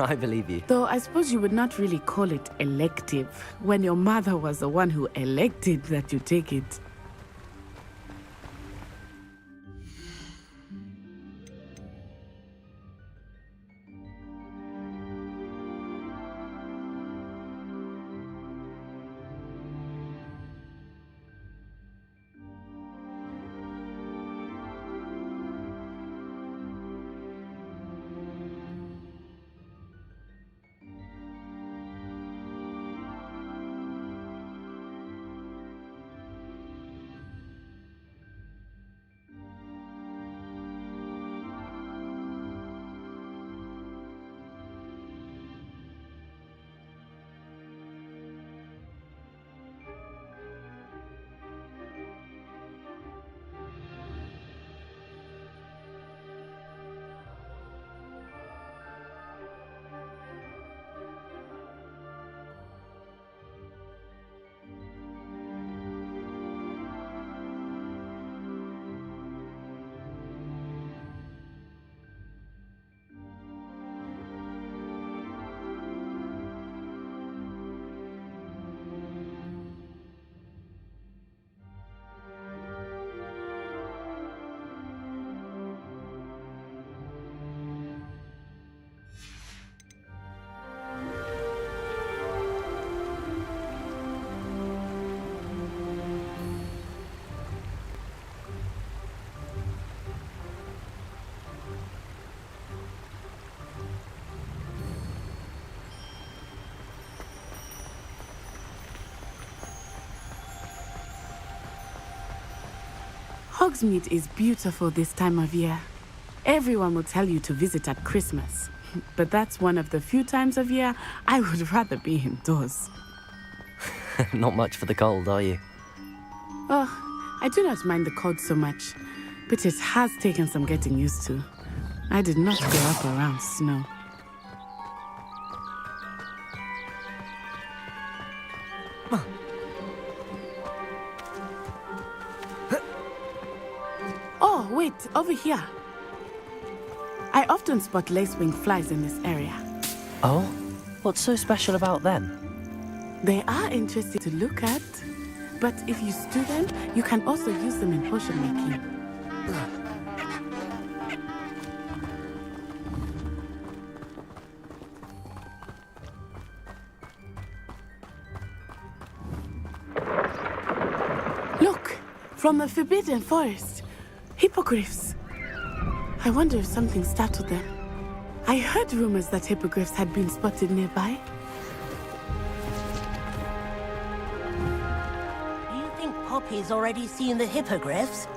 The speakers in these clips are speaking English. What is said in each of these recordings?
I believe you. Though I suppose you would not really call it elective, when your mother was the one who elected that you take it. Hogsmeade is beautiful this time of year. Everyone will tell you to visit at Christmas, but that's one of the few times of year I would rather be indoors. Not much for the cold, are you? Oh, I do not mind the cold so much, but it has taken some getting used to. I did not grow up around snow. Oh, wait, over here. I often spot lacewing flies in this area. Oh? What's so special about them? They are interesting to look at, but if you stew them, you can also use them in potion making. Look, from the Forbidden Forest, hippogriffs. I wonder if something startled them. I heard rumors that hippogriffs had been spotted nearby. Do you think Poppy's already seen the hippogriffs?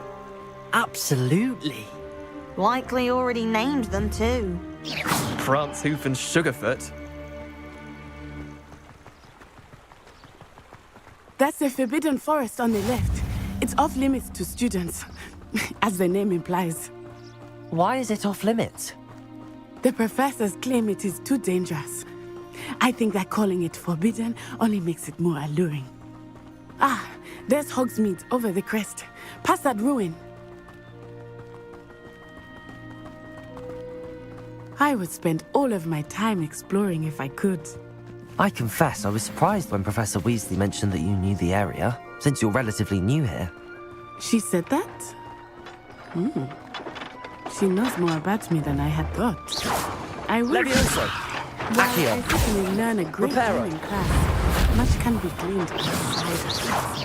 Absolutely. Likely already named them too. Prance, Hoof and Sugarfoot. That's the Forbidden Forest on the left. It's off limits to students, as the name implies. Why is it off limits? The professors claim it is too dangerous. I think that calling it forbidden only makes it more alluring. Ah, there's Hogsmeade over the crest. Past that ruin. I would spend all of my time exploring if I could. I confess I was surprised when Professor Weasley mentioned that you knew the area, since you're relatively new here. She said that? She knows more about me than I had thought. I will. Levioso! While Accio! I certainly learn a great Reparo! deal in class, much can be gleaned outside of class.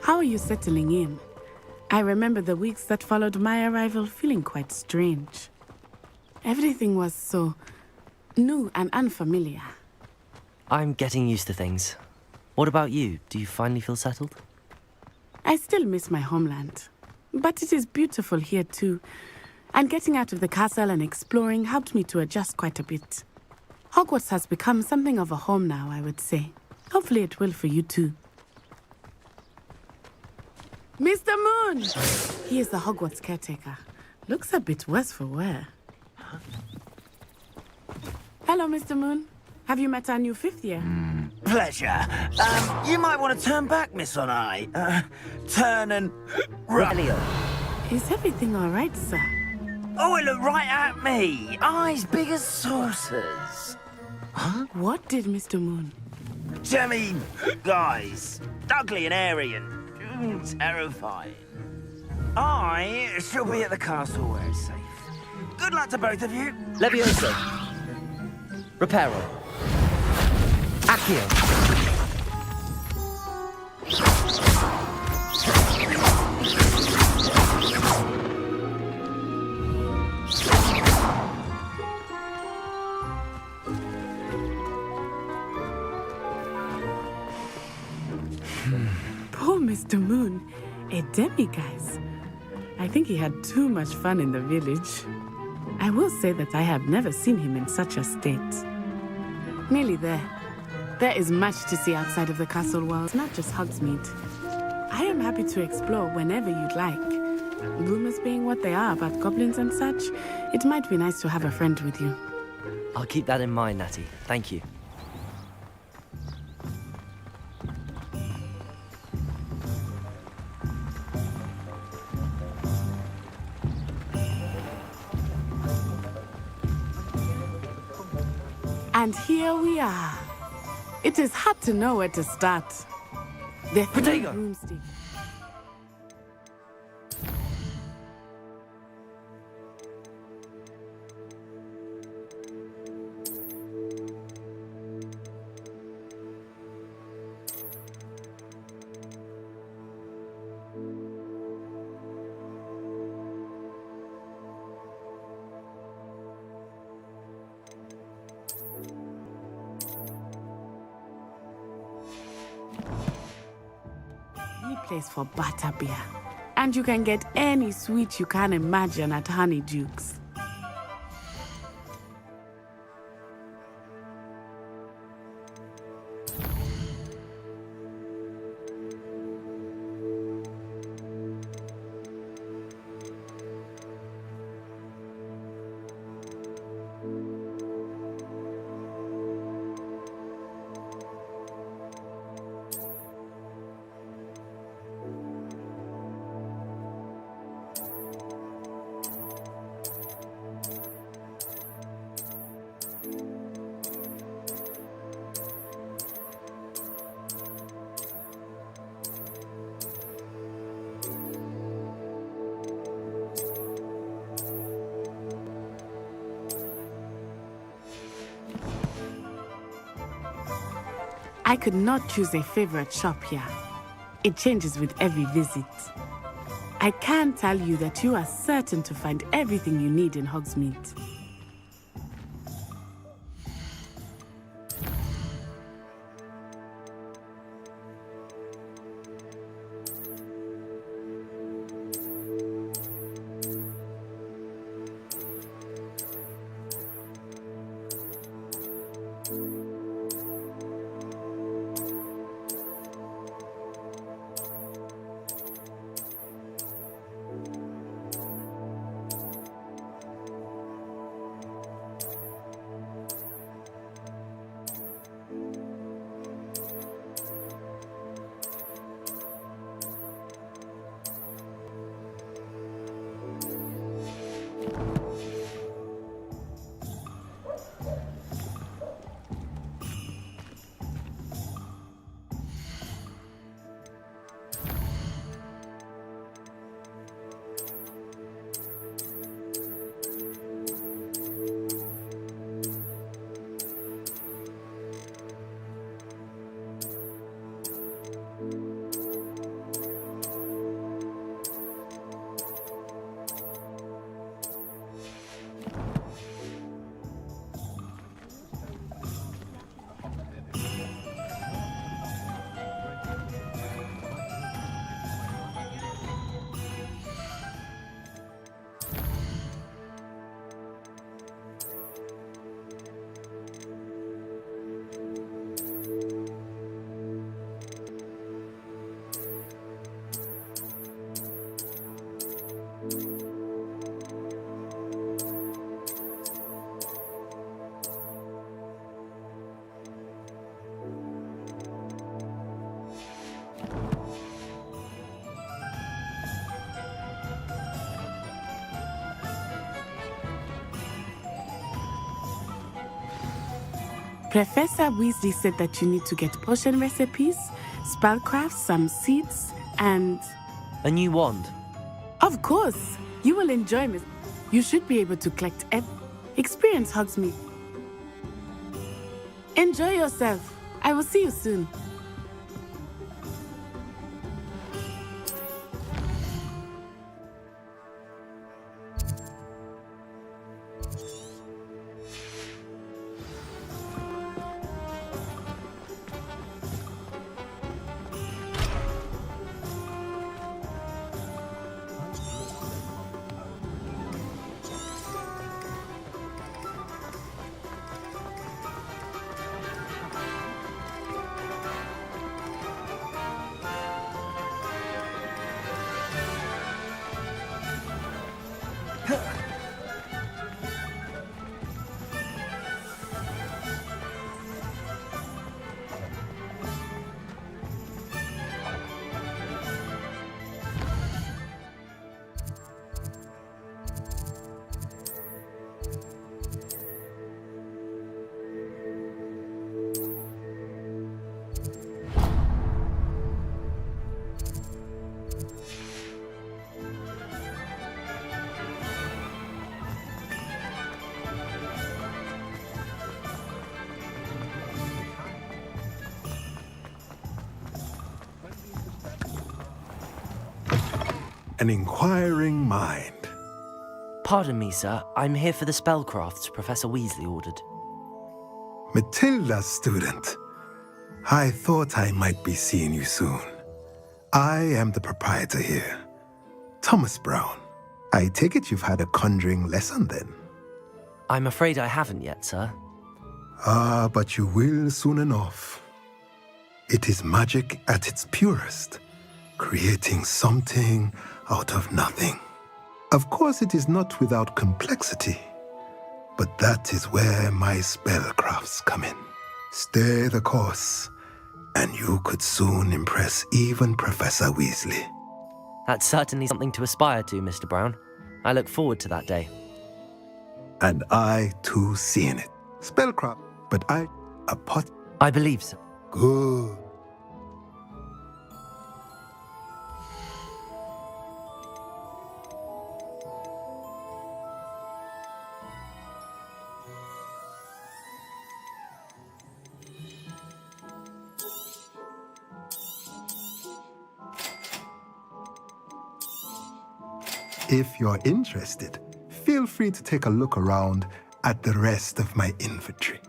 How are you settling in? I remember the weeks that followed my arrival feeling quite strange. Everything was so new and unfamiliar. I'm getting used to things. What about you? Do you finally feel settled? I still miss my homeland, but it is beautiful here too. And getting out of the castle and exploring helped me to adjust quite a bit. Hogwarts has become something of a home now, I would say. Hopefully it will for you too. Mr. Moon! He is the Hogwarts caretaker. Looks a bit worse for wear. Hello, Mr. Moon. Have you met our new fifth year? Pleasure. You might want to turn back, Miss On Eye. Turn and run. Is everything all right, sir? Oh, it looked right at me. Eyes big as saucers. What did Mr. Moon? I mean, guys, ugly and airy and terrifying. I shall be at the castle where it's safe. Good luck to both of you. Levioso. Reparo. Accio. Poor Mr. Moon, a demiguise. I think he had too much fun in the village. I will say that I have never seen him in such a state. Nearly there. There is much to see outside of the castle walls, not just Hogsmeade. I am happy to explore whenever you'd like. Rumors being what they are about goblins and such, it might be nice to have a friend with you. I'll keep that in mind, Natty. Thank you. And here we are. It is hard to know where to start. The Potato. broomstick. Place for butterbeer. And you can get any sweet you can imagine at Honeyduke's. I could not choose a favorite shop here. It changes with every visit. I can tell you that you are certain to find everything you need in Hogsmeade. Professor Weasley said that you need to get potion recipes, spellcrafts, some seeds, and... A new wand. Of course! You will enjoy it. You should be able to collect experience Hogsmeade. Enjoy yourself. I will see you soon. An inquiring mind. Pardon me, sir. I'm here for the spellcrafts Professor Weasley ordered. Matilda, student. I thought I might be seeing you soon. I am the proprietor here, Thomas Brown. I take it you've had a conjuring lesson then? I'm afraid I haven't yet, sir. Ah, but you will soon enough. It is magic at its purest, creating something out of nothing. Of course, it is not without complexity, but that is where my spellcrafts come in. Stay the course, and you could soon impress even Professor Weasley. That's certainly something to aspire to, Mr. Brown. I look forward to that day. And I, too, seeing it. Spellcraft, but a pot. I believe so. Good. If you're interested, feel free to take a look around at the rest of my inventory.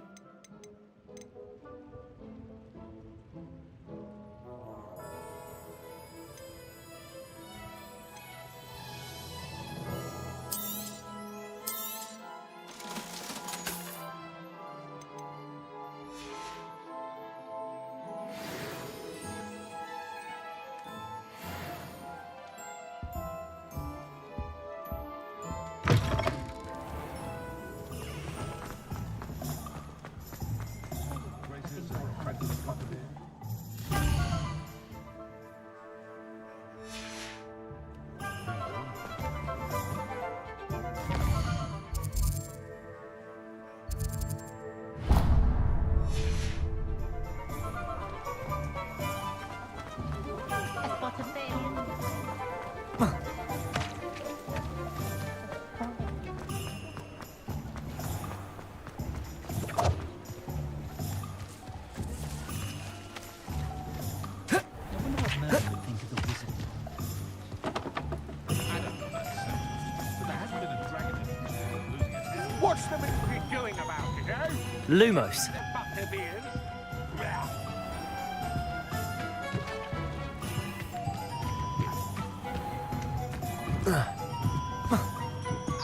What's the military doing about it, eh? Lumos.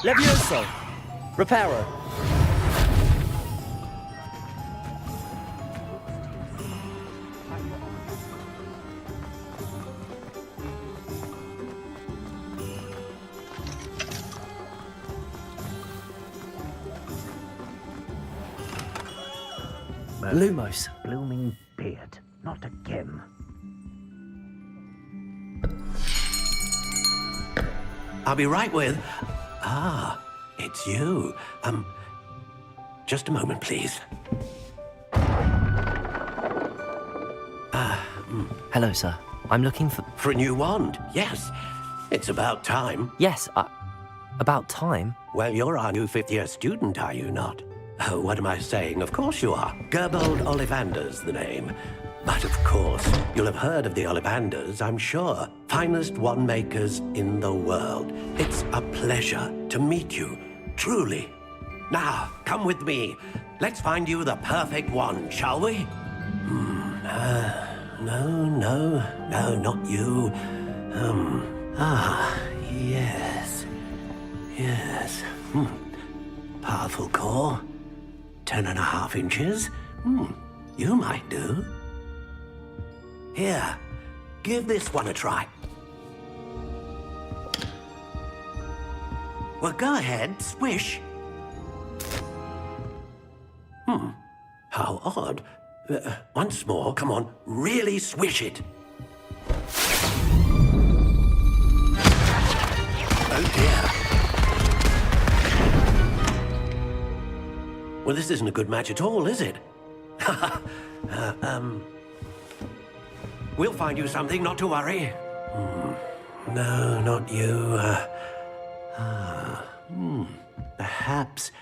Levioso! Reparo! Lumos. Blooming beard. Not again. I'll be right with... Ah, it's you. Just a moment, please. Hello, sir. I'm looking for... For a new wand, yes. It's about time. Yes, about time. Well, you're our new fifth-year student, are you not? Oh, what am I saying? Of course you are. Gerbold Ollivander's the name. But of course, you'll have heard of the Ollivanders, I'm sure. Finest wand makers in the world. It's a pleasure to meet you, truly. Now, come with me. Let's find you the perfect wand, shall we? No, not you. Yes. Powerful core. 10.5 inches. You might do. Here, give this one a try. Well, go ahead, swish. How odd. Once more, come on, really swish it. Oh dear. Well, this isn't a good match at all, is it? We'll find you something, not to worry. No, not you. Perhaps...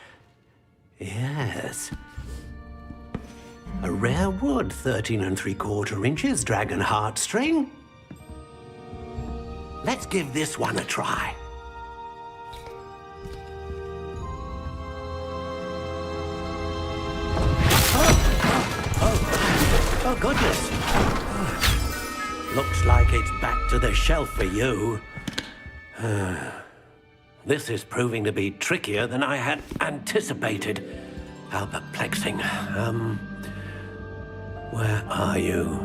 Yes. A rare wood, 13 3/4 inches, dragon heartstring. Let's give this one a try. Oh, goodness. Looks like it's back to the shelf for you. This is proving to be trickier than I had anticipated. How perplexing. Where are you?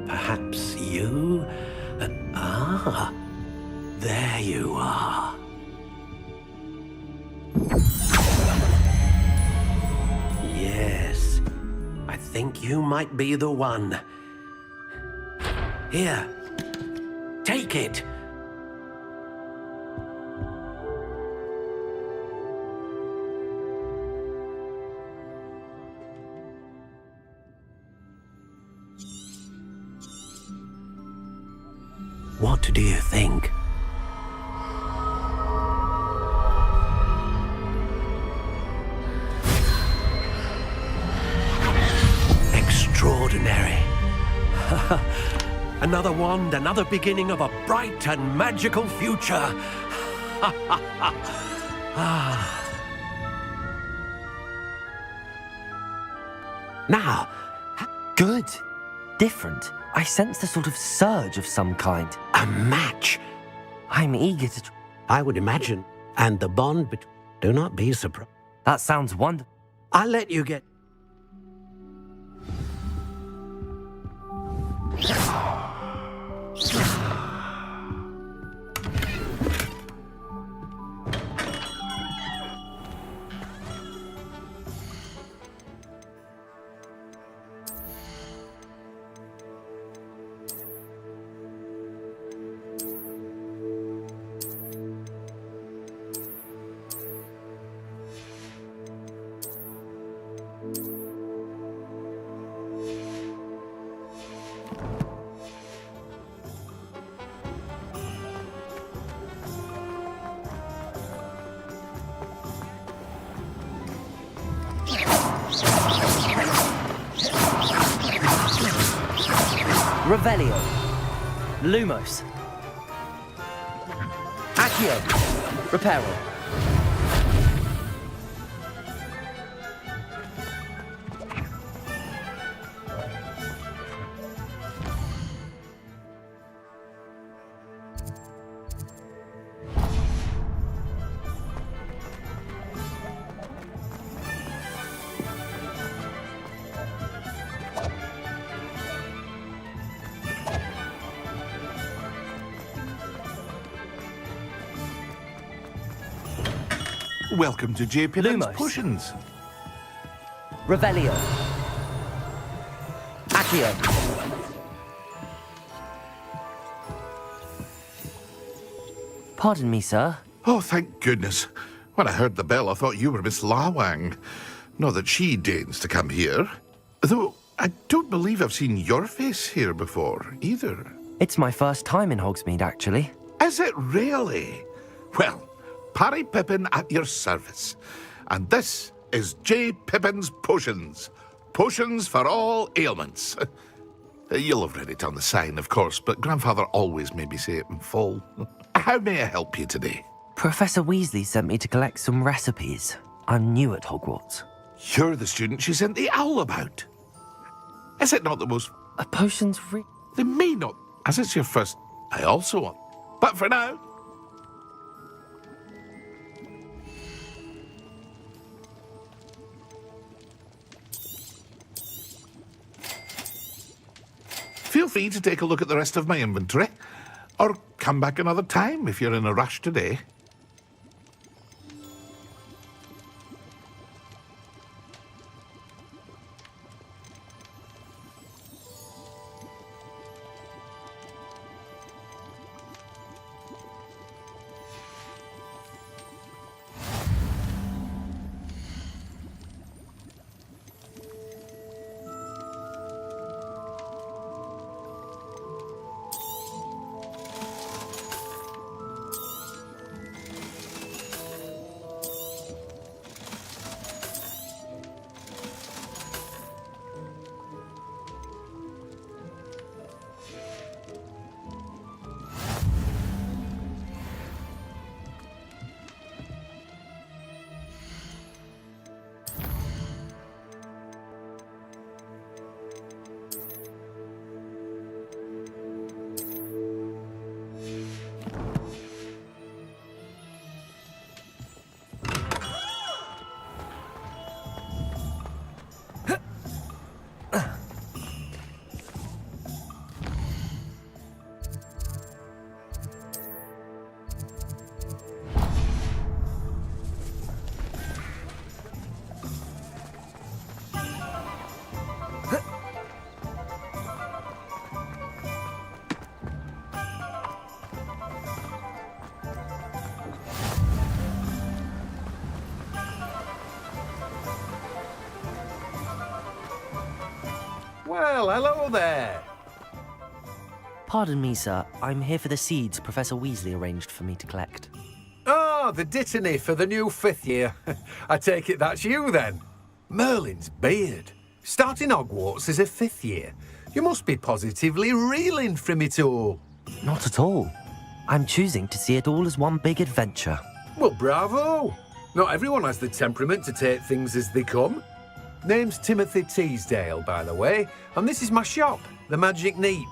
Perhaps you? There you are. Yes, I think you might be the one. Here, take it. What do you think? Extraordinary. Another wand, another beginning of a bright and magical future. Now, Good. Different. I sensed a sort of surge of some kind. a match. I'm eager to... I would imagine. And the bond between... Do not be surprised. That sounds wonderful. I'll let you get... Revelio. Lumos. Accio. Reparo. Welcome to JP Lumos. Potions. Revelio. Accio. Pardon me, sir. Oh, thank goodness. When I heard the bell, I thought you were Miss Lawang. Not that she deigns to come here. Though, I don't believe I've seen your face here before, either. It's my first time in Hogsmeade, actually. Is it really? Well, Parry Pippin at your service. And this is J. Pippin's Potions. Potions for all ailments. You'll have read it on the sign, of course, but Grandfather always made me say it in full. How may I help you today? Professor Weasley sent me to collect some recipes. I'm new at Hogwarts. You're the student she sent the owl about. Is it not the most... A potion's They may not, as it's your first... I also want. But for now... Feel free to take a look at the rest of my inventory, or come back another time if you're in a rush today. Well, hello there. Pardon me, sir. I'm here for the seeds Professor Weasley arranged for me to collect. Oh, the dittany for the new 5th year. I take it that's you, then. Merlin's beard. Starting Hogwarts as a 5th year. You must be positively reeling from it all. Not at all. I'm choosing to see it all as one big adventure. Well, bravo. Not everyone has the temperament to take things as they come. Name's Timothy Teasdale, by the way, and this is my shop, the Magic Neep.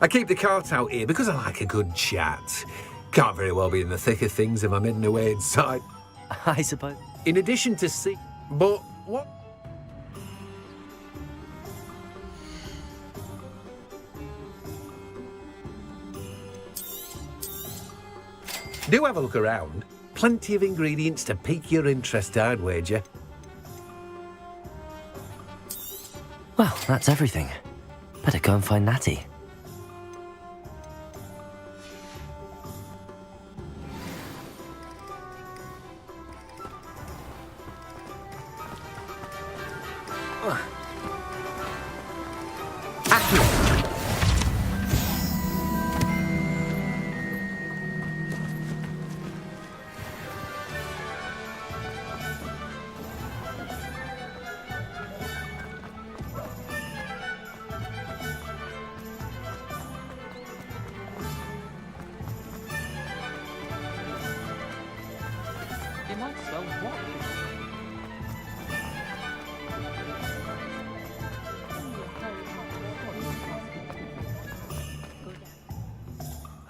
I keep the cart out here because I like a good chat. Can't very well be in the thick of things if I'm hidden away inside. I suppose. In addition to but what? Do have a look around. Plenty of ingredients to pique your interest, I'd wager. Well, that's everything. Better go and find Natty.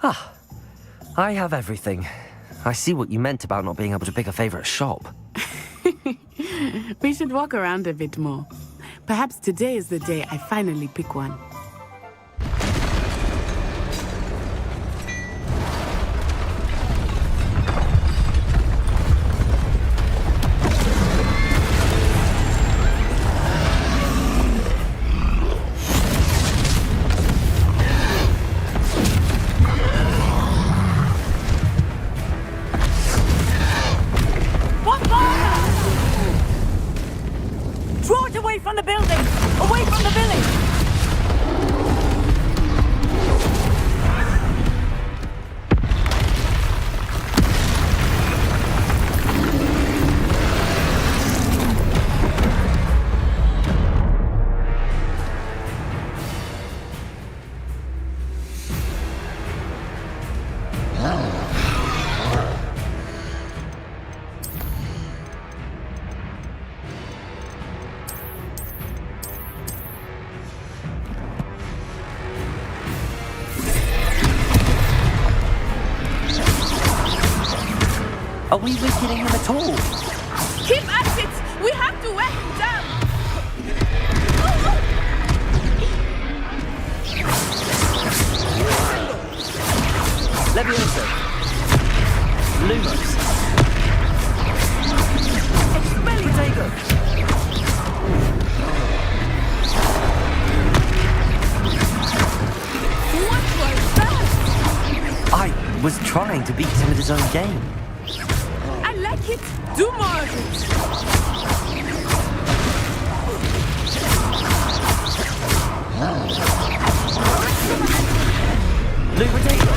Ah, I have everything. I see what you meant about not being able to pick a favorite shop. We should walk around a bit more. Perhaps today is the day I finally pick one. Draw it away from the building! Away from the village! Are we weakening him at all? Keep at it! We have to wear him down! Levioso. Lumos. Protego. What was that? I was trying to beat him at his own game. I like it. Do more of it. Protego.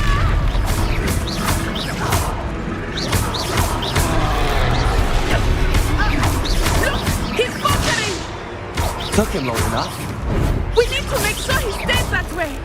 Look, he's faltering. Took him long enough. We need to make sure he stays that way.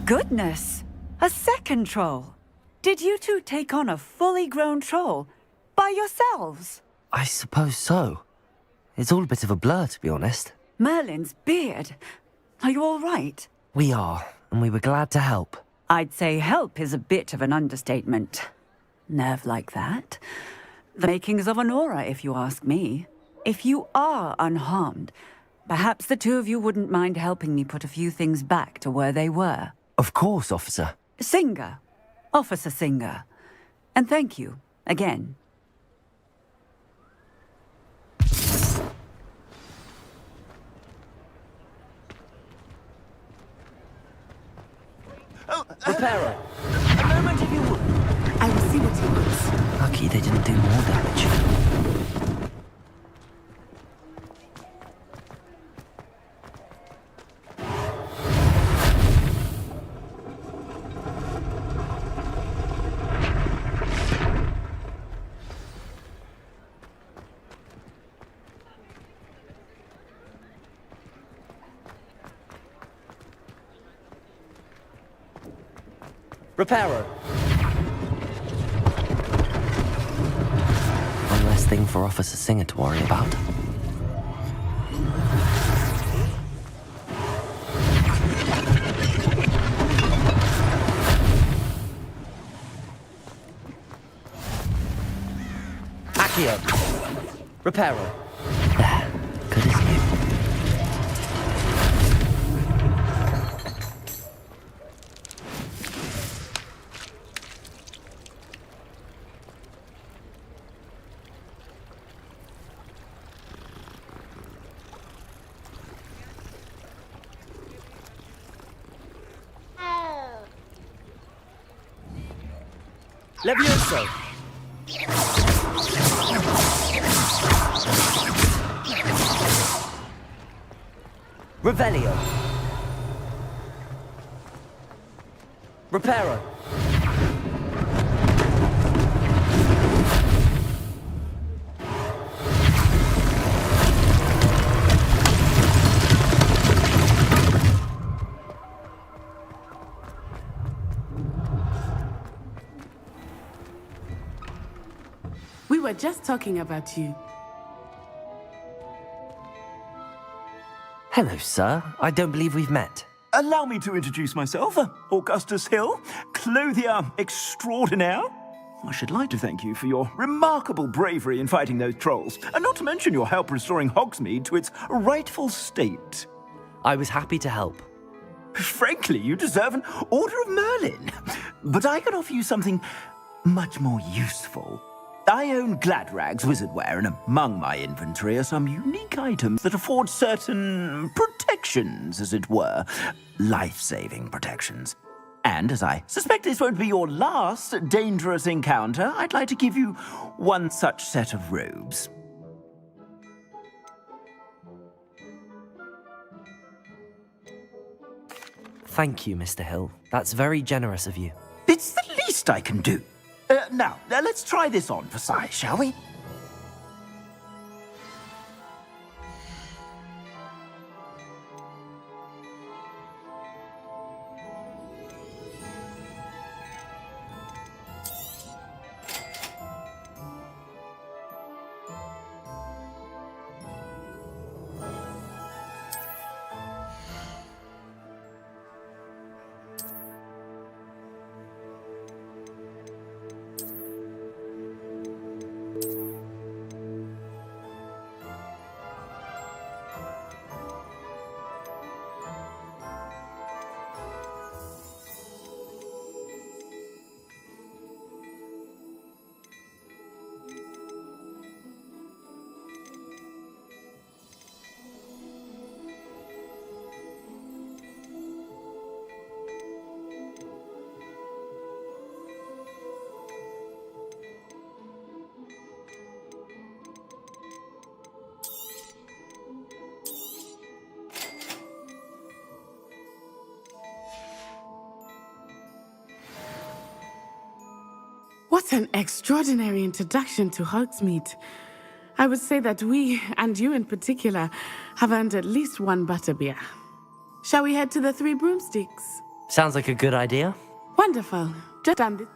Goodness! A second troll! Did you two take on a fully grown troll by yourselves? I suppose so. It's all a bit of a blur, to be honest. Merlin's beard. Are you all right? We are, and we were glad to help. I'd say help is a bit of an understatement. Nerve like that. The makings of an aura, if you ask me. If you are unharmed, perhaps the two of you wouldn't mind helping me put a few things back to where they were. Of course, officer. Singer. Officer Singer. And thank you, again. Repairer. A moment if you would. I will see what he wants. Lucky they didn't do more damage. Repairer. One less thing for Officer Singer to worry about. Accio. Repairer. There. Good as new. Levioso. Revelio. Repairer. We were just talking about you. Hello, sir. I don't believe we've met. Allow me to introduce myself, Augustus Hill, clothier extraordinaire. I should like to thank you for your remarkable bravery in fighting those trolls, and not to mention your help restoring Hogsmeade to its rightful state. I was happy to help. Frankly, you deserve an Order of Merlin. But I can offer you something much more useful. I own Gladrag's wizardware, and among my inventory are some unique items that afford certain protections, as it were. Life-saving protections. And as I suspect this won't be your last dangerous encounter, I'd like to give you one such set of robes. Thank you, Mr. Hill. That's very generous of you. It's the least I can do. Now, let's try this on for size, shall we? What an extraordinary introduction to Hogsmeade. I would say that we, and you in particular, have earned at least one butterbeer. Shall we head to the Three Broomsticks? Sounds like a good idea. Wonderful. Just done this.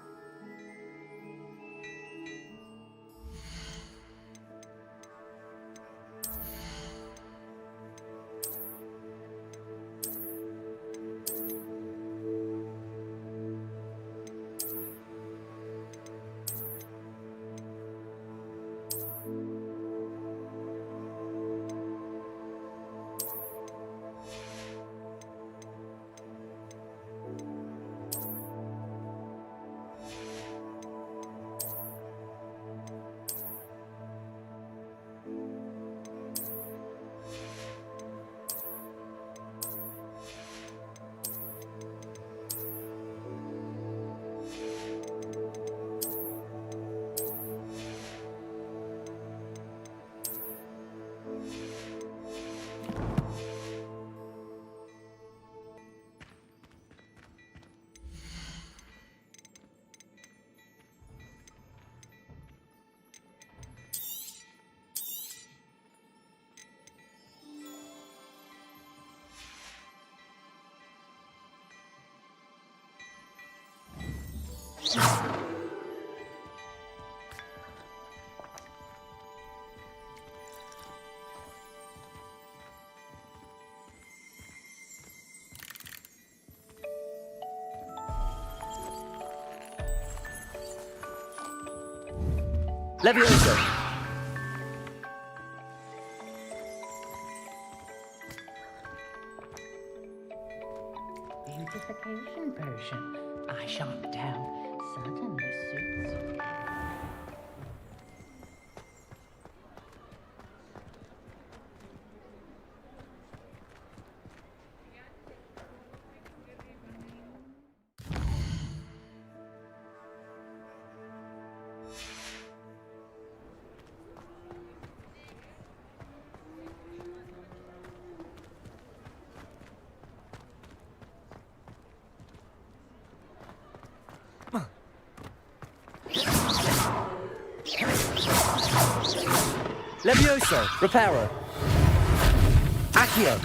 Levioso. Beautification potion. I shan't tell. Certainly suits you. Levioso. Reparo. Accio.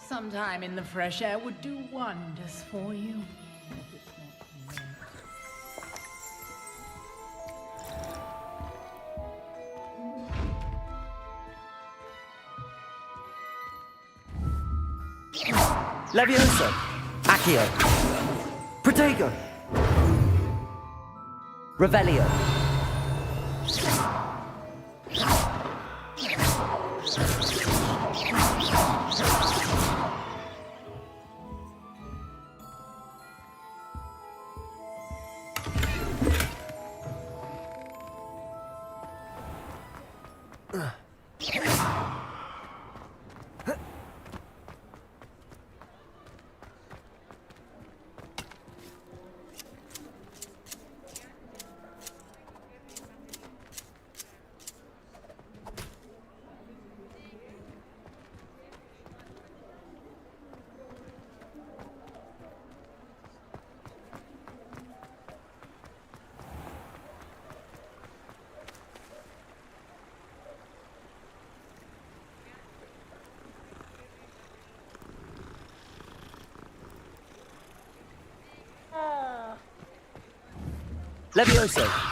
Some time in the fresh air would do wonders for you. Levioso. Accio. Protego. Revelio. Levioso.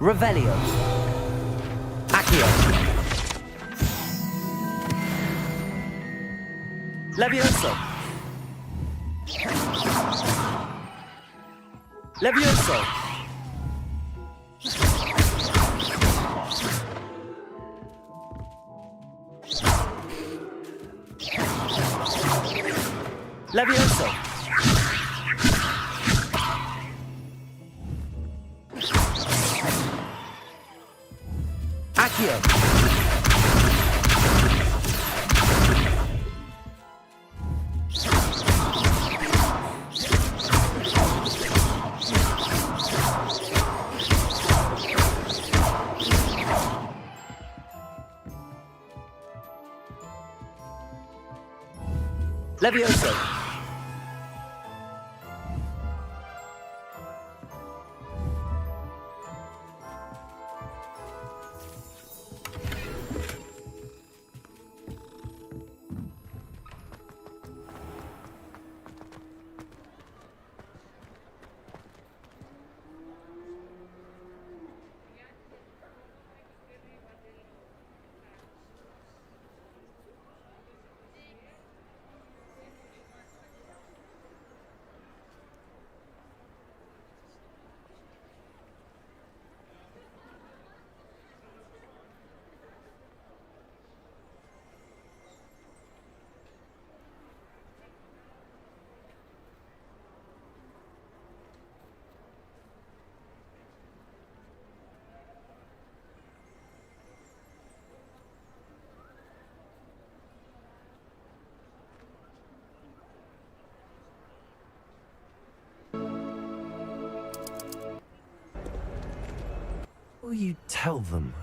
Revelio. Accio. Levioso. Levioso. Levioso. Accio. Levioso. you tell them?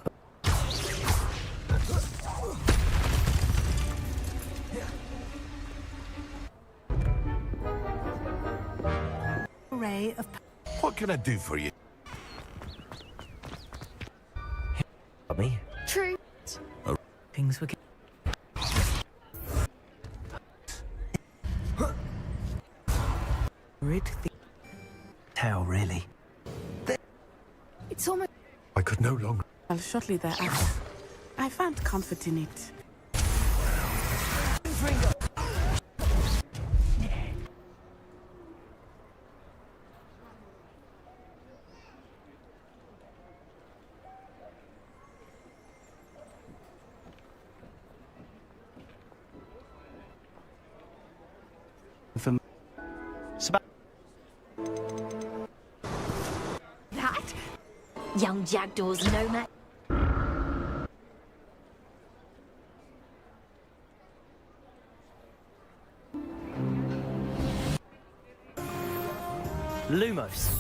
Array of What can I do for you? Me? true. Things were. Rid the tell, really. It's almost I could no longer. shortly thereafter. I found comfort in it. That? Young jackdaws no match. Lumos.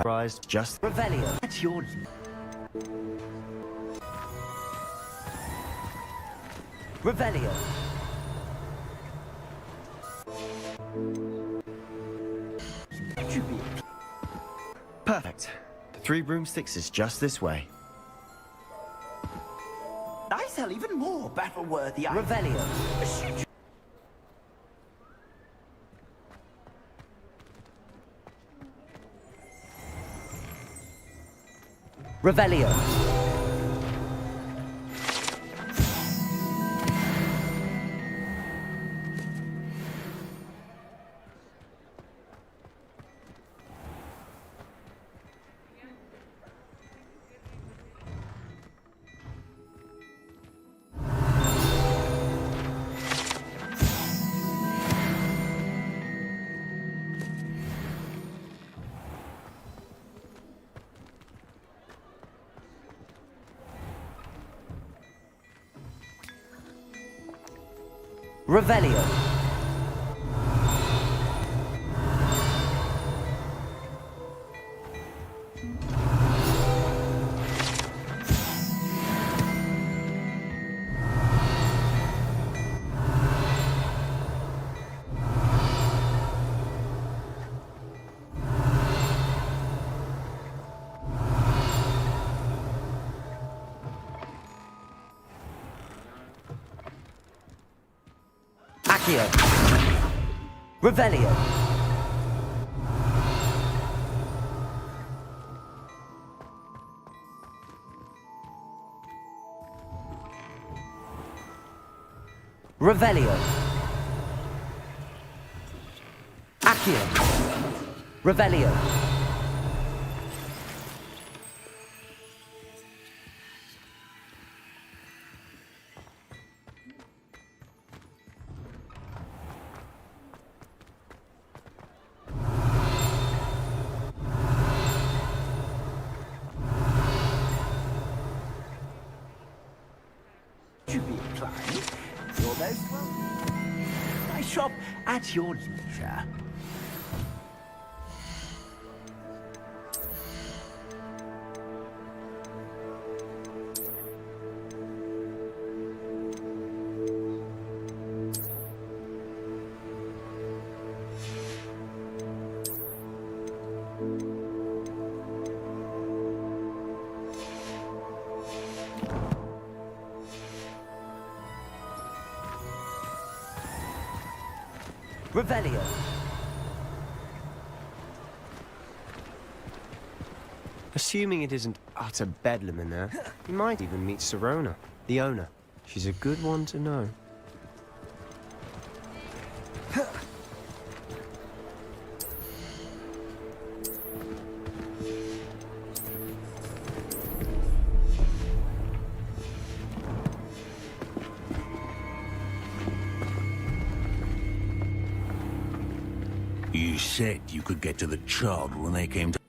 Rise just Revelio. at your. Revelio. Perfect. The 3 broomsticks is just this way. I sell even more battle-worthy Revelio. Revelio. Revelio. Accio. Revelio. Revelio. Accio. Revelio. You're most welcome. I shop at your leisure. Revelio. Assuming it isn't utter bedlam in there, you might even meet Serona, the owner. She's a good one to know. You said you could get to the child when they came to...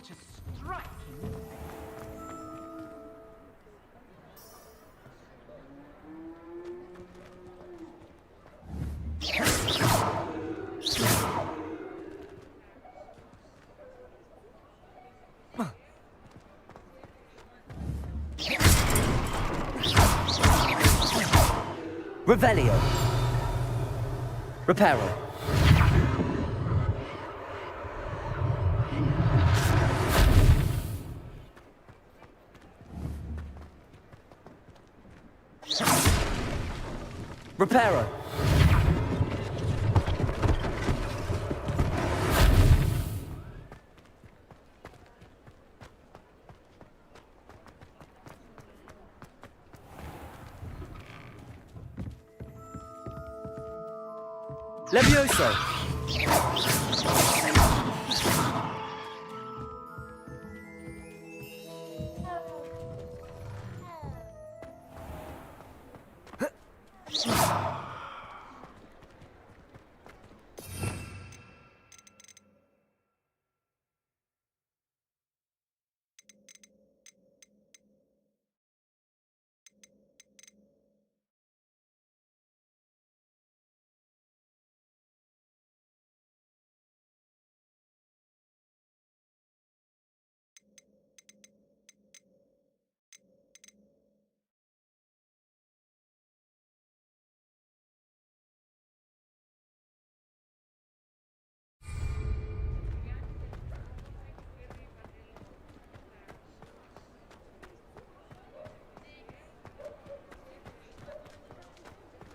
What a striking... Revelio. Reparo. Reparo. Levioso.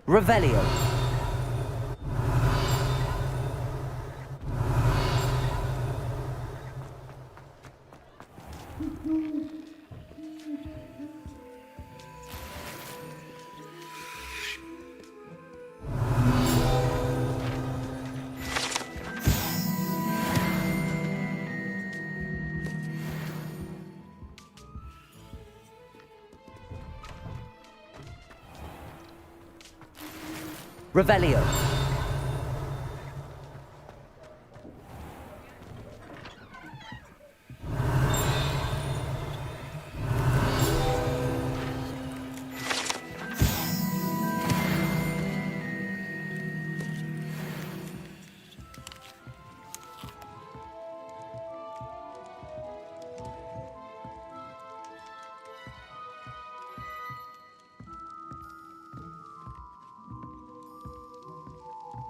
Revelio. Revelio. Revelio.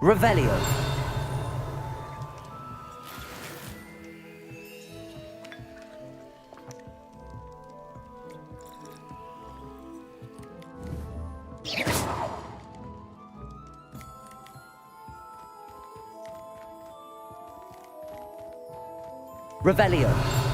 Revelio.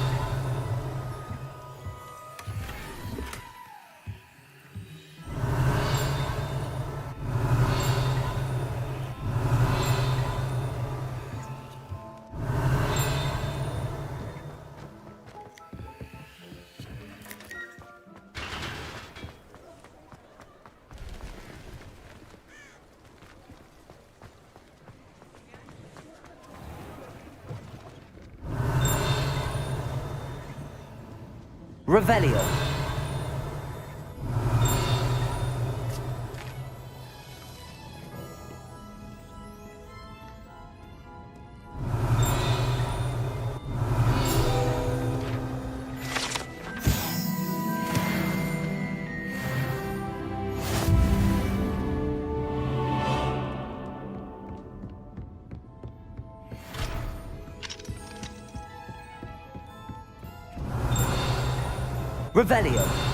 Revelio. Revelio.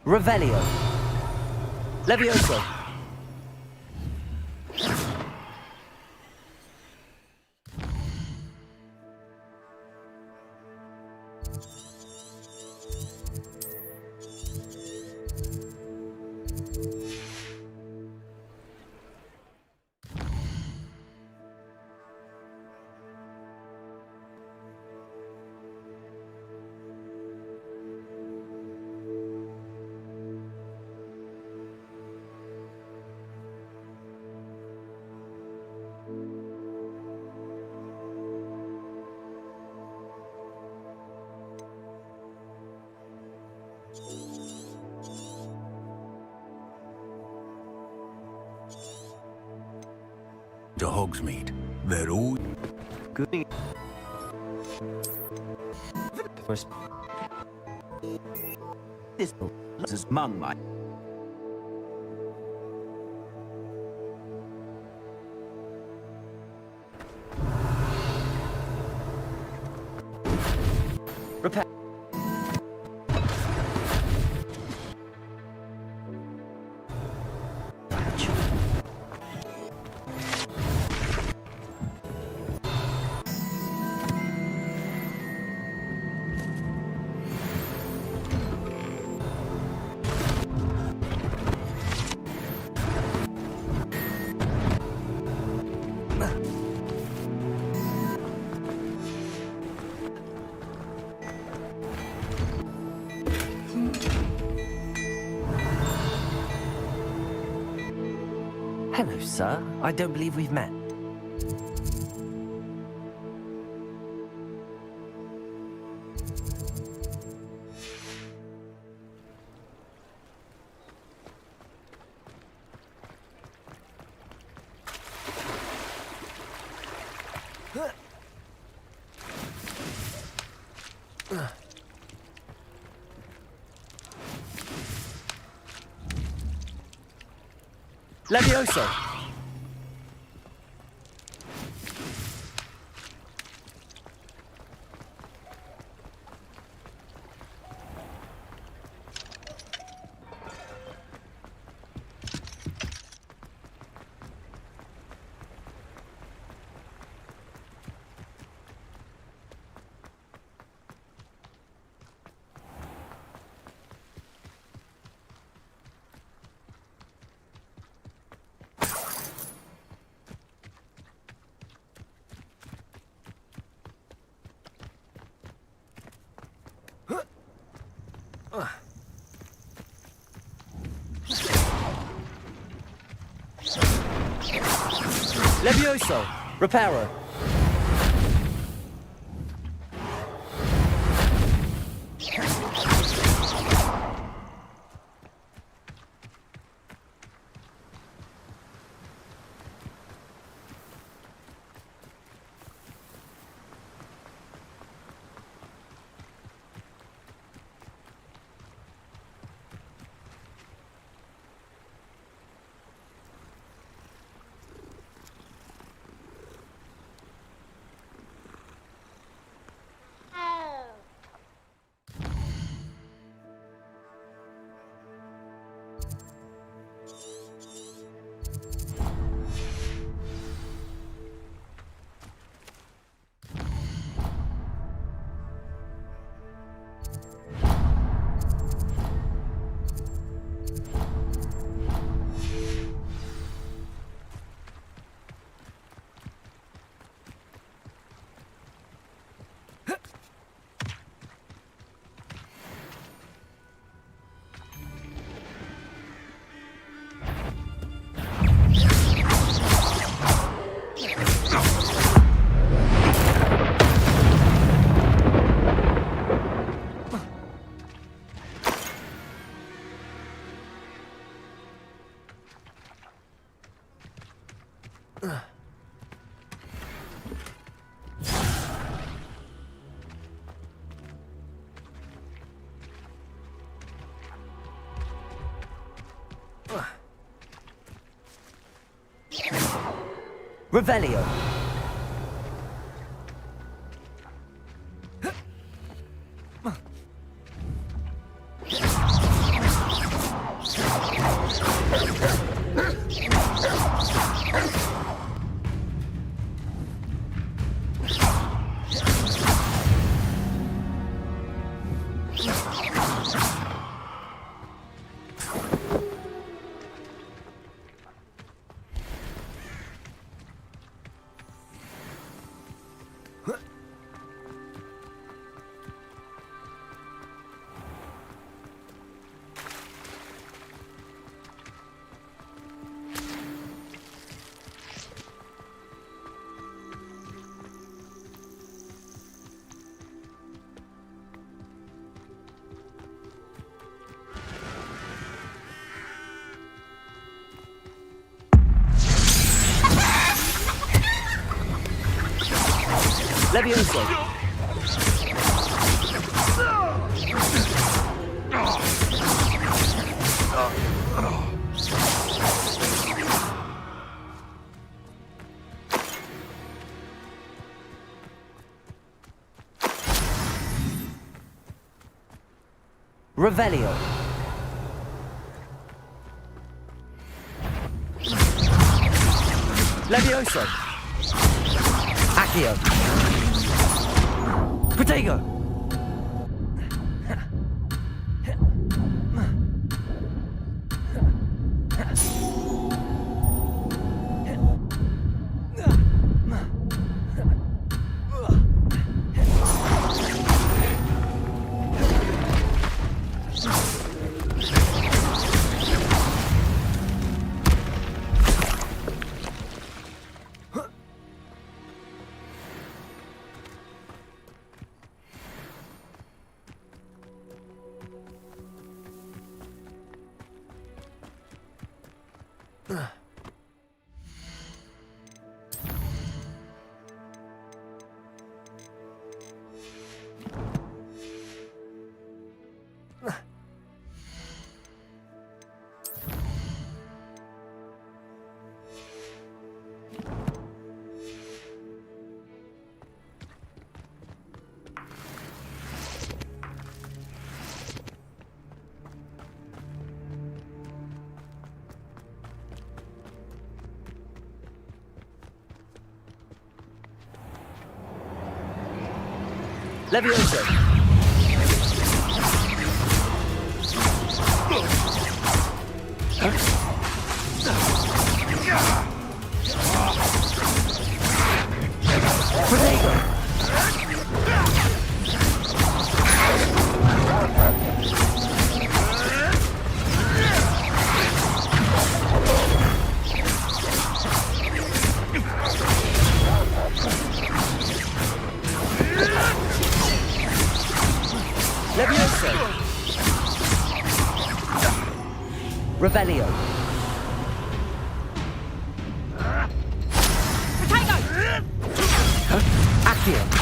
Revelio. Levioso. To Hogsmeade. They're all good. This is among my. Repair. Hello, sir. I don't believe we've met. Levioso! Levioso! Reparo! Revelio. Levioso. Revelio. Levioso. Accio. Protego. Levioso. Protego. Levioso. Revelio. Accio.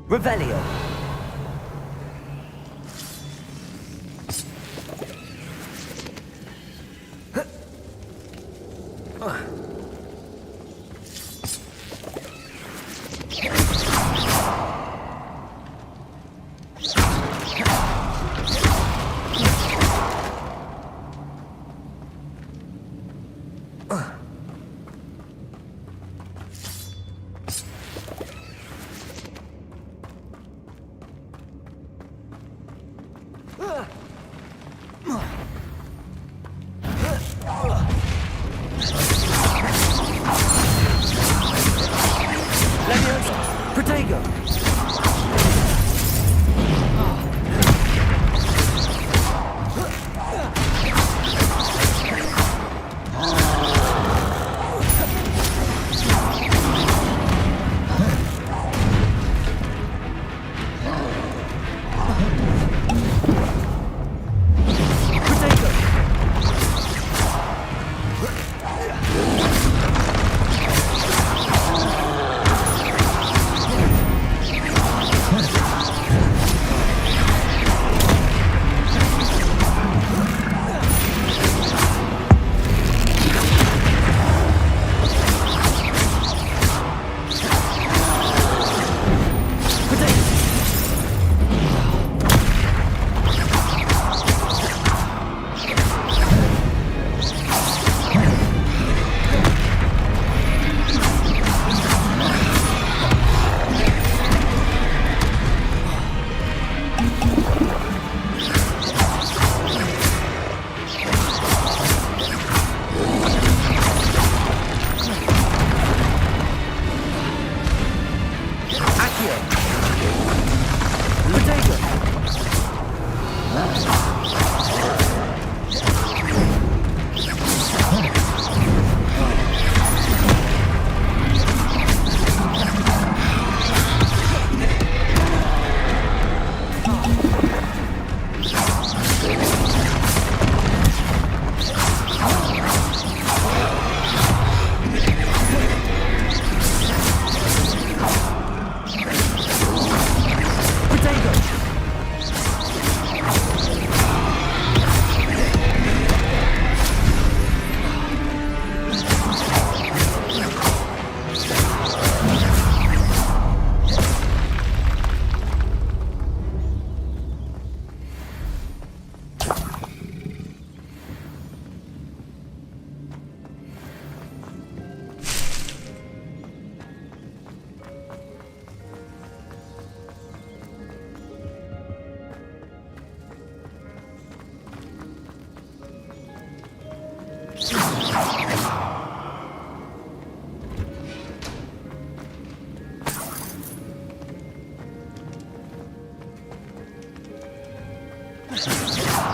Revelio.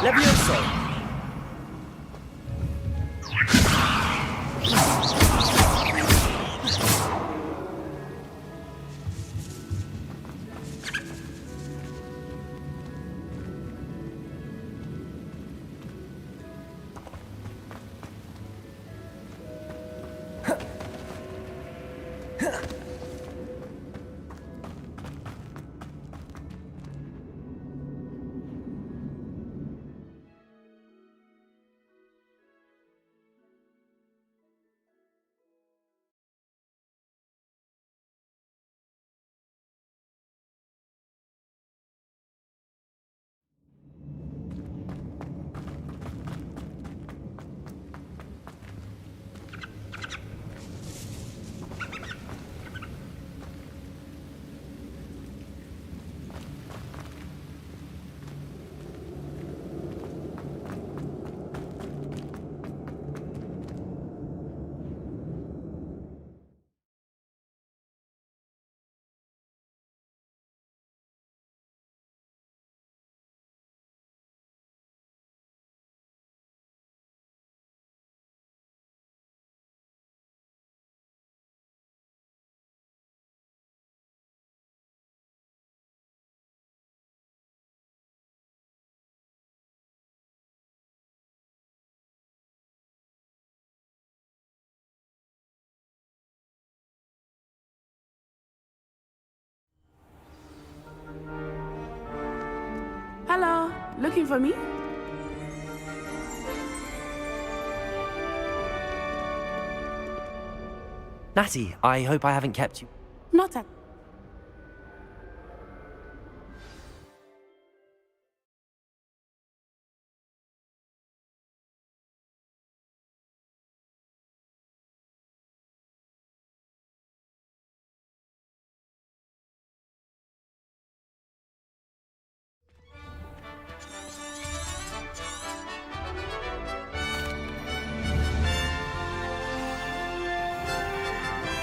Levioso! Hello, looking for me? Natty, I hope I haven't kept you. Not at...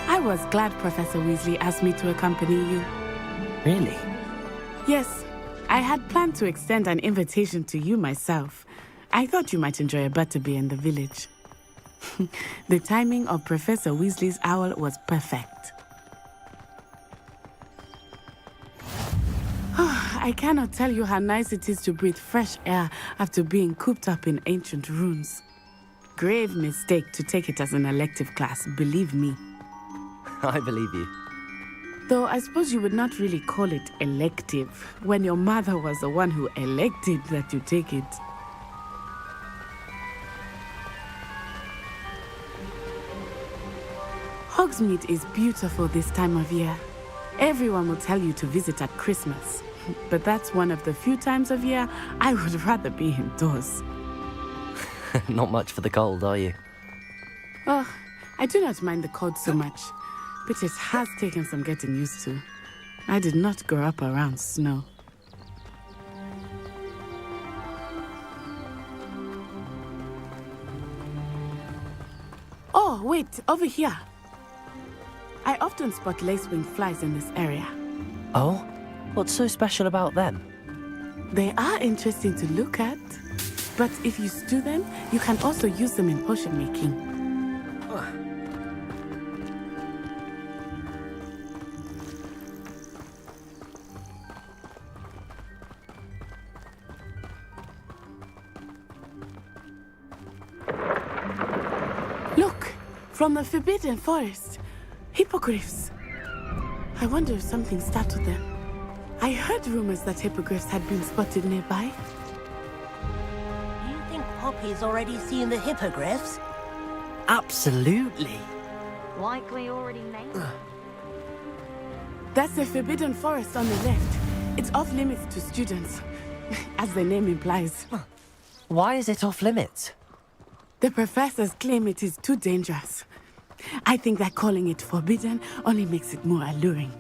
I was glad Professor Weasley asked me to accompany you. Really? Yes, I had planned to extend an invitation to you myself. I thought you might enjoy a butterbeer in the village. The timing of Professor Weasley's owl was perfect. I cannot tell you how nice it is to breathe fresh air after being cooped up in ancient ruins. Grave mistake to take it as an elective class, believe me. I believe you. Though I suppose you would not really call it elective when your mother was the one who elected that you take it. Hogsmeade is beautiful this time of year. Everyone will tell you to visit at Christmas, but that's one of the few times of year I would rather be indoors. Not much for the cold, are you? Oh, I do not mind the cold so much, but it has taken some getting used to. I did not grow up around snow. Oh, wait, over here. I often spot lacewing flies in this area. Oh? What's so special about them? They are interesting to look at, but if you stew them, you can also use them in potion making. Look, from the Forbidden Forest, hippogriffs. I wonder if something startled them. I heard rumors that hippogriffs had been spotted nearby. You think Poppy's already seen the hippogriffs? Absolutely. Likely already named. That's the Forbidden Forest on the left. It's off limits to students, as the name implies. Why is it off limits? The professors claim it is too dangerous. I think that calling it forbidden only makes it more alluring.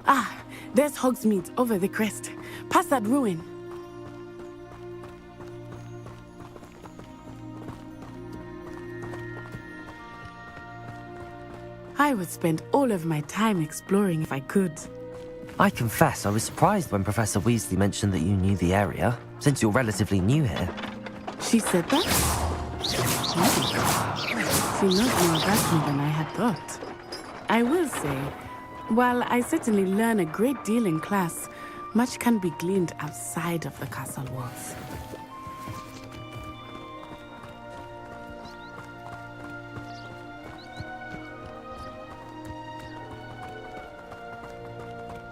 Ah, there's Hogsmeade over the crest, past that ruin. I would spend all of my time exploring if I could. I confess I was surprised when Professor Weasley mentioned that you knew the area, since you're relatively new here. She said that? She knows more about me than I had thought. I will say, while I certainly learn a great deal in class, much can be gleaned outside of the castle walls.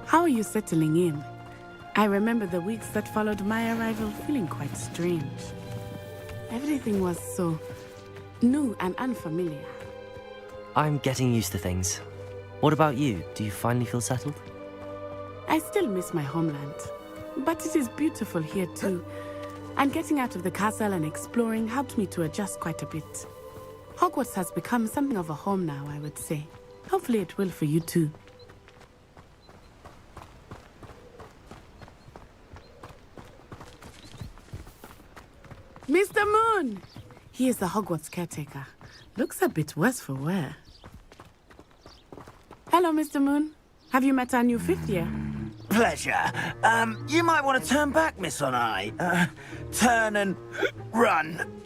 How are you settling in? I remember the weeks that followed my arrival feeling quite strange. Everything was so new and unfamiliar. I'm getting used to things. What about you? Do you finally feel settled? I still miss my homeland, but it is beautiful here too. And getting out of the castle and exploring helped me to adjust quite a bit. Hogwarts has become something of a home now, I would say. Hopefully it will for you too. Mr. Moon! He is the Hogwarts caretaker. Looks a bit worse for wear. Hello, Mr. Moon. Have you met our new fifth year? Pleasure. You might want to turn back, Miss On-Eye. Turn and run.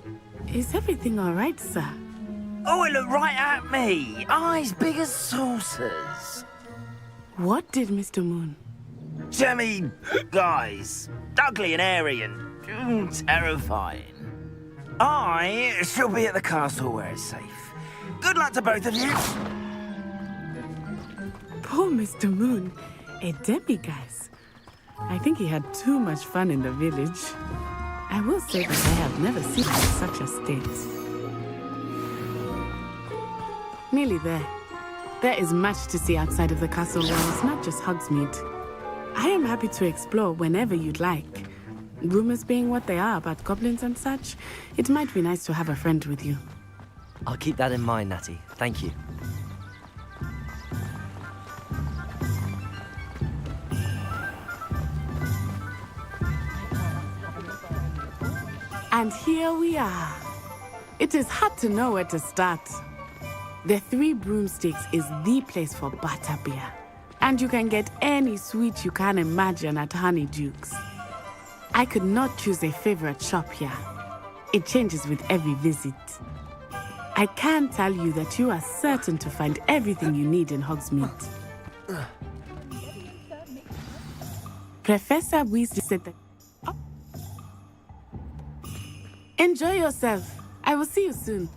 Is everything all right, sir? Oh, it looked right at me. Eyes big as saucers. What did Mr. Moon? Jemmy, guys. Ugly and airy and terrifying. I shall be at the castle where it's safe. Good luck to both of you. Poor Mr. Moon. A demiguise. I think he had too much fun in the village. I will say that I have never seen him in such a state. Nearly there. There is much to see outside of the castle walls, not just Hogsmeade. I am happy to explore whenever you'd like. Rumors being what they are about goblins and such, it might be nice to have a friend with you. I'll keep that in mind, Natty. Thank you. And here we are. It is hard to know where to start. The Three Broomsticks is the place for butterbeer. And you can get any sweet you can imagine at Honeyduke's. I could not choose a favorite shop here. It changes with every visit. I can tell you that you are certain to find everything you need in Hogsmeade. Professor Weasley said that... Oh. Enjoy yourself. I will see you soon.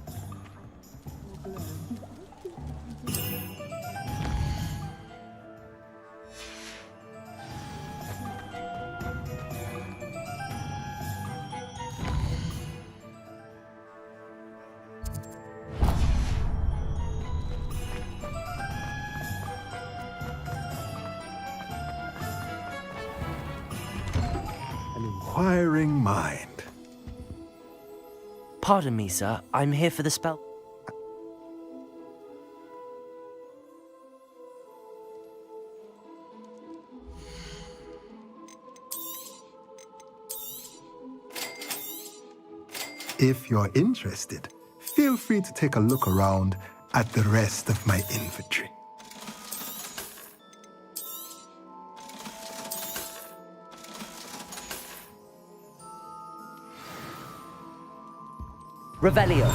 Inquiring mind. Pardon me, sir. I'm here for the spell. If you're interested, feel free to take a look around at the rest of my inventory. Revelio.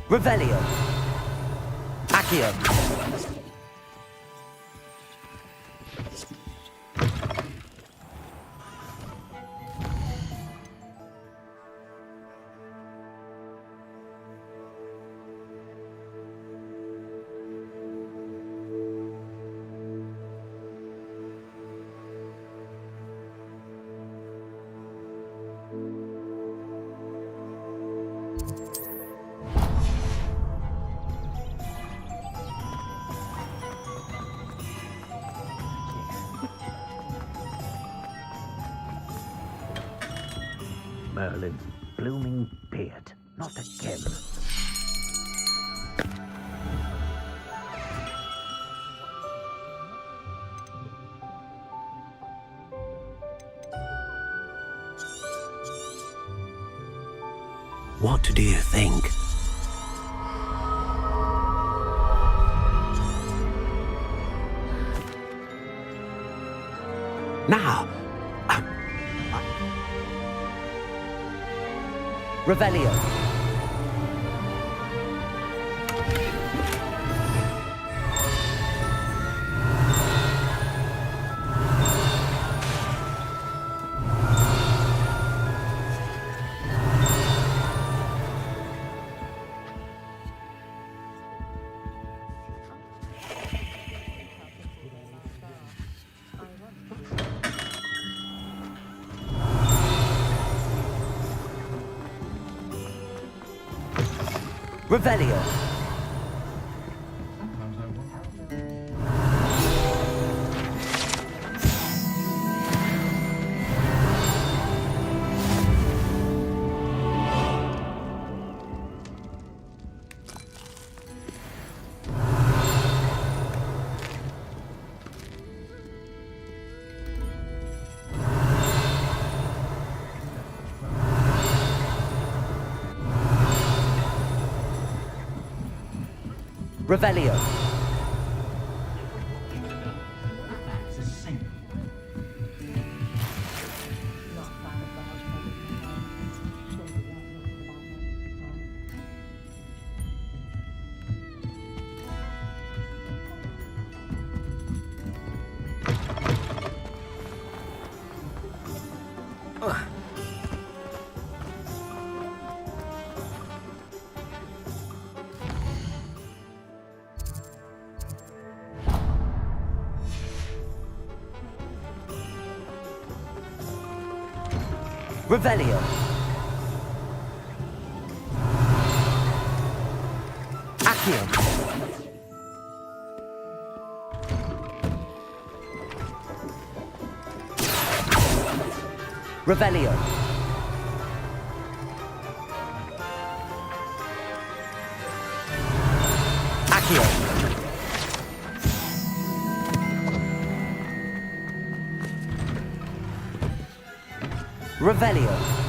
Revelio. Accio. Merlin's blooming beard. Not again. What do you think? Now, Revelio. Revelio. Revelio. Revelio. Accio. Revelio. Accio. Revelio.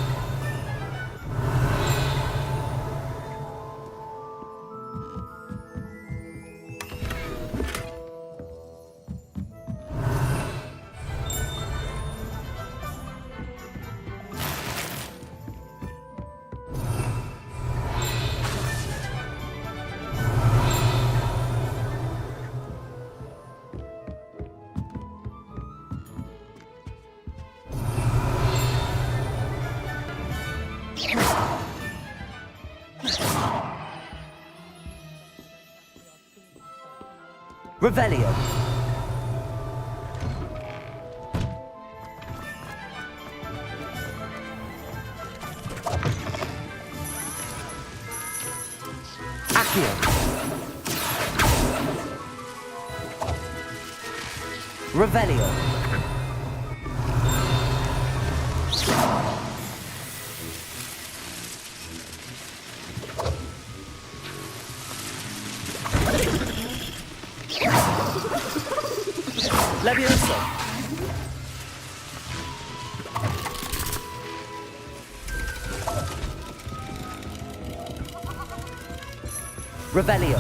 Revelio. Accio. Revelio. Levioso. Revelio.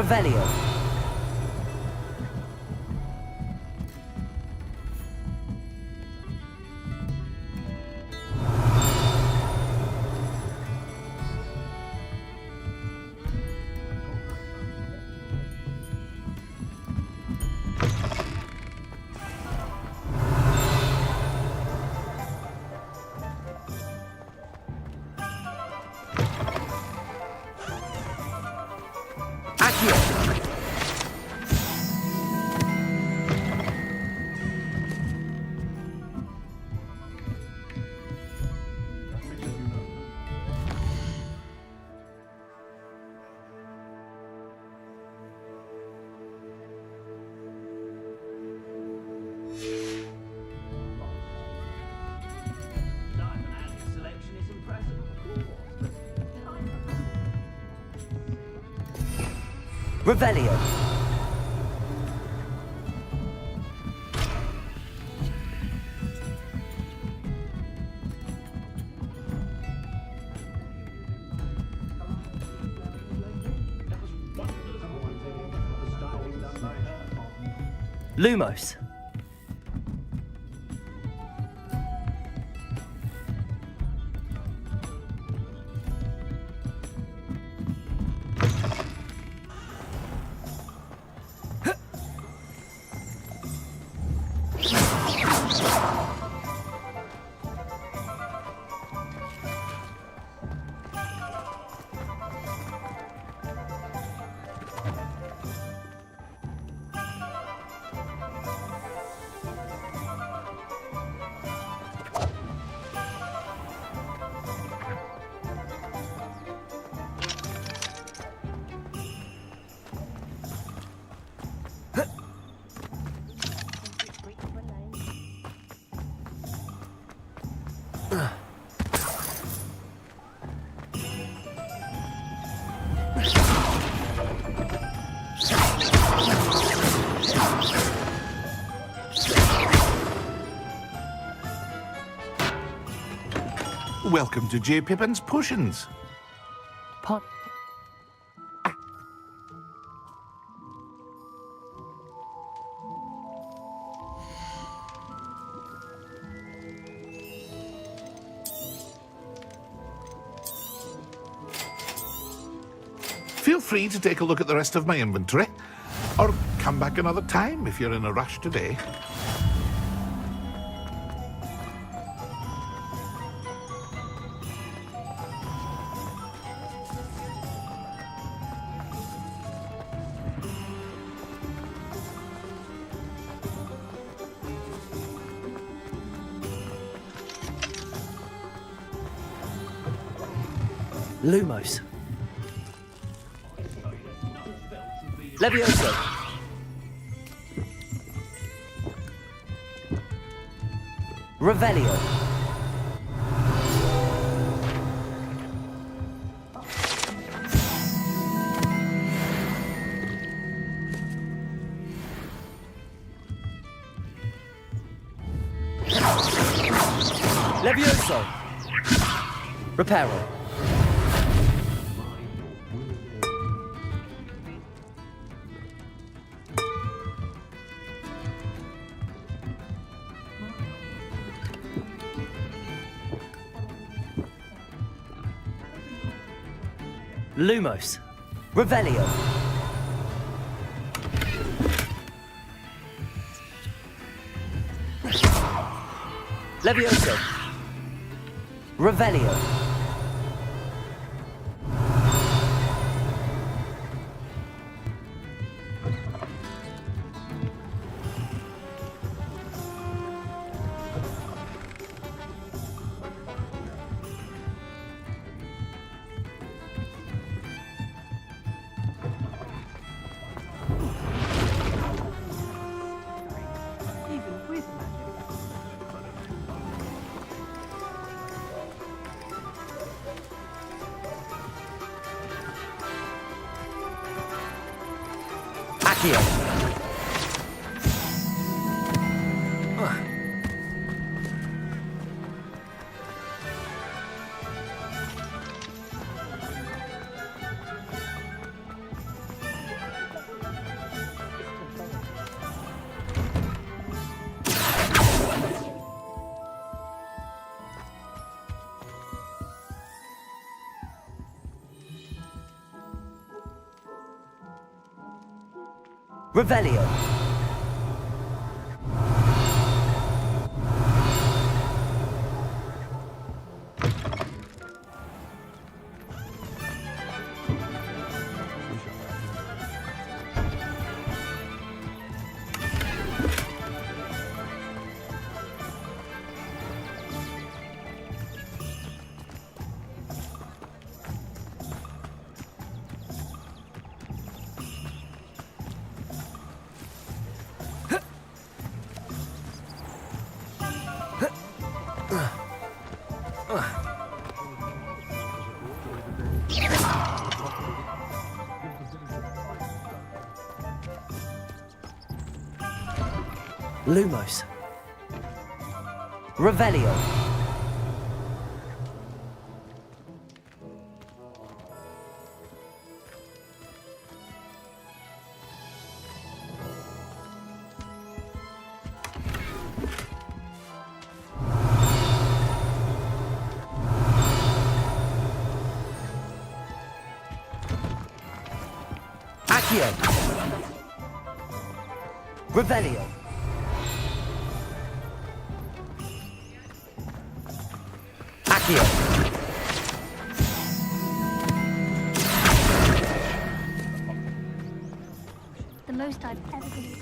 Revelio. Revelio. Lumos. Welcome to J. Pippin's Potions. Pot. Feel free to take a look at the rest of my inventory, or come back another time if you're in a rush today. Lumos. Levioso. Revelio. Levioso. Reparo. Lumos. Revelio. Levioso. Revelio. Accio. Revelio. Lumos. Revelio. Accio. Revelio. Accio. The most I've ever been.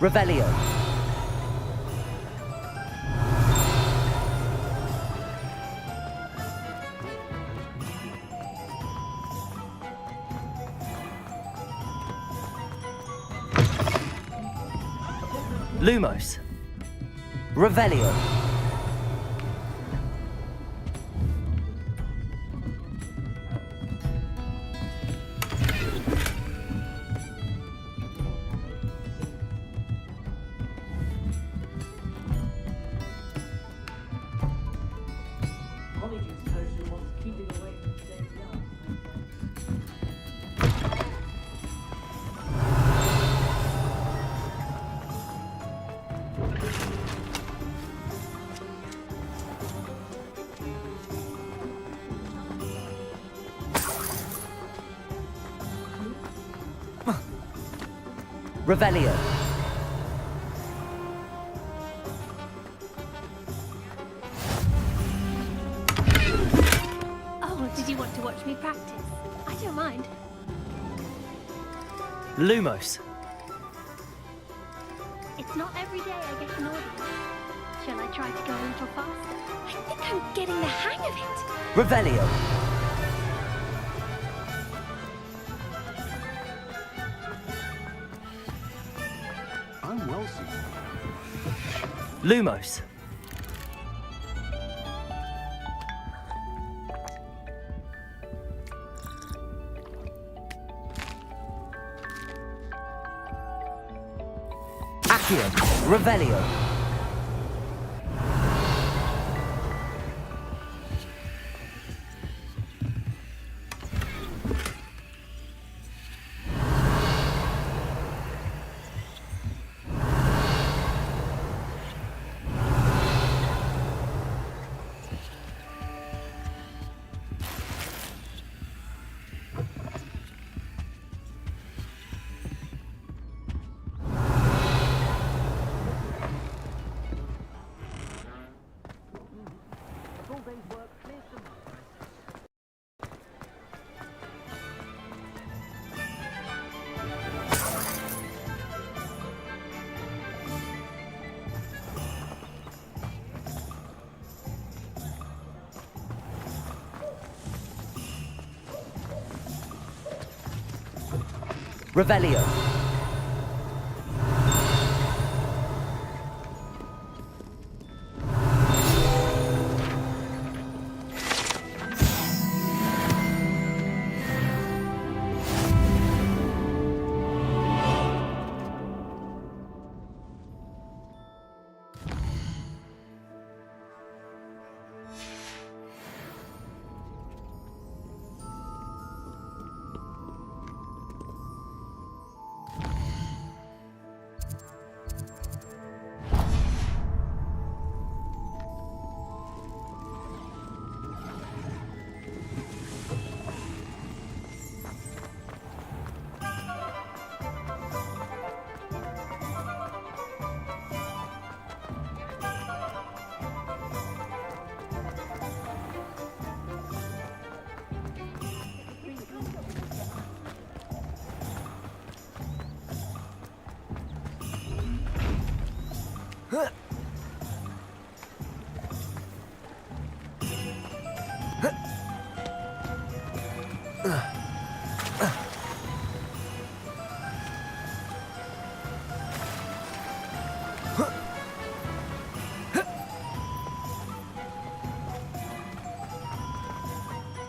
Revelio. Lumos. Revelio. Revelio. Oh, did you want to watch me practice? I don't mind. Lumos. It's not every day I get an audience. Shall I try to go a little faster? I think I'm getting the hang of it. Revelio. I'm well suited. Lumos. Accio. Revelio. Revelio.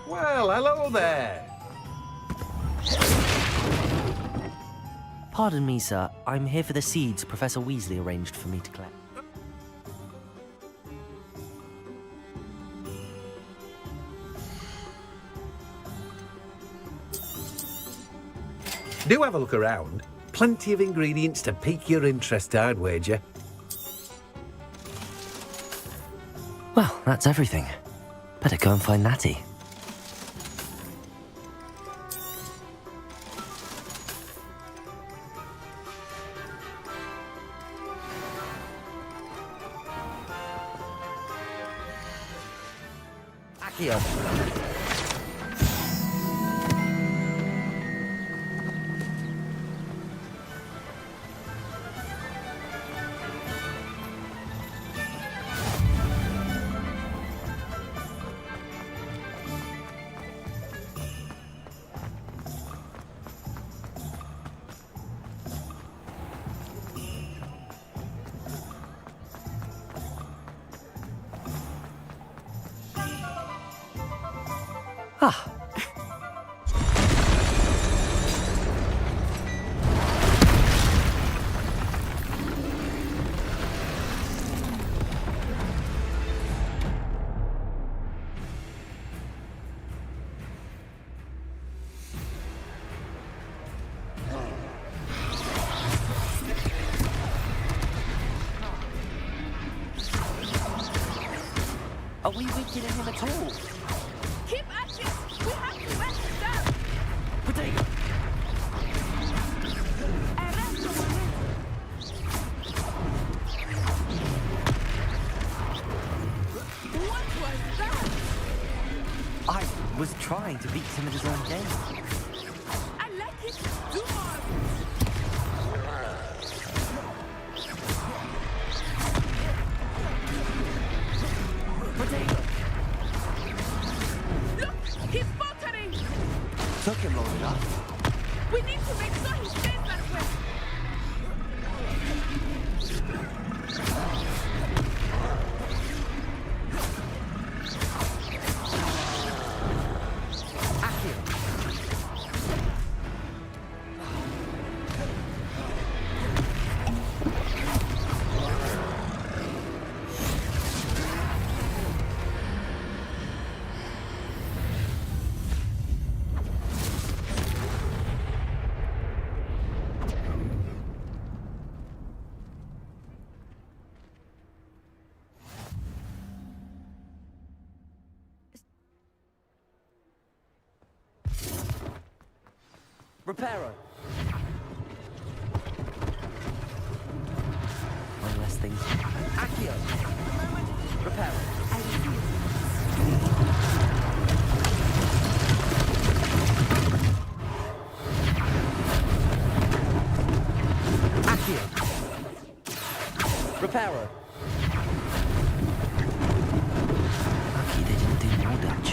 Well, hello there. Pardon me, sir. I'm here for the seeds Professor Weasley arranged for me to collect. Do have a look around. Plenty of ingredients to pique your interest, I'd wager. Well, that's everything. Better go and find Natty. Accio. Ah. Are we weakening him at all? Keep at it! We have to wet it down! Potato! What was that? I was trying to beat him at his own game. I like it. Do more! Potato! Look! He's faltering! Took him long enough. We need to make sure he stays that way! Reparo. One less thing. Accio. Reparo. Accio. Reparo. Lucky they didn't do more damage.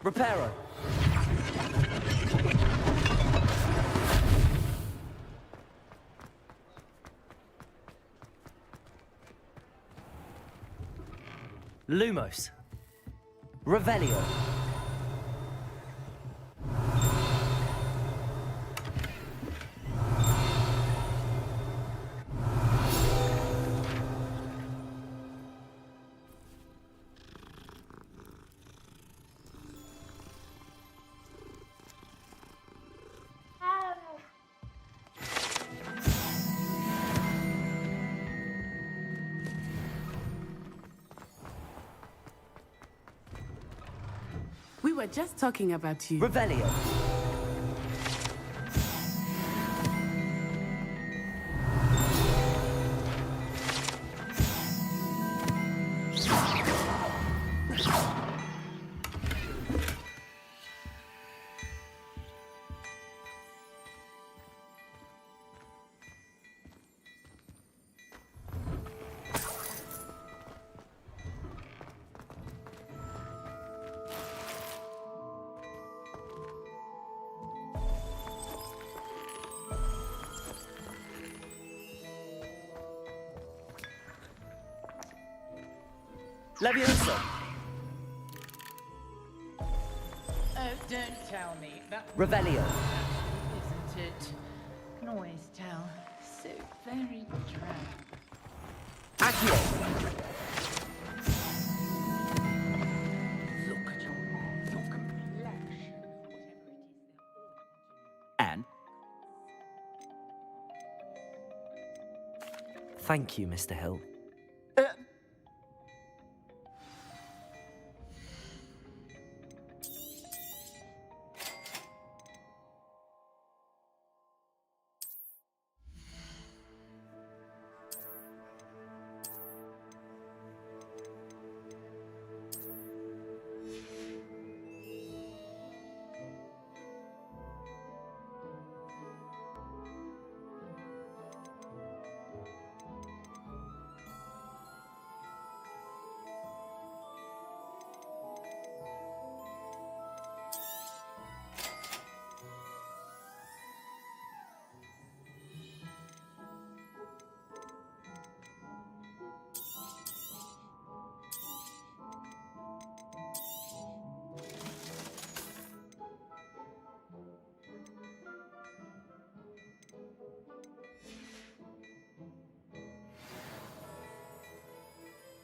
Reparo. Lumos. Revelio. We were just talking about you. Revelio. Leviosa. Don't tell me. That Revelio. isn't it? Can always tell. So very drab. Accio. Look at your complexion. And? Thank you, Mr. Hill.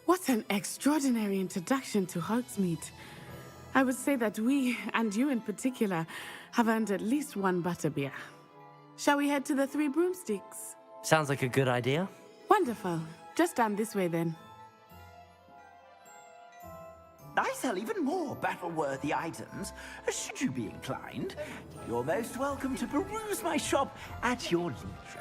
What an extraordinary introduction to Hogsmeade. I would say that we, and you in particular, have earned at least one butterbeer. Shall we head to the Three Broomsticks? Sounds like a good idea. Wonderful. Just down this way then. I sell even more battle-worthy items, should you be inclined. You're most welcome to peruse my shop at your leisure.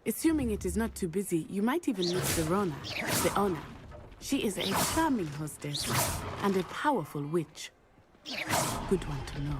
Assuming it is not too busy, you might even meet Serona, the owner. She is a charming hostess and a powerful witch. Good one to know.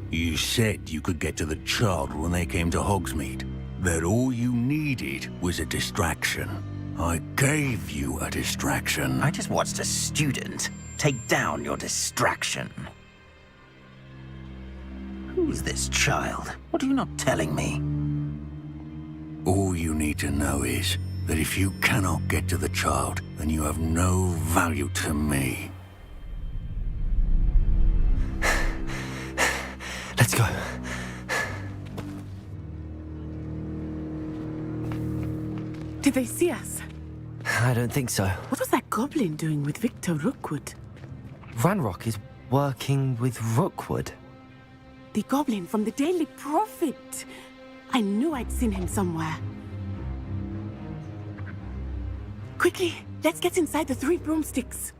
You said you could get to the child when they came to Hogsmeade. That all you needed was a distraction. I gave you a distraction. I just watched a student take down your distraction. Who's this child? What are you not telling me? All you need to know is that if you cannot get to the child, then you have no value to me. Let's go. Did they see us? I don't think so. What was that goblin doing with Victor Rookwood? Ranrock is working with Rookwood. The goblin from the Daily Prophet. I knew I'd seen him somewhere. Quickly, let's get inside the 3 broomsticks.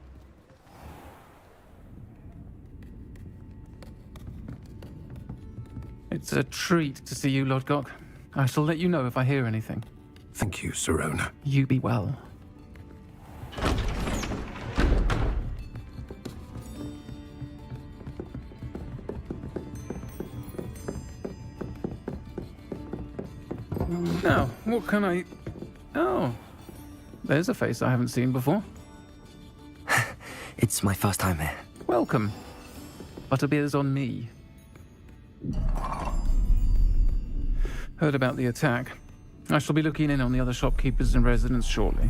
It's a treat to see you, Lodgok. I shall let you know if I hear anything. Thank you, Serona. You be well. Now, what can I... Oh, there's a face I haven't seen before. It's my first time here. Welcome. Butterbeer's on me. Heard about the attack. I shall be looking in on the other shopkeepers and residents shortly.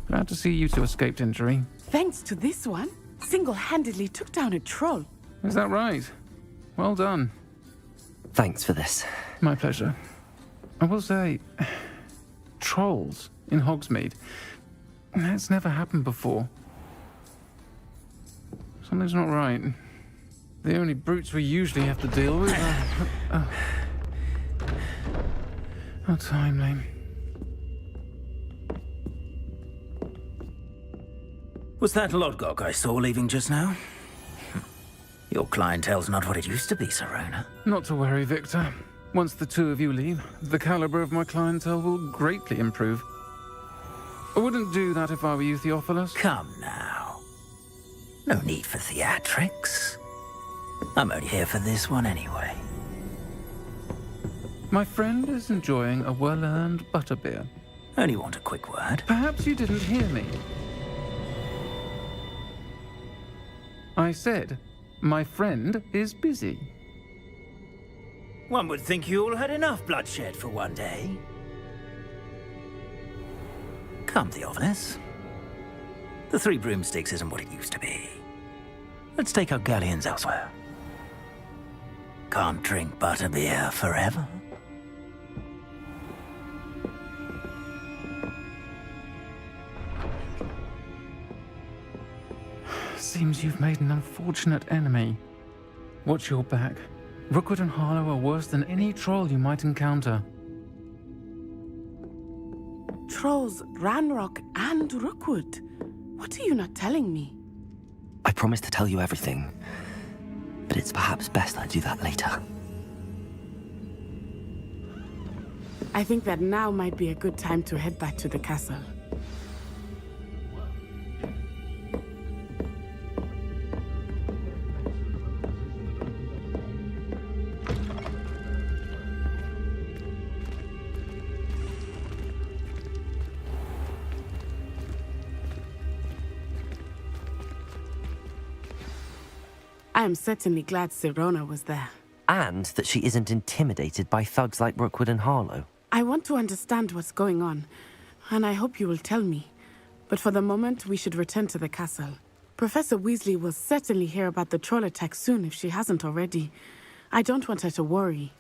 Glad to see you two escaped injury. Thanks to this one, single-handedly took down a troll. Is that right? Well done. Thanks for this. My pleasure. I will say, trolls in Hogsmeade. That's never happened before. Something's not right. The only brutes we usually have to deal with are... How timely. Was that Lodgok I saw leaving just now? Your clientele's not what it used to be, Serona. Not to worry, Victor. Once the two of you leave, the caliber of my clientele will greatly improve. I wouldn't do that if I were you, Theophilus. Come now. No need for theatrics. I'm only here for this one anyway. My friend is enjoying a well-earned butterbeer. Only want a quick word. Perhaps you didn't hear me. I said, my friend is busy. One would think you all had enough bloodshed for one day. Come, Theophilus. The 3 broomsticks isn't what it used to be. Let's take our galleons elsewhere. Can't drink butterbeer forever. Seems you've made an unfortunate enemy. Watch your back. Rookwood and Harlow are worse than any troll you might encounter. Trolls, Ranrock, and Rookwood. What are you not telling me? I promised to tell you everything, but it's perhaps best I do that later. I think that now might be a good time to head back to the castle. I am certainly glad Serona was there. And that she isn't intimidated by thugs like Rookwood and Harlow. I want to understand what's going on, and I hope you will tell me. But for the moment, we should return to the castle. Professor Weasley will certainly hear about the troll attack soon if she hasn't already. I don't want her to worry.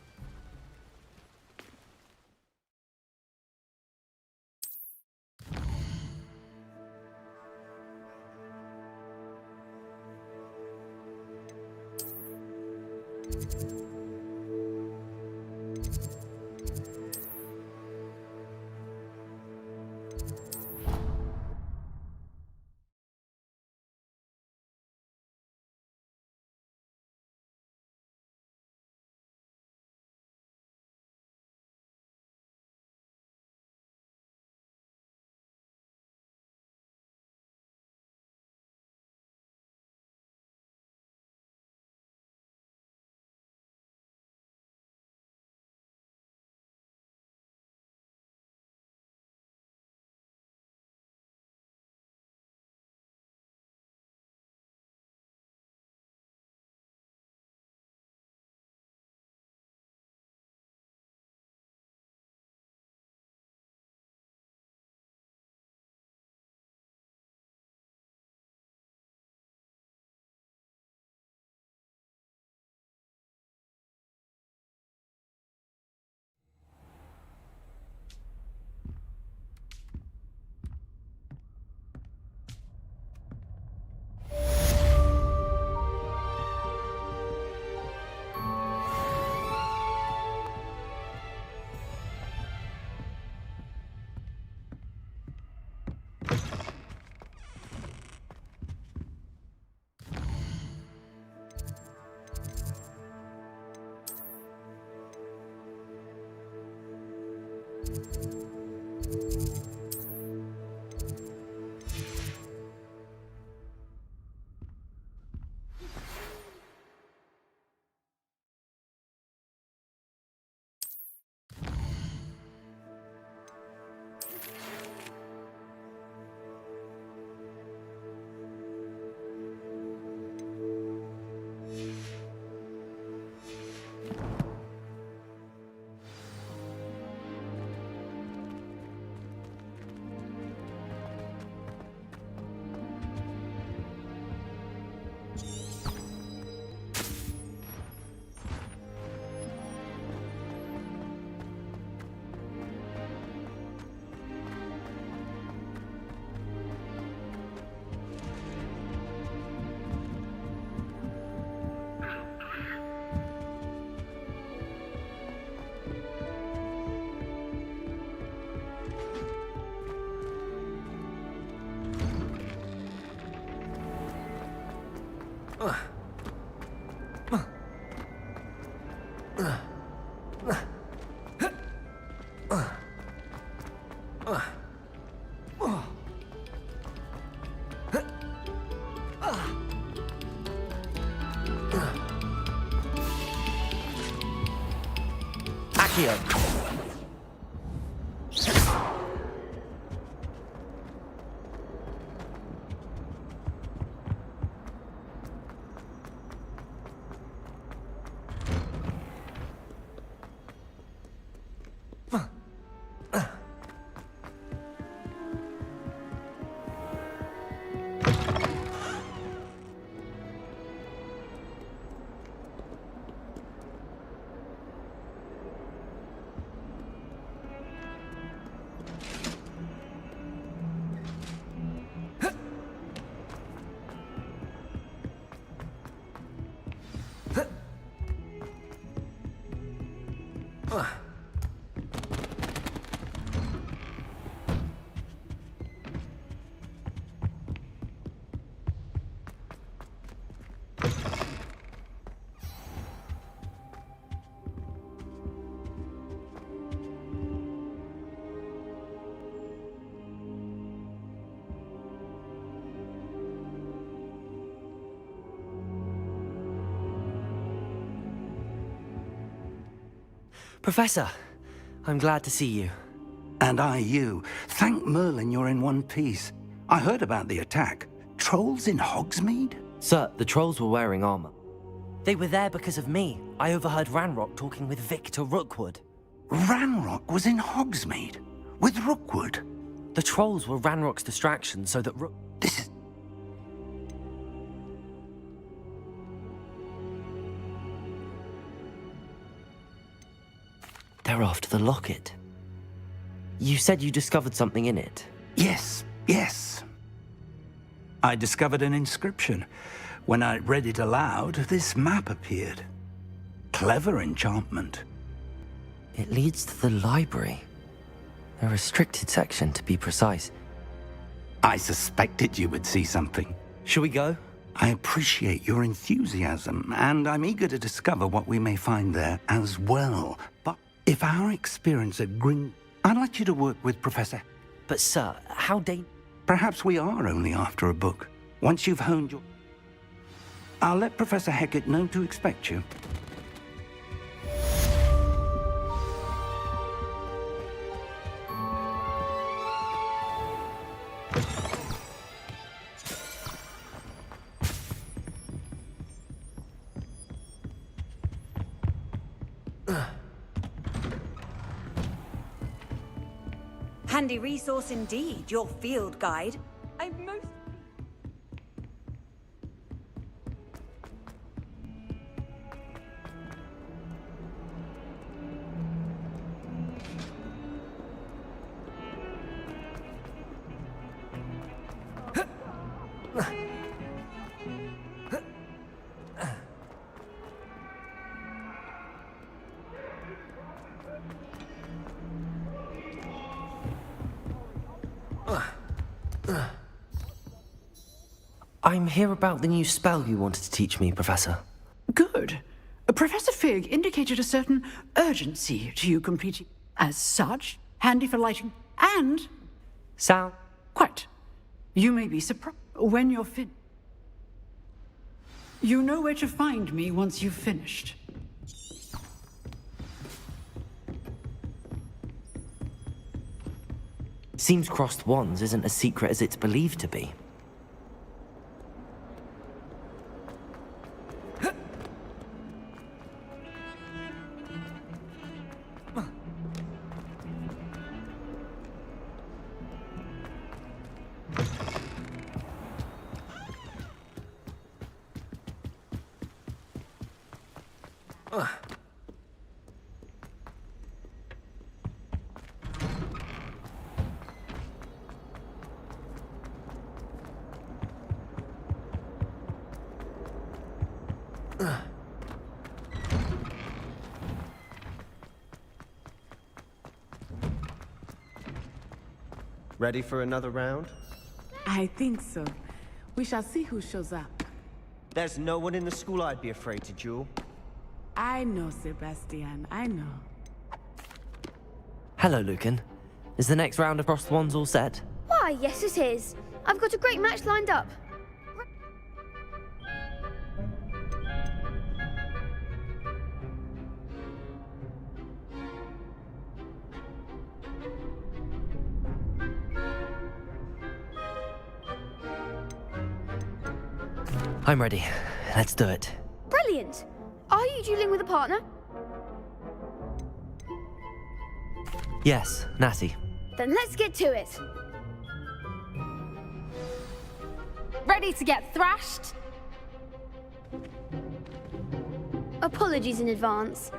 Professor, I'm glad to see you. And I you. Thank Merlin you're in one piece. I heard about the attack. Trolls in Hogsmeade? Sir, the trolls were wearing armor. They were there because of me. I overheard Ranrock talking with Victor Rookwood. Ranrock was in Hogsmeade? With Rookwood? The trolls were Ranrock's distraction so that This is... They're after the locket. You said you discovered something in it. Yes, yes. I discovered an inscription. When I read it aloud, this map appeared. Clever enchantment. It leads to the library. A restricted section, to be precise. I suspected you would see something. Shall we go? I appreciate your enthusiasm, and I'm eager to discover what we may find there as well. But if our experience at I'd like you to work with Professor... But sir, how Perhaps we are only after a book. Once you've honed your... I'll let Professor Hecat know to expect you. Handy resource indeed, your field guide. I most... I'm here about the new spell you wanted to teach me, Professor. Good. Professor Fig indicated a certain urgency to you completing. As such, handy for lighting and... Sound? Quite. You may be surprised when you're finished. You know where to find me once you've finished. Seems crossed wands isn't as secret as it's believed to be. Ready for another round? I think so. We shall see who shows up. There's no one in the school I'd be afraid to duel. I know, Sebastian, I know. Hello, Lucan. Is the next round of Crossed Wands all set? Why, yes it is. I've got a great match lined up. I'm ready. Let's do it. Brilliant. Are you dueling with a partner? Yes, Natty. Then let's get to it. Ready to get thrashed? Apologies in advance.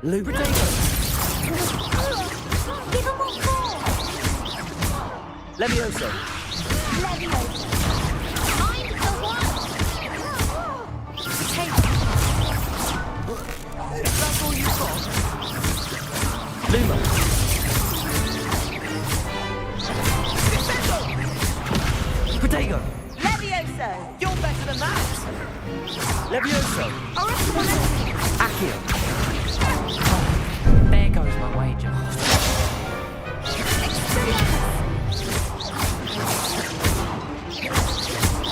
Lubricate. Give him what for? Levioso. Levioso. I'm the one. Hey. Is that all you got? Luma. Protego. Levioso. You're better than that. Levioso. Accio. There goes my wager.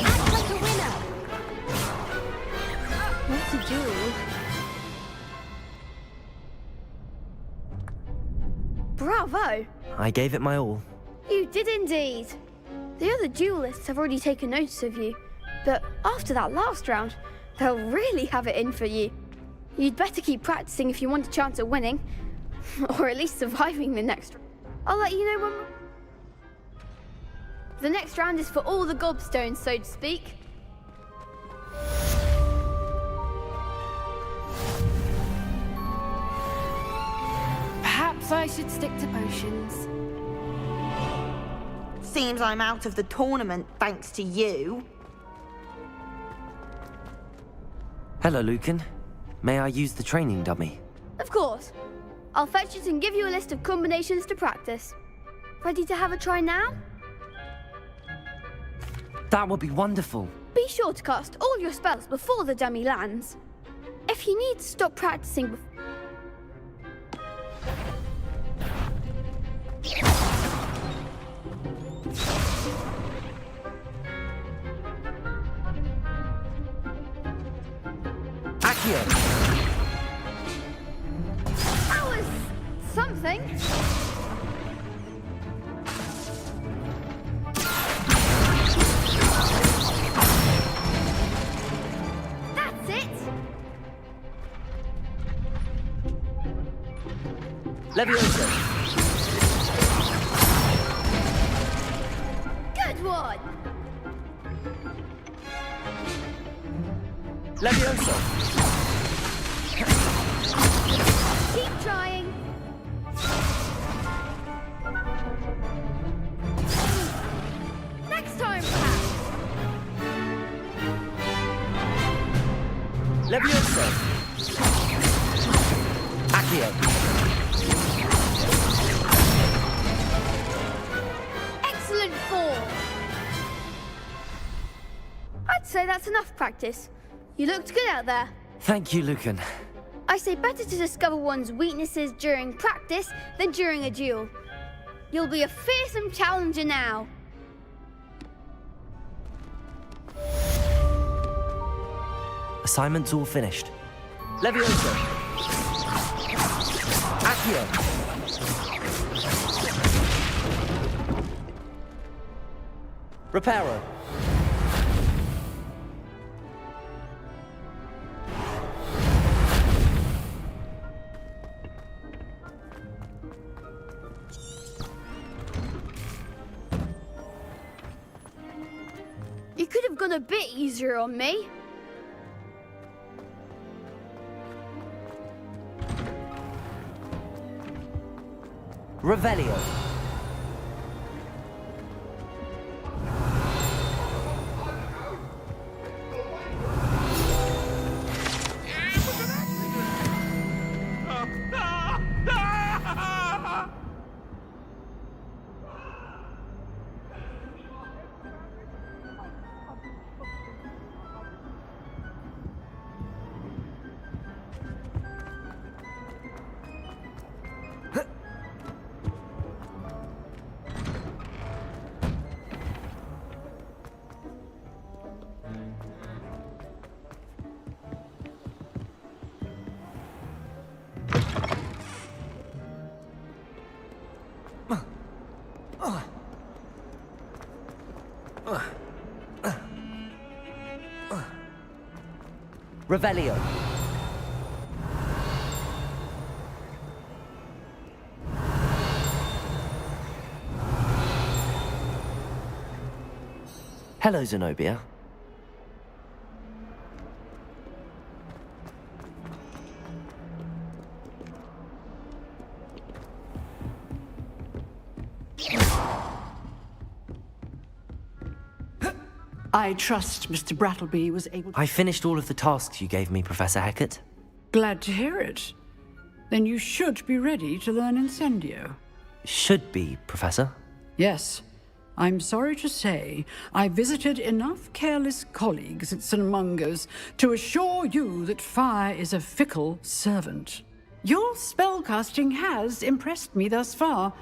Act like a winner. What's a duel? Bravo! I gave it my all. You did indeed. The other duelists have already taken notice of you, but after that last round, they'll really have it in for you. You'd better keep practicing if you want a chance at winning. Or at least surviving the next. I'll let you know when. The next round is for all the gobstones, so to speak. Perhaps I should stick to potions. Seems I'm out of the tournament thanks to you. Hello, Lucan. May I use the training dummy? Of course. I'll fetch it and give you a list of combinations to practice. Ready to have a try now? That would be wonderful. Be sure to cast all your spells before the dummy lands. If you need to stop practicing Accio! That was something. That's it. Leviosa! Good one. Leviosa! Keep trying. Next time, perhaps. Leviosa! Accio! Excellent form. I'd say that's enough practice. You looked good out there. Thank you, Lucan. I say better to discover one's weaknesses during practice than during a duel. You'll be a fearsome challenger now. Assignment's all finished. Leviosa! Accio! Reparo! You could have gone a bit easier on me. Revelio! Revelio. Hello, Zenobia. I trust Mr. Brattleby was able to... I finished all of the tasks you gave me, Professor Hecat. Glad to hear it. Then you should be ready to learn Incendio. Should be, Professor. Yes. I'm sorry to say, I visited enough careless colleagues at St. Mungo's to assure you that fire is a fickle servant. Your spellcasting has impressed me thus far,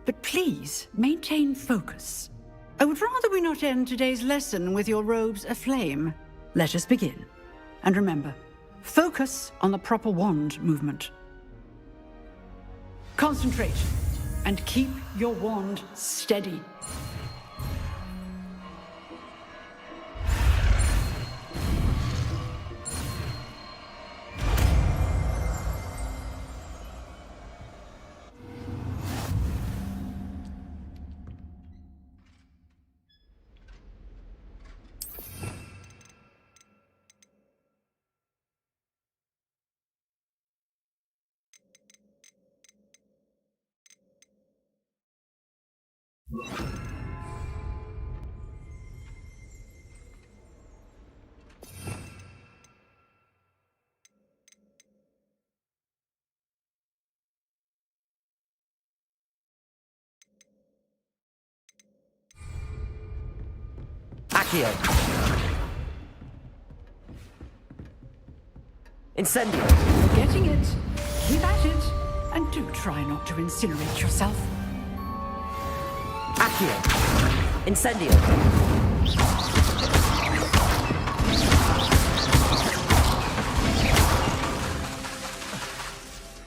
but please maintain focus. I would rather we not end today's lesson with your robes aflame. Let us begin. And remember, focus on the proper wand movement. Concentrate, and keep your wand steady. Accio. Incendio. Getting it. Keep at it. And do try not to incinerate yourself. Accio. Incendio.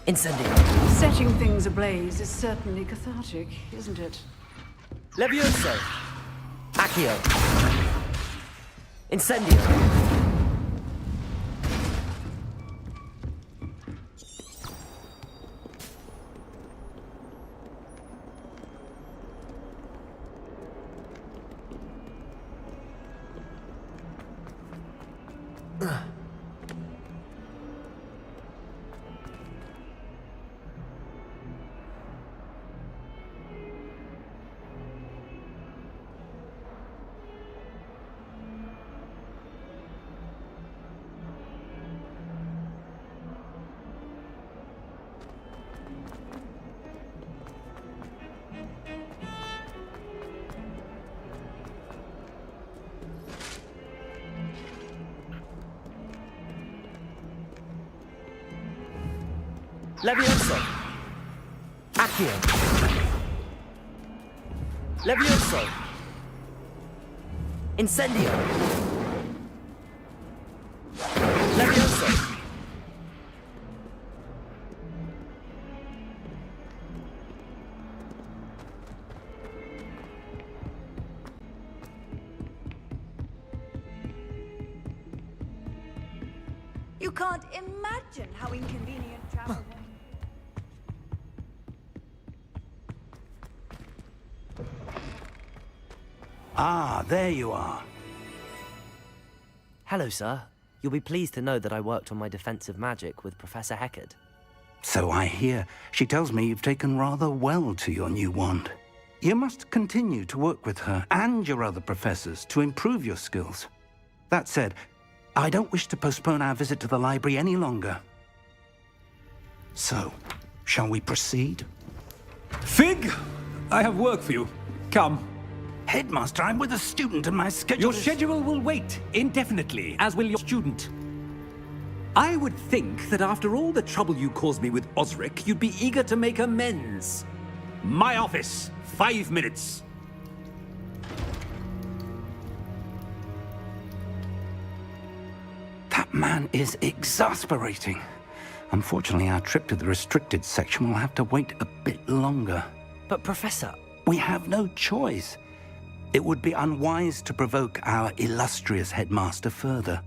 Incendio. Setting things ablaze is certainly cathartic, isn't it? Levioso. Accio. Incendio. Levioso. Accio. Levioso. Incendio. Levioso. You can't imagine how inconvenient travel was. Ah, there you are. Hello, sir. You'll be pleased to know that I worked on my defensive magic with Professor Heckard. So I hear. She tells me you've taken rather well to your new wand. You must continue to work with her and your other professors to improve your skills. That said, I don't wish to postpone our visit to the library any longer. So, shall we proceed? Fig, I have work for you. Come. Headmaster, I'm with a student and my schedule Your schedule will wait indefinitely, as will your student. I would think that after all the trouble you caused me with Osric, you'd be eager to make amends. My office, 5 minutes. That man is exasperating. Unfortunately, our trip to the restricted section will have to wait a bit longer. But, Professor... We have no choice. It would be unwise to provoke our illustrious headmaster further.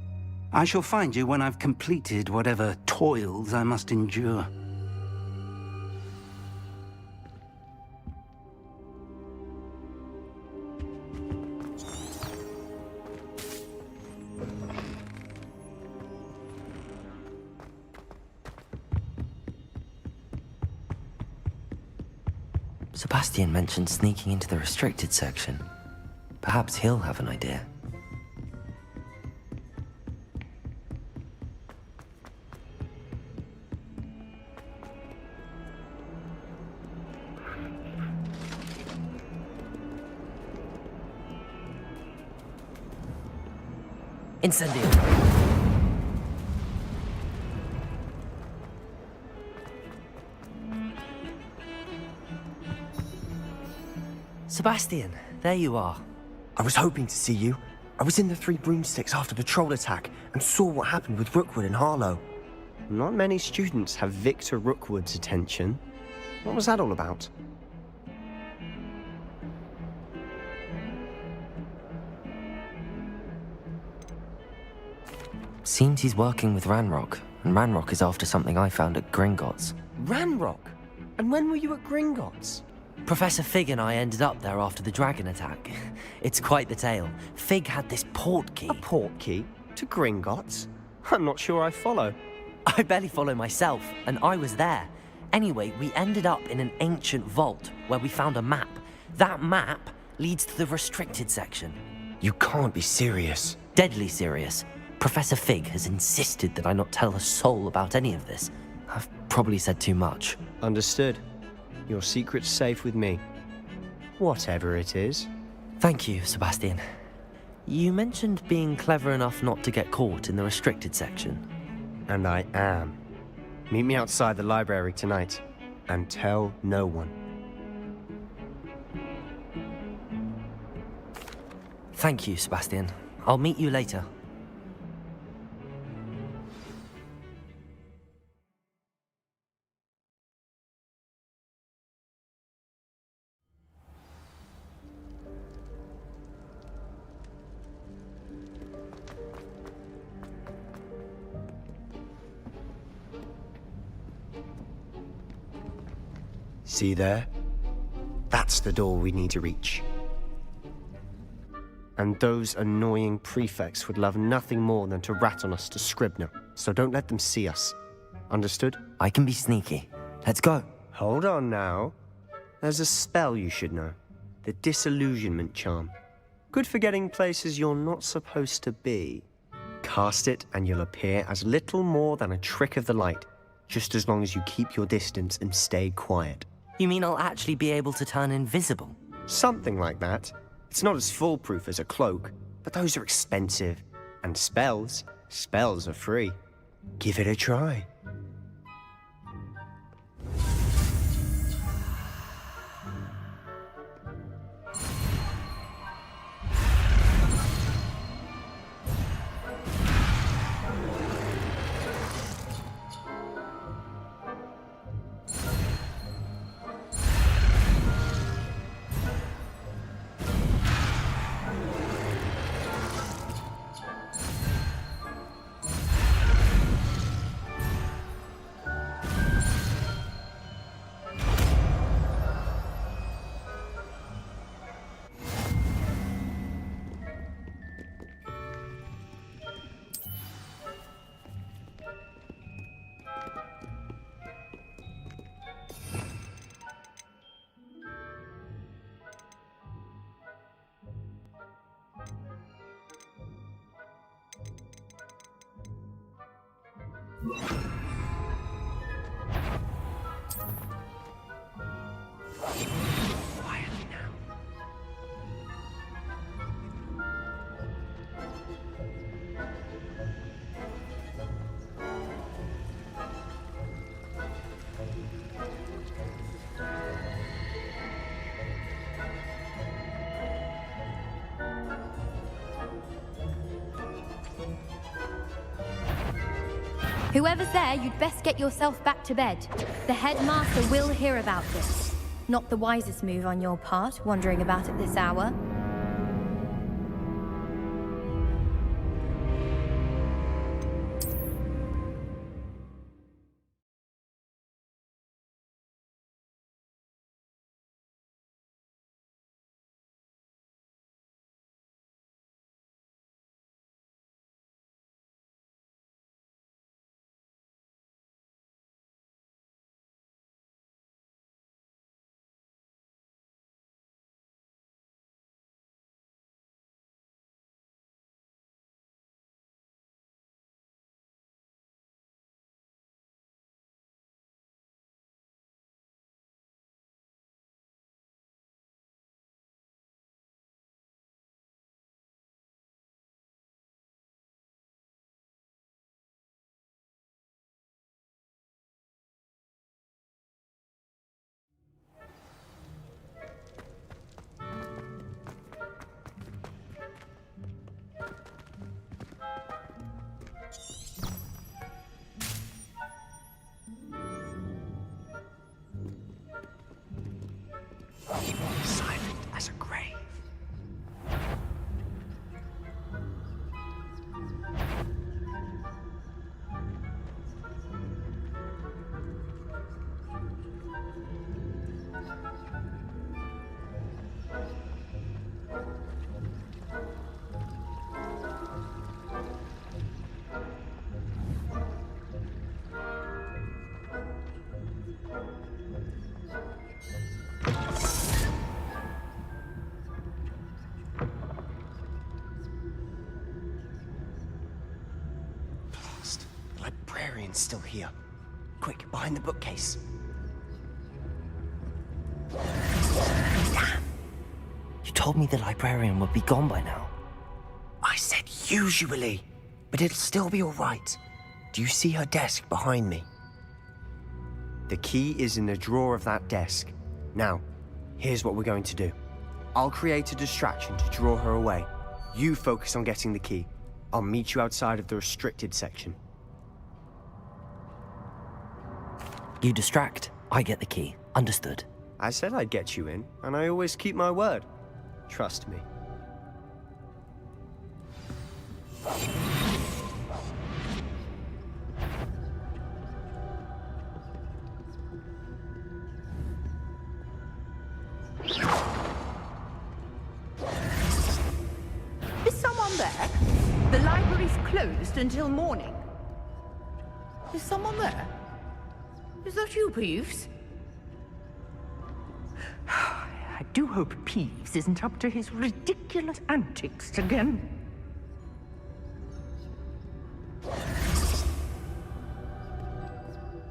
I shall find you when I've completed whatever toils I must endure. Sebastian mentioned sneaking into the restricted section. Perhaps he'll have an idea. Incendio. Sebastian, there you are. I was hoping to see you. I was in the Three Broomsticks after the troll attack and saw what happened with Rookwood and Harlow. Not many students have Victor Rookwood's attention. What was that all about? Seems he's working with Ranrock, and Ranrock is after something I found at Gringotts. Ranrock? And when were you at Gringotts? Professor Fig and I ended up there after the dragon attack. It's quite the tale. Fig had this port key. A port key? To Gringotts? I'm not sure I follow. I barely follow myself, and I was there. Anyway, we ended up in an ancient vault where we found a map. That map leads to the restricted section. You can't be serious. Deadly serious. Professor Fig has insisted that I not tell a soul about any of this. I've probably said too much. Understood. Your secret's safe with me. Whatever it is. Thank you, Sebastian. You mentioned being clever enough not to get caught in the restricted section. And I am. Meet me outside the library tonight. And tell no one. Thank you, Sebastian. I'll meet you later. See there? That's the door we need to reach. And those annoying prefects would love nothing more than to rat on us to Scribner, so don't let them see us. Understood? I can be sneaky. Let's go. Hold on now. There's a spell you should know. The Disillusionment Charm. Good for getting places you're not supposed to be. Cast it and you'll appear as little more than a trick of the light, just as long as you keep your distance and stay quiet. You mean I'll actually be able to turn invisible? Something like that. It's not as foolproof as a cloak, but those are expensive. And spells are free. Give it a try. Whoever's there, you'd best get yourself back to bed. The headmaster will hear about this. Not the wisest move on your part, wandering about at this hour. Merlin's still here. Quick, behind the bookcase. Damn! You told me the librarian would be gone by now. I said usually, but it'll still be all right. Do you see her desk behind me? The key is in the drawer of that desk. Now, here's what we're going to do. I'll create a distraction to draw her away. You focus on getting the key. I'll meet you outside of the restricted section. You distract, I get the key. Understood. I said I'd get you in, and I always keep my word. Trust me. Is someone there? The library's closed until morning. Is someone there? Is that you, Peeves? I do hope Peeves isn't up to his ridiculous antics again.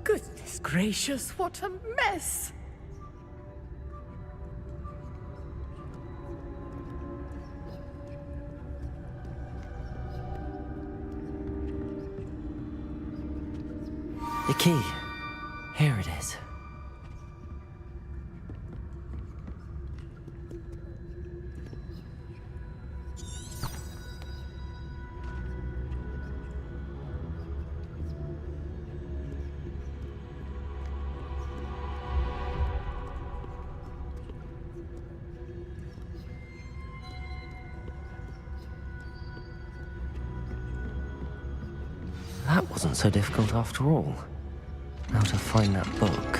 Goodness gracious, what a mess! The key. Here it is. That wasn't so difficult after all. Now to find that book.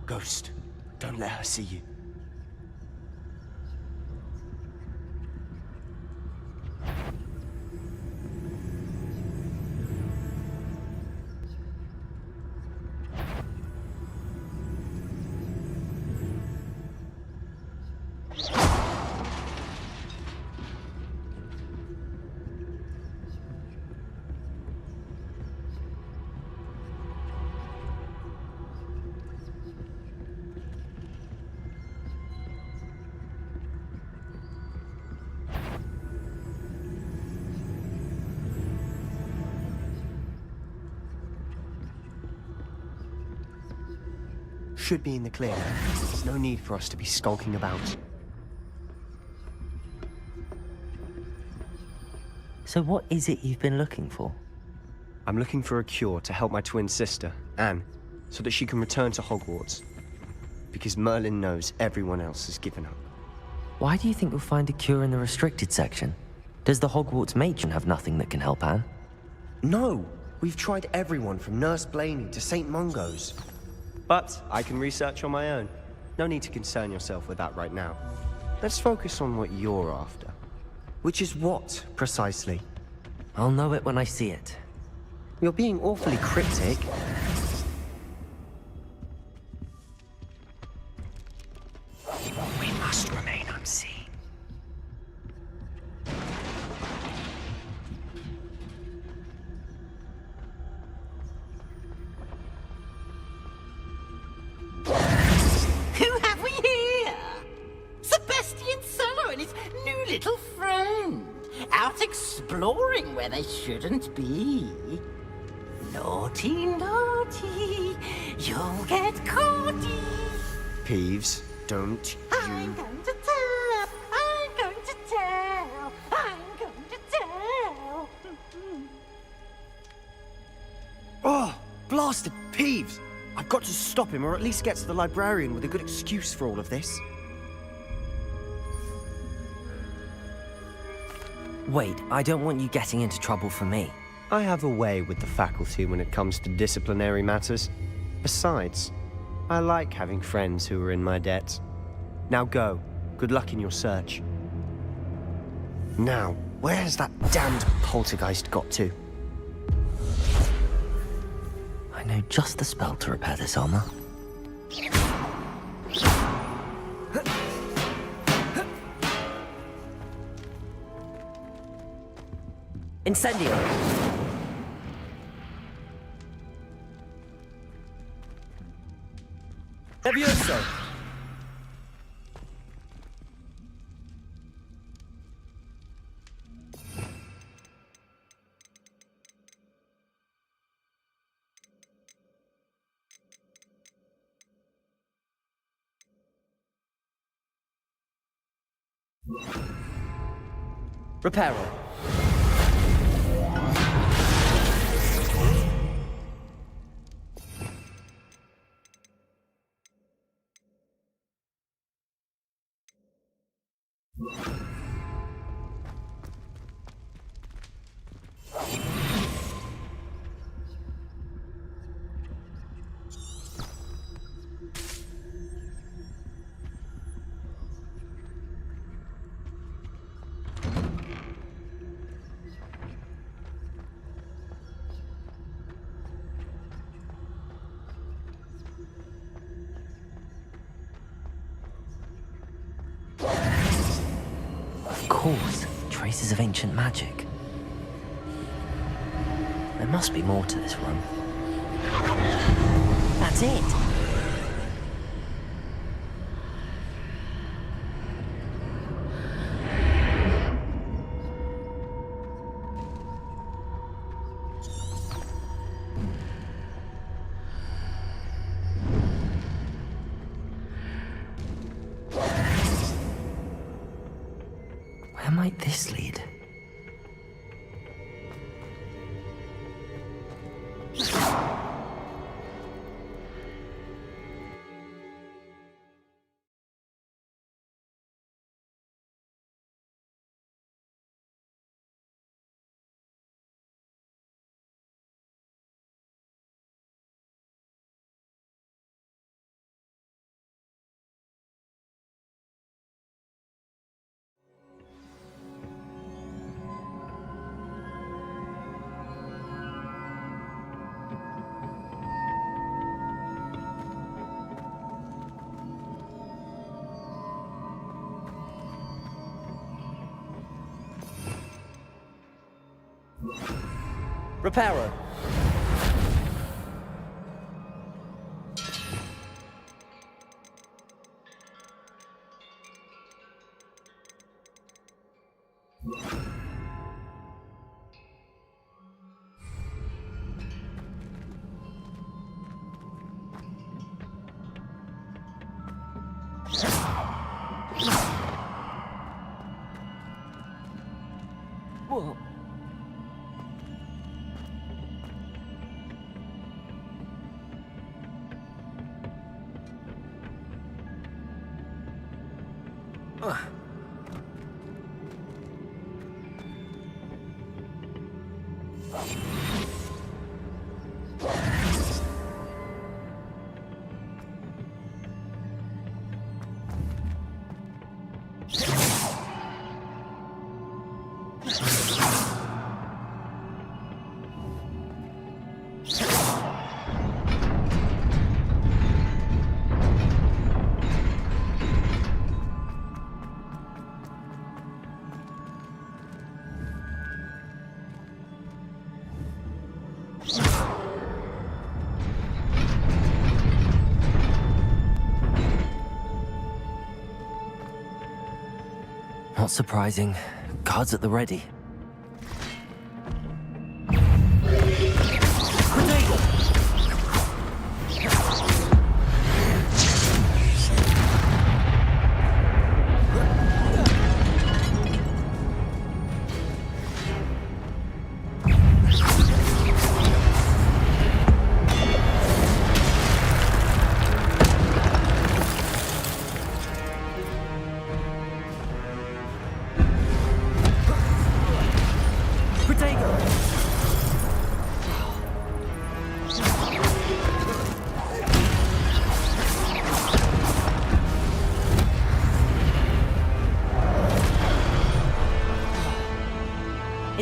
Ghost, don't let her see you. Should be in the clear now. There's no need for us to be skulking about. So what is it you've been looking for? I'm looking for a cure to help my twin sister, Anne, so that she can return to Hogwarts. Because Merlin knows everyone else has given up. Why do you think you'll find a cure in the restricted section? Does the Hogwarts matron have nothing that can help Anne? No! We've tried everyone from Nurse Blaney to St. Mungo's. But I can research on my own. No need to concern yourself with that right now. Let's focus on what you're after. Which is what, precisely? I'll know it when I see it. You're being awfully cryptic. We must remain unseen. Who have we here? Sebastian Cello and his new little friend. Out exploring where they shouldn't be. Naughty, naughty. You'll get caughty. Peeves, don't I'm going to tell. I'm going to tell. I'm going to tell. I've got to stop him, or at least get to the librarian with a good excuse for all of this. Wait, I don't want you getting into trouble for me. I have a way with the faculty when it comes to disciplinary matters. Besides, I like having friends who are in my debt. Now go. Good luck in your search. Now, where has that damned poltergeist got to? I know just the spell to repair this armor. Incendio! Levioso! Reparo. Of course, traces of ancient magic. There must be more to this room. That's it! Where might this lead? Reparo. Whoa. Not surprising. Guards at the ready.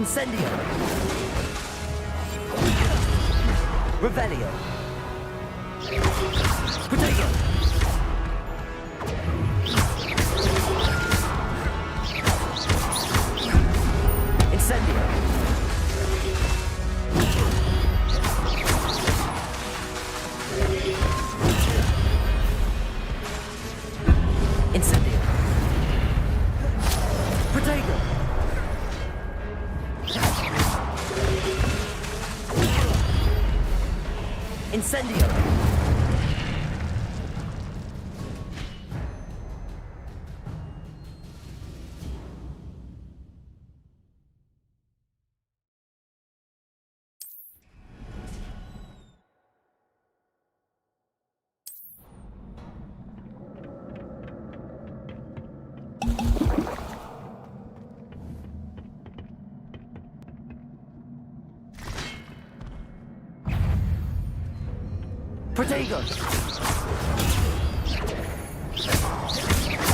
Incendio! Revelio! Protego! Incendio! Incendio! Protego! Incendio! Protego!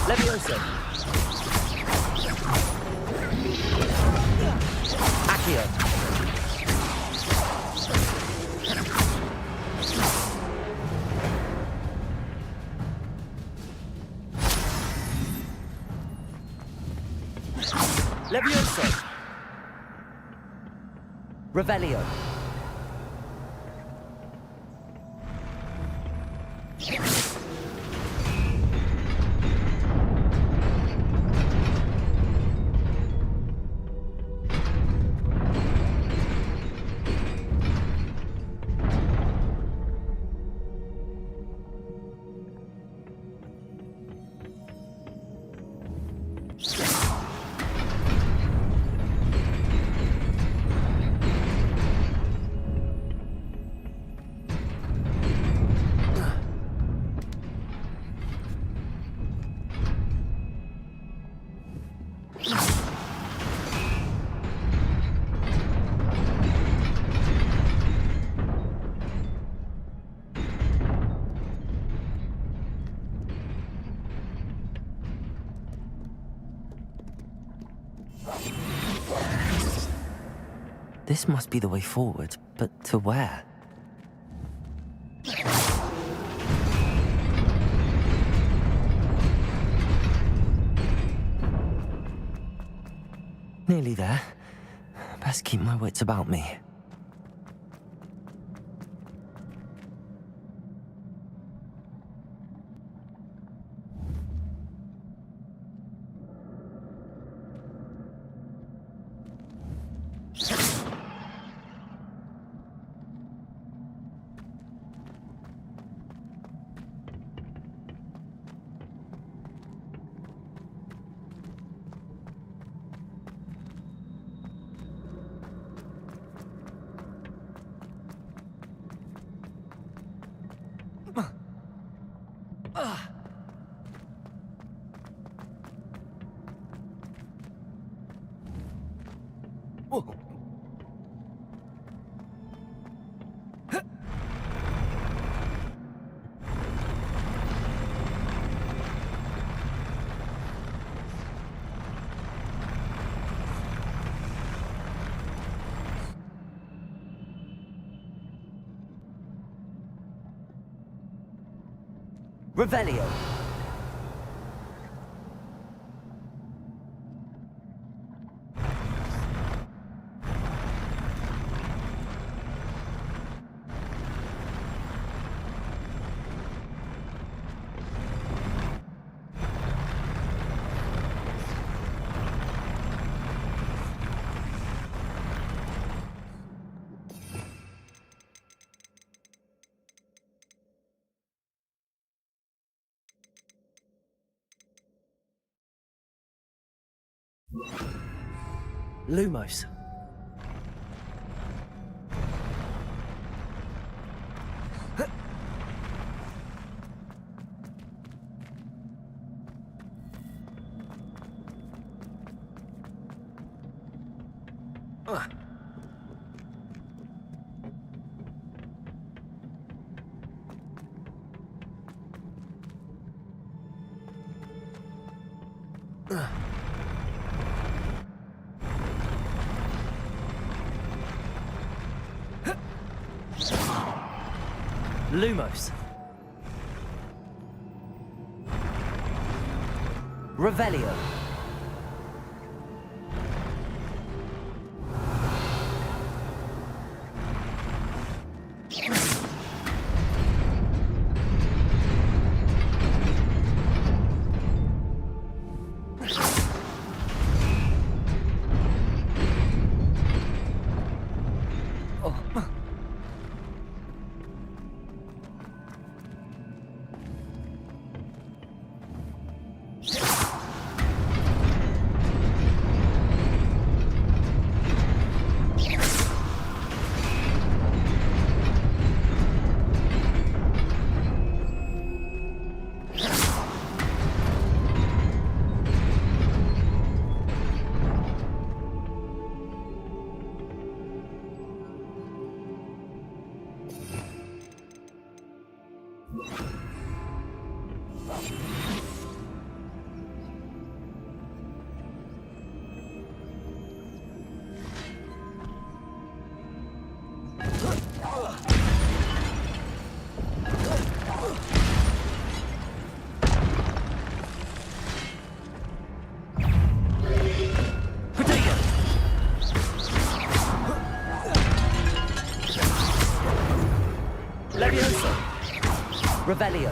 Levioso! Accio! Levioso! Revelio! This must be the way forward, but to where? Nearly there. Best keep my wits about me. Revelio. Lumos. Lumos. Revelio. Revelio.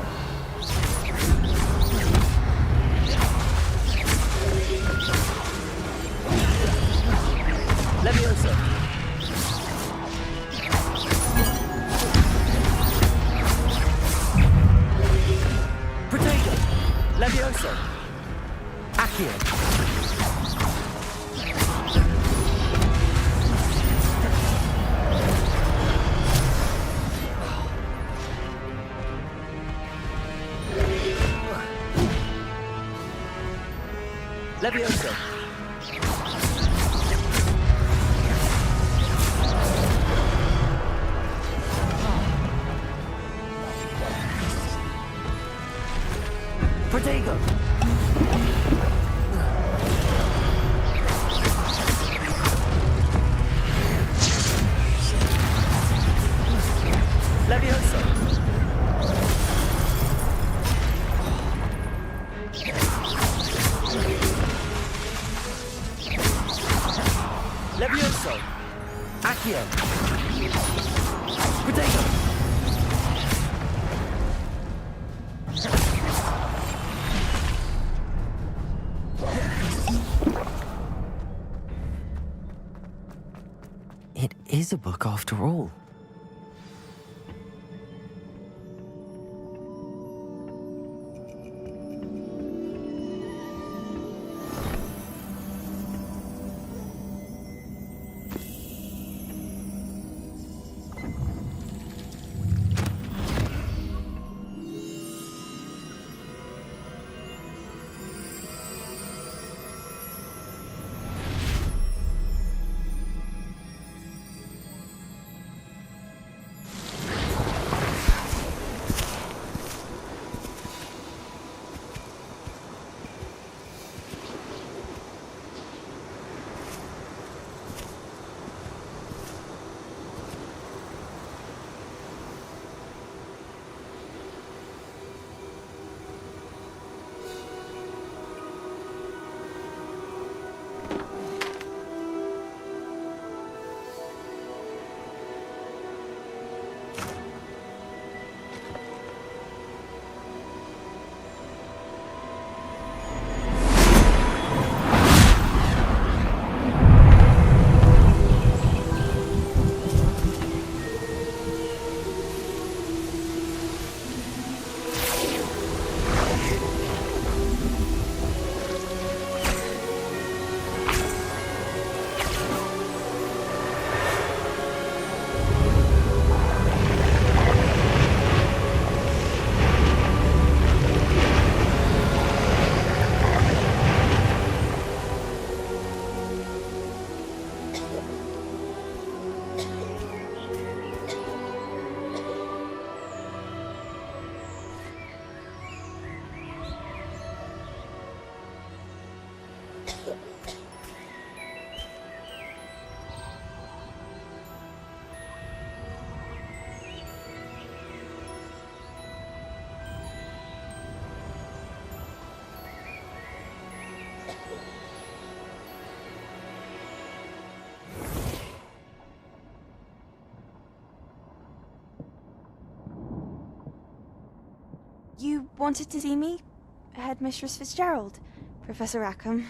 Levioso. Protego. Levioso. Accio. Levioso. Protego. Levioso. Levioso. Accio. Protego. It is a book after all. You wanted to see me? Headmistress Fitzgerald, Professor Rackham.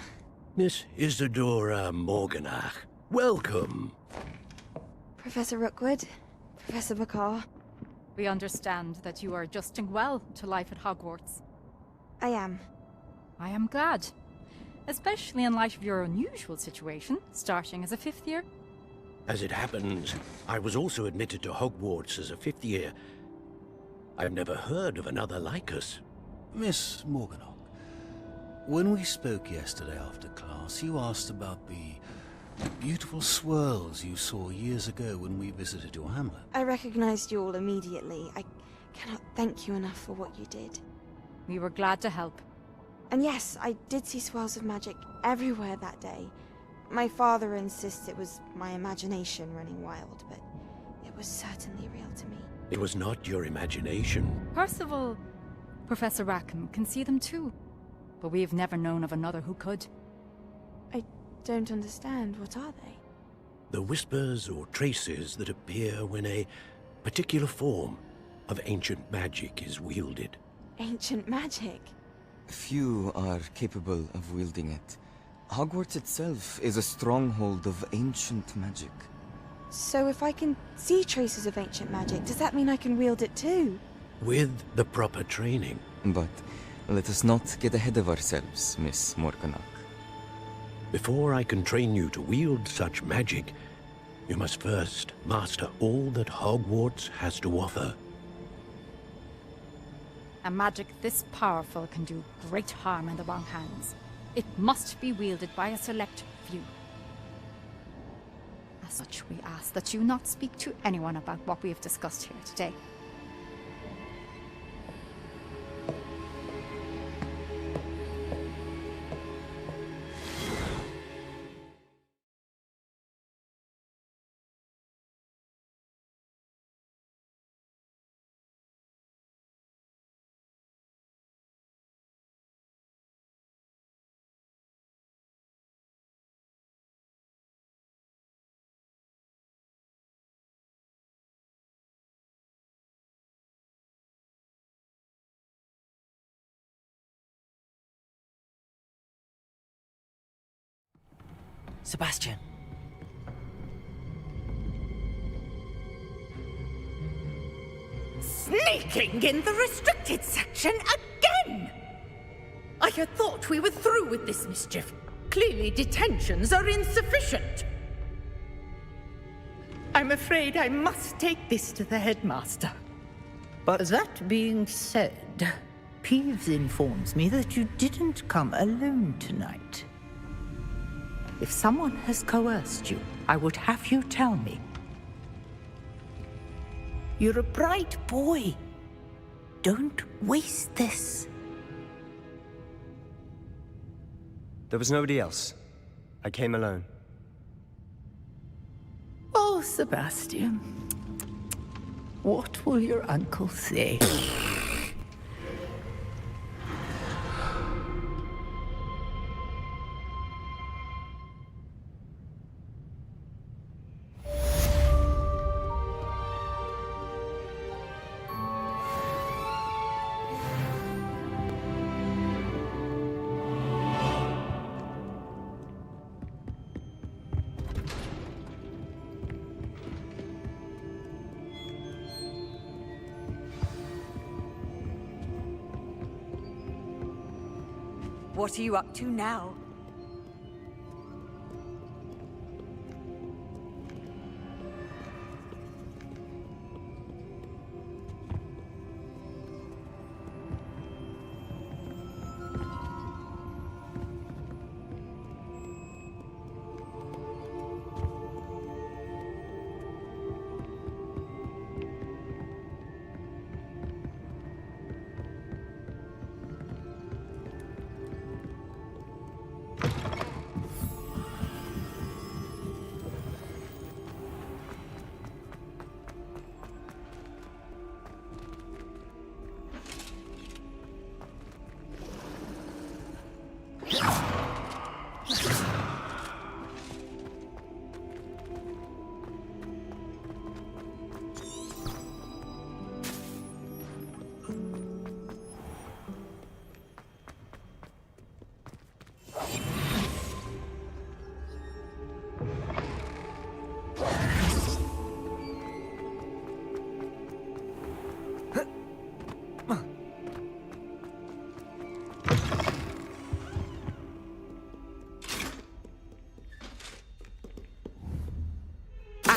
Miss Isadora Morganach, welcome. Professor Rookwood, Professor McCaw. We understand that you are adjusting well to life at Hogwarts. I am. I am glad. Especially in light of your unusual situation, starting as a 5th year. As it happens, I was also admitted to Hogwarts as a 5th year. I've never heard of another like us. Miss Morganach, when we spoke yesterday after class, you asked about the beautiful swirls you saw years ago when we visited your hamlet. I recognized you all immediately. I cannot thank you enough for what you did. We were glad to help. And yes, I did see swirls of magic everywhere that day. My father insists it was my imagination running wild, but it was certainly real to me. It was not your imagination. Percival, Professor Rackham can see them too. But we have never known of another who could. I don't understand. What are they? The whispers or traces that appear when a particular form of ancient magic is wielded. Ancient magic? Few are capable of wielding it. Hogwarts itself is a stronghold of ancient magic. So if I can see traces of ancient magic, does that mean I can wield it too? With the proper training. But let us not get ahead of ourselves, Miss Morganach. Before I can train you to wield such magic, you must first master all that Hogwarts has to offer. A magic this powerful can do great harm in the wrong hands. It must be wielded by a select few. As such, we ask that you not speak to anyone about what we have discussed here today. Sebastian. Sneaking in the restricted section again! I had thought we were through with this mischief. Clearly detentions are insufficient. I'm afraid I must take this to the headmaster. But that being said, Peeves informs me that you didn't come alone tonight. If someone has coerced you, I would have you tell me. You're a bright boy. Don't waste this. There was nobody else. I came alone. Oh, Sebastian. What will your uncle say? What are you up to now?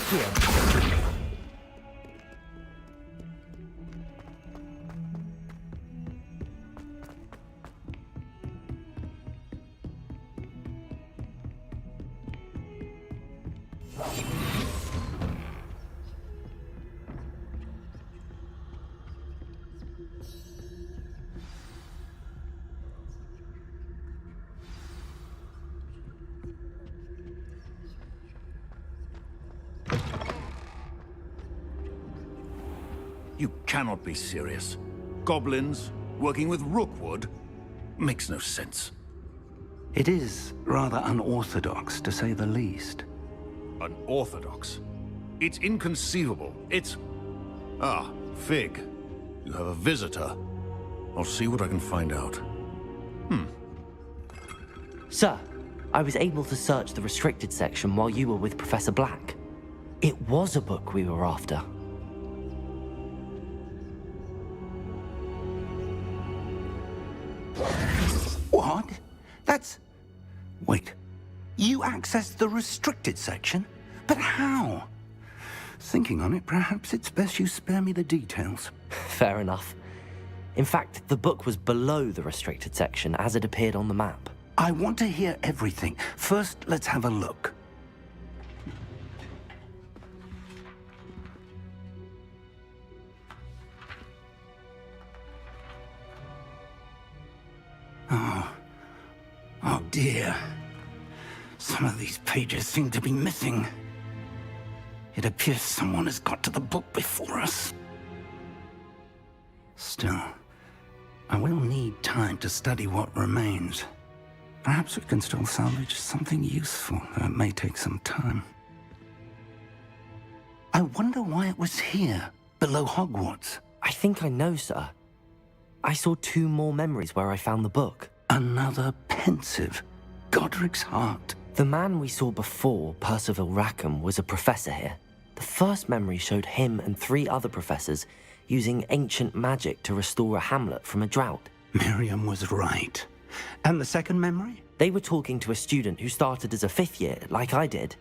Accio. You cannot be serious. Goblins working with Rookwood makes no sense. It is rather unorthodox, to say the least. Unorthodox? It's inconceivable. It's... Ah, Fig. You have a visitor. I'll see what I can find out. Sir, I was able to search the restricted section while you were with Professor Black. It was a book we were after. What? That's... Wait. You accessed the restricted section? But how? Thinking on it, perhaps it's best you spare me the details. Fair enough. In fact, the book was below the restricted section as it appeared on the map. I want to hear everything. First, let's have a look. Oh dear. Some of these pages seem to be missing. It appears someone has got to the book before us. Still, I will need time to study what remains. Perhaps we can still salvage something useful, though it may take some time. I wonder why it was here, below Hogwarts. I think I know, sir. I saw 2 more memories where I found the book. Another pensive, Godric's heart. The man we saw before, Percival Rackham, was a professor here. The first memory showed him and 3 other professors using ancient magic to restore a hamlet from a drought. Miriam was right. And the second memory? They were talking to a student who started as a 5th year, like I did.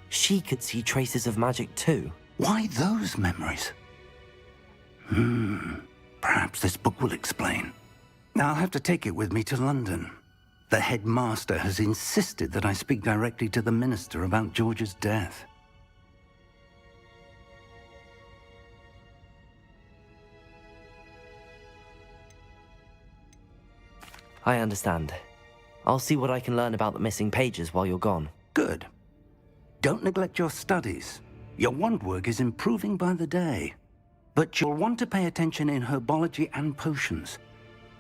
She could see traces of magic too. Why those memories? Perhaps this book will explain. Now I'll have to take it with me to London. The headmaster has insisted that I speak directly to the minister about George's death. I understand. I'll see what I can learn about the missing pages while you're gone. Good. Don't neglect your studies. Your wand work is improving by the day. But you'll want to pay attention in herbology and potions.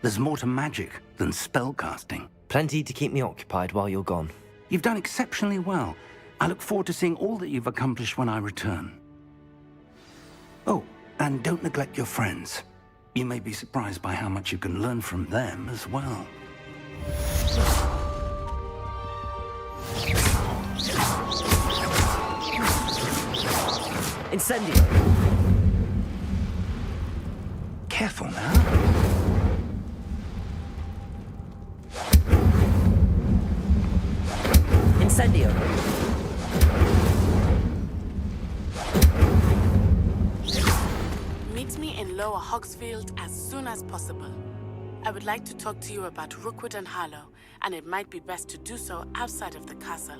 There's more to magic than spellcasting. Plenty to keep me occupied while you're gone. You've done exceptionally well. I look forward to seeing all that you've accomplished when I return. Oh, and don't neglect your friends. You may be surprised by how much you can learn from them as well. Incendio! Careful now. Incendio! Meet me in Lower Hogsfield as soon as possible. I would like to talk to you about Rookwood and Harlow, and it might be best to do so outside of the castle.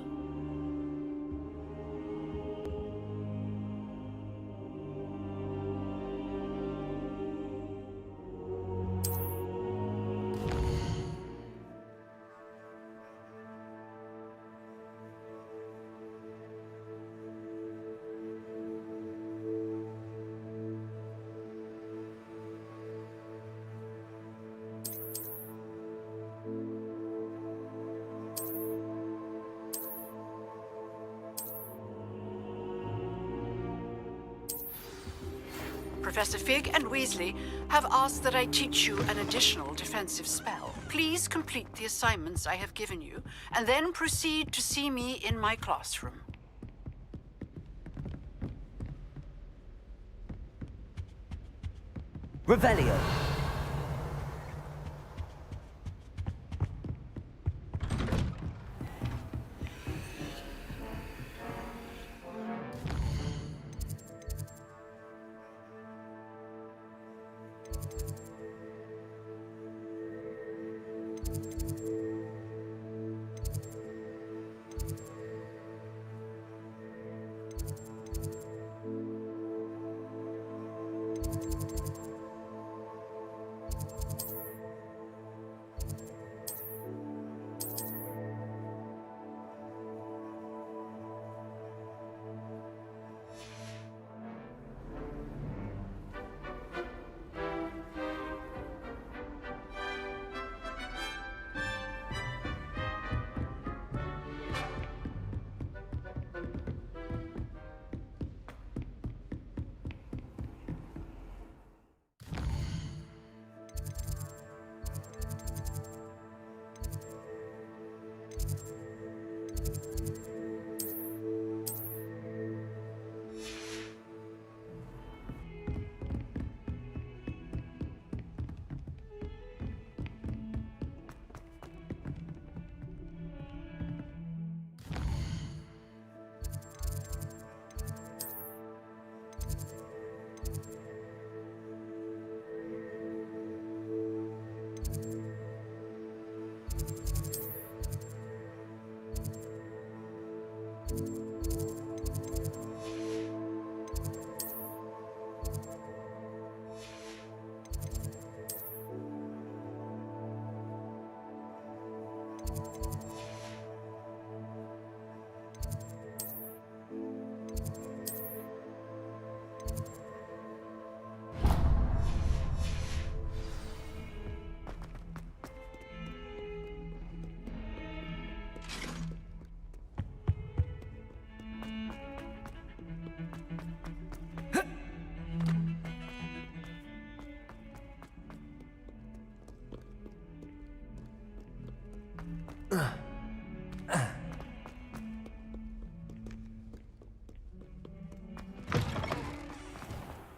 Professor Fig and Weasley have asked that I teach you an additional defensive spell. Please complete the assignments I have given you, and then proceed to see me in my classroom. Revelio!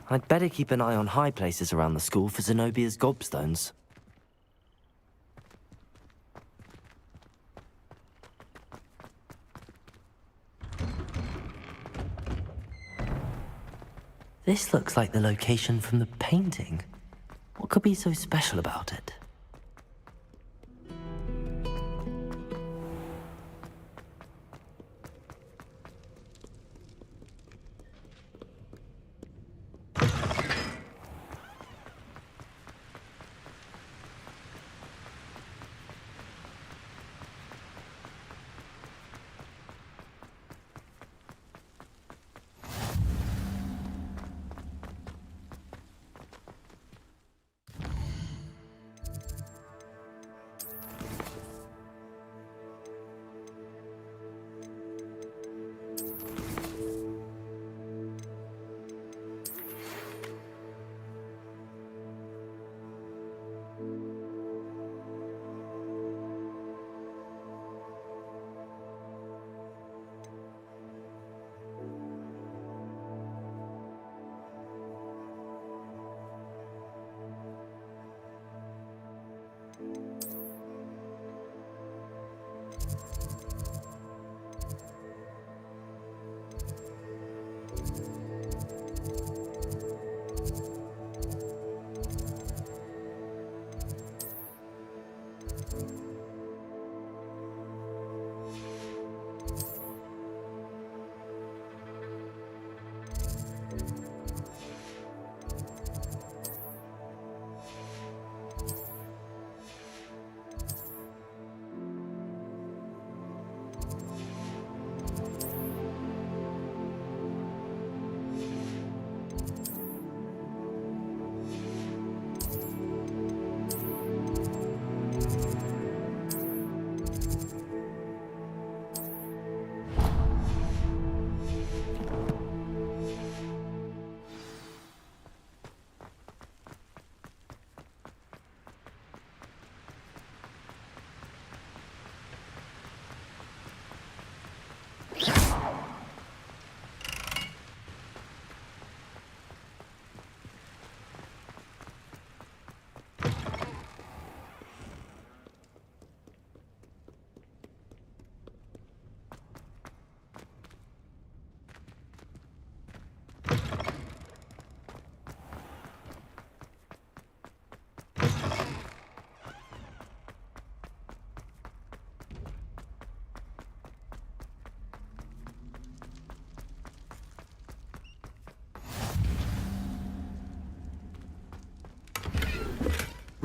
I'd better keep an eye on high places around the school for Zenobia's gobstones. This looks like the location from the painting. What could be so special about it?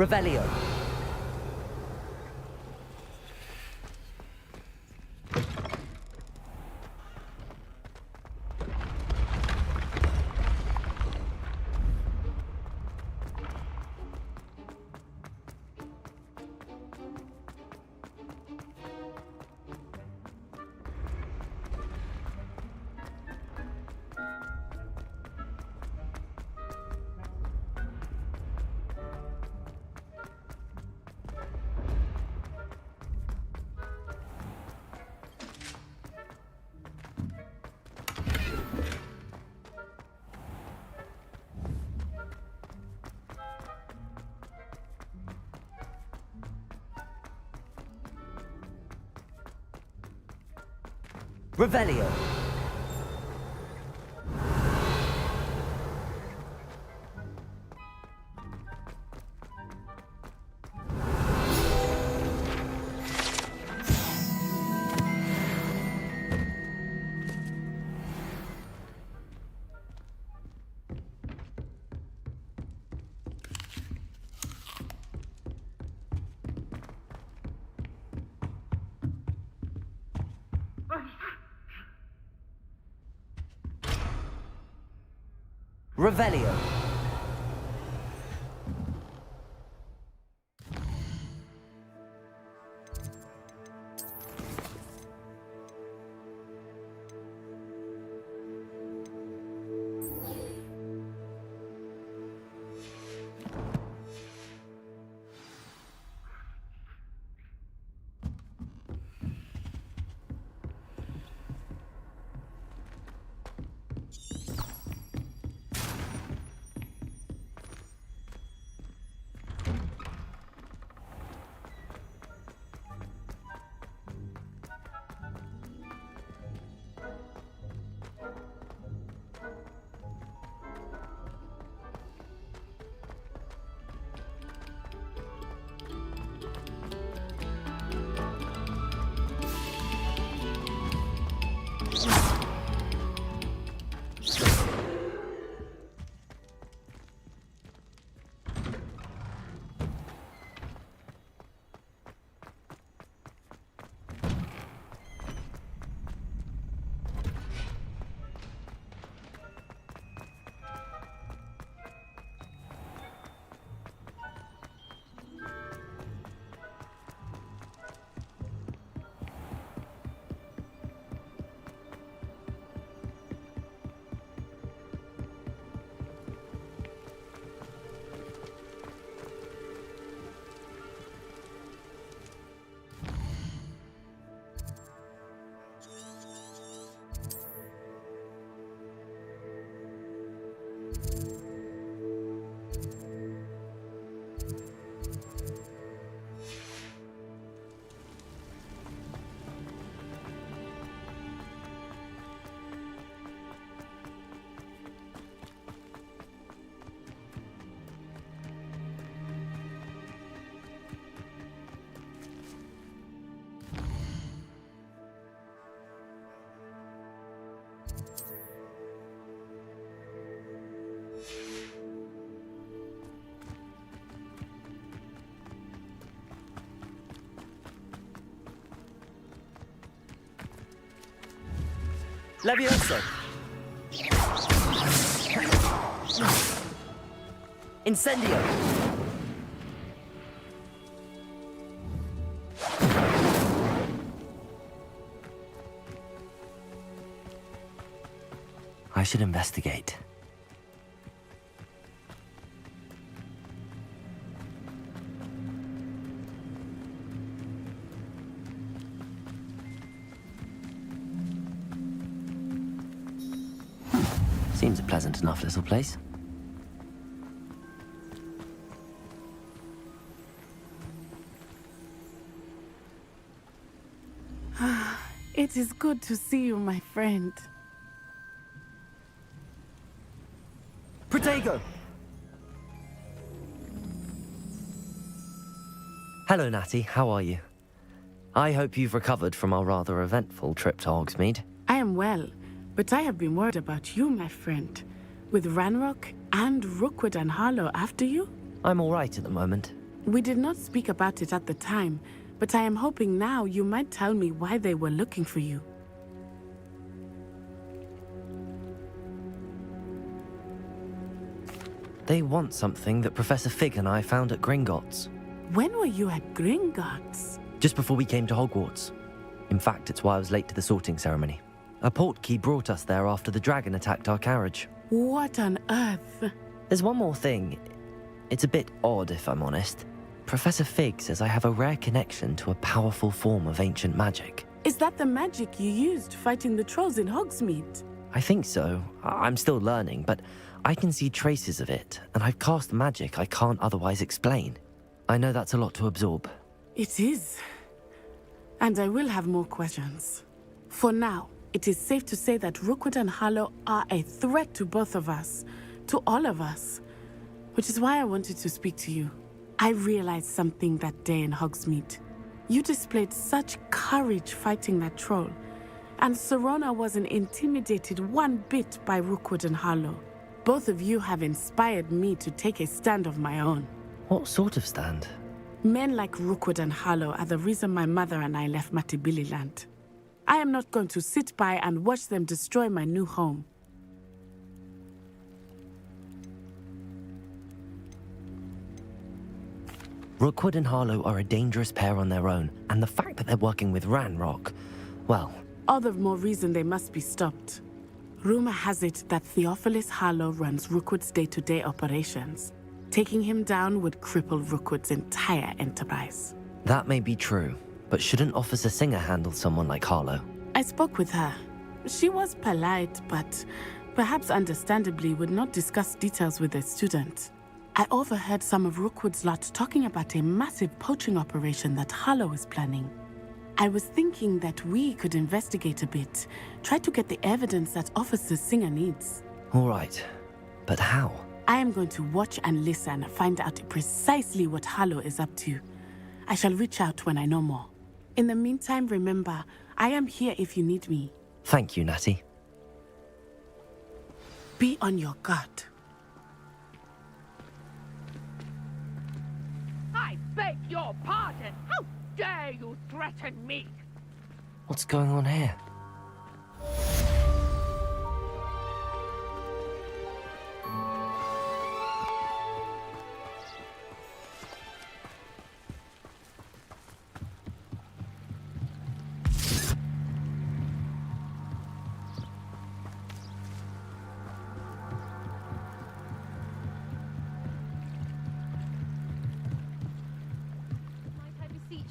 Revelio. Revelio. Revelio. Levioso! Incendio! I should investigate. Seems a pleasant enough little place. It is good to see you, my friend. Protego! Hello, Natty. How are you? I hope you've recovered from our rather eventful trip to Hogsmeade. I am well, but I have been worried about you, my friend. With Ranrock and Rookwood and Harlow after you? I'm all right at the moment. We did not speak about it at the time, but I am hoping now you might tell me why they were looking for you. They want something that Professor Fig and I found at Gringotts. When were you at Gringotts? Just before we came to Hogwarts. In fact, it's why I was late to the sorting ceremony. A portkey brought us there after the dragon attacked our carriage. What on earth? There's one more thing. It's a bit odd, if I'm honest. Professor Fig says I have a rare connection to a powerful form of ancient magic. Is that the magic you used fighting the trolls in Hogsmeade? I think so. I'm still learning, but I can see traces of it, and I've cast magic I can't otherwise explain. I know that's a lot to absorb. It is. And I will have more questions. For now, it is safe to say that Rookwood and Harlow are a threat to both of us, to all of us, which is why I wanted to speak to you. I realized something that day in Hogsmeade. You displayed such courage fighting that troll, and Serona wasn't intimidated one bit by Rookwood and Harlow. Both of you have inspired me to take a stand of my own. What sort of stand? Men like Rookwood and Harlow are the reason my mother and I left Matabeleland. I am not going to sit by and watch them destroy my new home. Rookwood and Harlow are a dangerous pair on their own, and the fact that they're working with Ranrock, well... All the more reason they must be stopped. Rumor has it that Theophilus Harlow runs Rookwood's day-to-day operations. Taking him down would cripple Rookwood's entire enterprise. That may be true, but shouldn't Officer Singer handle someone like Harlow? I spoke with her. She was polite, but perhaps understandably would not discuss details with a student. I overheard some of Rookwood's lot talking about a massive poaching operation that Harlow is planning. I was thinking that we could investigate a bit, try to get the evidence that Officer Singer needs. All right, but how? I am going to watch and listen, find out precisely what Harlow is up to. I shall reach out when I know more. In the meantime, remember, I am here if you need me. Thank you, Natty. Be on your guard. I beg your pardon. How dare you threaten me? What's going on here?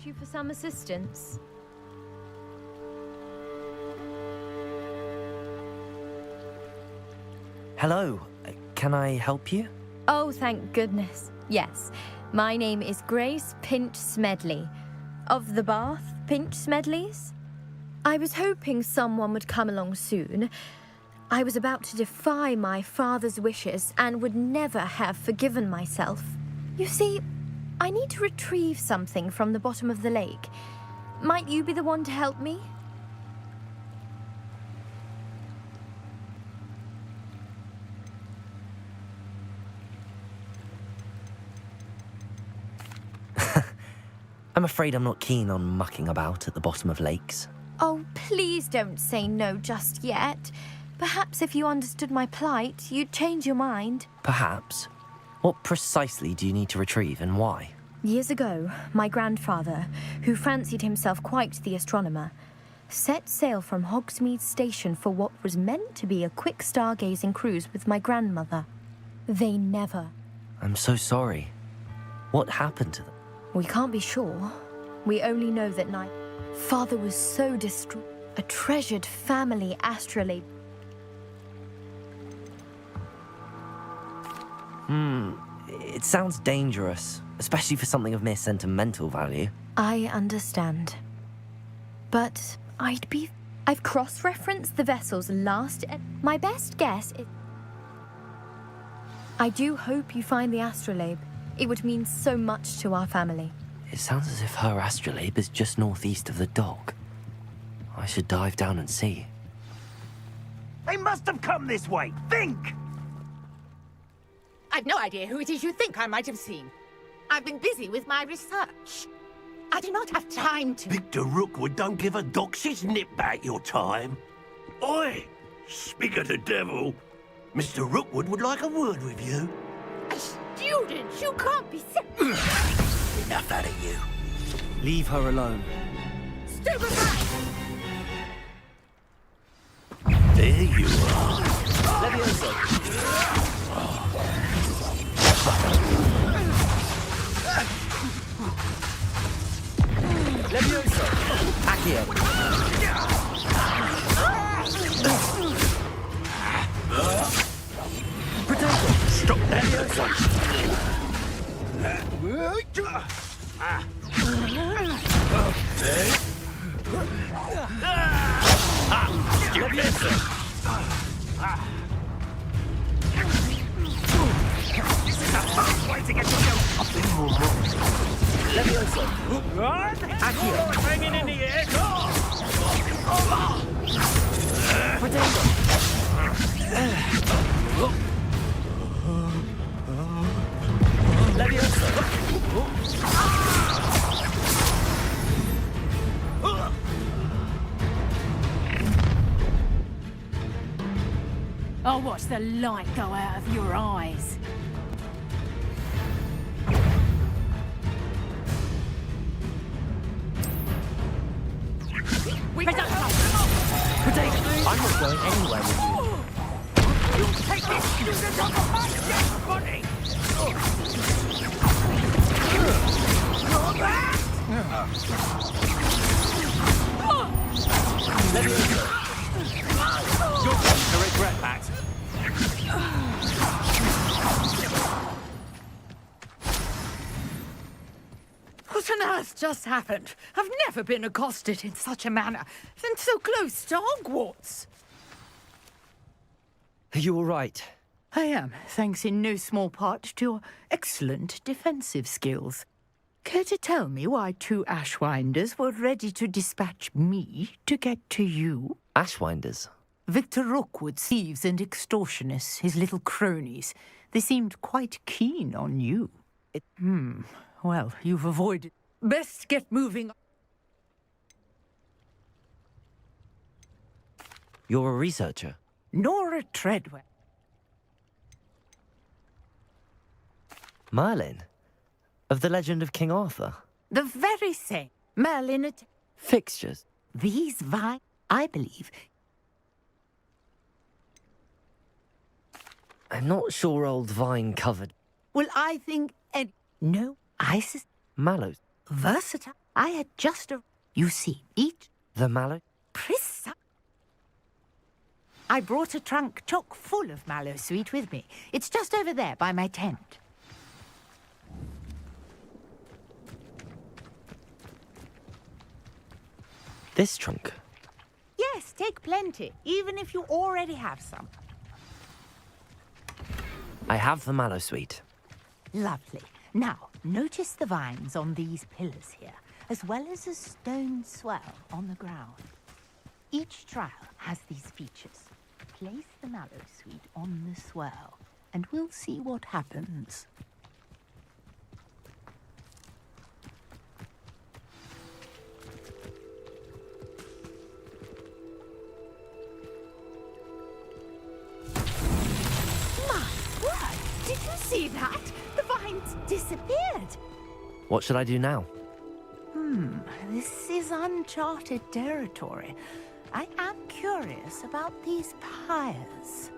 You for some assistance? Hello, can I help you? Oh, thank goodness. Yes, my name is Grace Pinch Smedley, of the Bath Pinch Smedleys. I was hoping someone would come along soon. I was about to defy my father's wishes and would never have forgiven myself. You see, I need to retrieve something from the bottom of the lake. Might you be the one to help me? I'm afraid I'm not keen on mucking about at the bottom of lakes. Oh, please don't say no just yet. Perhaps if you understood my plight, you'd change your mind. Perhaps. What precisely do you need to retrieve and why? Years ago, my grandfather, who fancied himself quite the astronomer, set sail from Hogsmeade Station for what was meant to be a quick stargazing cruise with my grandmother. They never. I'm so sorry. What happened to them? We can't be sure. We only know that night. Father was so distraught. A treasured family astrolabe. It sounds dangerous, especially for something of mere sentimental value. I understand. But I've cross-referenced the vessel's last... My best guess is... I do hope you find the astrolabe. It would mean so much to our family. It sounds as if her astrolabe is just northeast of the dock. I should dive down and see. They must have come this way! Think! I've no idea who it is you think I might have seen. I've been busy with my research. I do not have time to... Victor Rookwood don't give a doxy's nip back your time. Oi! Speak of the devil. Mr. Rookwood would like a word with you. A student? You can't be serious. Enough out of you. Leave her alone. Stupefy! There you are. Levioso. Levioso. Accio. Potato. Stop that. Way to get yourself up in more. Levioso. Accio. Hanging in the air. Potato. I'll watch the light go out of your eyes. I'm not going anywhere with you. You'll take this student off of my dead body! You're back! You're going to regret that. What on earth just happened? I've never been accosted in such a manner, and so close to Hogwarts. Are you all right? I am, thanks in no small part to your excellent defensive skills. Care to tell me why two Ashwinders were ready to dispatch me to get to you? Ashwinders? Victor Rookwood's thieves and extortionists, his little cronies. They seemed quite keen on you. Well, you've avoided... Best get moving. You're a researcher? Nora Treadwell. Merlin? Of the legend of King Arthur? The very same. Merlin at... Fixtures? These vines, I believe... I'm not sure old vine covered. Well, I think... No, Isis... Mallows? Versatile. I had just a... You see, each... The mallow? Precise. I brought a trunk chock full of mallow sweet with me. It's just over there by my tent. This trunk? Yes, take plenty, even if you already have some. I have the mallow sweet. Lovely. Now, notice the vines on these pillars here, as well as a stone swell on the ground. Each trial has these features. Place the mallow sweet on the swell, and we'll see what happens. see that? The vines disappeared. What should I do now? This is uncharted territory. I am curious about these pyres.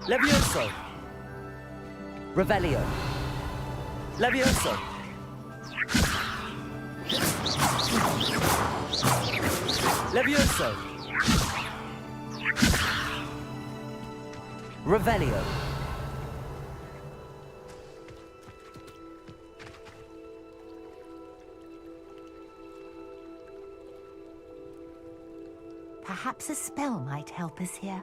Levioso! Revelio! Levioso! Levioso! Revelio! Perhaps a spell might help us here.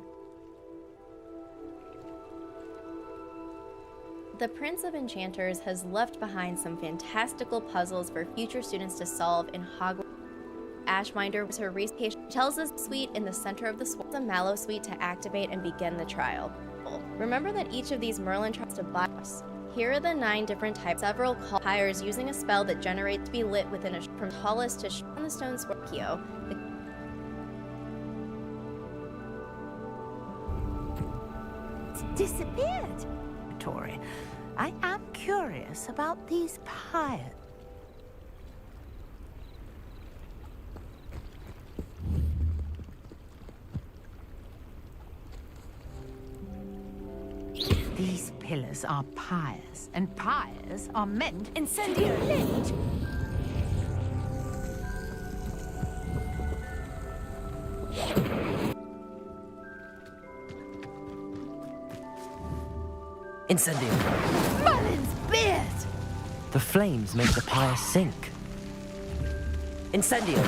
The Prince of Enchanters has left behind some fantastical puzzles for future students to solve in Hogwarts. Ashminder was her research. Tells us suite in the center of the swamp, the Mallow suite to activate and begin the trial. Remember that each of these Merlin tries to buy us. Here are the 9 different types. Several call pyres using a spell that generates to be lit within from tallest to on the stone Scorpio. It's disappeared. Tori, I am curious about these pyres. These pillars are pyres, and pyres are meant incendio lit. Incendio! Merlin's beard! The flames make the pyre sink. Incendio!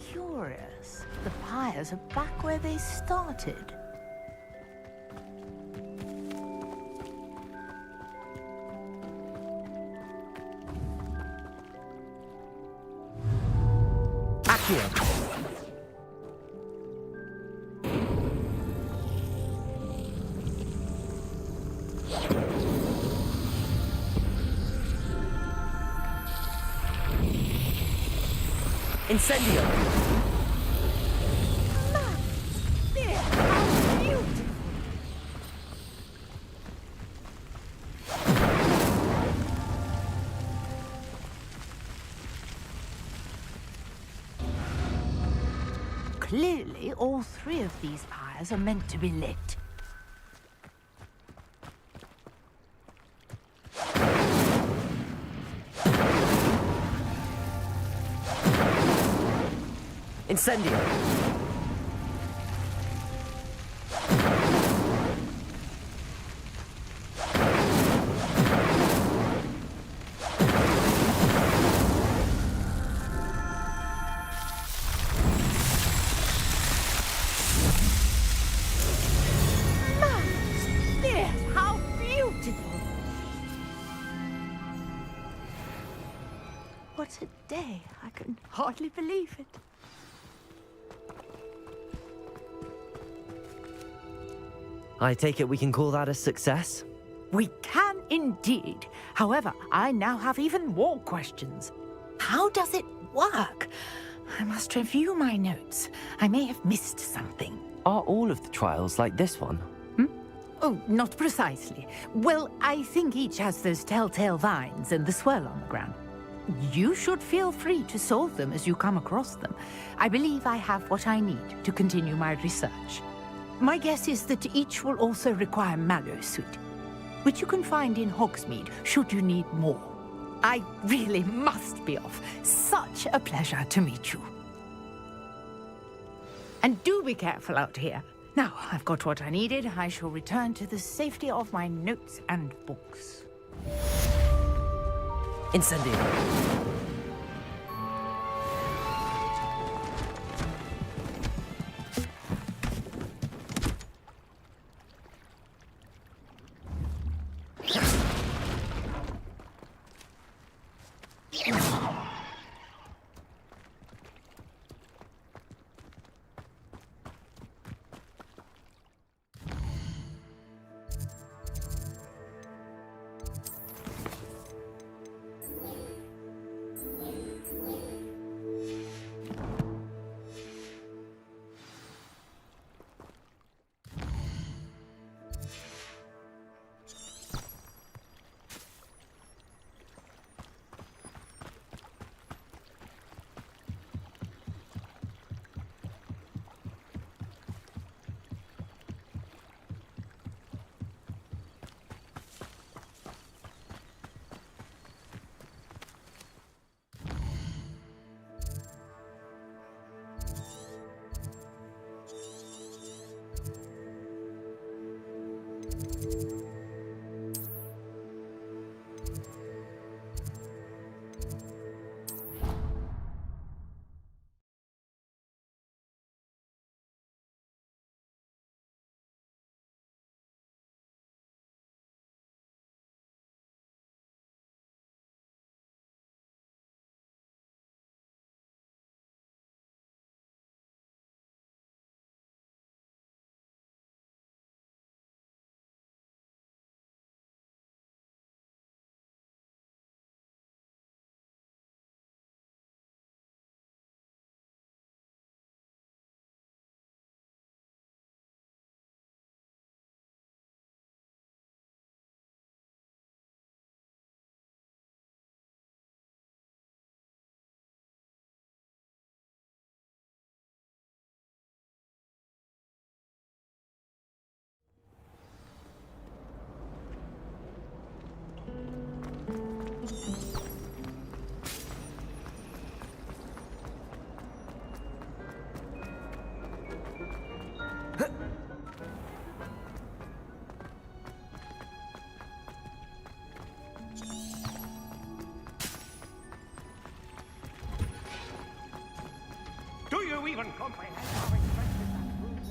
Curious. The pyres are back where they started. Incendio! Clearly, all 3 of these pyres are meant to be lit. Incendio! How beautiful! What a day! I can hardly believe it. I take it we can call that a success? We can indeed. However, I now have even more questions. How does it work? I must review my notes. I may have missed something. Are all of the trials like this one? Oh, not precisely. Well, I think each has those telltale vines and the swirl on the ground. You should feel free to solve them as you come across them. I believe I have what I need to continue my research. My guess is that each will also require Mallow Suite, which you can find in Hogsmeade should you need more. I really must be off. Such a pleasure to meet you. And do be careful out here. Now, I've got what I needed. I shall return to the safety of my notes and books. Incendio!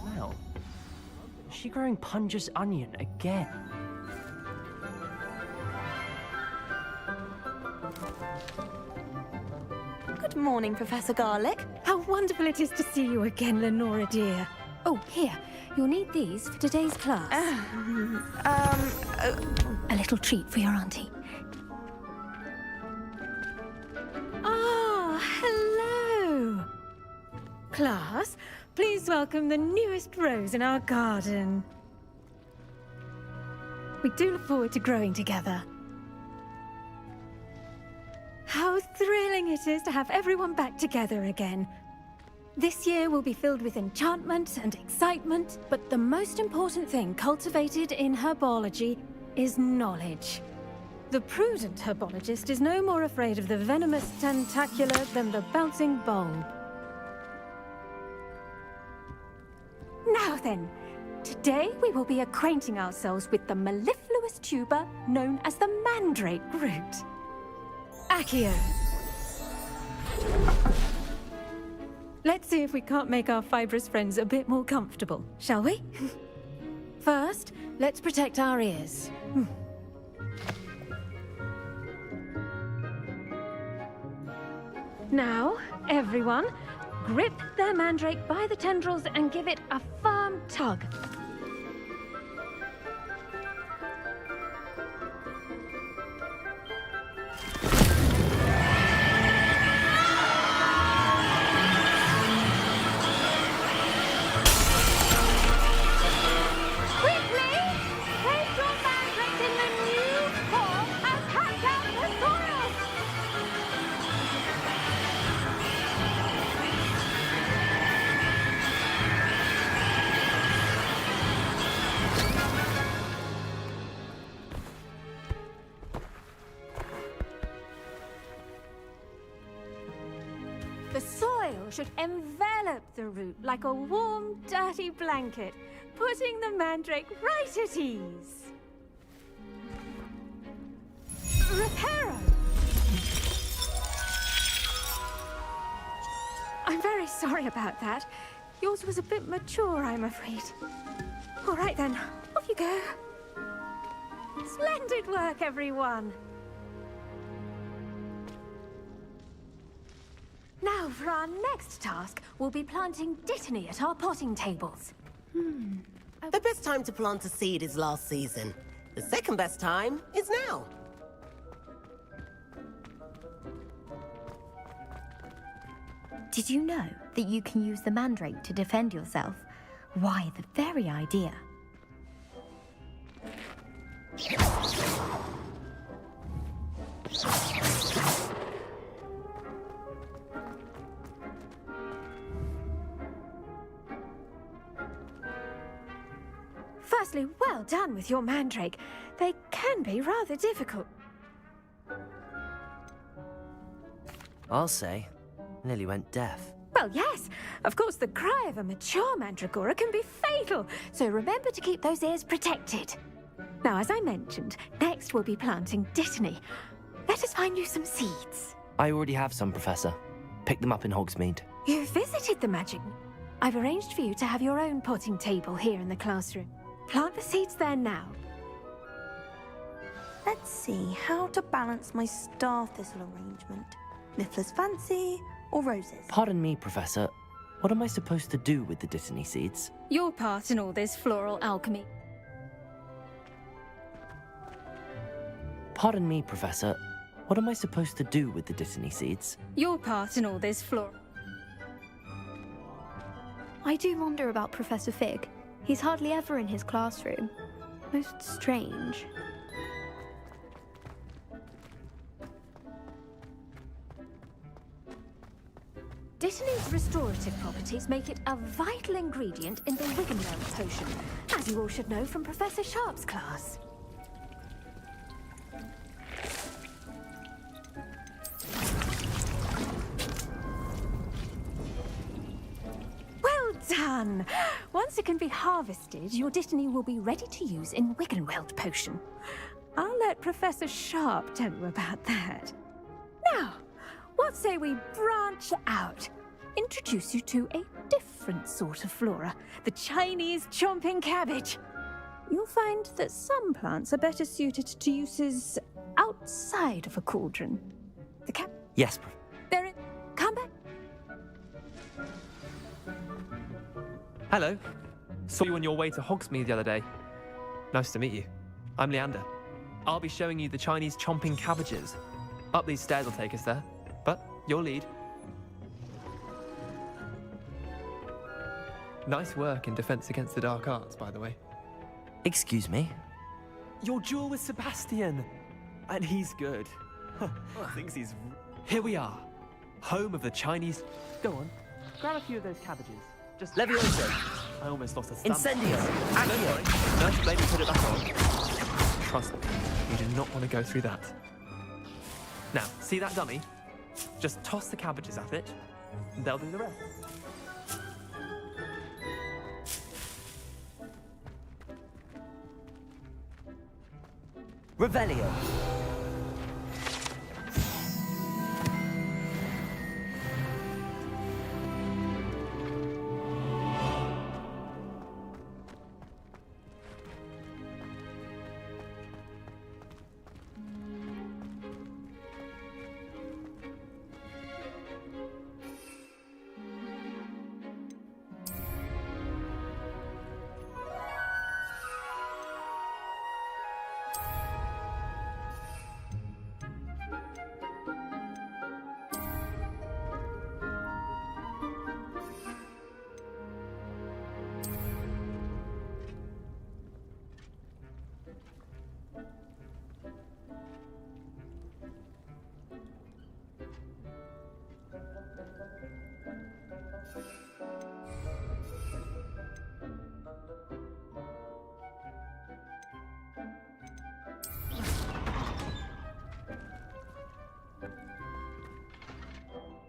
Well, is she growing Punja's onion again? Good morning, Professor Garlic. How wonderful it is to see you again, Lenora dear. Oh, here. You'll need these for today's class. A little treat for your auntie. Ah, hello! Class, please welcome the newest rose in our garden. We do look forward to growing together. How thrilling it is to have everyone back together again. This year will be filled with enchantment and excitement, but the most important thing cultivated in herbology is knowledge. The prudent herbologist is no more afraid of the venomous tentacula than the bouncing bulb. Now then, today we will be acquainting ourselves with the mellifluous tuber known as the mandrake root. Accio. Let's see if we can't make our fibrous friends a bit more comfortable, shall we? First, let's protect our ears. Now, everyone, grip their mandrake by the tendrils and give it a firm tug. The soil should envelop the root like a warm, dirty blanket, putting the mandrake right at ease. Reparo! I'm very sorry about that. Yours was a bit mature, I'm afraid. All right then, off you go. Splendid work, everyone. Now, for our next task, we'll be planting dittany at our potting tables. The best time to plant a seed is last season. The second best time is now. Did you know that you can use the mandrake to defend yourself? Why, the very idea. Firstly, well done with your mandrake. They can be rather difficult. I'll say, nearly went deaf. Well, yes. Of course, the cry of a mature mandragora can be fatal, so remember to keep those ears protected. Now, as I mentioned, next we'll be planting dittany. Let us find you some seeds. I already have some, Professor. Pick them up in Hogsmeade. You visited the magic. I've arranged for you to have your own potting table here in the classroom. Plant the seeds there now. Let's see how to balance my star thistle arrangement. Niffler's fancy or roses? Pardon me, Professor. What am I supposed to do with the dittany seeds? Your part in all this floral alchemy. Pardon me, Professor. What am I supposed to do with the dittany seeds? Your part in all this floral... I do wonder about Professor Fig. He's hardly ever in his classroom. Most strange. Dittany's restorative properties make it a vital ingredient in the Wiggenweld potion, as you all should know from Professor Sharp's class. Well done! Once it can be harvested, your dittany will be ready to use in Wiggenweld potion. I'll let Professor Sharp tell you about that. Now, what say we branch out? introduce you to a different sort of flora, the Chinese chomping cabbage. You'll find that some plants are better suited to uses outside of a cauldron. The cap... Yes. They're in... Come back. Hello. Saw you on your way to Hogsmeade the other day. Nice to meet you. I'm Leander. I'll be showing you the Chinese chomping cabbages. Up these stairs will take us there, but your lead. Nice work in Defense Against the Dark Arts, by the way. Excuse me? Your duel with Sebastian! And he's good. Thinks he's... Here we are. Home of the Chinese... Go on. Grab a few of those cabbages. Just... Levioso! I almost lost a stamp. Incendio! Accio! Nice blade and put it back on. Trust me, you do not want to go through that. Now, see that dummy? Just toss the cabbages at it, and they'll do the rest. Revelio!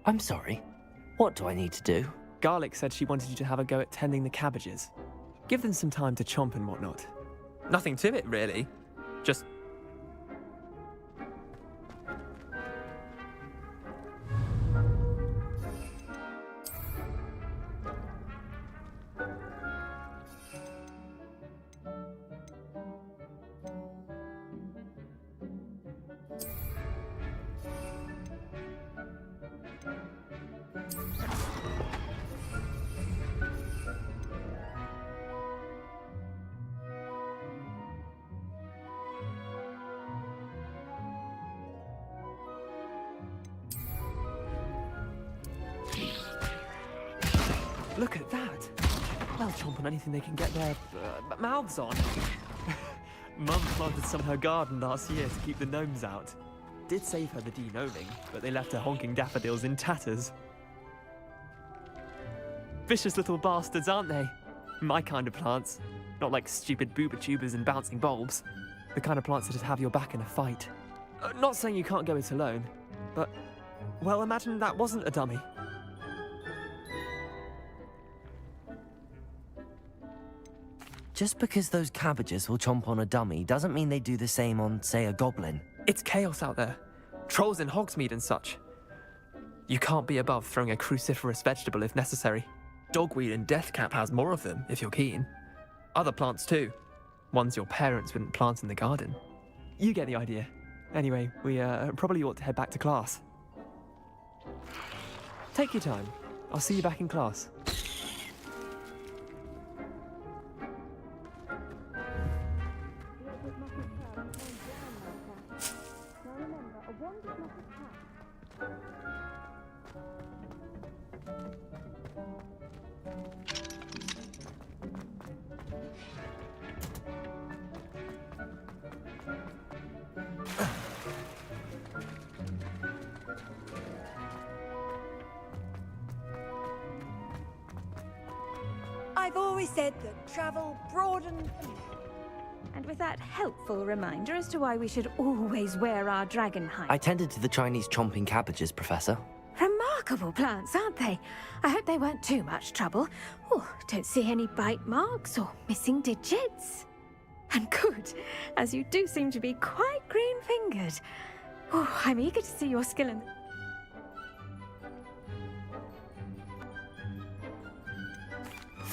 I'm sorry. What do I need to do? Garlic said she wanted you to have a go at tending the cabbages. Give them some time to chomp and whatnot. Nothing to it, really. Just... Look at that! They'll chomp on anything they can get their mouths on. Mum planted some in her garden last year to keep the gnomes out. Did save her the de-gnoming, but they left her honking daffodils in tatters. Vicious little bastards, aren't they? My kind of plants. Not like stupid booba tubers and bouncing bulbs. The kind of plants that'd have your back in a fight. Not saying you can't go it alone, but... Well, imagine that wasn't a dummy. Just because those cabbages will chomp on a dummy doesn't mean they do the same on, say, a goblin. It's chaos out there. Trolls in Hogsmeade and such. You can't be above throwing a cruciferous vegetable if necessary. Dogweed and deathcap has more of them, if you're keen. Other plants too. Ones your parents wouldn't plant in the garden. You get the idea. Anyway, we probably ought to head back to class. Take your time. I'll see you back in class. I've always said that travel broadens. And with that helpful reminder as to why we should always wear our dragon hide. I tended to the Chinese chomping cabbages, Professor. Remarkable plants, aren't they? I hope they weren't too much trouble. Oh, don't see any bite marks or missing digits. And good, as you do seem to be quite green-fingered. Oh, I'm eager to see your skill in...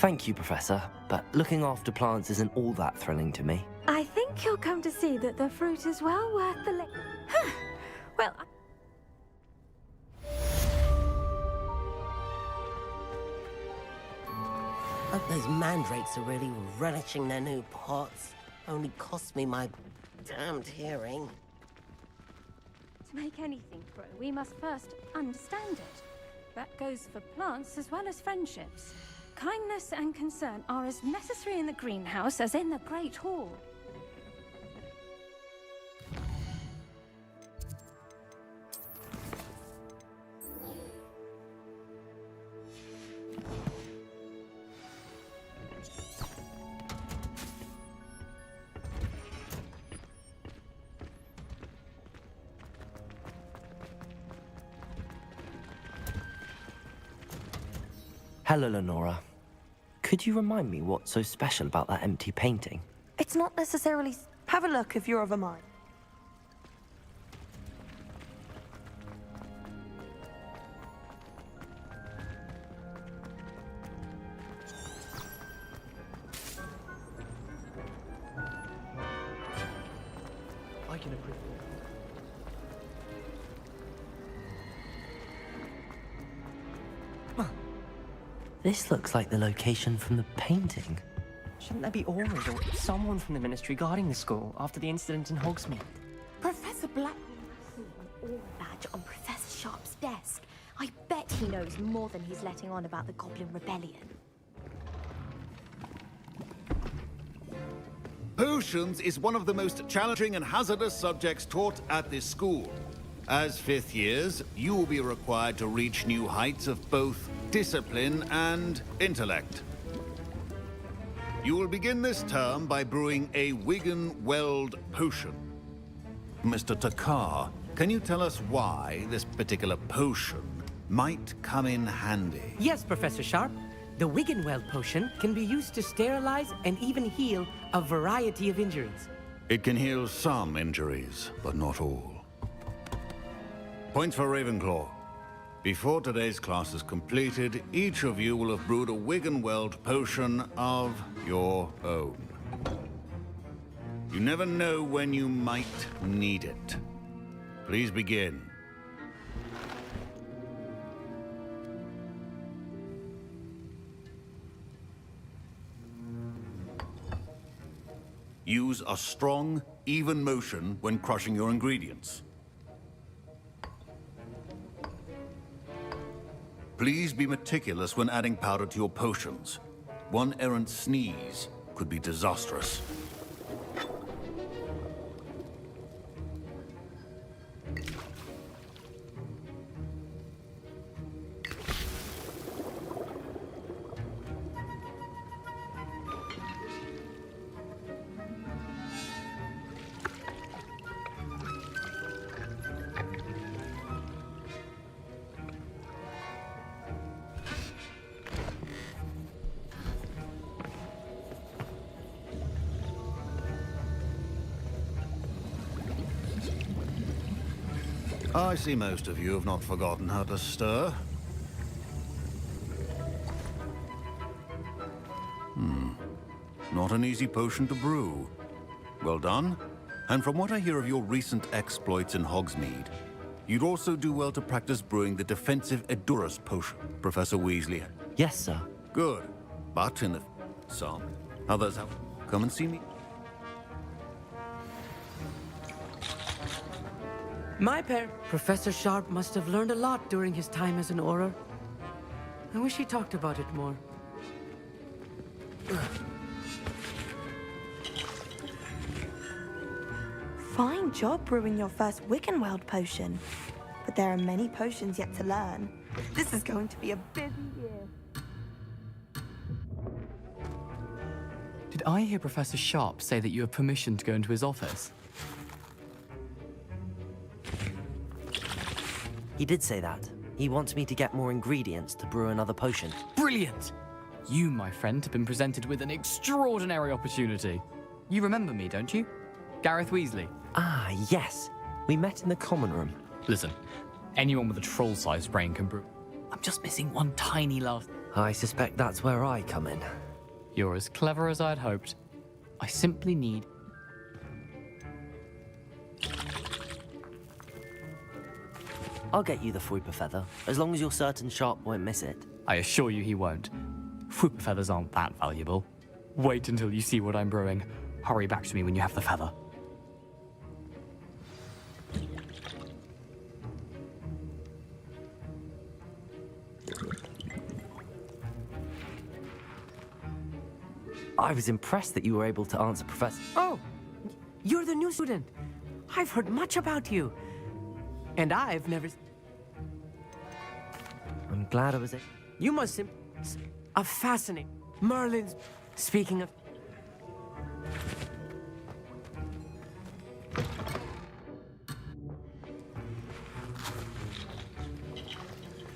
Thank you, Professor, but looking after plants isn't all that thrilling to me. I think you'll come to see that the fruit is well worth the well, Hope those mandrakes are really relishing their new pots. Only cost me my damned hearing. to make anything grow, we must first understand it. That goes for plants as well as friendships. Kindness and concern are as necessary in the greenhouse as in the Great Hall. Hello, Lenora. Could you remind me what's so special about that empty painting? It's not necessarily... Have a look if you're of a mind. I can approve. This looks like the location from the painting. Shouldn't there be auras or someone from the Ministry guarding the school after the incident in Hogsmeade? Professor Black... Aura badge on Professor Sharp's desk. I bet he knows more than he's letting on about the Goblin Rebellion. Potions is one of the most challenging and hazardous subjects taught at this school. As fifth years, you will be required to reach new heights of both discipline and intellect. You will begin this term by brewing a Wigan-Weld potion. Mr. Iftekhar, can you tell us why this particular potion might come in handy? Yes, Professor Sharp. The Wigan-Weld potion can be used to sterilize and even heal a variety of injuries. It can heal some injuries, but not all. Points for Ravenclaw. Before today's class is completed, each of you will have brewed a Wigan-Weld potion of your own. You never know when you might need it. Please begin. Use a strong, even motion when crushing your ingredients. Please be meticulous when adding powder to your potions. One errant sneeze could be disastrous. I see most of you have not forgotten how to stir. Not an easy potion to brew. Well done. And from what I hear of your recent exploits in Hogsmeade, you'd also do well to practice brewing the defensive Edurus potion, Professor Weasley. Yes, sir. Good. But in the some, others have come and see me. My pair, Professor Sharp must have learned a lot during his time as an Auror. I wish he talked about it more. Fine job brewing your first Wigan-Weld potion. But there are many potions yet to learn. This is going to be a busy year. Did I hear Professor Sharp say that you have permission to go into his office? He did say that. He wants me to get more ingredients to brew another potion. Brilliant! You, my friend, have been presented with an extraordinary opportunity. You remember me, don't you? Gareth Weasley. Ah, yes. We met in the common room. Listen, anyone with a troll-sized brain can brew. I'm just missing one tiny last... I suspect that's where I come in. You're as clever as I'd hoped. I simply need... I'll get you the Fwooper feather, as long as you're certain Sharp won't miss it. I assure you he won't. Fwooper feathers aren't that valuable. Wait until you see what I'm brewing. Hurry back to me when you have the feather. I was impressed that you were able to answer Professor... Oh, you're the new student. I've heard much about you. And I've never... I'm glad I was able... You must... A fascinating... Merlin's... Speaking of...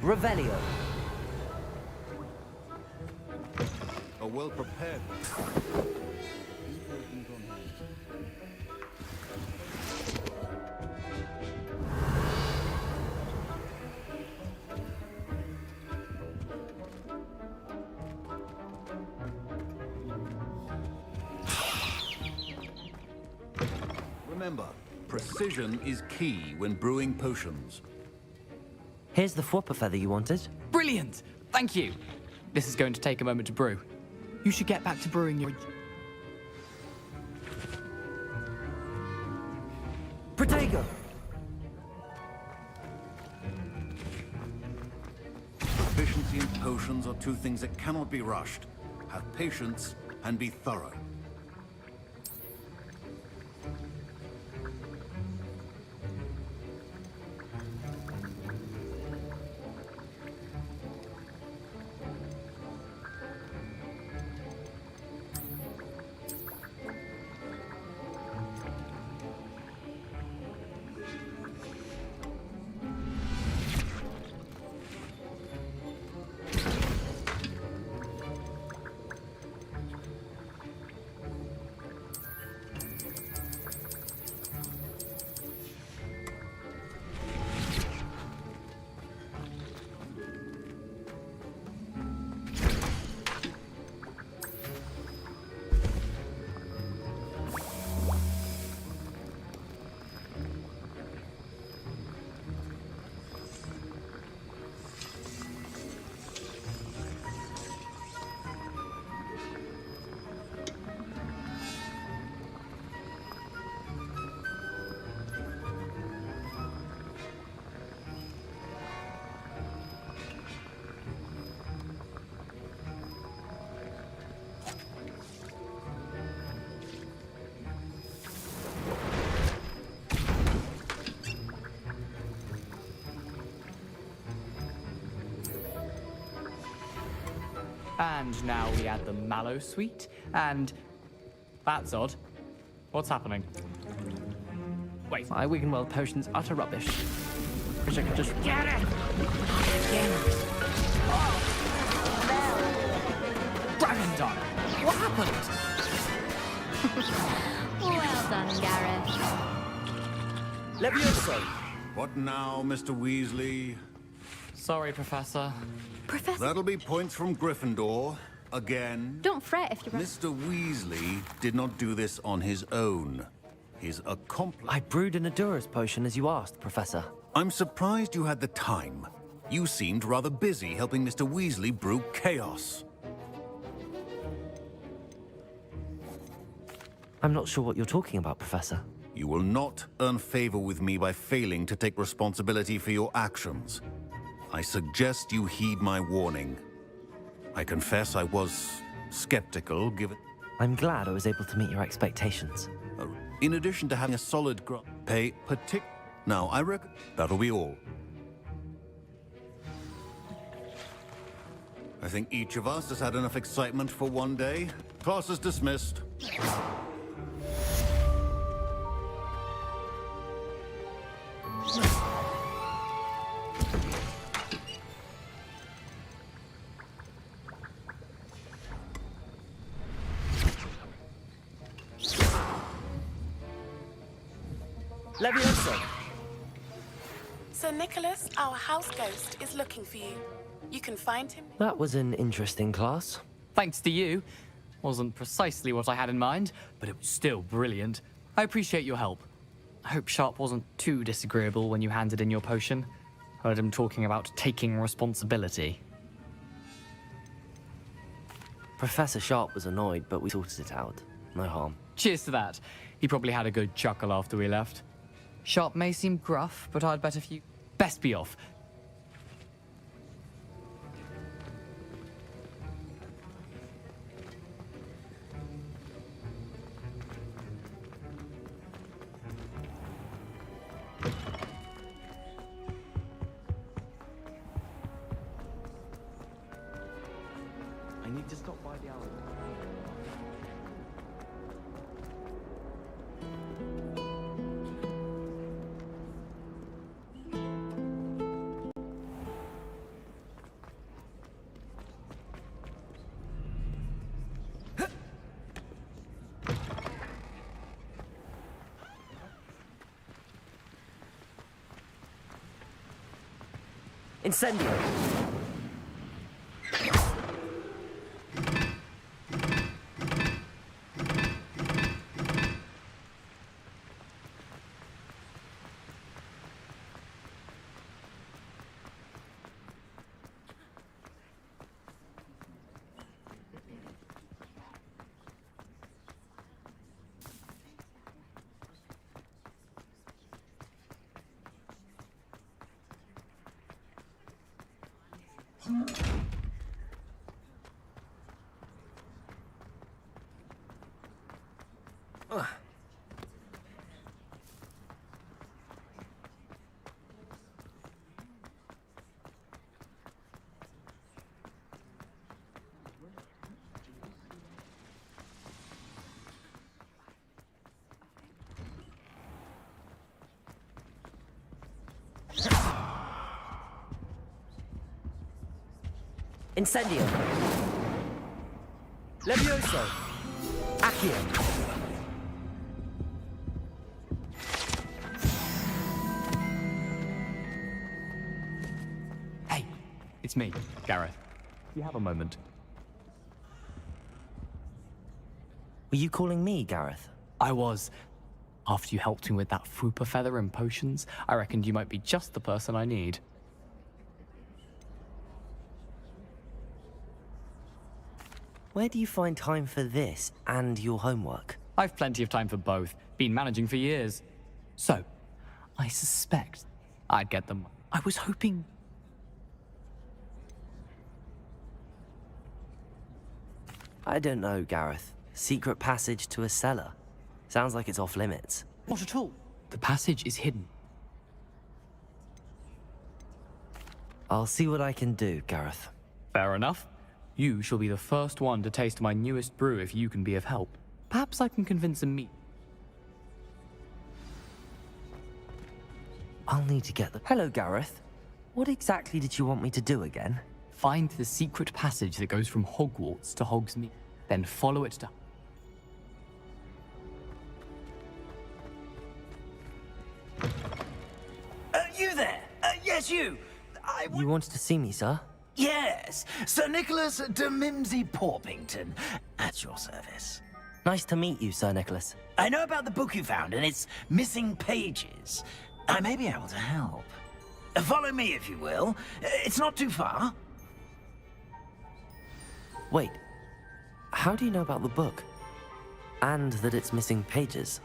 Revelio. A well-prepared... Remember, precision is key when brewing potions. Here's the Fwooper feather you wanted. Brilliant! Thank you. This is going to take a moment to brew. You should get back to brewing your... Protego! Efficiency and potions are two things that cannot be rushed. Have patience and be thorough. And now we add the mallow sweet, and... That's odd. What's happening? Wait. My Wiggenweld potion's utter rubbish. Wish I could just... Get it! Dragon Dog! What happened? Well done, Gareth. Levioso! What now, Mr. Weasley? Sorry, Professor. Professor... That'll be points from Gryffindor. Again. Don't fret if you're... Mr. Weasley did not do this on his own. His accomplice... I brewed an Adura's potion as you asked, Professor. I'm surprised you had the time. You seemed rather busy helping Mr. Weasley brew chaos. I'm not sure what you're talking about, Professor. You will not earn favor with me by failing to take responsibility for your actions. I suggest you heed my warning. I confess I was skeptical, given... I'm glad I was able to meet your expectations. In addition to having a solid pay Now, I reckon that'll be all. I think each of us has had enough excitement for one day. Class is dismissed. Sir Nicholas, our house ghost, is looking for you. You can find him. That was an interesting class. Thanks to you. Wasn't precisely what I had in mind, but it was still brilliant. I appreciate your help. I hope Sharp wasn't too disagreeable when you handed in your potion. Heard him talking about taking responsibility. Professor Sharp was annoyed, but we sorted it out. No harm. Cheers to that. He probably had a good chuckle after we left. Sharp may seem gruff, but I'd bet if you... Best be off. I need to stop by the AULA. Incendio! Incendio! Levioso! Accio! Hey, it's me, Gareth. You have a moment. Were you calling me, Gareth? I was. After you helped me with that Fupa feather and potions, I reckoned you might be just the person I need. Where do you find time for this and your homework? I've plenty of time for both. Been managing for years. So, I suspect I'd get them. I was hoping... I don't know, Gareth. Secret passage to a cellar. Sounds like it's off limits. Not at all. The passage is hidden. I'll see what I can do, Gareth. Fair enough. You shall be the first one to taste my newest brew if you can be of help. Perhaps I can convince a meat. I'll need to get the... Hello, Gareth. What exactly did you want me to do again? Find the secret passage that goes from Hogwarts to Hogsmeade. Then follow it to... You there? Yes, you. You wanted to see me, sir? Yes, Sir Nicholas de Mimsy Porpington, at your service. Nice to meet you, Sir Nicholas. I know about the book you found and its missing pages. I may be able to help. Follow me, if you will. It's not too far. Wait. How do you know about the book? And that it's missing pages?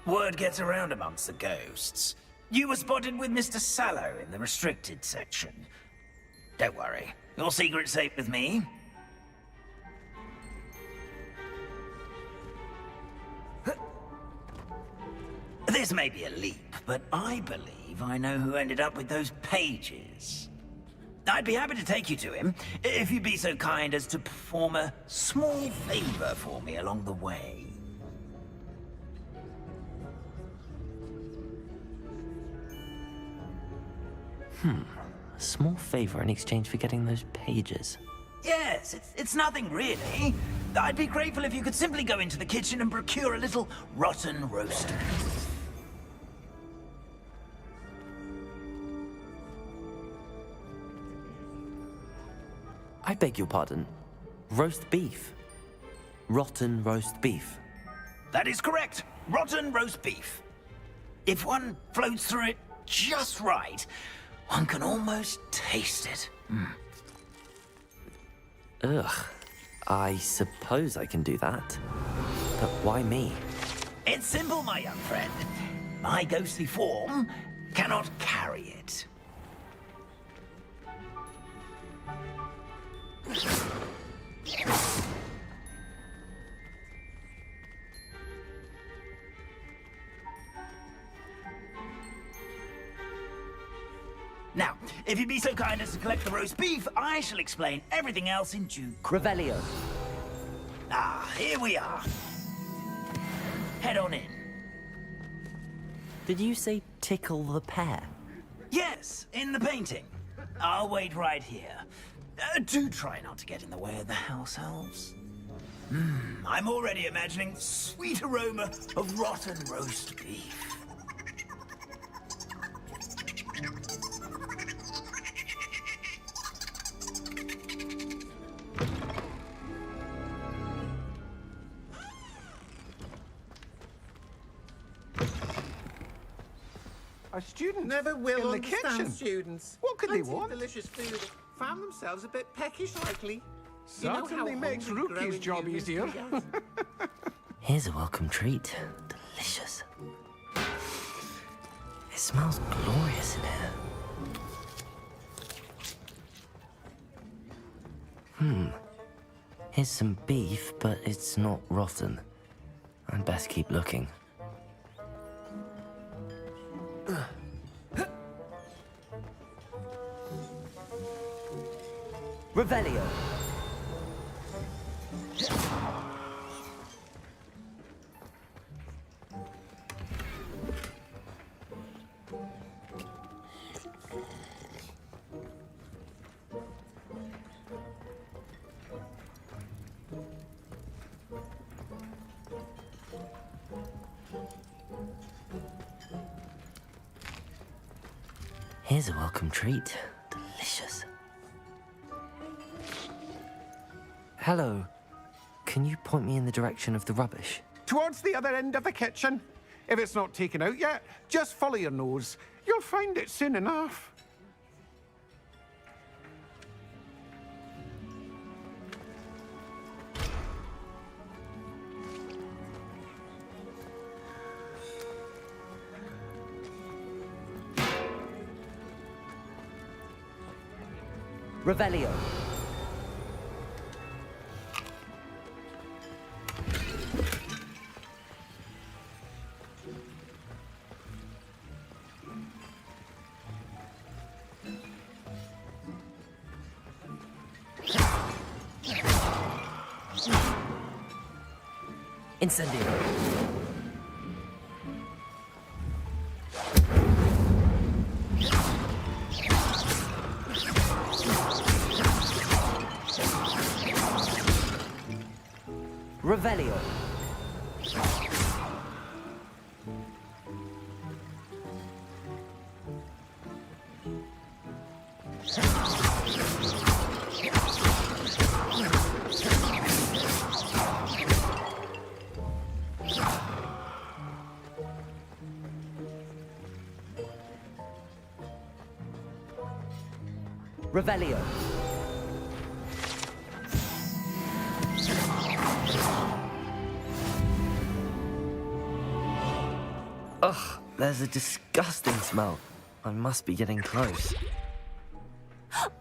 Word gets around amongst the ghosts. You were spotted with Mr. Sallow in the restricted section. Don't worry. Your secret's safe with me. This may be a leap, but I believe I know who ended up with those pages. I'd be happy to take you to him, if you'd be so kind as to perform a small favor for me along the way. A small favor in exchange for getting those pages. Yes, it's nothing really. I'd be grateful if you could simply go into the kitchen and procure a little rotten roast. I beg your pardon. Roast beef. Rotten roast beef. That is correct. Rotten roast beef. If one floats through it just right, one can almost taste it. Ugh. I suppose I can do that. But why me? It's simple, my young friend. My ghostly form cannot carry it. Now, if you'd be so kind as to collect the roast beef, I shall explain everything else in due course. Revelio. Ah, here we are. Head on in. Did you say tickle the pear? Yes, in the painting. I'll wait right here. Do try not to get in the way of the house elves. I'm already imagining sweet aroma of rotten roast beef. Our students Never will in the understand kitchen. students. What could they Plenty of want? delicious food. Found themselves a bit peckish lately. Certainly makes hungry Rookie's growing job humans easier. can get. Here's a welcome treat. Delicious. It smells glorious in here. Here's some beef, but it's not rotten. I'd best keep looking. Revelio. Here's a welcome treat. Delicious. Hello. Can you point me in the direction of the rubbish? Towards the other end of the kitchen. If it's not taken out yet, just follow your nose. You'll find it soon enough. Revelio. Incendio. Revelio. Revelio. Ugh, there's a disgusting smell. I must be getting close.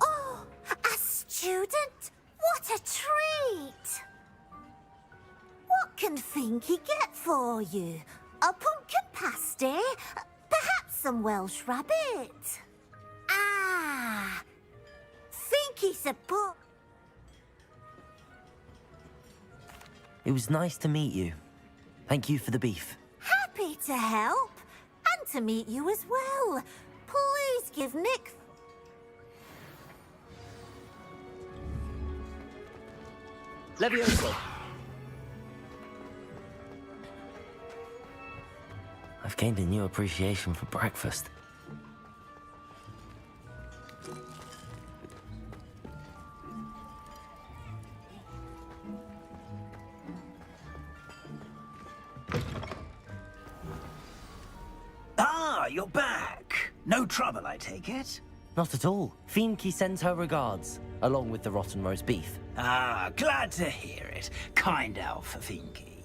Oh, a student? What a treat! What can Finky get for you? A pumpkin pasty? Perhaps some Welsh rabbit? Ah, Finky's a book. It was nice to meet you. Thank you for the beef. Happy to help. And to meet you as well. Please give Nick... Levioso. I've gained a new appreciation for breakfast. Ah, you're back. No trouble, I take it? Not at all. Fiendke sends her regards, along with the rotten roast beef. Ah, glad to hear it. Kind elf, Fiendke.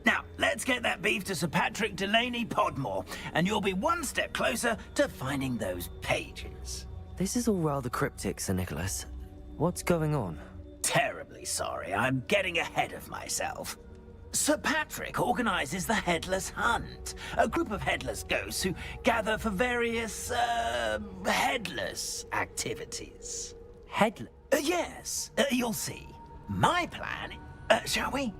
Now, let's get that beef to Sir Patrick Delaney Podmore, and you'll be one step closer to finding those pages. This is all rather cryptic, Sir Nicholas. What's going on? Terribly sorry, I'm getting ahead of myself. Sir Patrick organizes the Headless Hunt, a group of headless ghosts who gather for various, headless activities. Headless? Yes, you'll see. My plan, shall we?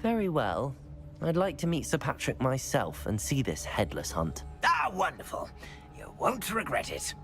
Very well. I'd like to meet Sir Patrick myself and see this headless hunt. Ah, wonderful. You won't regret it.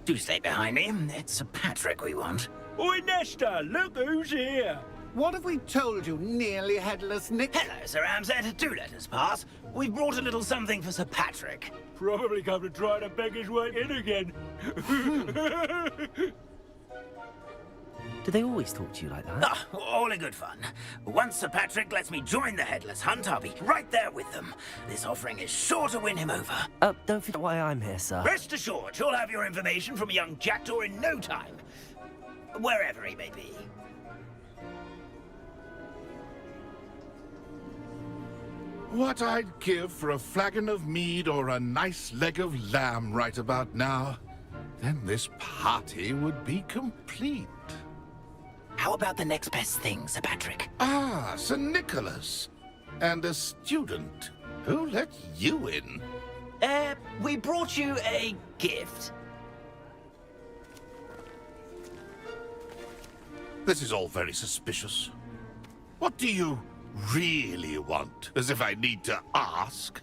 Do stay behind me. It's Sir Patrick we want. Oi, Nesta, look who's here. What have we told you, nearly headless Nick? Hello, Sir Ramsed. Do let us pass. We've brought a little something for Sir Patrick. Probably come to try to beg his way in again. Do they always talk to you like that? Ah, all in good fun. Once Sir Patrick lets me join the Headless Hunt, I'll be right there with them. This offering is sure to win him over. Don't forget why I'm here, sir. Rest assured, you'll have your information from a young jackdaw in no time. Wherever he may be. What I'd give for a flagon of mead or a nice leg of lamb right about now. Then this party would be complete. How about the next best thing, Sir Patrick? Ah, Sir Nicholas. And a student. Who let you in? We brought you a gift. This is all very suspicious. What do you really want? As if I need to ask.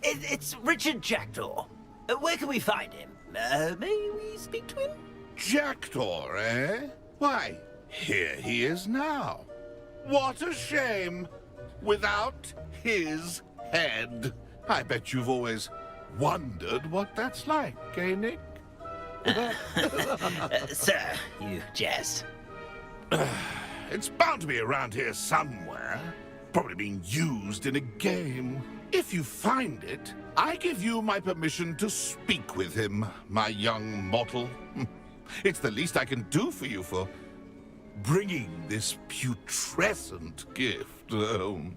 It's Richard Jackdaw. Where can we find him? May we speak to him? Jackdaw, eh? Why, here he is now. What a shame. Without his head. I bet you've always wondered what that's like, eh, Nick? Sir, you jest. It's bound to be around here somewhere. Probably being used in a game. If you find it, I give you my permission to speak with him, my young mortal. It's the least I can do for you for bringing this putrescent gift home.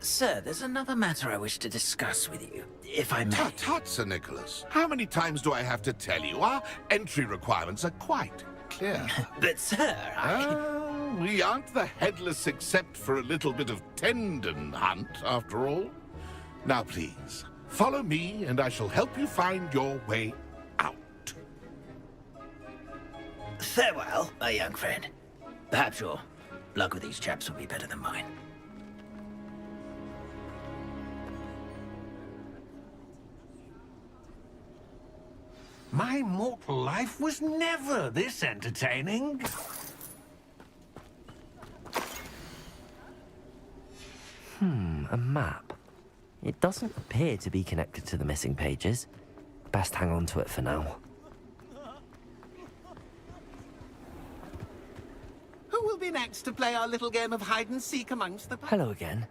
Sir, there's another matter I wish to discuss with you, if I may. Tut, tut, Sir Nicholas. How many times do I have to tell you? Our entry requirements are quite clear. But, sir, we aren't the headless except for a little bit of tendon hunt, after all. Now, please, follow me, and I shall help you find your way out. Farewell, my young friend. Perhaps your luck with these chaps will be better than mine. My mortal life was never this entertaining. A map. It doesn't appear to be connected to the missing pages. Best hang on to it for now. Who will be next to play our little game of hide-and-seek amongst the... Hello again.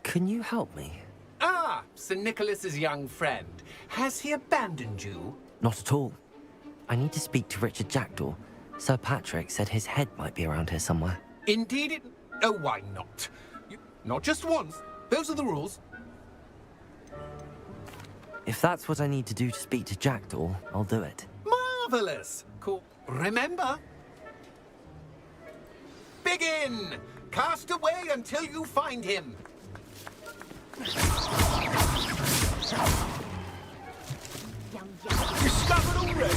Can you help me? Ah, Sir Nicholas's young friend. Has he abandoned you? Not at all. I need to speak to Richard Jackdaw. Sir Patrick said his head might be around here somewhere. Indeed it... Oh, why not? Not just once. Those are the rules. If that's what I need to do to speak to Jackdaw, I'll do it. Marvelous. Cool. Remember... Begin! Cast away until you find him. Discovered already?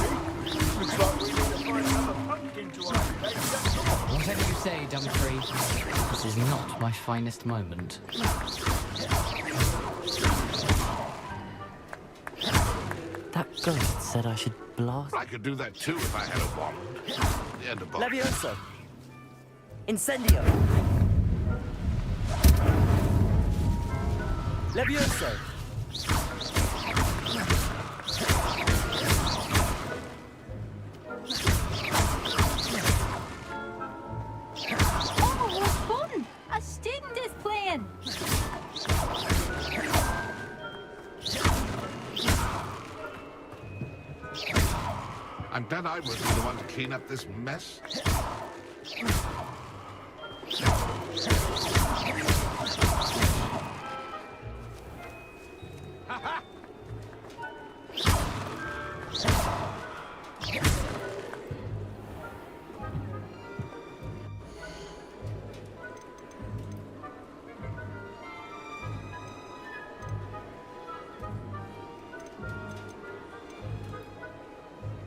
Looks like we need to find another pumpkin to occupy. Whatever you say, Dumfrey. This is not my finest moment. That ghost said I should blast. I could do that too if I had a wand. And a box. Levioso! Incendio! Levioso! Oh, what fun! A student is playing! I'm glad I wasn't the one to clean up this mess.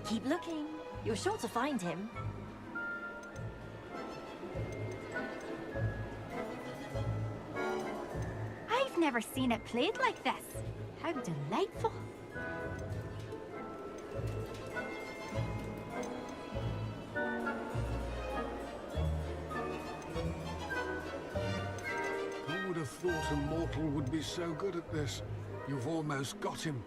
Keep looking. You're sure to find him. I've never seen it played like this. How delightful. Who would have thought a mortal would be so good at this? You've almost got him.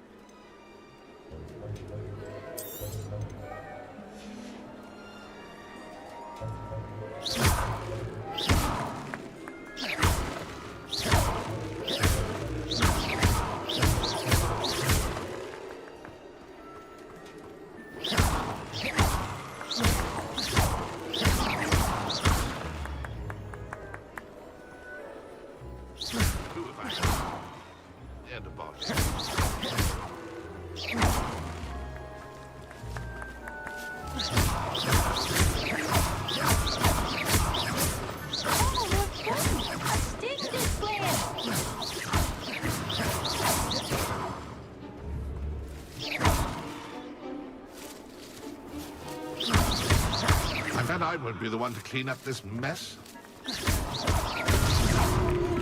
And a box. I bet I won't be the one to clean up this mess.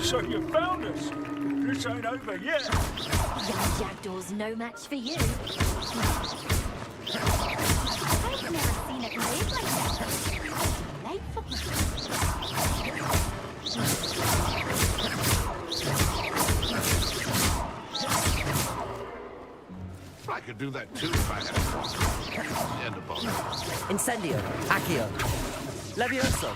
So you found us. This ain't over yet. Young Jackdaw's no match for you. I've never seen it played like this. Delightful. I could do that too if I had a wand. And a box. Incendio! Accio! Levioso!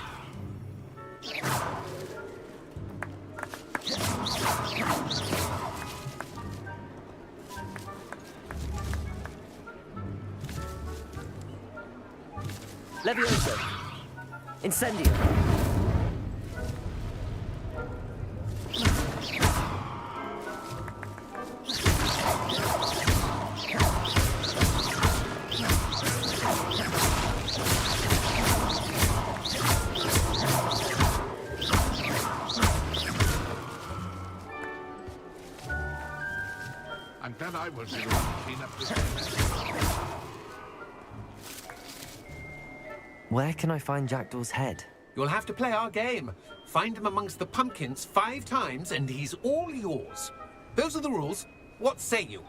Levioso! Incendio! I'm glad I won't be the one to clean up this mess. Where can I find Jackdaw's head? You'll have to play our game. Find him amongst the pumpkins 5 times and he's all yours. Those are the rules. What say you?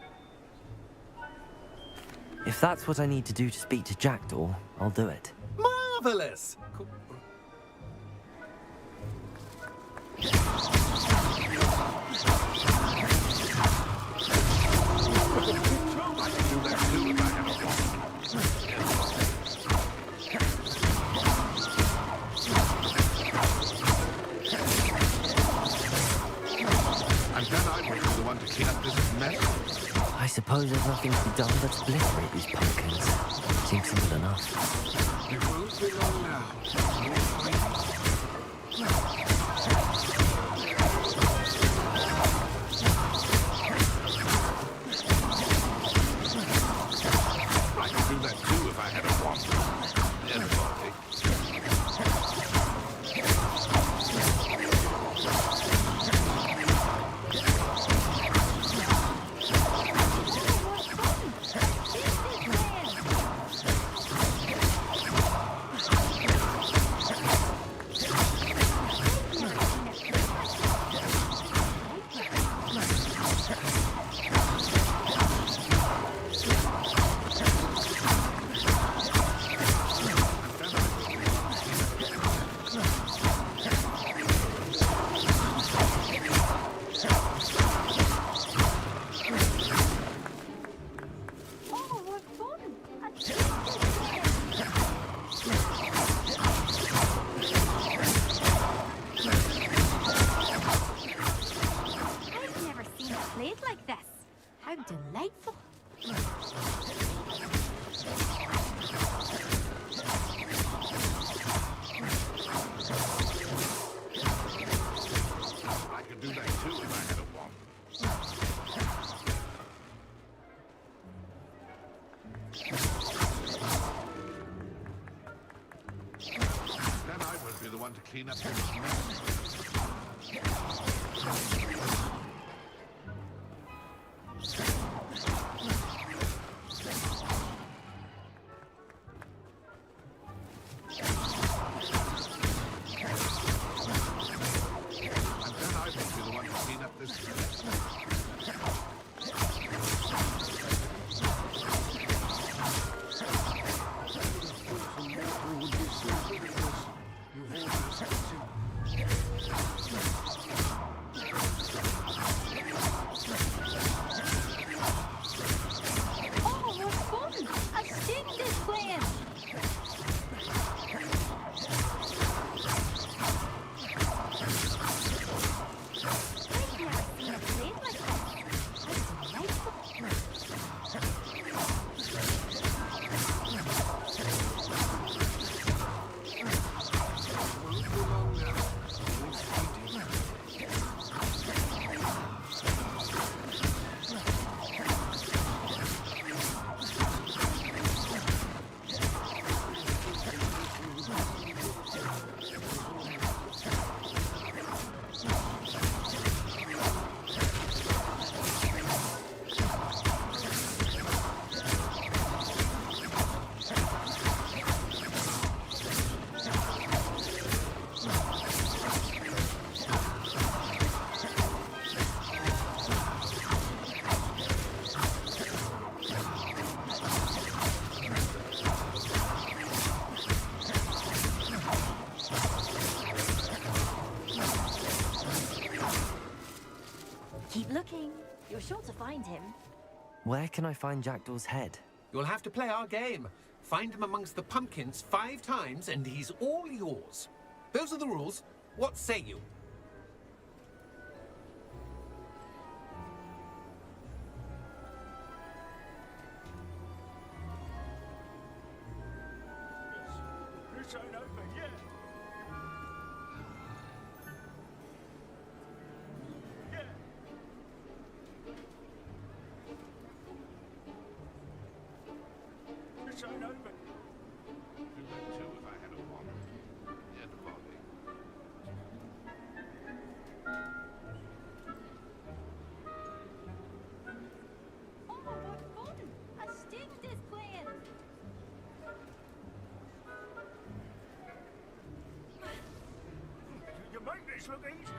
If that's what I need to do to speak to Jackdaw, I'll do it. Marvelous! Cool. I'm glad I won't be the one to clean up this mess. I suppose there's nothing to be done but obliterate these pumpkins. Seems simple enough. It won't be long now. You'll find I could do that too if I had a wand. Everybody. Delightful. I could do that too if I had a wand. Then I won't be the one to clean up this mess. Keep looking. You're sure to find him. Where can I find Jackdaw's head? You'll have to play our game. Find him amongst the pumpkins 5 times and he's all yours. Those are the rules. What say you? This ain't open yet. This ain't open. Do that too if I had a wand. Everybody. Oh, what fun! A sting is playing. You make this look easy.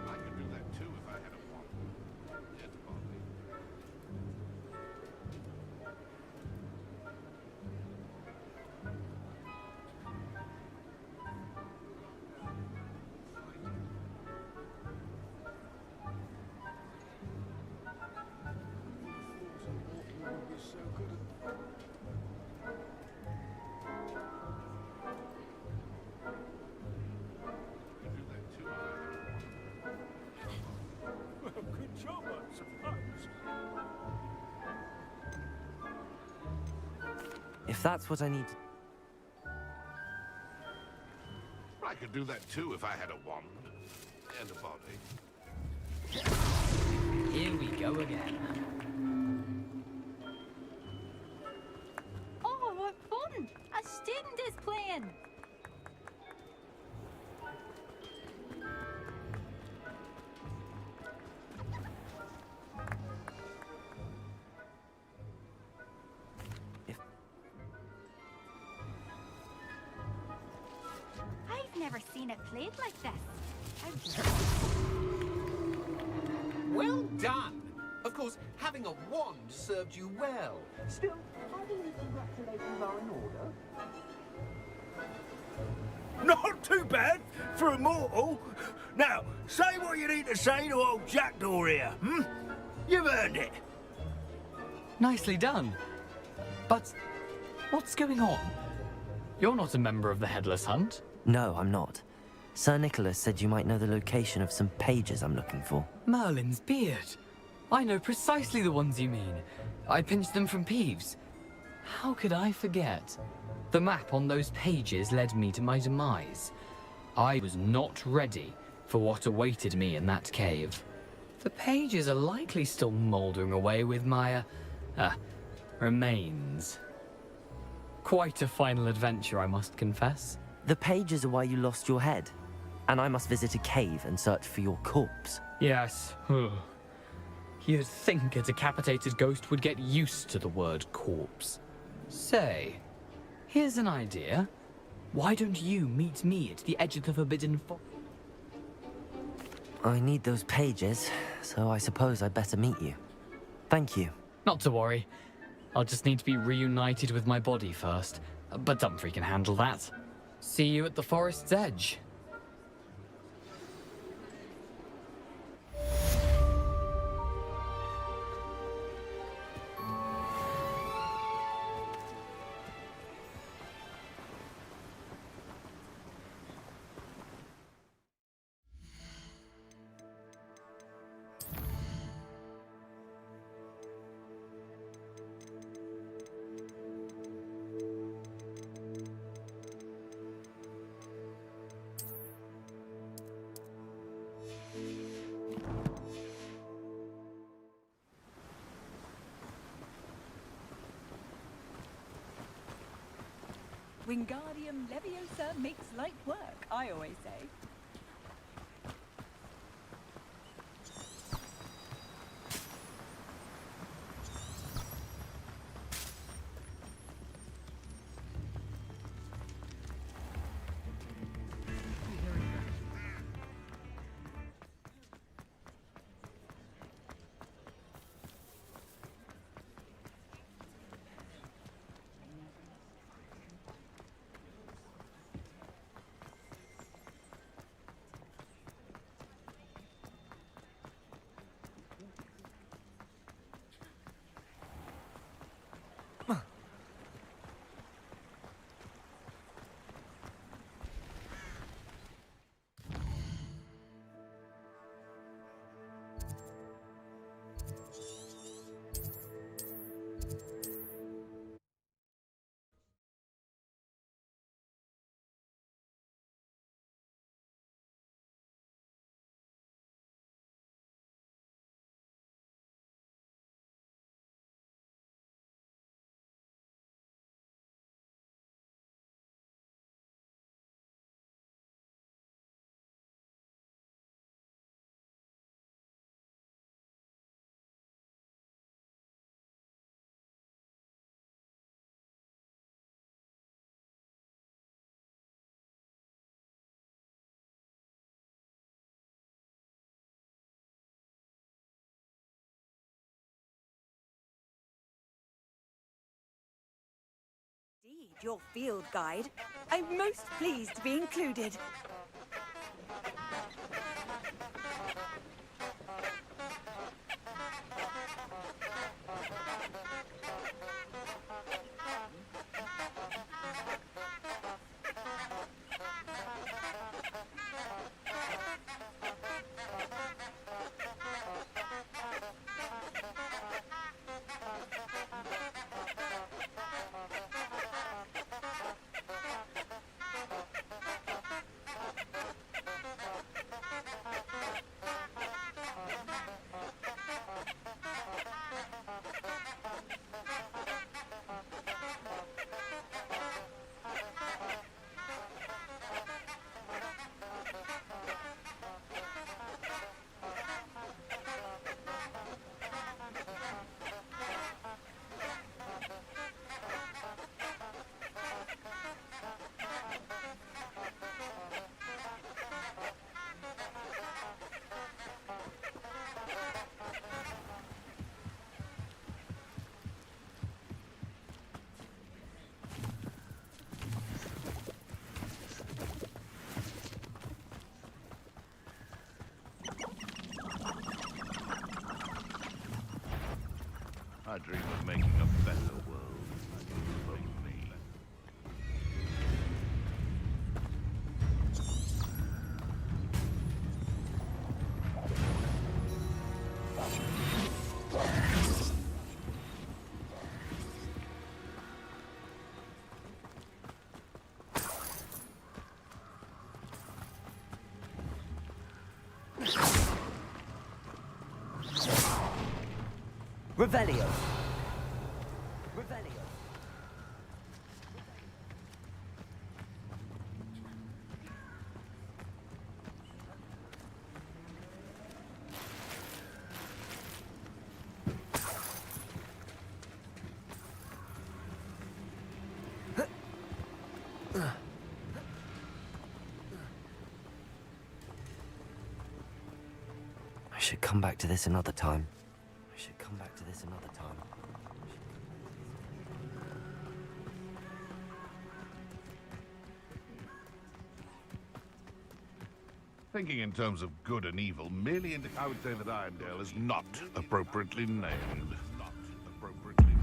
I could do that too if I had a wand. Everybody. would be so If that's what I need to... I could do that too if I had a wand and a body. Here we go again. Oh, what fun! A student is playing! I've never seen it played like this. Well done! Of course, having a wand served you well. Still, I believe congratulations are in order. Not too bad for a mortal. Now, say what you need to say to old Jackdaw here, hmm? You've earned it. Nicely done. But what's going on? You're not a member of the Headless Hunt. No, I'm not. Sir Nicholas said you might know the location of some pages I'm looking for. Merlin's beard. I know precisely the ones you mean. I pinched them from Peeves. How could I forget? The map on those pages led me to my demise. I was not ready for what awaited me in that cave. The pages are likely still mouldering away with my, remains. Quite a final adventure, I must confess. The pages are why you lost your head, and I must visit a cave and search for your corpse. Yes. You'd think a decapitated ghost would get used to the word corpse. Say, here's an idea. Why don't you meet me at the edge of the Forbidden Forest? I need those pages, so I suppose I'd better meet you. Thank you. Not to worry. I'll just need to be reunited with my body first. But Dumfrey can handle that. See you at the forest's edge. Wingardium Leviosa makes light work, I always say. Indeed, your field guide. I'm most pleased to be included. I dream of making a better world. For me. Revelio. Revelio. I should come back to this another time. I should come back to this another time. Thinking in terms of good and evil, merely I would say that Irondale is not appropriately named. Not appropriately named.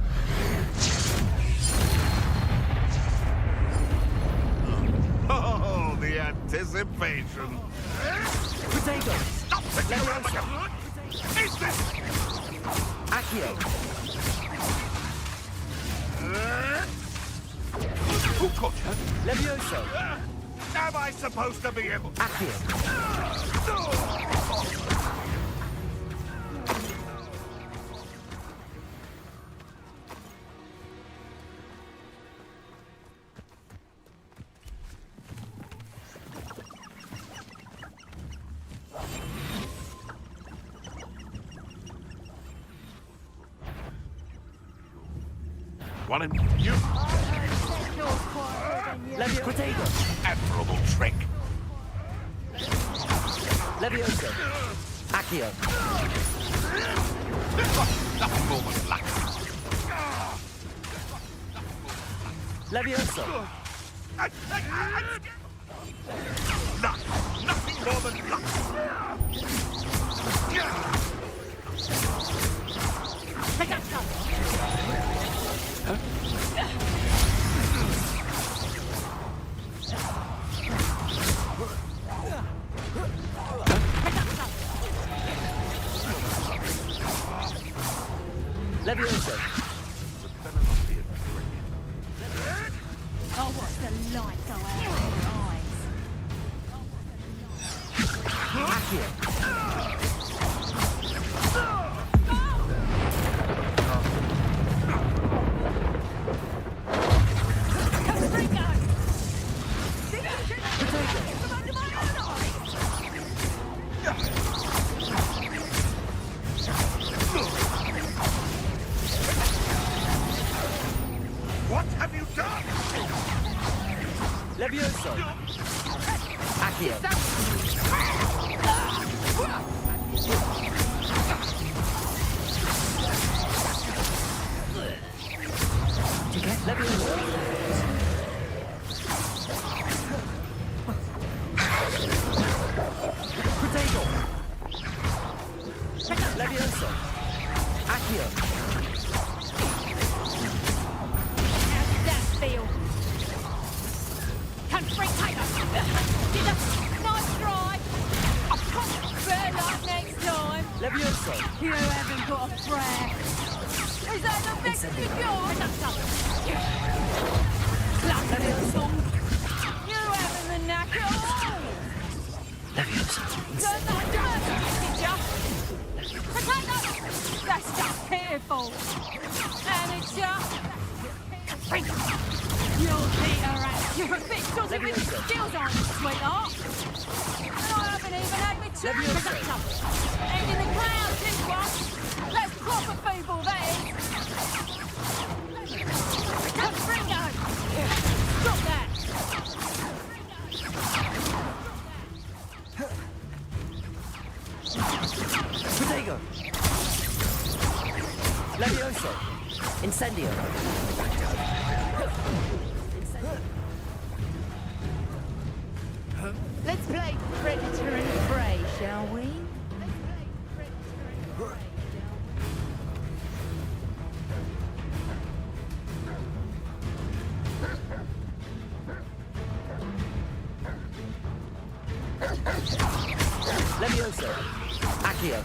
Oh, the anticipation! Potato! Stop it! Is this? Accio! Who caught you? Levioso! Am I supposed to be able? Accio! One in you. Potato! Admirable trick. Levioso! Accio! Nothing more than luck. Levioso! Luck. Nothing more than luck. Levioso! Oh, what's the light go out of your eyes? Accio! What have you done? Levioso! Accio! Levioso! Potato! Levioso! Accio! How does that feel? Come straight tighter. Nice try. Better luck next time. Levioso! You haven't got a prayer. Is that the best you got? Levioso! You haven't the knack at all. Levioso! Don't like that, did ya? Potato! That's just pitiful. Amateur. You'll beat her at. You're a bit dodgy with your skills, aren't you, sweetheart? And I haven't even had my turn. And in the ground, this one. That's proper feeble, that is. Ringo! Stop that! Potato! Levioso! Incendio! Let's play Predator and Prey, shall we? Accio.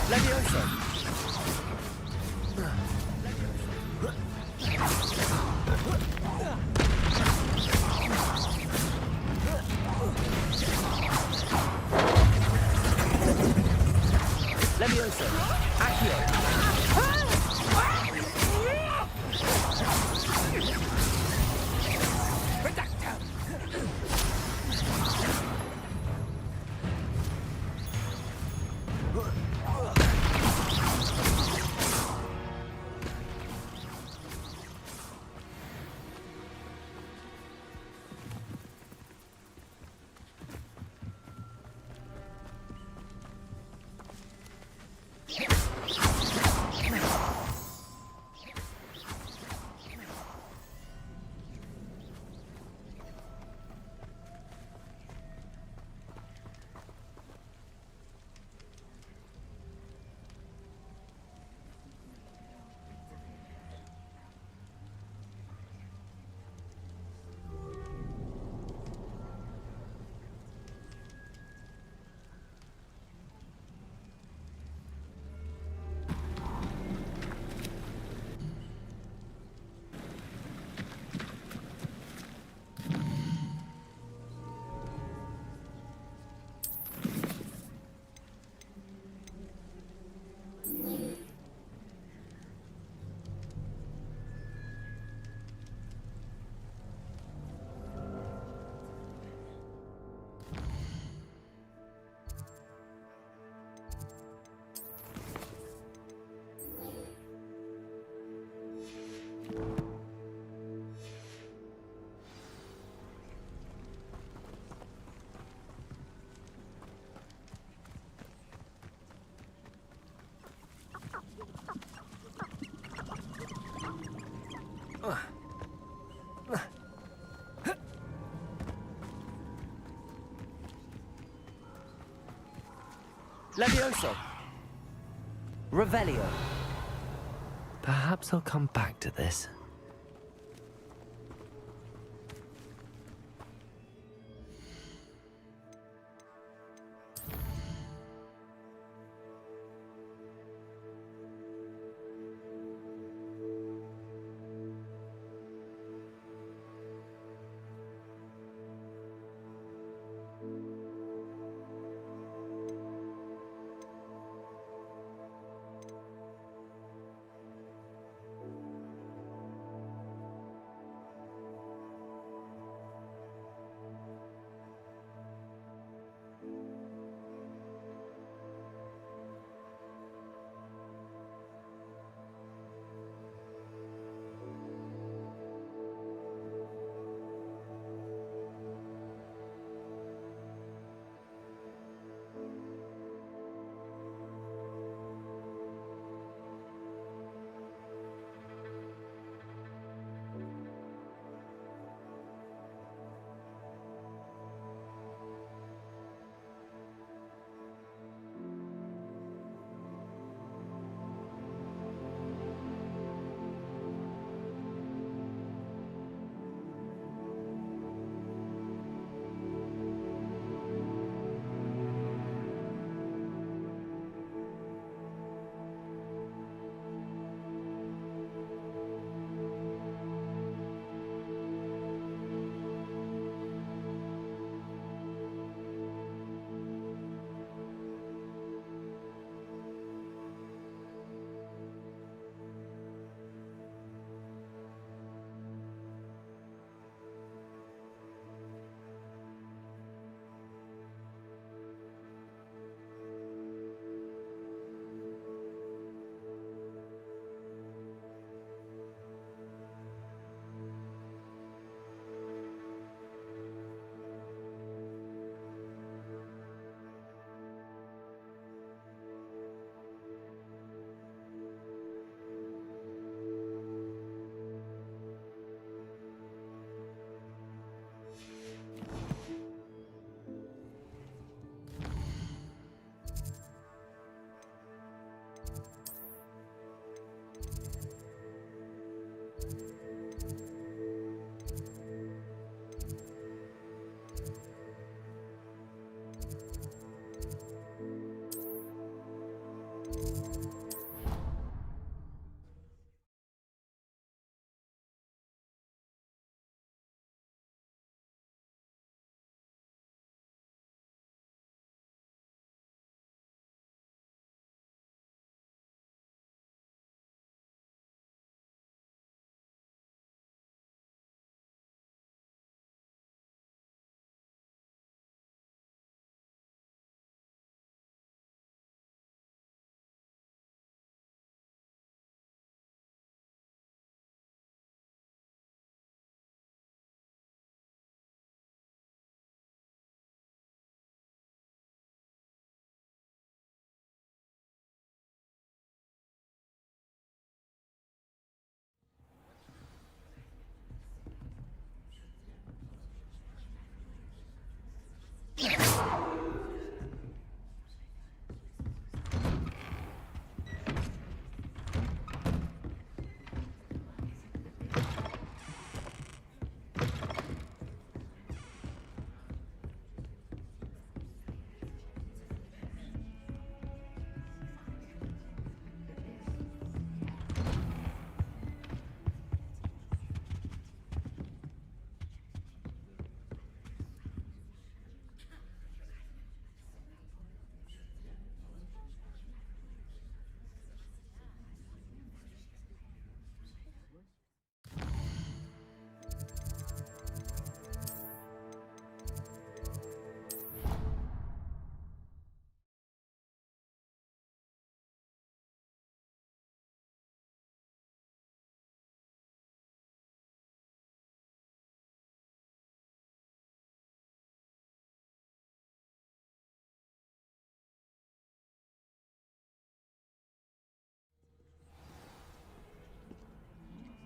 Levioso. Levioso. Accio. Levioso. Revelio. Perhaps I'll come back to this.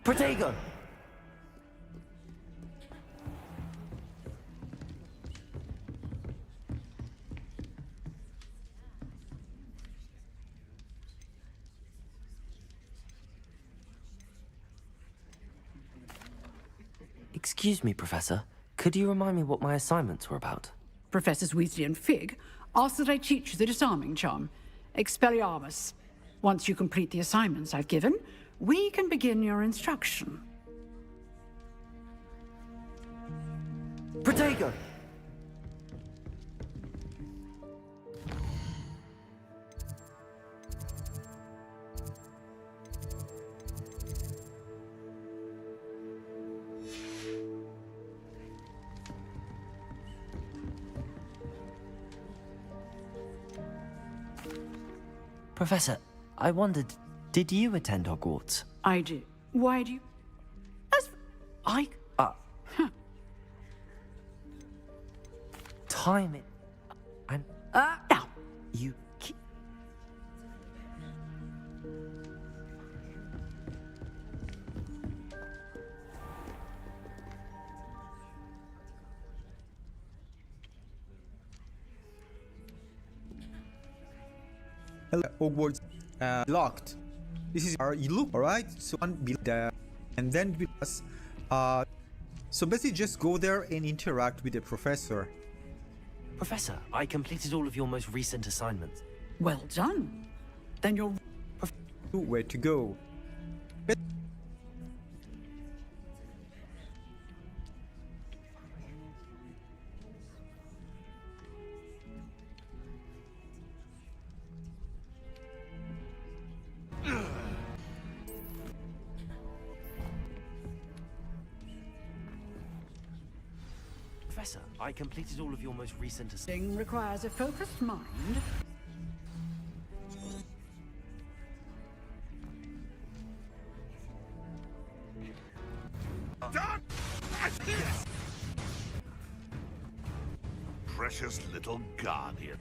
Protego! Excuse me, Professor. Could you remind me what my assignments were about? Professors Weasley and Fig ask that I teach you the disarming charm, Expelliarmus. Once you complete the assignments I've given, we can begin your instruction. Protego! Professor, I wondered, did you attend Hogwarts? I do. Why do you... I... Time it... And... Now. You... Hello, Hogwarts locked. This is our look, alright? So one there, and then with us. So basically, just go there and interact with the professor. Professor, I completed all of your most recent assignments. Well done. Then you're... Where to go? Professor, I completed all of your most recent assignments. Thing requires a focused mind. Precious little guardian.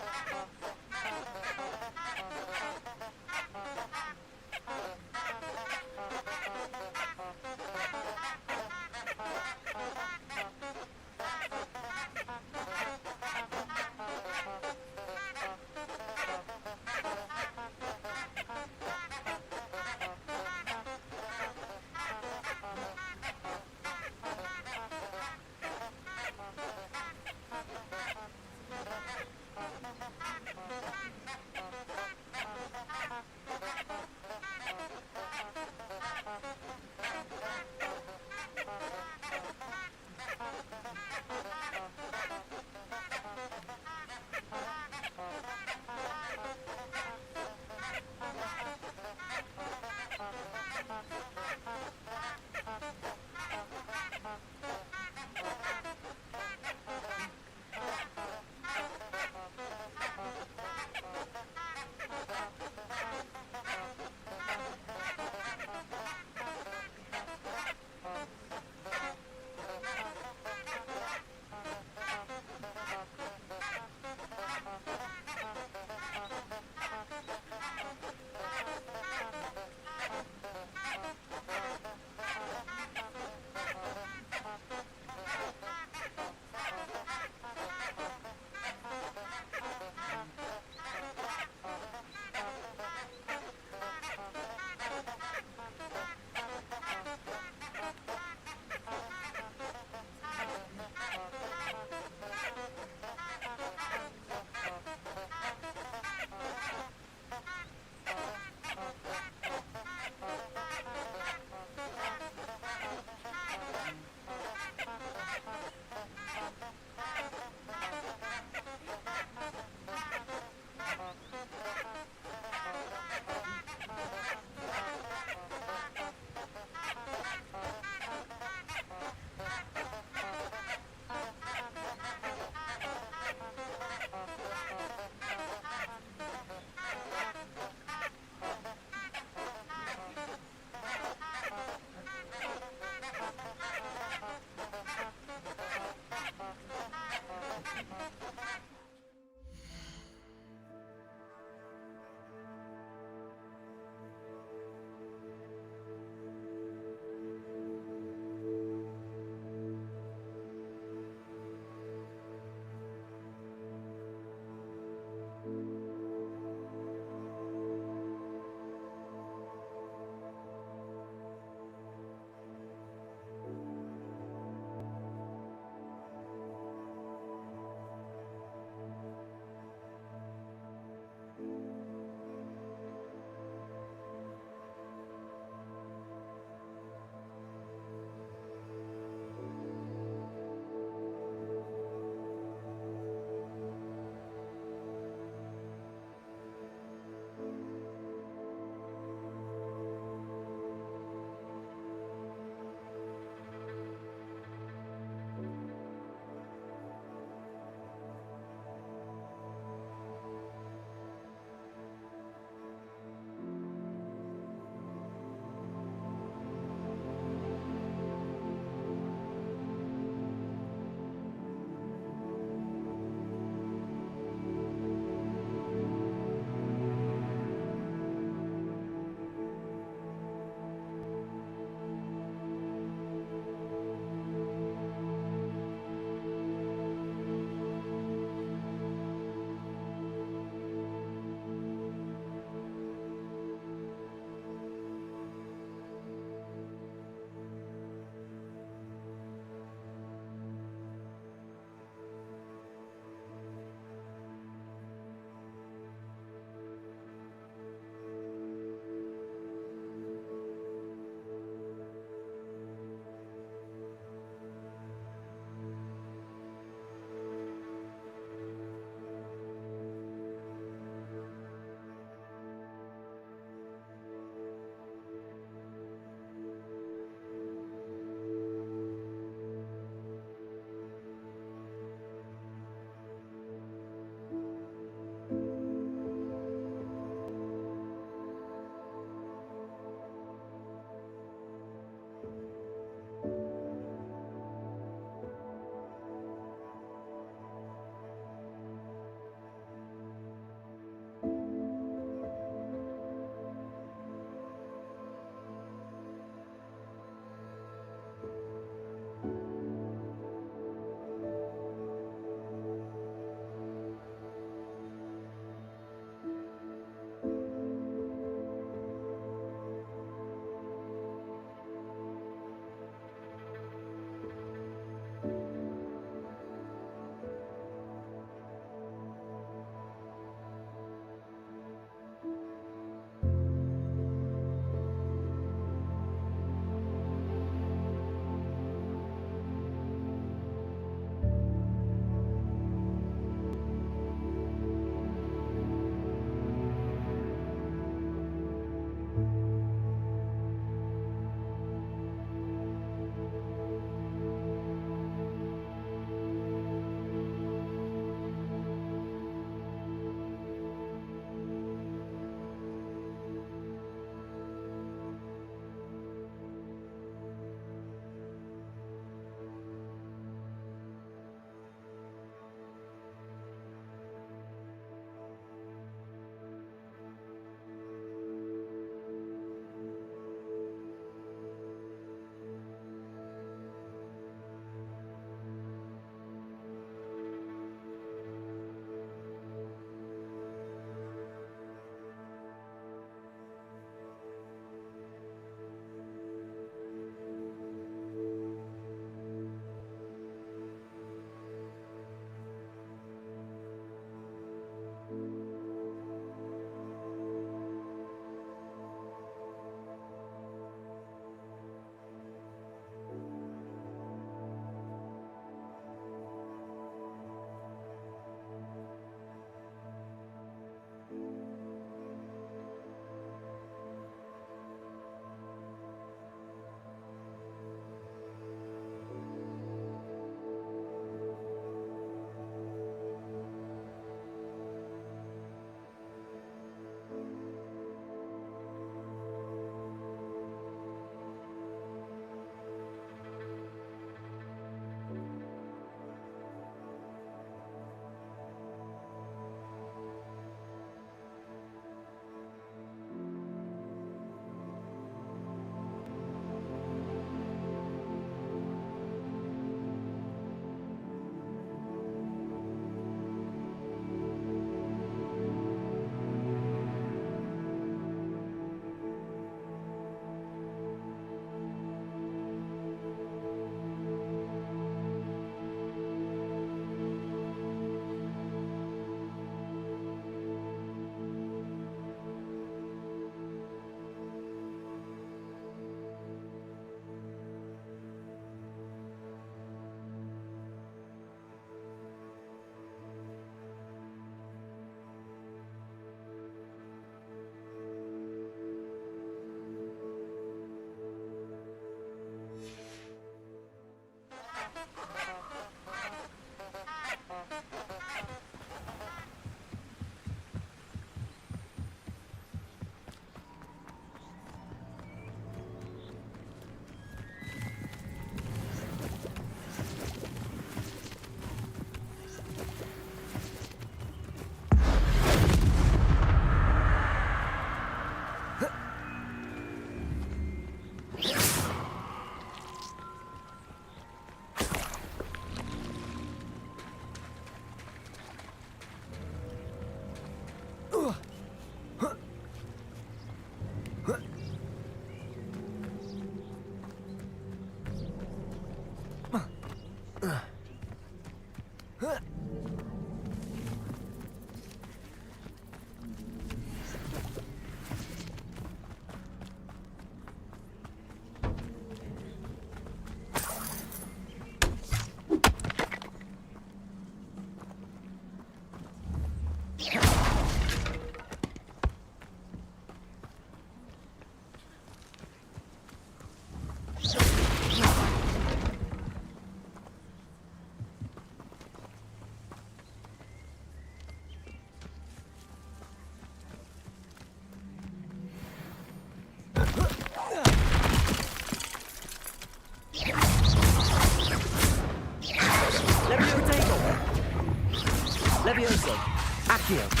Accio.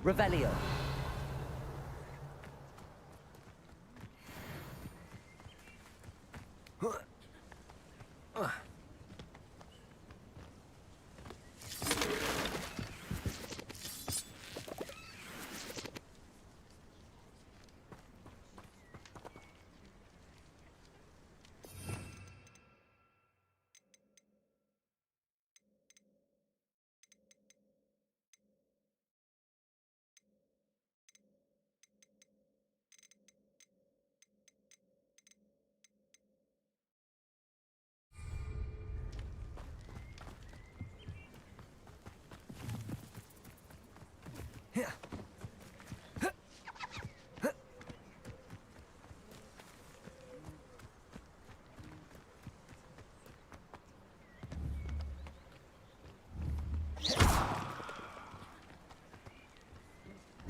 Revelio.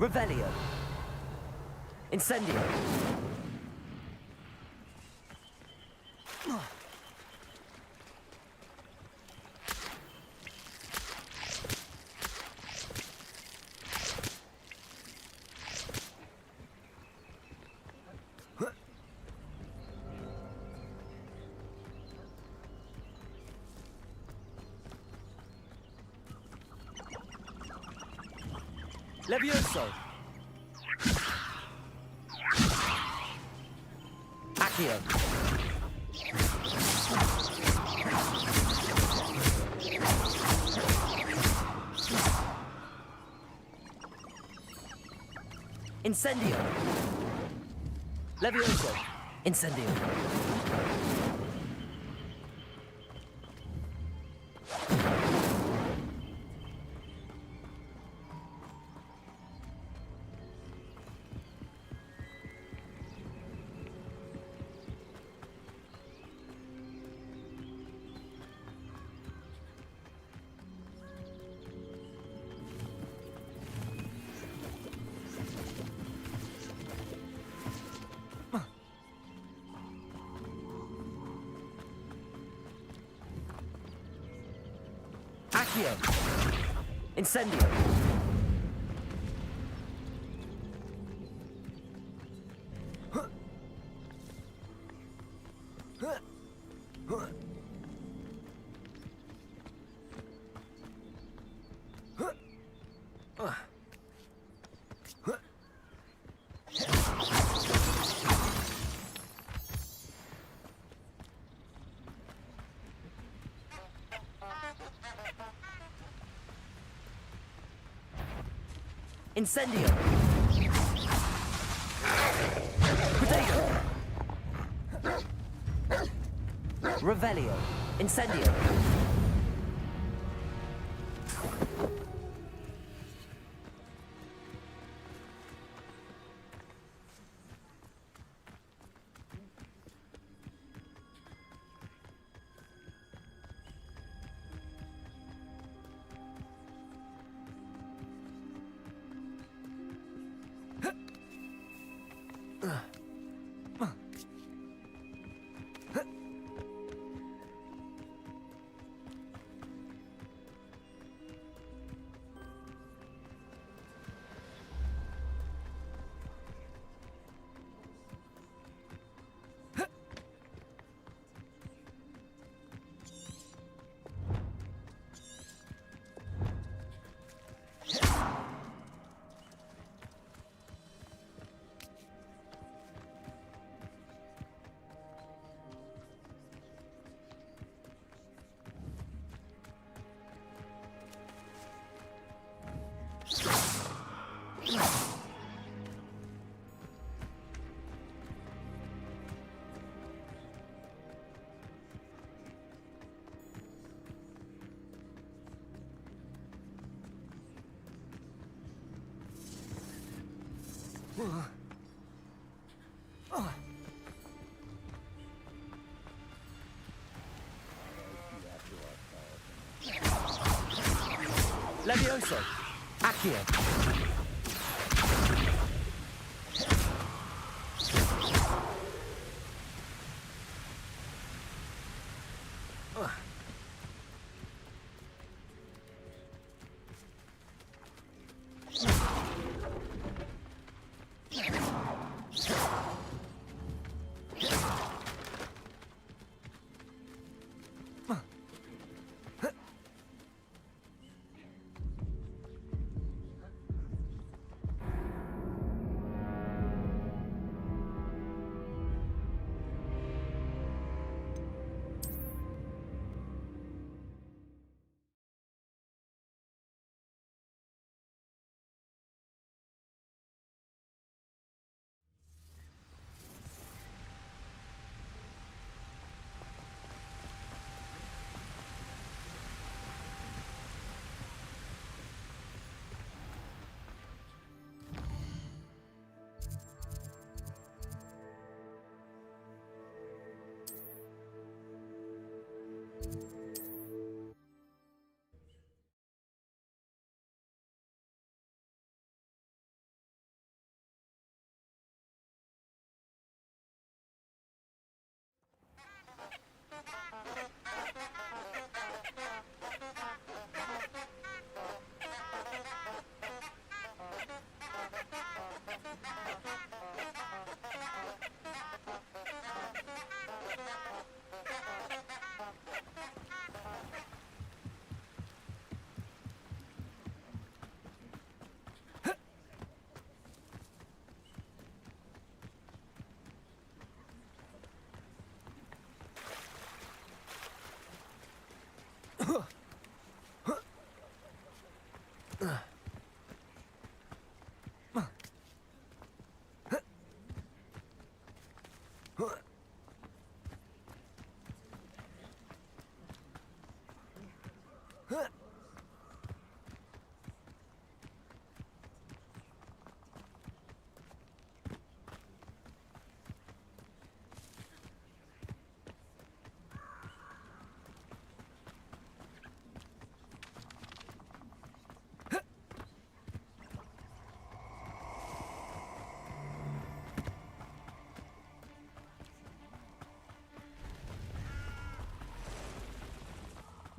Revelio. Incendio. Levioso. Accio. Incendio. Levioso. Incendio. Accio. Incendio. Incendio. Potato. Revelio. Incendio. Levioso! Accio!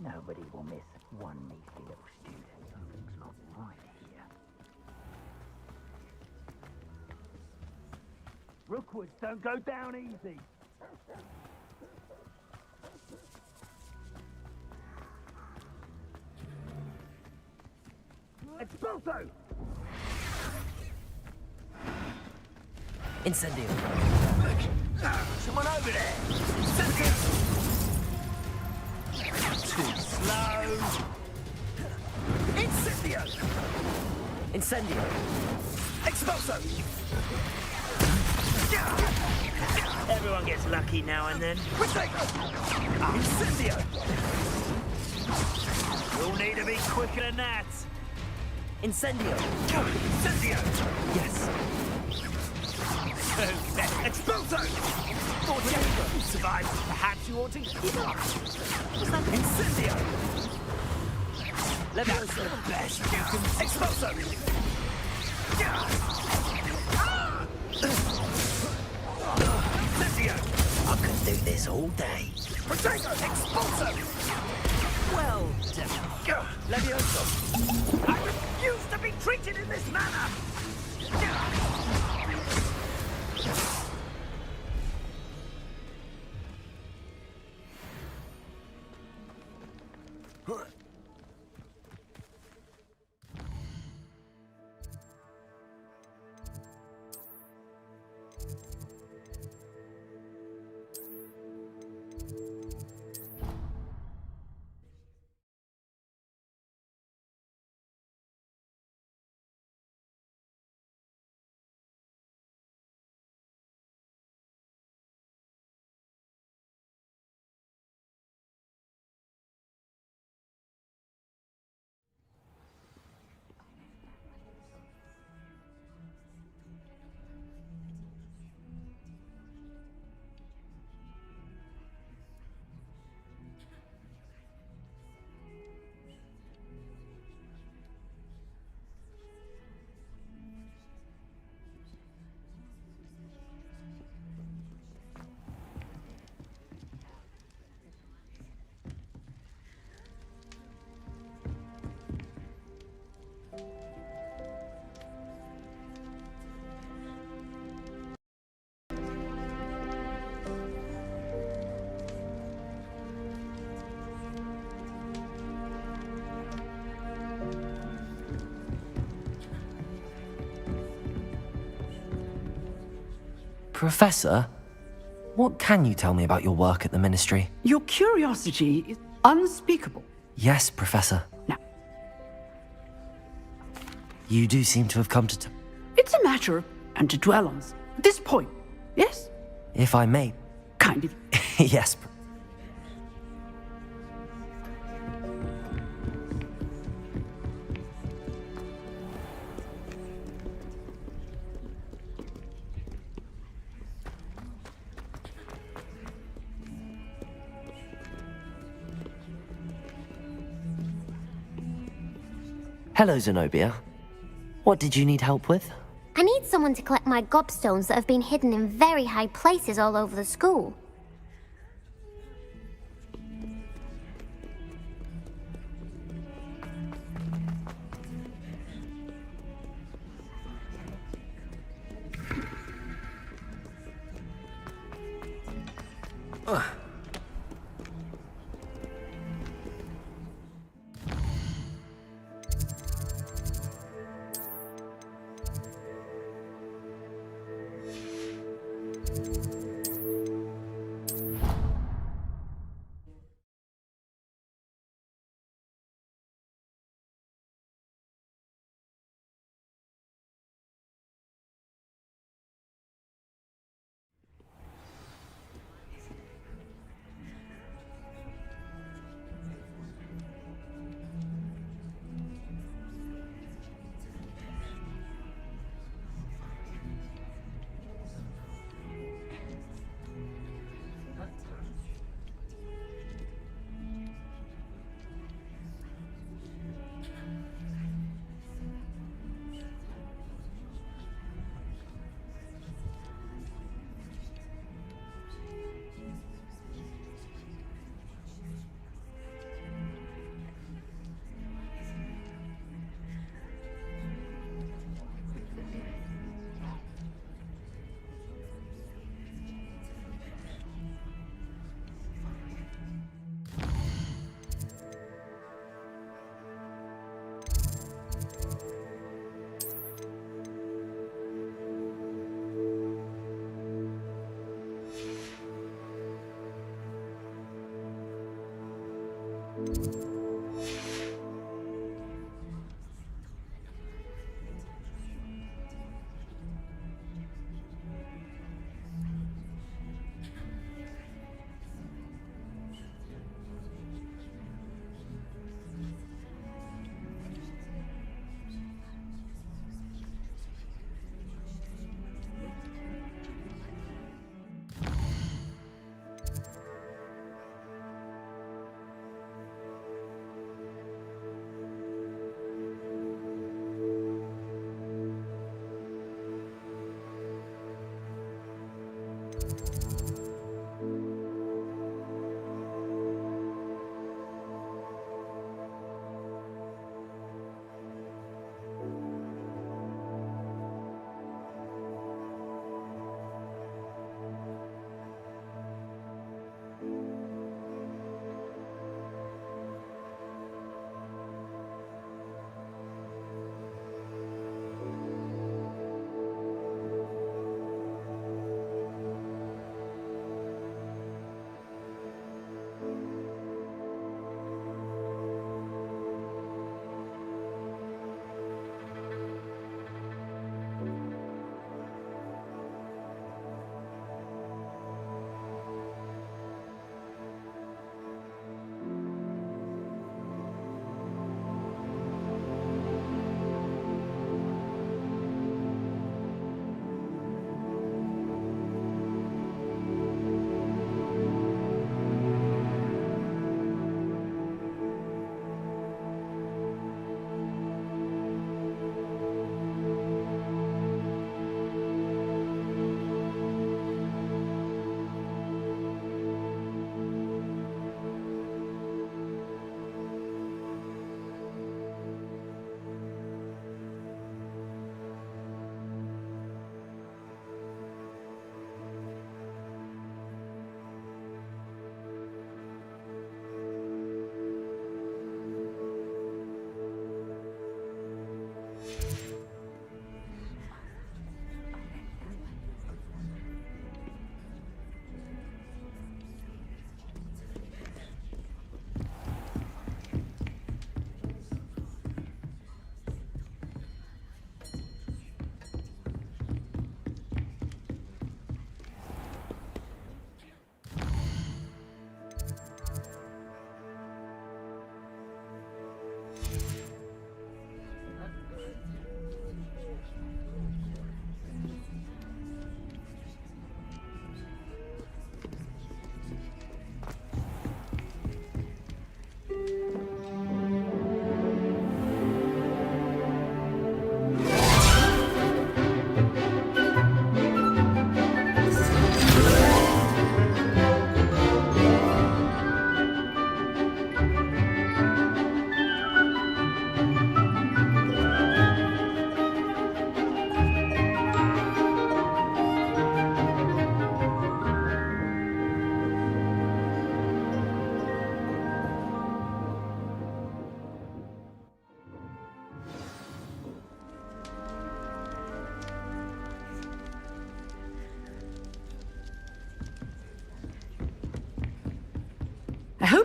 Nobody will miss one measly little student. Something's not right here. Rookwoods don't go down easy. Expulso! Incendio! Someone over there! Too slow! Incendio! Incendio! Expulso! Everyone gets lucky now and then. Incendio! You'll need to be quicker than that. Incendio! Incendio! Yes. Expulso! You survived. Perhaps you ought to give up. Incendio! That's the best you can... Expulso! Incendio! I could do this all day. Protego! Expulso! Well done. Levioso! I refuse to be treated in this manner! Professor, what can you tell me about your work at the Ministry? Your curiosity is unspeakable. Yes, Professor. Now. You do seem to have come to... It's a matter of, and to dwell on this point, yes? If I may. Kind of. Yes. Hello, Zenobia. What did you need help with? I need someone to collect my gobstones that have been hidden in very high places all over the school.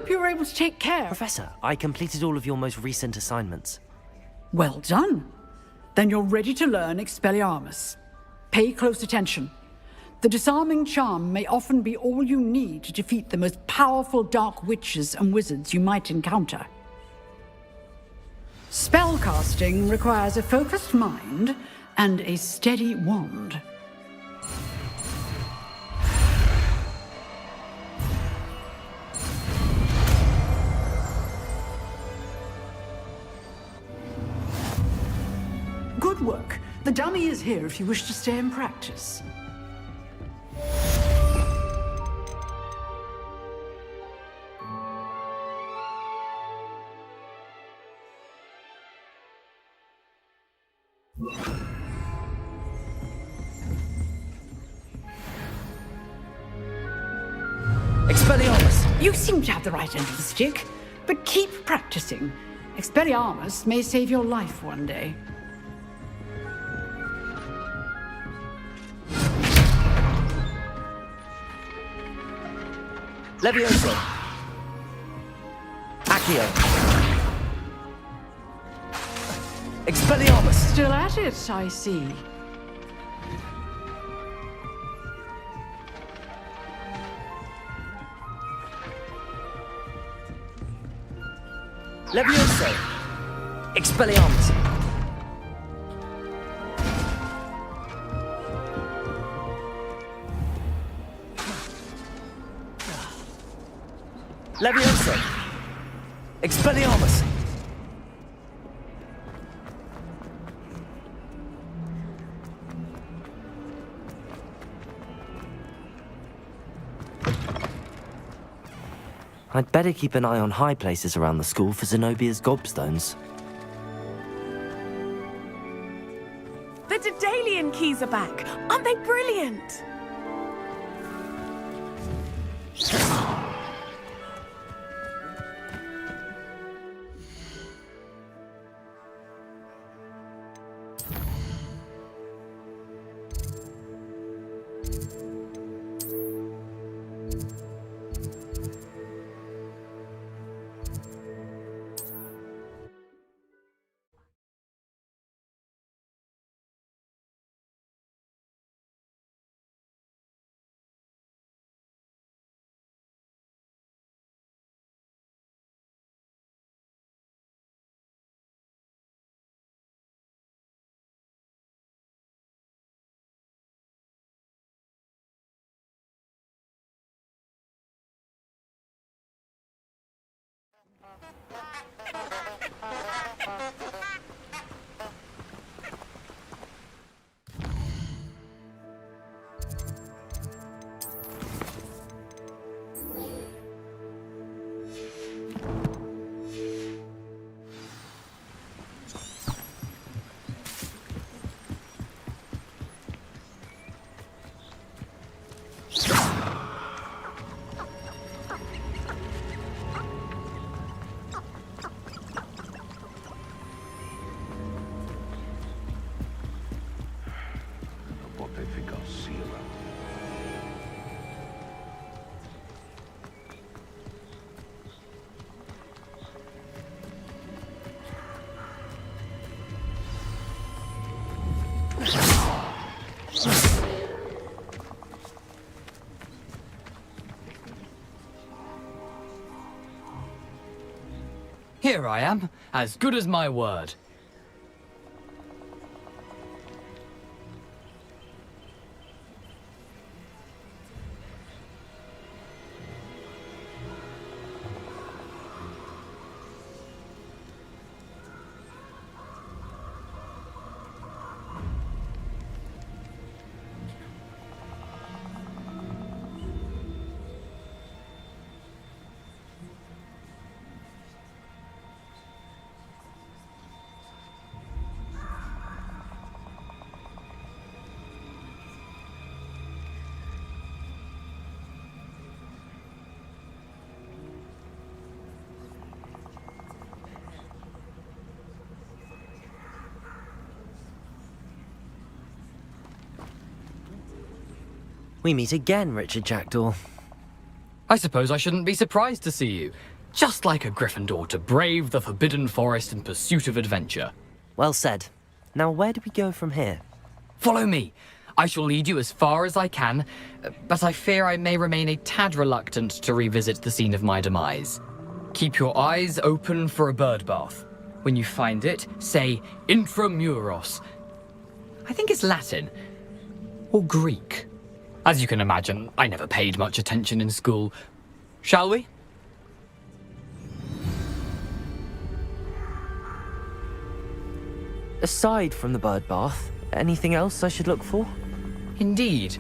hope you were able to take care. Professor, I completed all of your most recent assignments. Well done. Then you're ready to learn Expelliarmus. Pay close attention. The disarming charm may often be all you need to defeat the most powerful dark witches and wizards you might encounter. Spellcasting requires a focused mind and a steady wand. Good work. The dummy is here if you wish to stay and practice. Expelliarmus! You seem to have the right end of the stick, but keep practicing. Expelliarmus may save your life one day. Levioso! Accio! Expelliarmus! Still at it, I see. Levioso! Expelliarmus! Levioso! Expelliarmus! I'd better keep an eye on high places around the school for Zenobia's gobstones. The Daedalian keys are back. Aren't they brilliant? What they think I'll see around. Here I am, as good as my word. We meet again, Richard Jackdaw. I suppose I shouldn't be surprised to see you. Just like a Gryffindor to brave the forbidden forest in pursuit of adventure. Well said. Now where do we go from here? Follow me. I shall lead you as far as I can, but I fear I may remain a tad reluctant to revisit the scene of my demise. Keep your eyes open for a bird bath. When you find it, say intramuros. I think it's Latin. Or Greek. As you can imagine, I never paid much attention in school. Shall we? Aside from the bird bath, anything else I should look for? Indeed.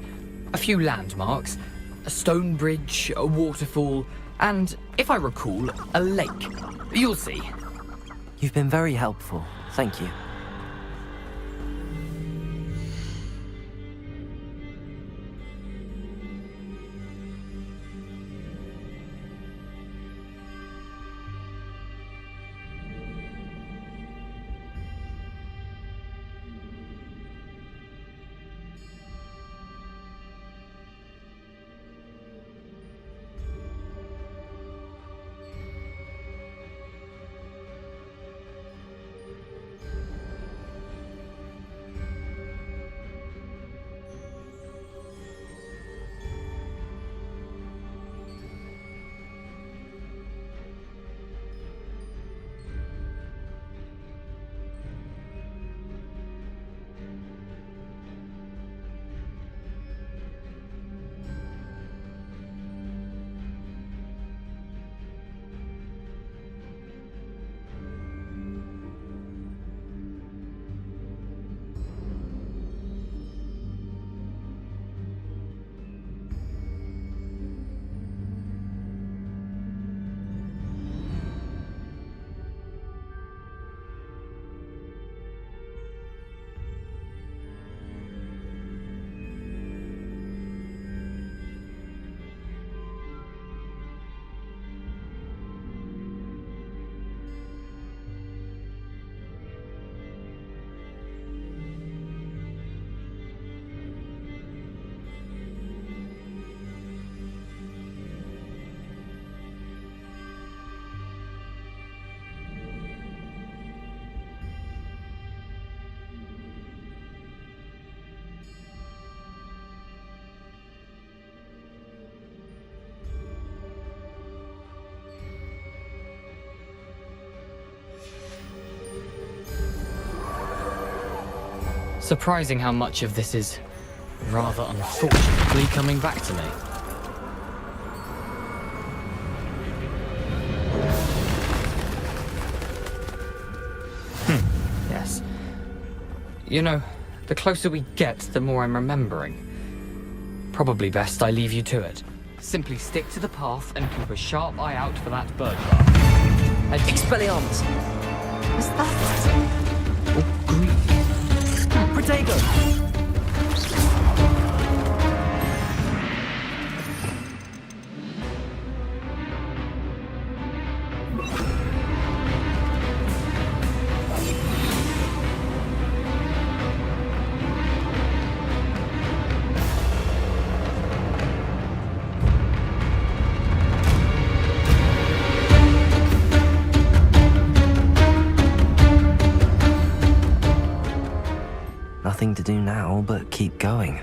A few landmarks, a stone bridge, a waterfall, and, if I recall, a lake. You'll see. You've been very helpful. Thank you. Surprising how much of this is rather unfortunately coming back to me. Yes. You know, the closer we get, the more I'm remembering. Probably best I leave you to it. Simply stick to the path and keep a sharp eye out for that bird bath. Expelliarmus! Is that or Greek? Protego! Nothing to do now but keep going.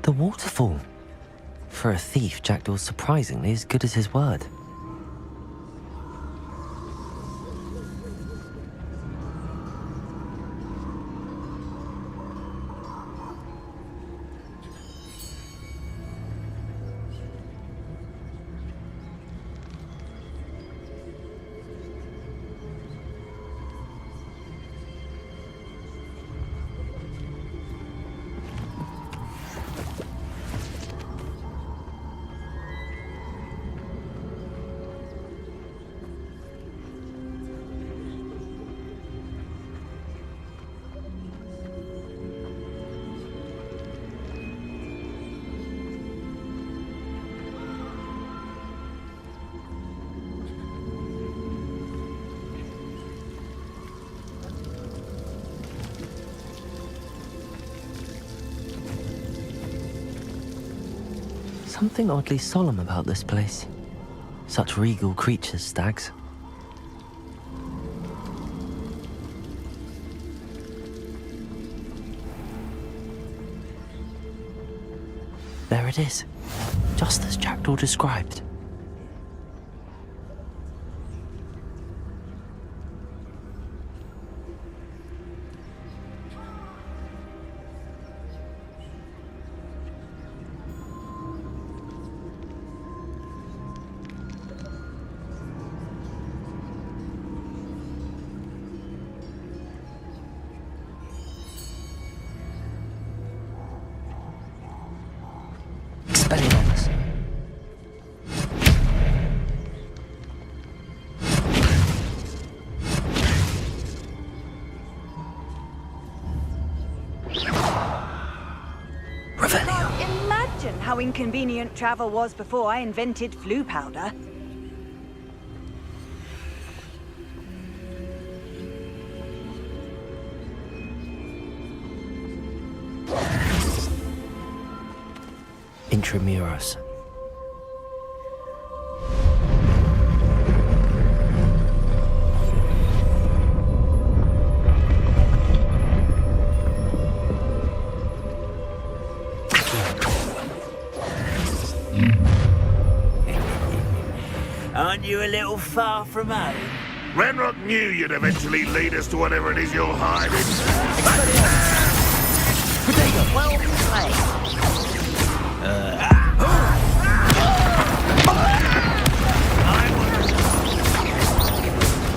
The waterfall. For a thief, Jackdaw's surprisingly as good as his word. something oddly solemn about this place. Such regal creatures, stags. There it is, just as Jackdaw described. Expelliarmus. Imagine how inconvenient travel was before I invented flu powder. Intramuros. Aren't you a little far from home? Renrock knew you'd eventually lead us to whatever it is you're hiding. Well played.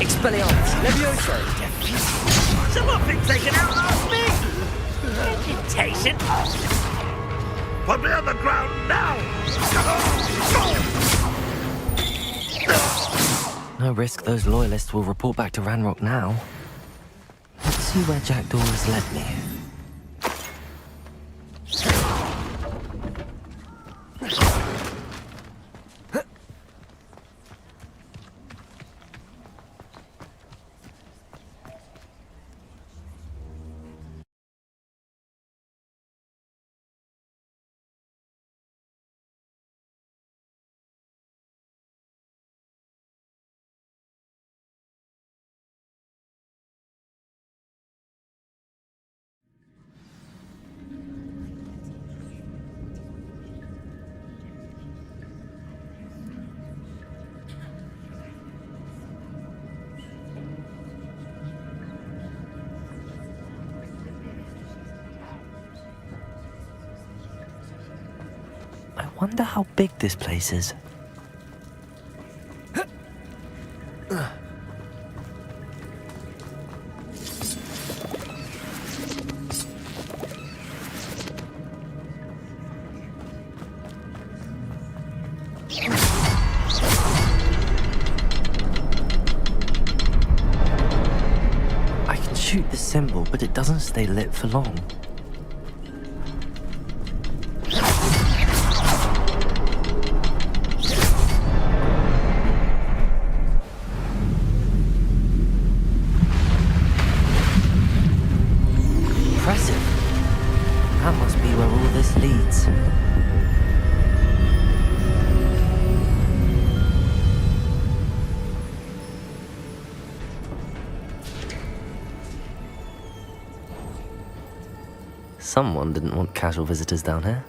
Expelliarmus. Levioso. Someone thinks they can outlast me! Reputation. Put me on the ground now! No risk those loyalists will report back to Ranrock now. Let's see where Jackdaw has led me. I wonder how big this place is. I can shoot the symbol, but it doesn't stay lit for long. That must be where all this leads. Someone didn't want casual visitors down here.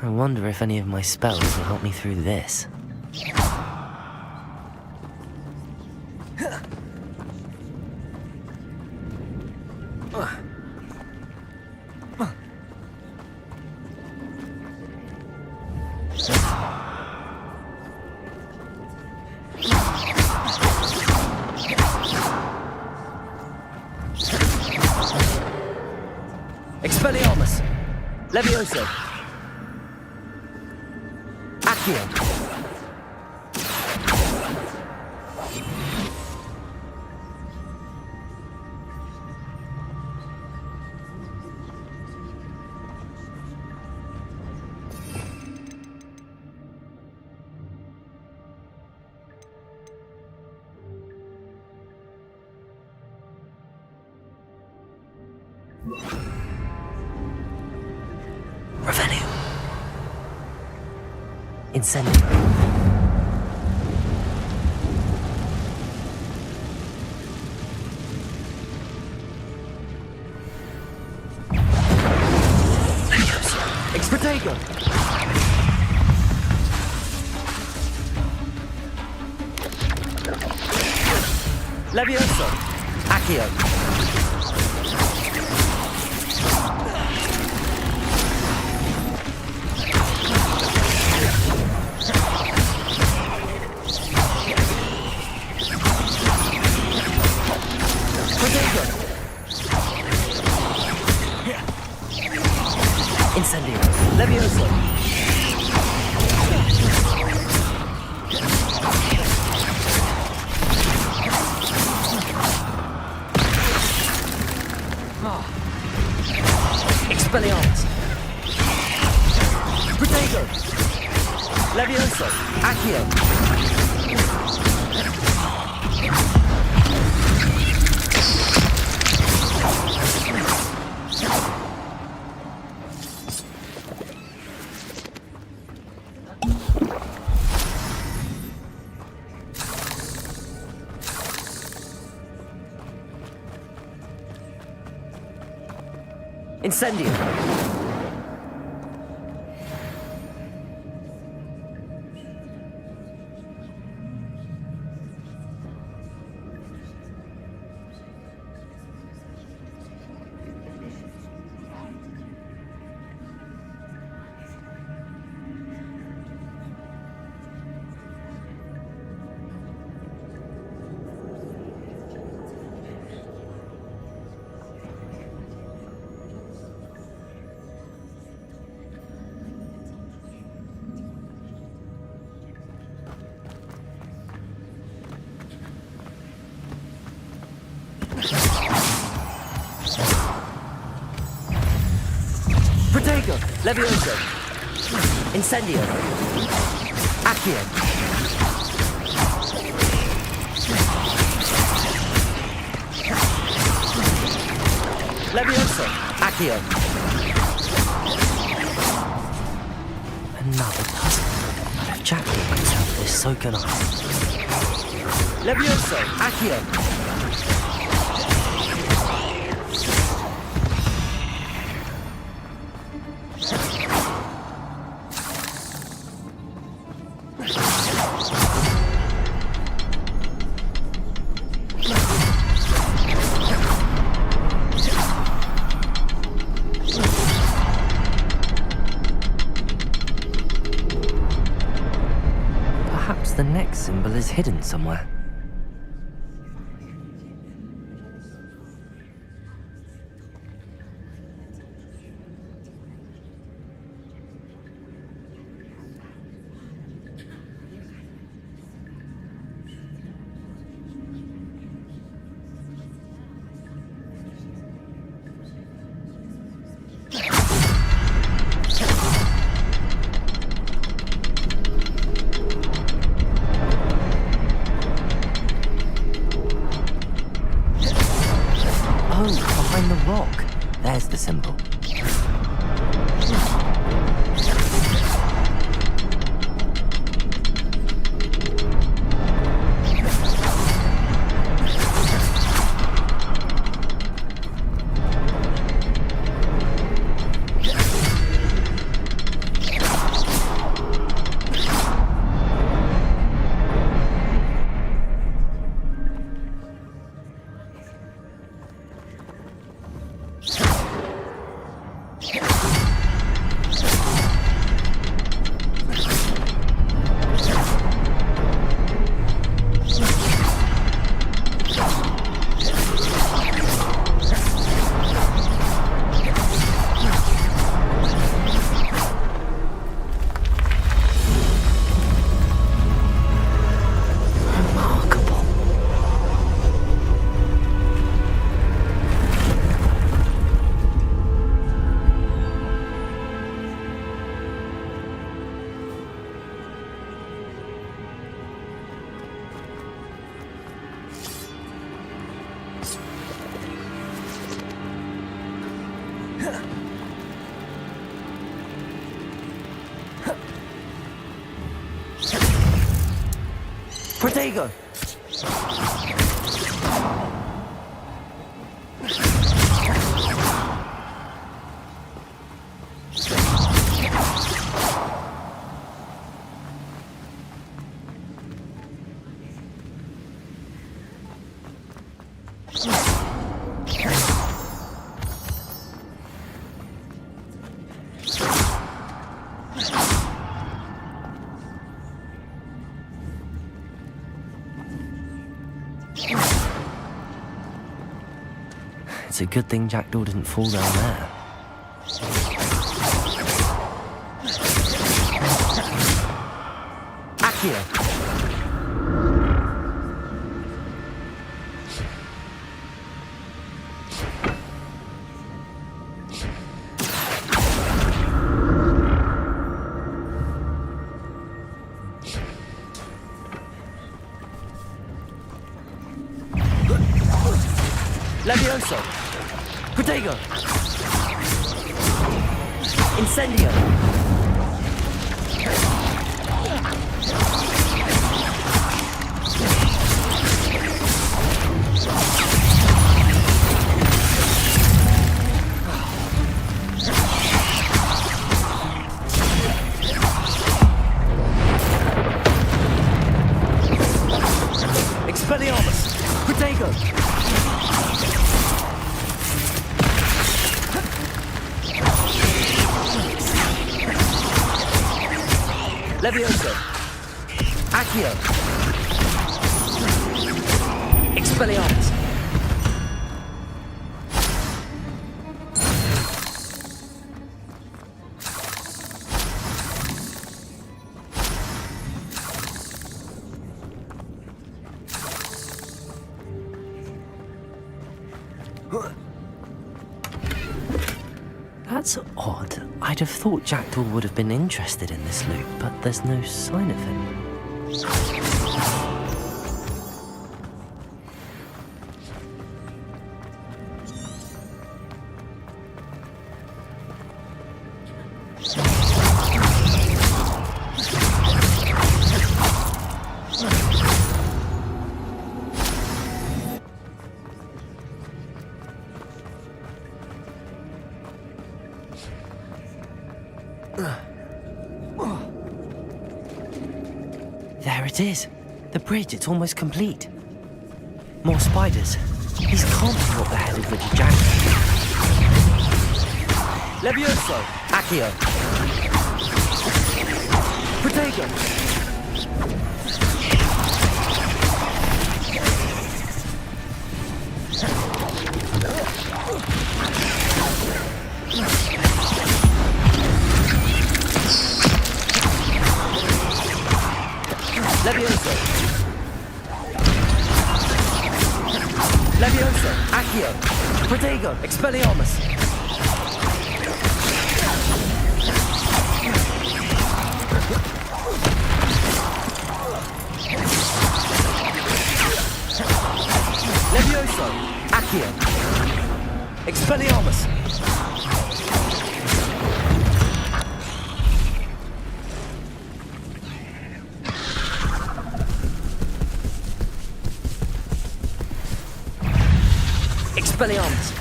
I wonder if any of my spells will help me through this. Levioso. Accio. Revenue. Incendio. Expretego. Levioso. Accio. Incendio. Levioso. Expelliarmus. Protego. Levioso. Accio. Incendio. Protego. Levioso. Incendio. Accio. Levioso. Accio. Another puzzle. But if Jack can solve this, so can I. Levioso. Accio. The next symbol is hidden somewhere. Behind the rock. There's the symbol. Protego! It's a good thing Jackdaw didn't fall down there. Akio! Levioso! Protego! Incendio! Expelliarmus! Protego! Levioso! Accio! Expelliarmus! That's odd. I'd have thought Jackdaw would have been interested in this loot, but there's no sign of him. There it is. The bridge, it's almost complete. More spiders. These can't be what the headed Richard Jackson. Levioso! Accio! Protego! Levioso! Levioso! Accio! Protego! Expelliarmus! Levioso! Accio! Expelliarmus! Expelliarmus!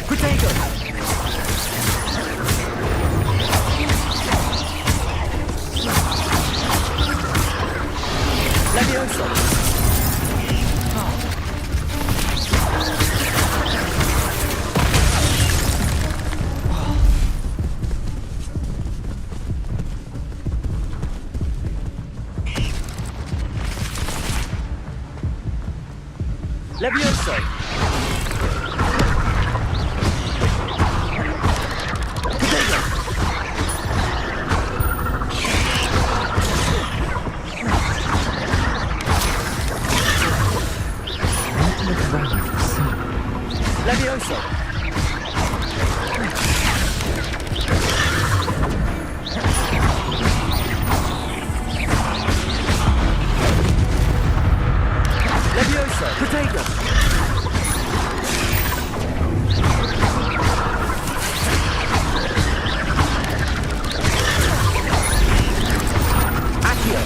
Protego! Levioso! Levioso! Levioso! Levioso! Protego! Accio!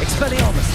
Expelliarmus!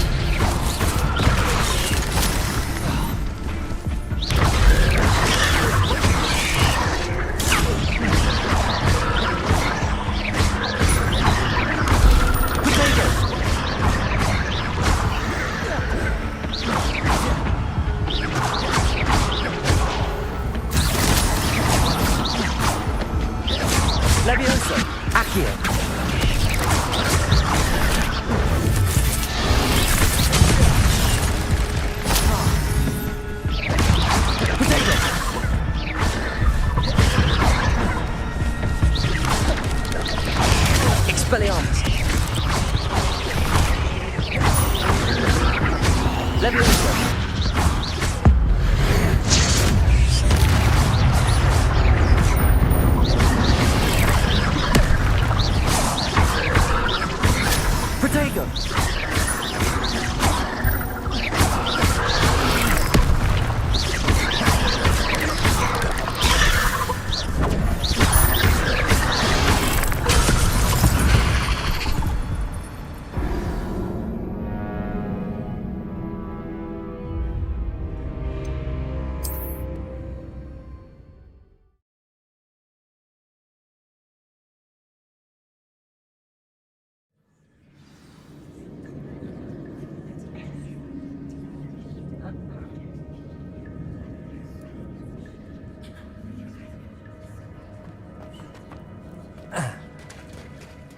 Leviosa! Protego!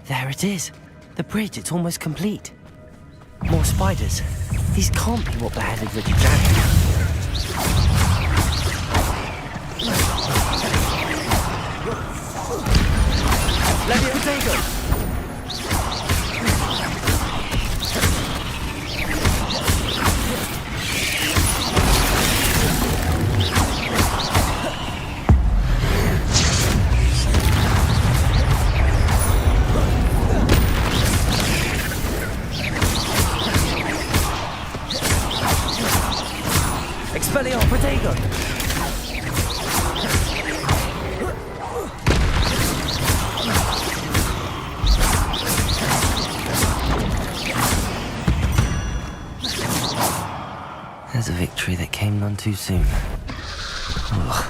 There it is. The bridge, it's almost complete. More spiders. These can't be what beheaded Richard Jackson. Leviosa! Elion, Protego! There's a victory that came none too soon. Ugh.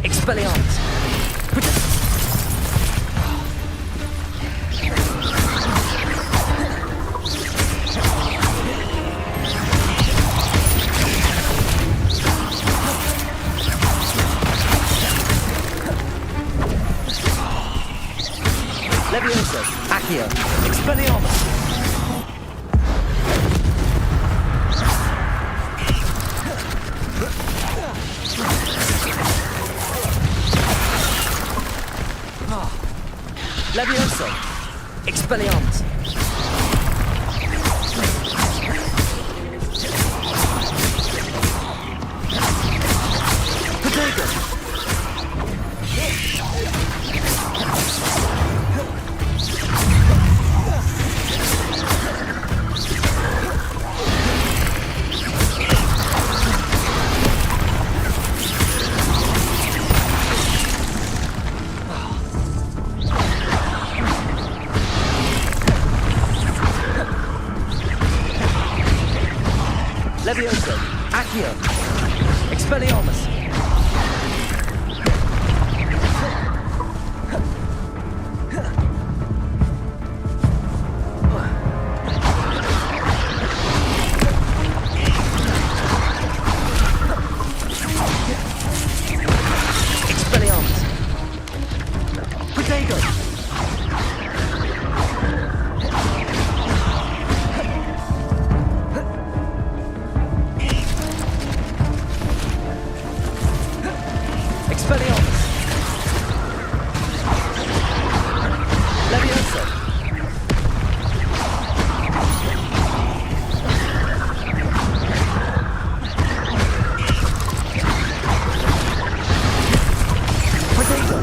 Expelliarmus! Leviosa, Accio, Expelliarmus! Leviosa, Expelliarmus! Protego! Leviosa, Accio, Expelliarmus! Expelliarmus! Protego! Expelliarmus! Leviosa! Protego!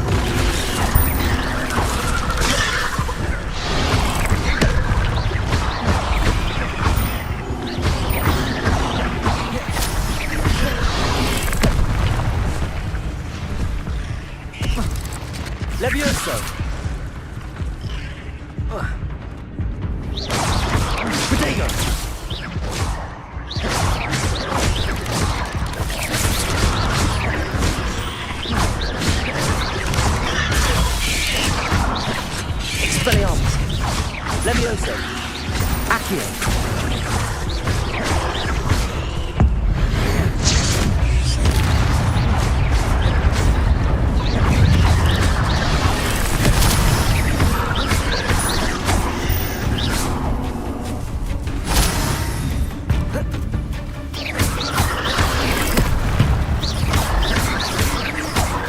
Leviosa! Protego! Expelliarmus! Leviosa! Accio!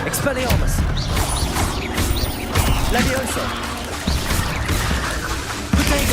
Expelliarmus! Leviosa! Protego!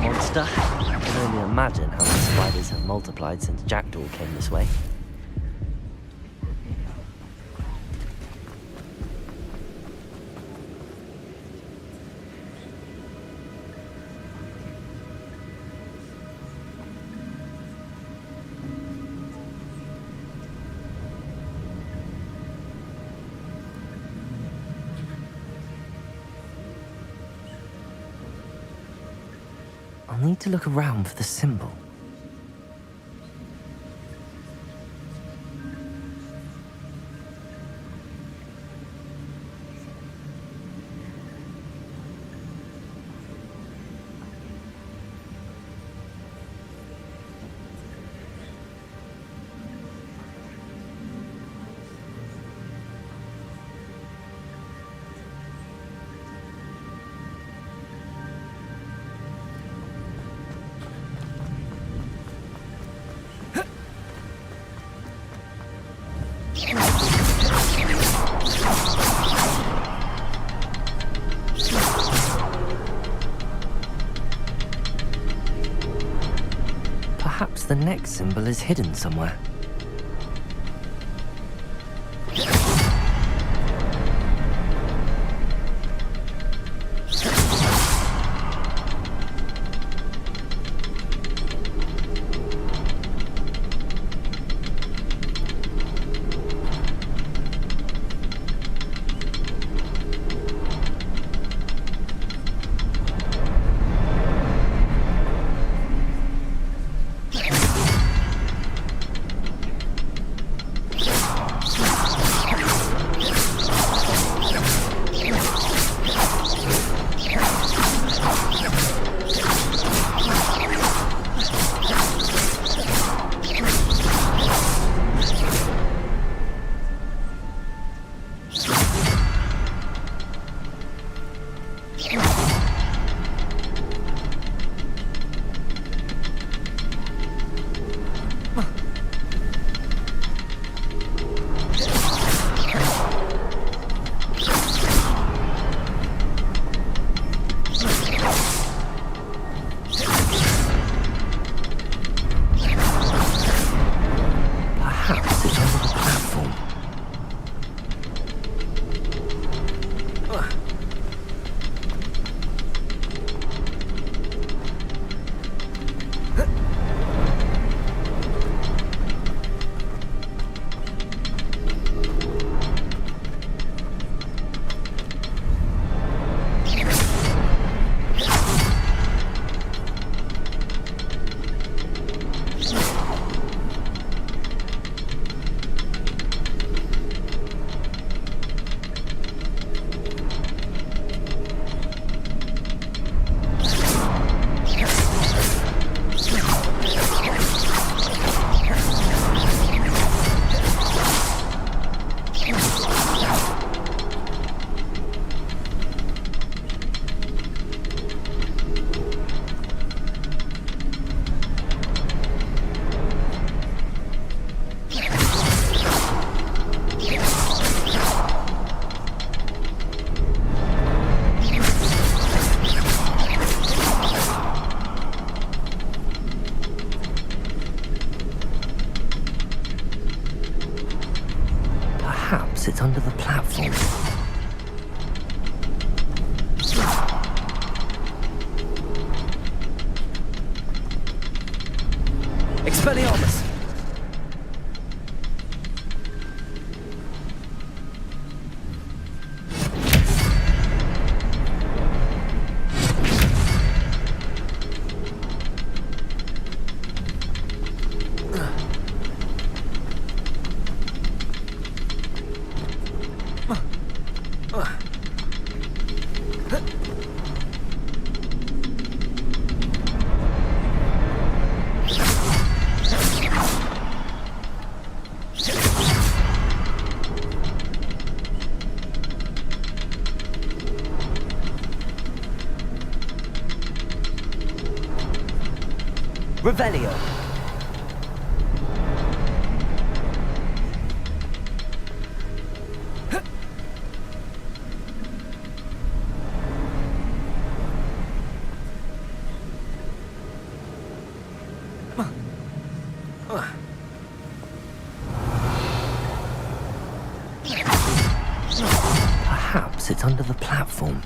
monster. I can only imagine how the spiders have multiplied since Jackdaw came this way. I'll need to look around for the symbol. Perhaps the next symbol is hidden somewhere. It's under the platform. Expelliarmus! Revelio. platform.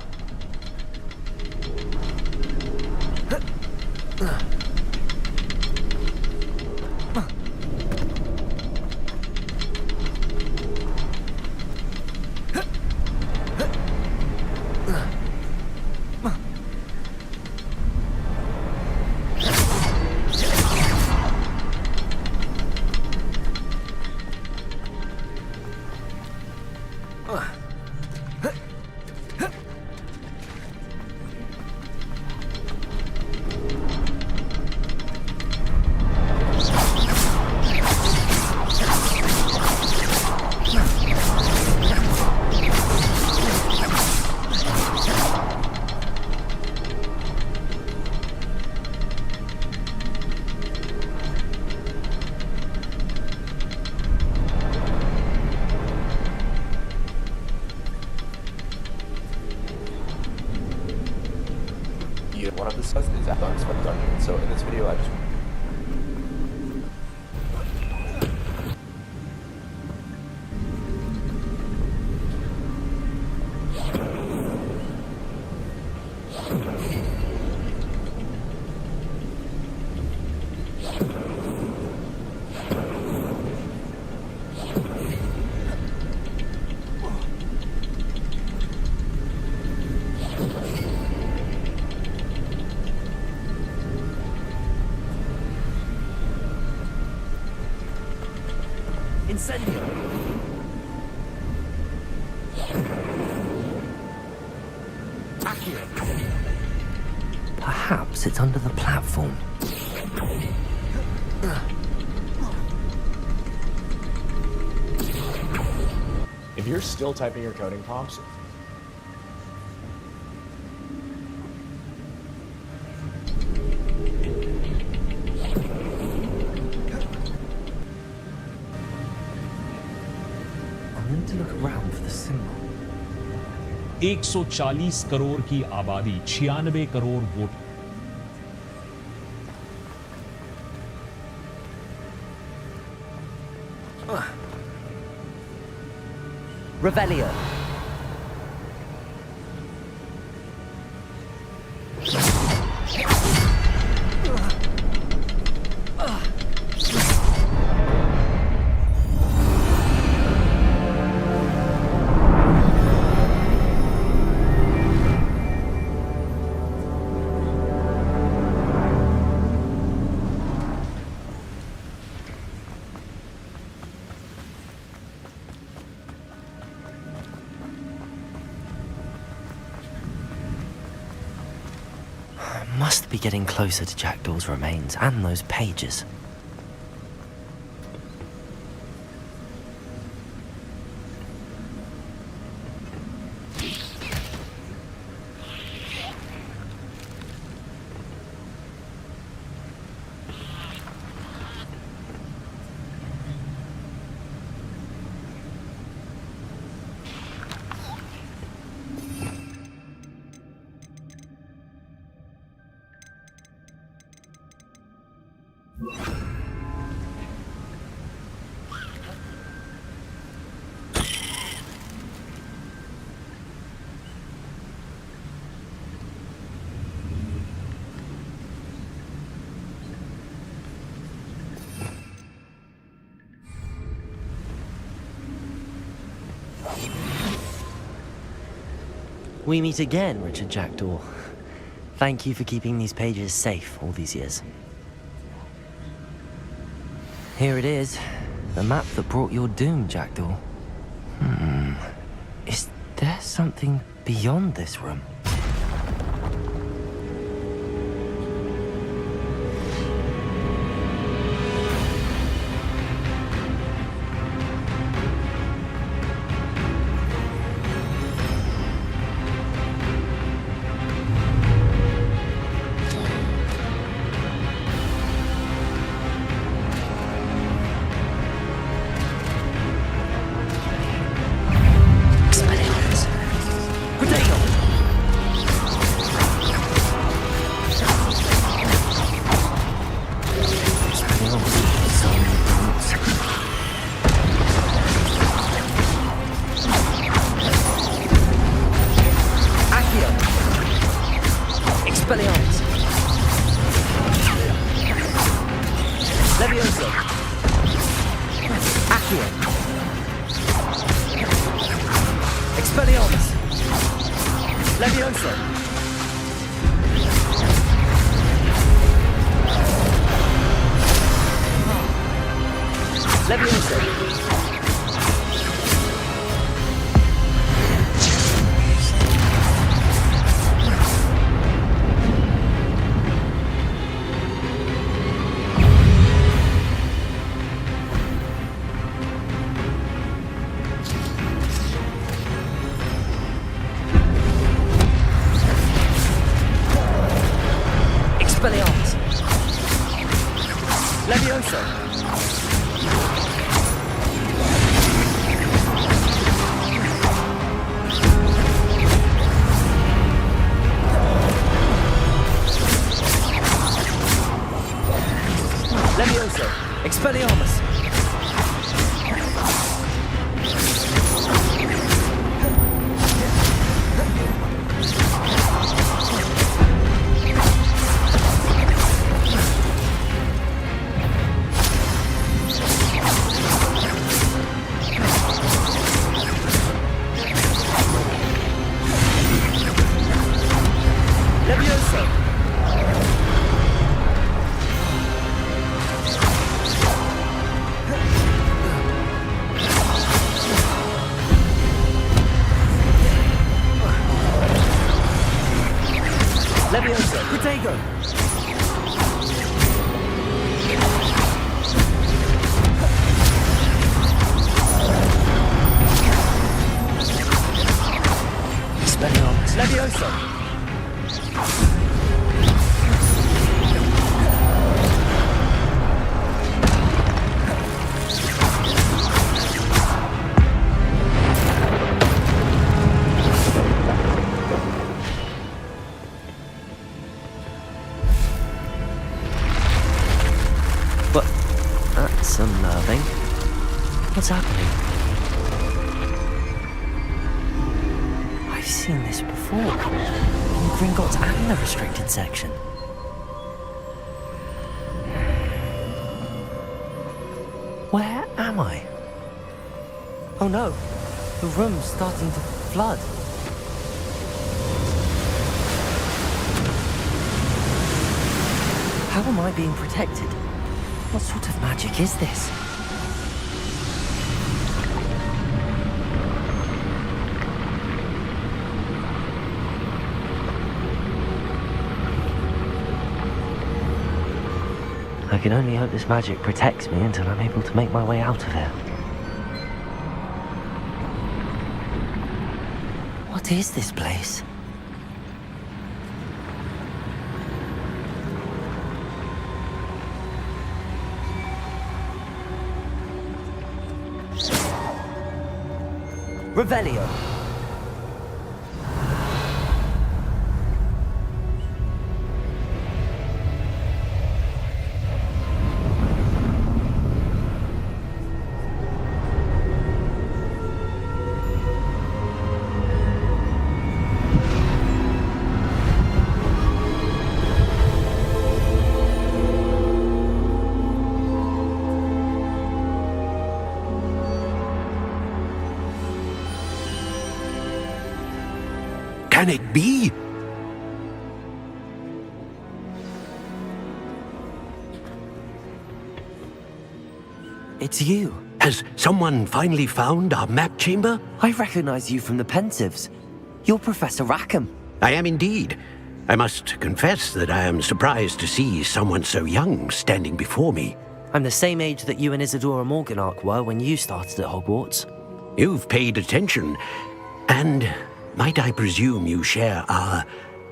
One of the stuff is at Dungeon. So in this video, I just Incendio! Perhaps it's under the platform. if you're still typing your coding prompts, I need to look around for the symbol. 140 crore की आबादी, 96 crore vote. Revelio. Must be getting closer to Jackdaw's remains and those pages. We meet again, Richard Jackdaw. Thank you for keeping these pages safe all these years. Here it is, the map that brought your doom, Jackdaw. Is there something beyond this room? Expelliarmus! Levioso! Accio! Expelliarmus! Levioso! Levioso! Expelliarmus! Levioso! Levioso! Expelliarmus! Levioso! Levioso! Protego! Expelliarmus! Levioso! But that's unnerving. What's happening? I've seen this before. In Gringotts and the restricted section. Where am I? Oh no, the room's starting to flood. How am I being protected? What sort of magic is this? I can only hope this magic protects me until I'm able to make my way out of here. What is this place? Revelio. Can it be? It's you. Has someone finally found our map chamber? I recognize you from the Pensives. You're Professor Rackham. I am indeed. I must confess that I am surprised to see someone so young standing before me. I'm the same age that you and Isadora Morganach were when you started at Hogwarts. You've paid attention, and might I presume you share our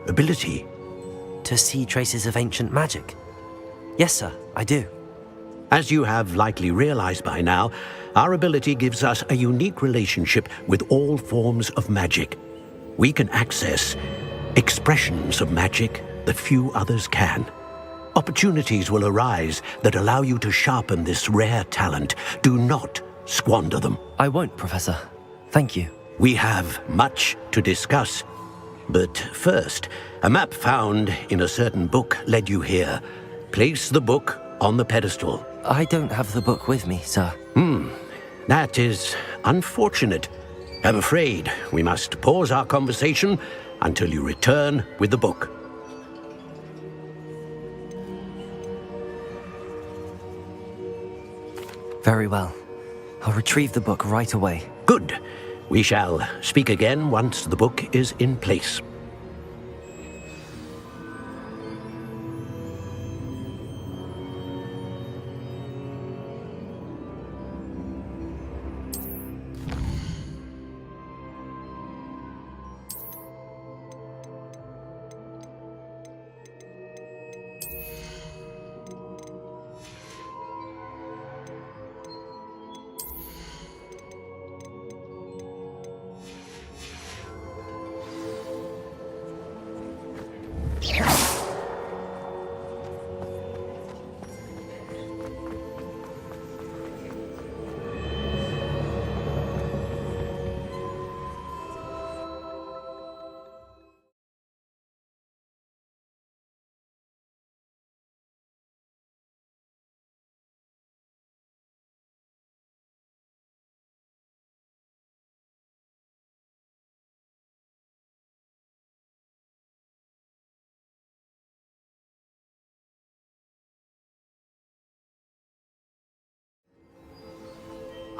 ability? To see traces of ancient magic? Yes, sir, I do. As you have likely realized by now, our ability gives us a unique relationship with all forms of magic. We can access expressions of magic that few others can. Opportunities will arise that allow you to sharpen this rare talent. Do not squander them. I won't, Professor. Thank you. We have much to discuss. But first, a map found in a certain book led you here. Place the book on the pedestal. I don't have the book with me, sir. That is unfortunate. I'm afraid we must pause our conversation until you return with the book. Very well. I'll retrieve the book right away. Good. We shall speak again once the book is in place.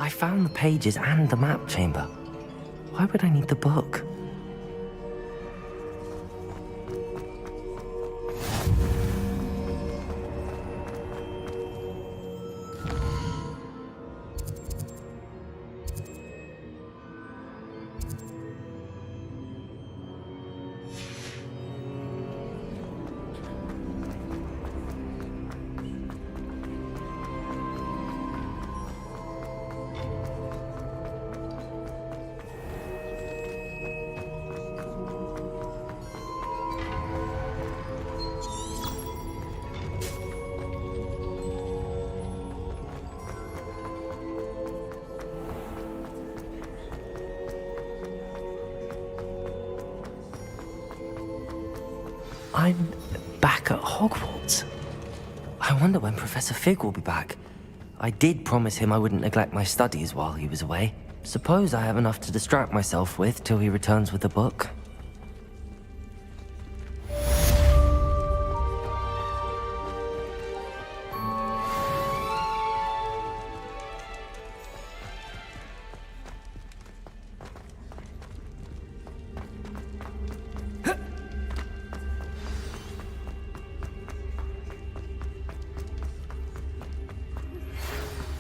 I found the pages and the map chamber. Why would I need the book? I'm back at Hogwarts. I wonder when Professor Fig will be back. I did promise him I wouldn't neglect my studies while he was away. Suppose I have enough to distract myself with till he returns with the book.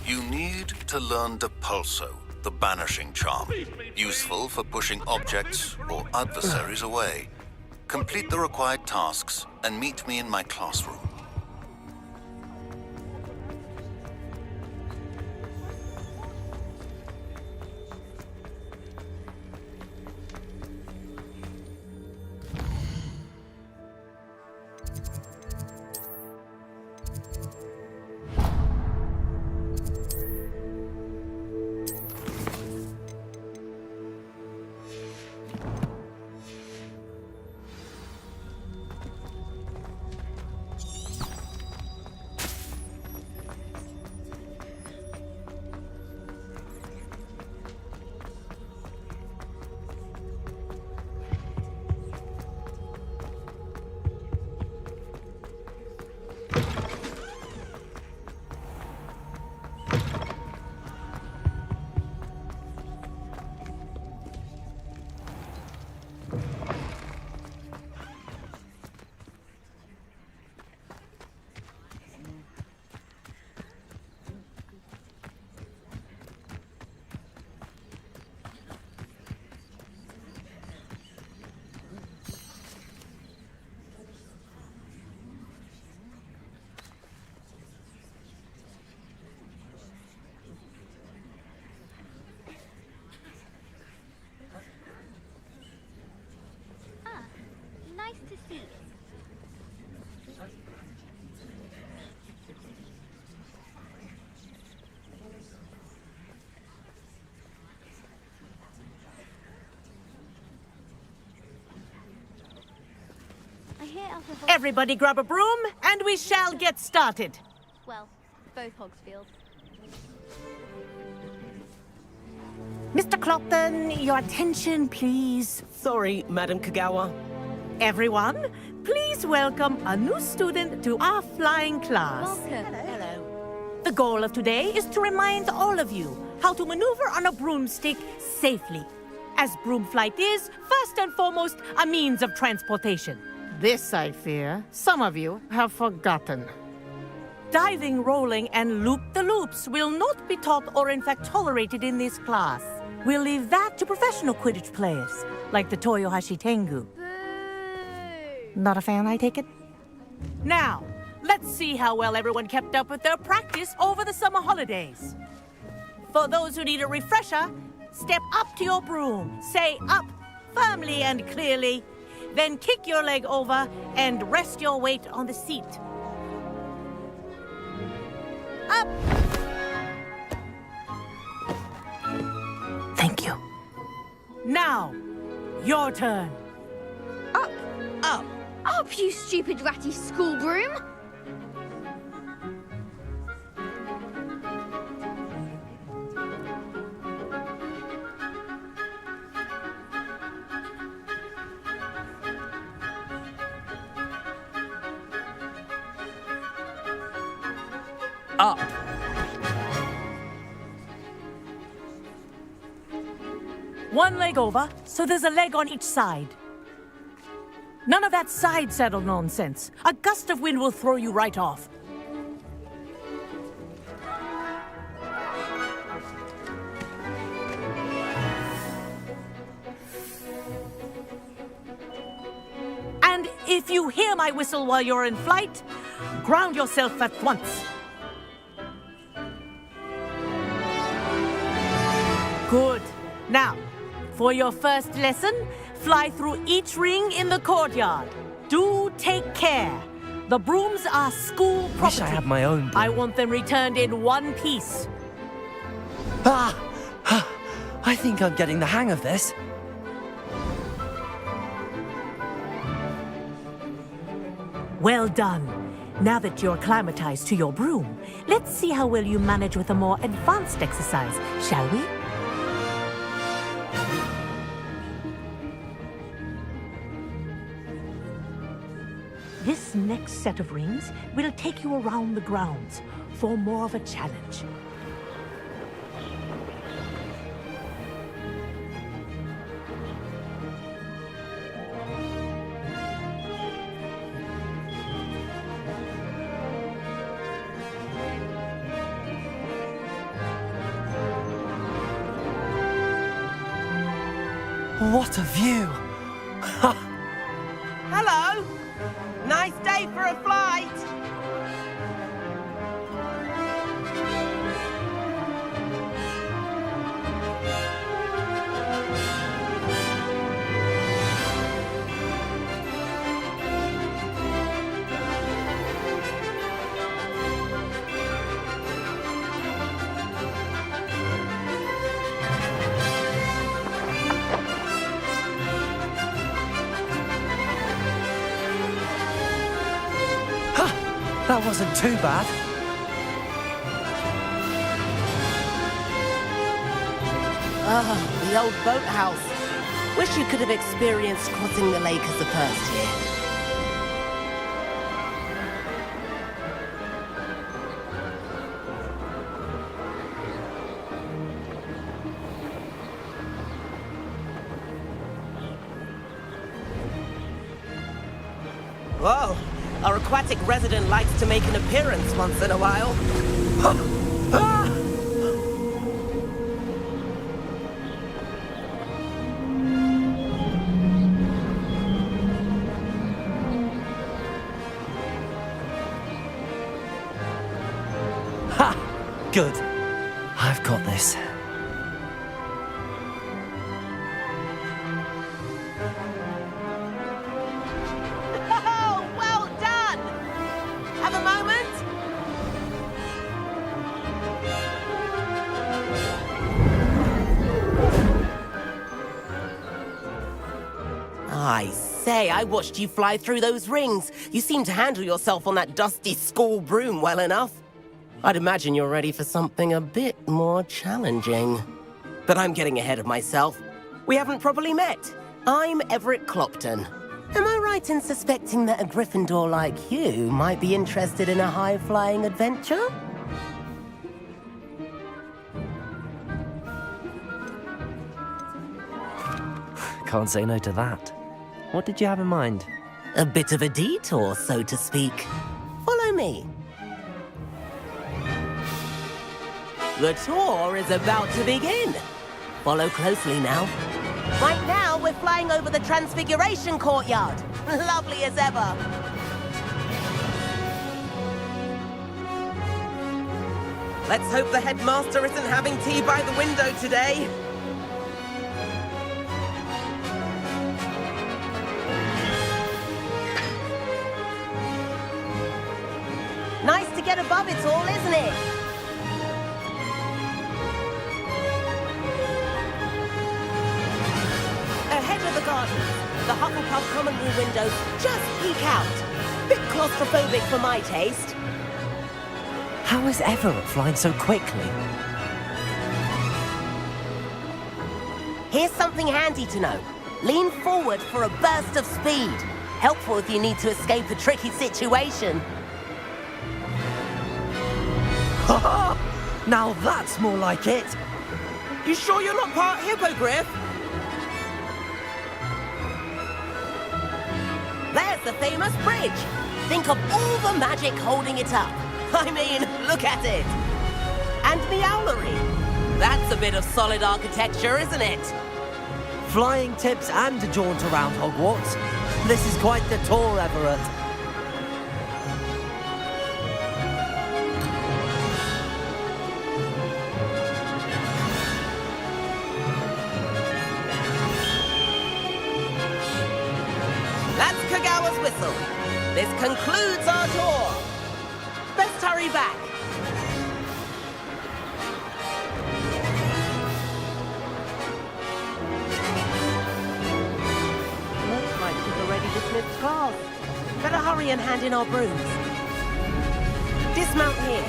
You need to learn Depulso, the banishing charm, useful for pushing objects or adversaries away. Complete the required tasks and meet me in my classroom. Everybody grab a broom, and we shall get started. Well, both Hogsfields. Mr. Clopton, your attention, please. Sorry, Madam Kagawa. Everyone, please welcome a new student to our flying class. Welcome. Hello. The goal of today is to remind all of you how to maneuver on a broomstick safely, as broom flight is, first and foremost, a means of transportation. This, I fear, some of you have forgotten. Diving, rolling, and loop-the-loops will not be taught or in fact tolerated in this class. We'll leave that to professional Quidditch players, like the Toyohashi Tengu. Not a fan, I take it? Now, let's see how well everyone kept up with their practice over the summer holidays. For those who need a refresher, step up to your broom, say up firmly and clearly, then kick your leg over and rest your weight on the seat. Up! Thank you. Now, your turn. Up! Up! Up, you stupid ratty school broom! Up. One leg over, so there's a leg on each side. None of that side saddle nonsense. A gust of wind will throw you right off. And if you hear my whistle while you're in flight, ground yourself at once. Good. Now, for your first lesson, fly through each ring in the courtyard. Do take care. The brooms are school property. Wish I had my own broom. I want them returned in one piece. I think I'm getting the hang of this. Well done. Now that you're acclimatized to your broom, let's see how well you manage with a more advanced exercise, shall we? This next set of rings will take you around the grounds for more of a challenge. What a view! Hello! Nice day for a flight! That wasn't too bad. Ah, the old boathouse. Wish you could have experienced crossing the lake as a first year. Whoa, our aquatic resident likes to make an appearance once in a while. Good. I've got this. Oh, well done! Have a moment? I say, I watched you fly through those rings. You seem to handle yourself on that dusty school broom well enough. I'd imagine you're ready for something a bit more challenging. But I'm getting ahead of myself. We haven't properly met. I'm Everett Clopton. Am I right in suspecting that a Gryffindor like you might be interested in a high-flying adventure? Can't say no to that. What did you have in mind? A bit of a detour, so to speak. Follow me. The tour is about to begin. Follow closely now. Right now, we're flying over the Transfiguration Courtyard. Lovely as ever. Let's hope the headmaster isn't having tea by the window today. Nice to get above it all, isn't it? Ahead of the garden, the Hufflepuff common room windows just peek out. Bit claustrophobic for my taste. How is Everett flying so quickly? Here's something handy to know. Lean forward for a burst of speed. Helpful if you need to escape a tricky situation. Now that's more like it. You sure you're not part hippogriff? There's the famous bridge. Think of all the magic holding it up. I mean, look at it. And the owlery. That's a bit of solid architecture, isn't it? Flying tips and a jaunt around Hogwarts. This is quite the tour, Everett. That's Kagawa's whistle. This concludes our tour. Best hurry back. Looks like we've already dismissed class. Better hurry and hand in our brooms. Dismount here.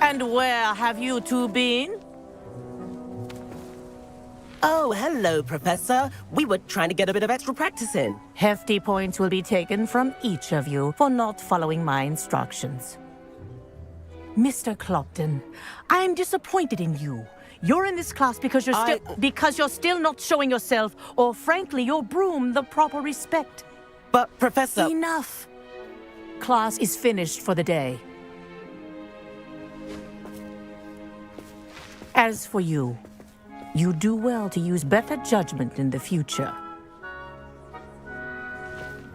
And where have you two been? Oh, hello, Professor. We were trying to get a bit of extra practice in. Hefty points will be taken from each of you for not following my instructions. Mr. Clopton, I'm disappointed in you. You're in this class because you're still not showing yourself, or frankly, your broom, the proper respect. But, Professor... Enough. Class is finished for the day. As for you, you do well to use better judgment in the future.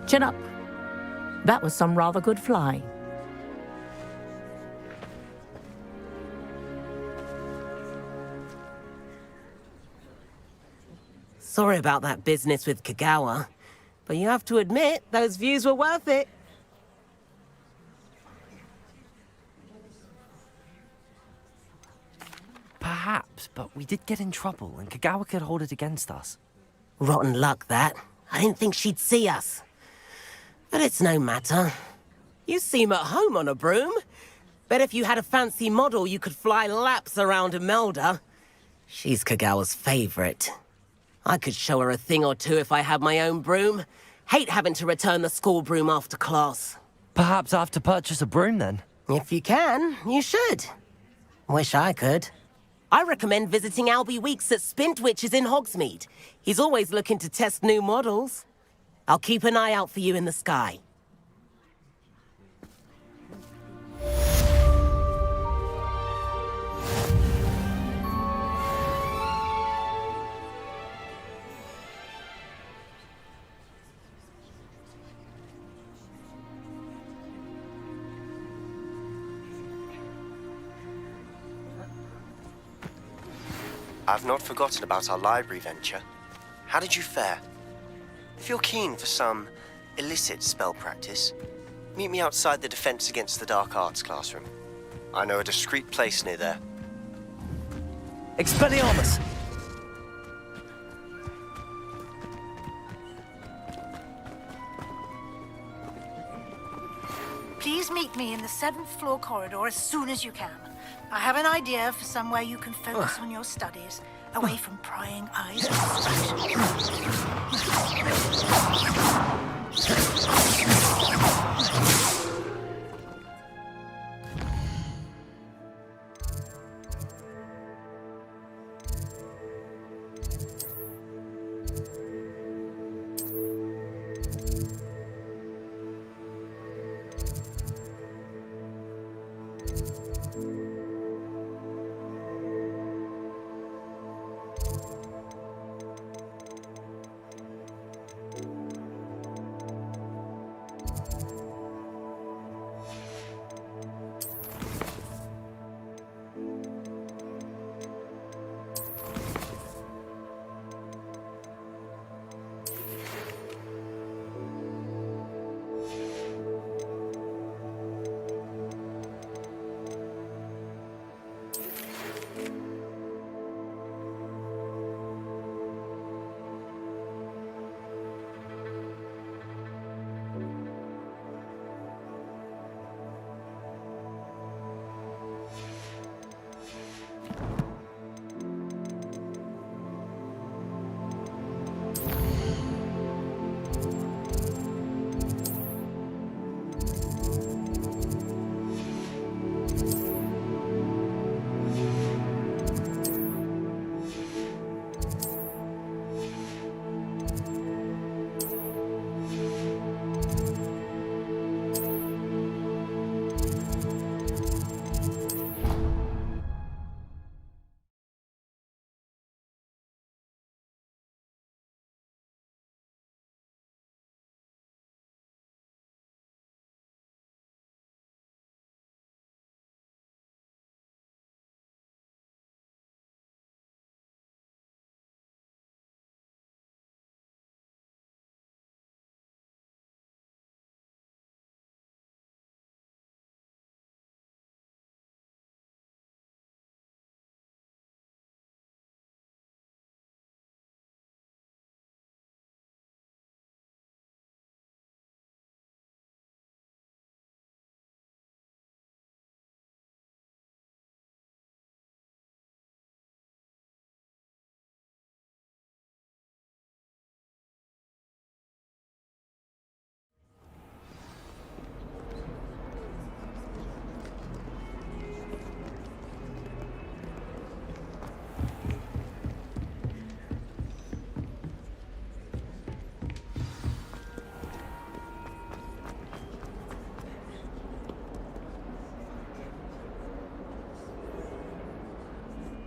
Chin up. That was some rather good flying. Sorry about that business with Kagawa, but you have to admit, those views were worth it. Perhaps, but we did get in trouble, and Kagawa could hold it against us. Rotten luck, that. I didn't think she'd see us. But it's no matter. You seem at home on a broom. Bet if you had a fancy model, you could fly laps around Imelda. She's Kagawa's favorite. I could show her a thing or two if I had my own broom. Hate having to return the school broom after class. Perhaps I have to purchase a broom, then? If you can, you should. Wish I could. I recommend visiting Albie Weeks at Spintwitches in Hogsmeade. He's always looking to test new models. I'll keep an eye out for you in the sky. I've not forgotten about our library venture. How did you fare? If you're keen for some illicit spell practice, meet me outside the Defense Against the Dark Arts classroom. I know a discreet place near there. Expelliarmus! Please meet me in the 7th floor corridor as soon as you can. I have an idea for somewhere you can focus on your studies, away from prying eyes.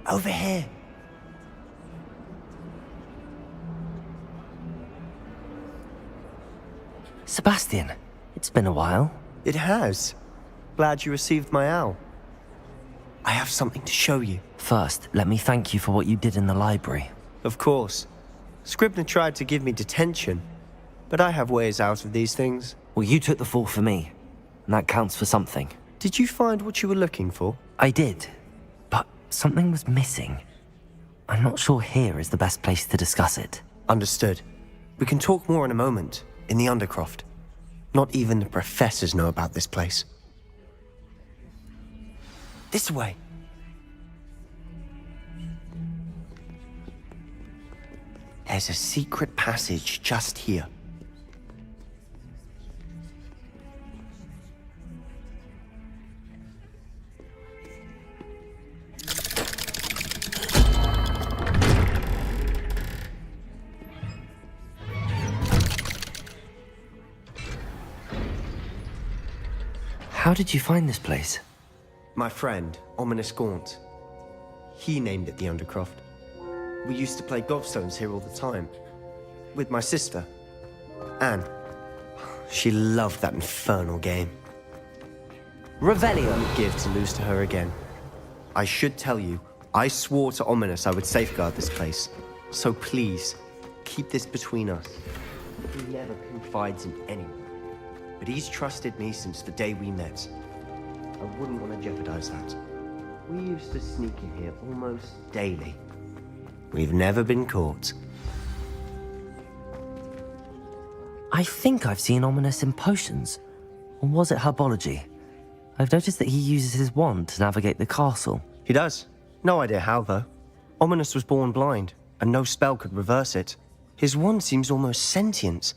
Over here. Sebastian, it's been a while. It has. Glad you received my owl. I have something to show you. First, let me thank you for what you did in the library. Of course. Scribner tried to give me detention, but I have ways out of these things. Well, you took the fall for me, and that counts for something. Did you find what you were looking for? I did, but something was missing. I'm not sure here is the best place to discuss it. Understood. We can talk more in a moment, in the Undercroft. Not even the professors know about this place. This way. There's a secret passage just here. How did you find this place? My friend, Ominous Gaunt. He named it the Undercroft. We used to play gobstones here all the time. With my sister, Anne. She loved that infernal game. Revelio. I wouldn't give to lose to her again. I should tell you, I swore to Ominous I would safeguard this place. So please, keep this between us. He never confides in anyone. But he's trusted me since the day we met. I wouldn't want to jeopardize that. We used to sneak in here almost daily. We've never been caught. I think I've seen Ominous in potions. Or was it herbology? I've noticed that he uses his wand to navigate the castle. He does. No idea how, though. Ominous was born blind, and no spell could reverse it. His wand seems almost sentient.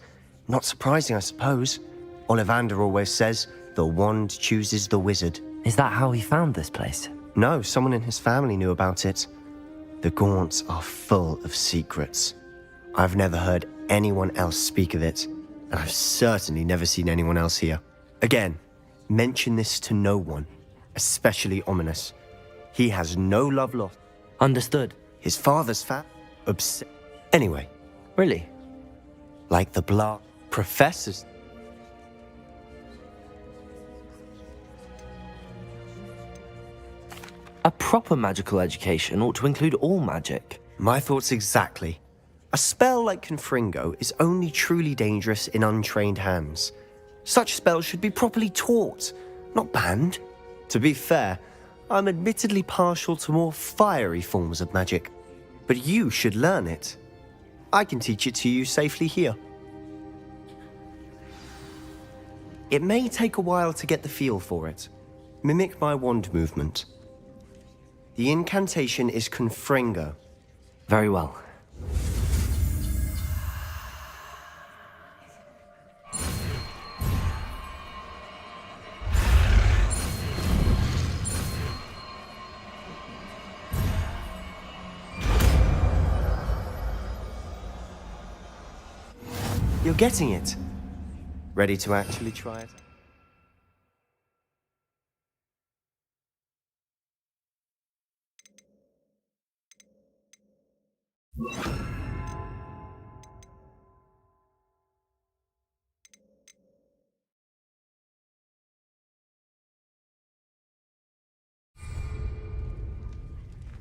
Not surprising, I suppose. Ollivander always says, the wand chooses the wizard. Is that how he found this place? No, someone in his family knew about it. The Gaunts are full of secrets. I've never heard anyone else speak of it, and I've certainly never seen anyone else here. Again, mention this to no one, especially Ominous. He has no love lost. Understood. His father's Anyway. Really? Like the professors. A proper magical education ought to include all magic. My thoughts exactly. A spell like Confringo is only truly dangerous in untrained hands. Such spells should be properly taught, not banned. To be fair, I'm admittedly partial to more fiery forms of magic. But you should learn it. I can teach it to you safely here. It may take a while to get the feel for it. Mimic my wand movement. The incantation is Confringo. Very well. You're getting it. Ready to actually try it?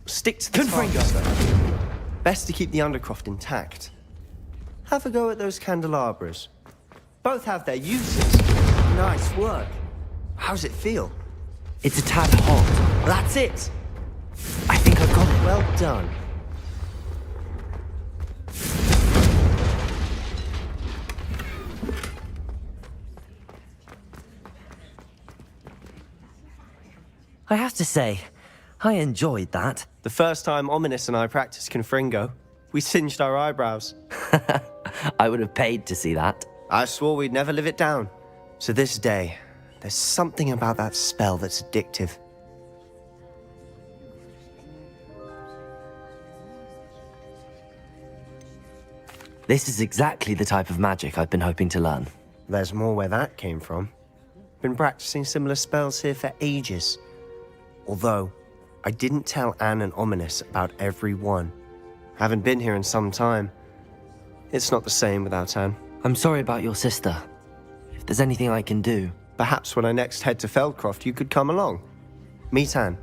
Stick to the Confringo. Best to keep the Undercroft intact. Have a go at those candelabras. Both have their uses. Nice work. How's it feel? It's a tad hot. That's it. I think I've got it. Well done. I have to say, I enjoyed that. The first time Ominous and I practiced Confringo, we singed our eyebrows. I would have paid to see that. I swore we'd never live it down. To this day, there's something about that spell that's addictive. This is exactly the type of magic I've been hoping to learn. There's more where that came from. Been practicing similar spells here for ages. Although, I didn't tell Anne and Ominous about every one. Haven't been here in some time. It's not the same without Anne. I'm sorry about your sister. If there's anything I can do... Perhaps when I next head to Feldcroft, you could come along. Meet Anne.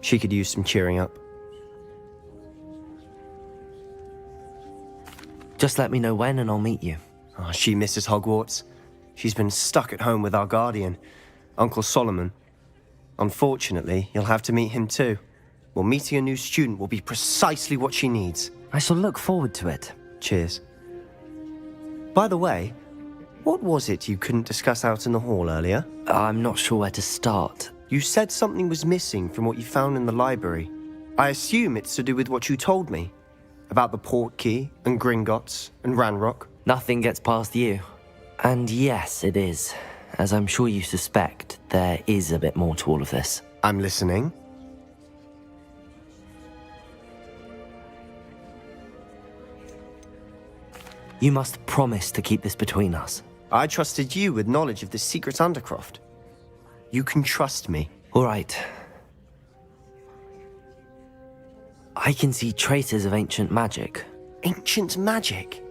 She could use some cheering up. Just let me know when and I'll meet you. Oh, she misses Hogwarts. She's been stuck at home with our guardian, Uncle Solomon. Unfortunately, you'll have to meet him too. Well, meeting a new student will be precisely what she needs. I shall look forward to it. Cheers. By the way, what was it you couldn't discuss out in the hall earlier? I'm not sure where to start. You said something was missing from what you found in the library. I assume it's to do with what you told me. About the Portkey, and Gringotts, and Ranrock. Nothing gets past you. And yes, it is. As I'm sure you suspect, there is a bit more to all of this. I'm listening. You must promise to keep this between us. I trusted you with knowledge of the secret Undercroft. You can trust me. All right. I can see traces of ancient magic. Ancient magic?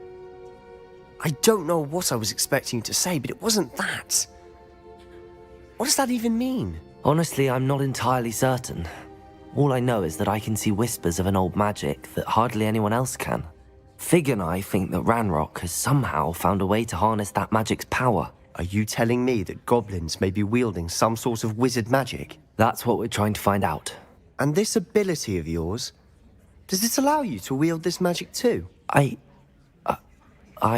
I don't know what I was expecting you to say, but it wasn't that. What does that even mean? Honestly, I'm not entirely certain. All I know is that I can see whispers of an old magic that hardly anyone else can. Fig and I think that Ranrock has somehow found a way to harness that magic's power. Are you telling me that goblins may be wielding some sort of wizard magic? That's what we're trying to find out. And this ability of yours, does it allow you to wield this magic too? I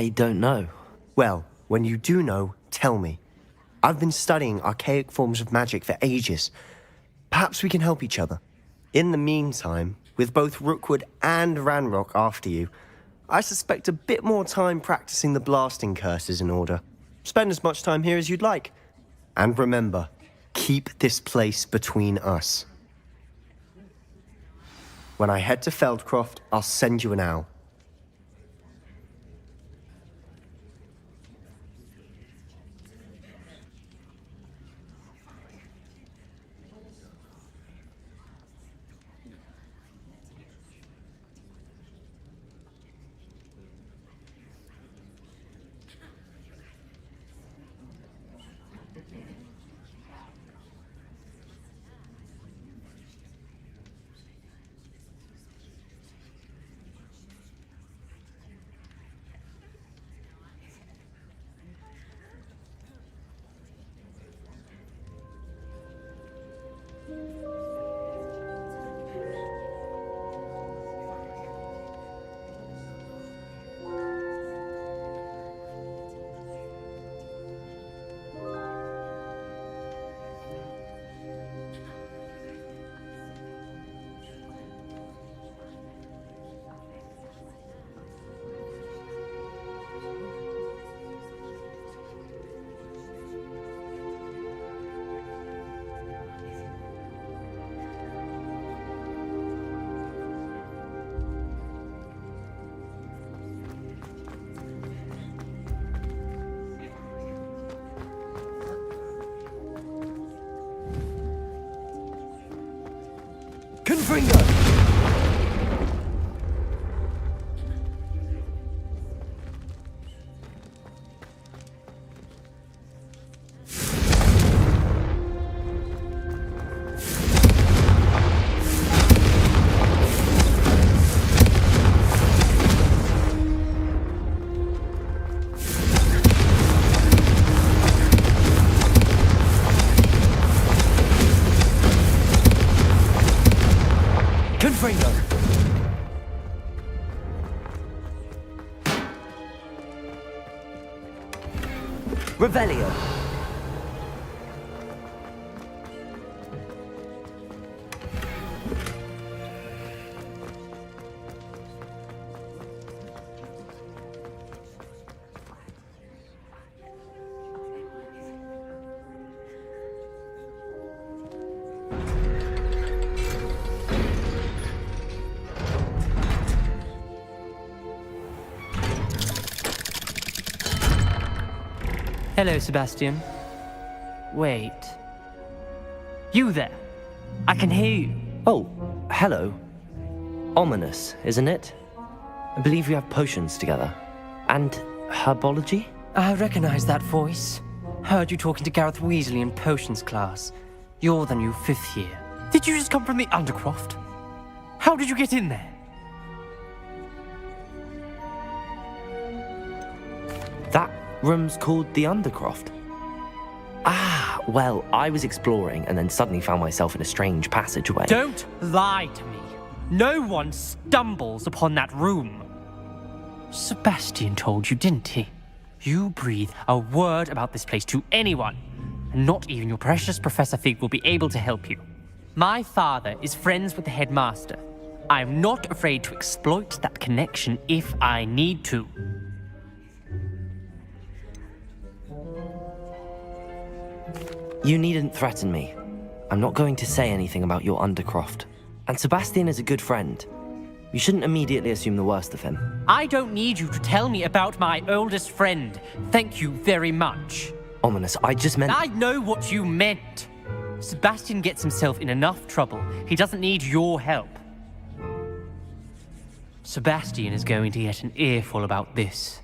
don't know. Well, when you do know, tell me. I've been studying archaic forms of magic for ages. Perhaps we can help each other. In the meantime, with both Rookwood and Ranrock after you, I suspect a bit more time practicing the blasting curse is in order. Spend as much time here as you'd like. And remember, keep this place between us. When I head to Feldcroft, I'll send you an owl. Confringo! Revelio. Hello, Sebastian. Wait. You there? I can hear you. Oh, hello. Ominous, isn't it? I believe we have potions together. And herbology? I recognize that voice. Heard you talking to Gareth Weasley in potions class. You're the new 5th year. Did you just come from the Undercroft? How did you get in there? That room's called the Undercroft. Ah, well, I was exploring and then suddenly found myself in a strange passageway. Don't lie to me. No one stumbles upon that room. Sebastian told you, didn't he? You breathe a word about this place to anyone, and not even your precious Professor Fig will be able to help you. My father is friends with the headmaster. I'm not afraid to exploit that connection if I need to. You needn't threaten me. I'm not going to say anything about your Undercroft. And Sebastian is a good friend. You shouldn't immediately assume the worst of him. I don't need you to tell me about my oldest friend. Thank you very much. Ominous, I just meant... I know what you meant. Sebastian gets himself in enough trouble. He doesn't need your help. Sebastian is going to get an earful about this.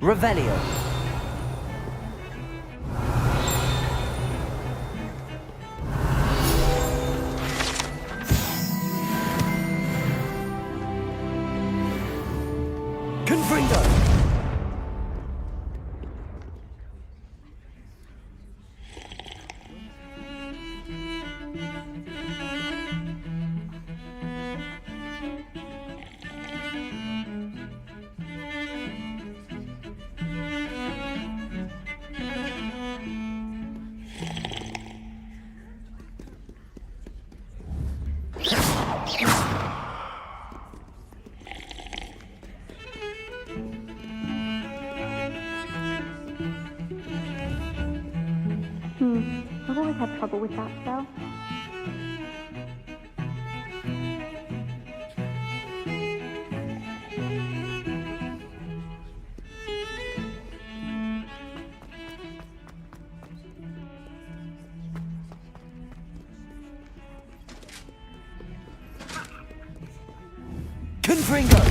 Revelio. Confringo. I've always had trouble with that spell. Confringo.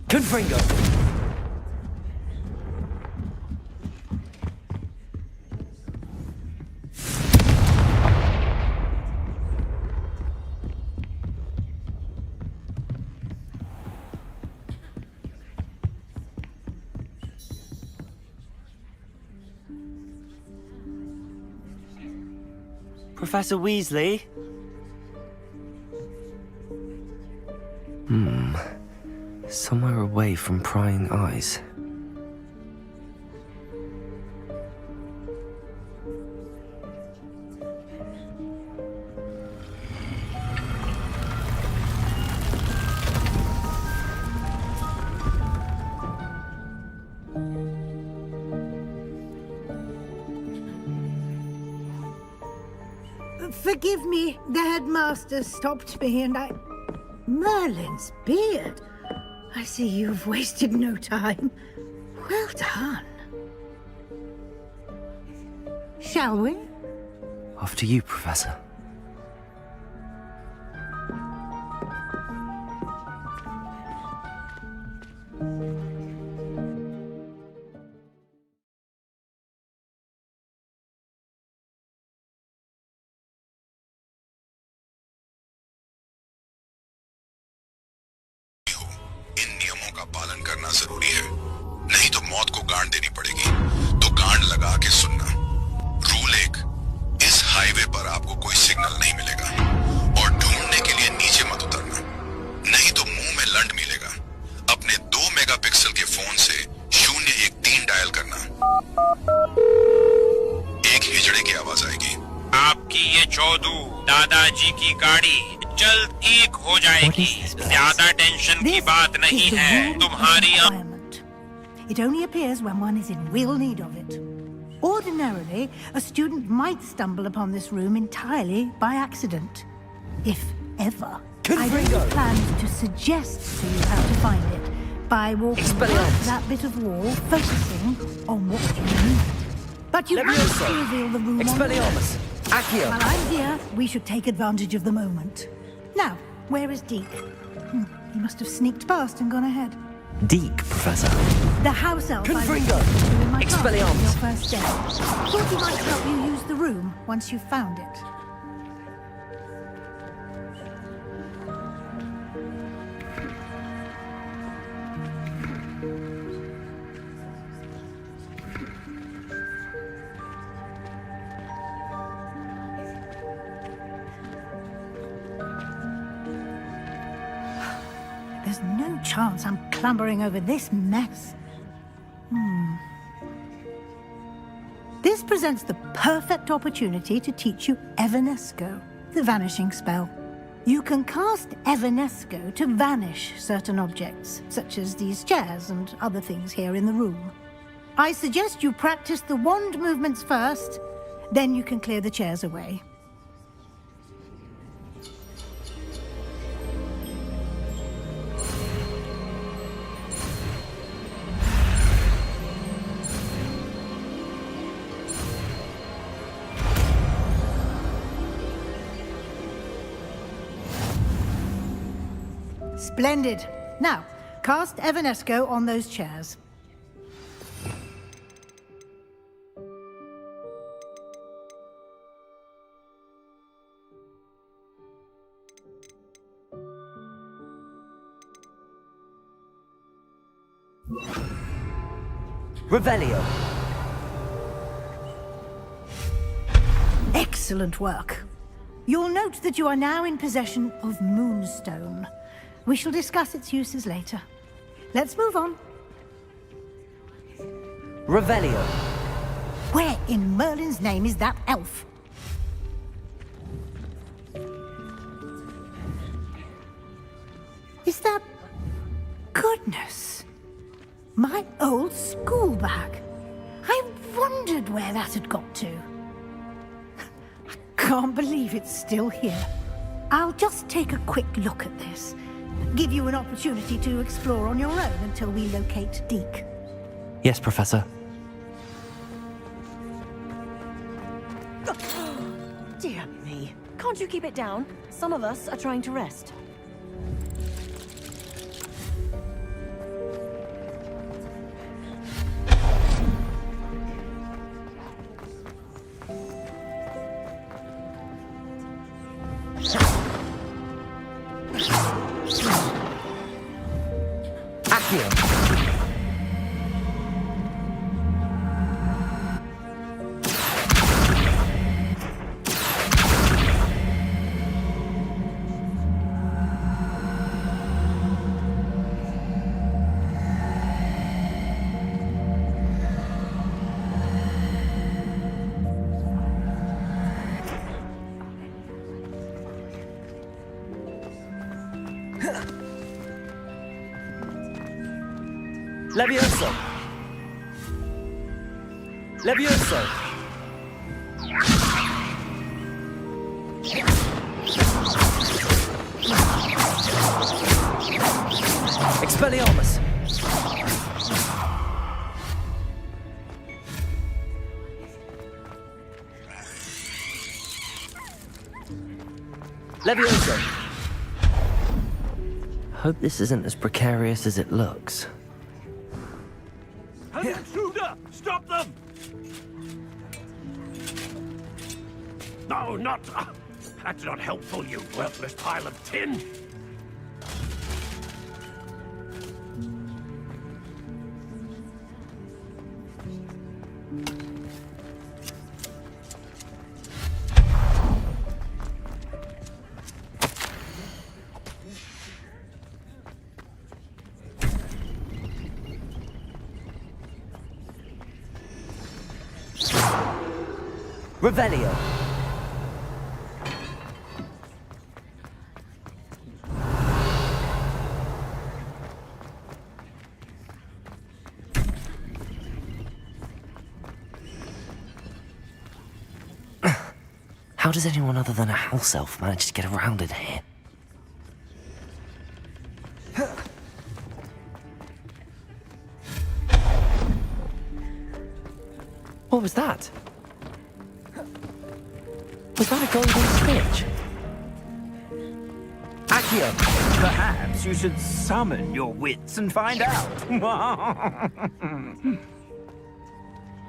Confringo. Professor Weasley? Somewhere away from prying eyes. Forgive me, the headmaster stopped me and I... Merlin's beard. I see you've wasted no time. Well done. Shall we? After you, Professor. पालन करना जरूरी है, नहीं तो मौत को गांड देनी पड़ेगी। तो गांड लगा के सुनना। रूल 1, इस हाईवे पर आपको कोई सिग्नल नहीं मिलेगा और ढूंढने के लिए नीचे मत उतरना, नहीं तो मुंह में लंड मिलेगा। अपने 2 मेगापिक्सल के फोन से 013 डायल करना। एक हिजड़े की आवाज आएगी। आपकी ये चौधू दादाजी की गाड़ी जल्द ठीक हो जाएगी। ज्यादा टेंशन की बात नहीं है। तुम्हारी It only appears when one is in real need of it. Ordinarily, a student might stumble upon this room entirely by accident. If ever. I don't plan to suggest to you how to find it by walking past that bit of wall, focusing on what you need. But you have to reveal the room on the While I'm here, we should take advantage of the moment. Now, where is Deke? He must have sneaked past and gone ahead. Deke, Professor. The house elf Confringo. in my class on your Expelliarmus. first day. Thought he might help you use the room once you've found it. There's no chance I'm clambering over this mess. This presents the perfect opportunity to teach you Evanesco, the vanishing spell. You can cast Evanesco to vanish certain objects, such as these chairs and other things here in the room. I suggest you practice the wand movements first, then you can clear the chairs away. Splendid. Now, cast Evanesco on those chairs. Revelio. Excellent work. You'll note that you are now in possession of Moonstone. We shall discuss its uses later. Let's move on. Revelio. Where in Merlin's name is that elf? Is that... Goodness! My old school bag. I wondered where that had got to. I can't believe it's still here. I'll just take a quick look at this. Give you an opportunity to explore on your own until we locate Deke. Yes, Professor. Dear me. Can't you keep it down? Some of us are trying to rest. Levioso! Levioso! Expelliarmus! Levioso! Hope this isn't as precarious as it looks. An intruder! Stop them! No, not... that's not helpful, you worthless pile of tin! Revelio. How does anyone other than a house elf manage to get around in here? What was that? Was that a golden snitch? Accio! Perhaps you should summon your wits and find out.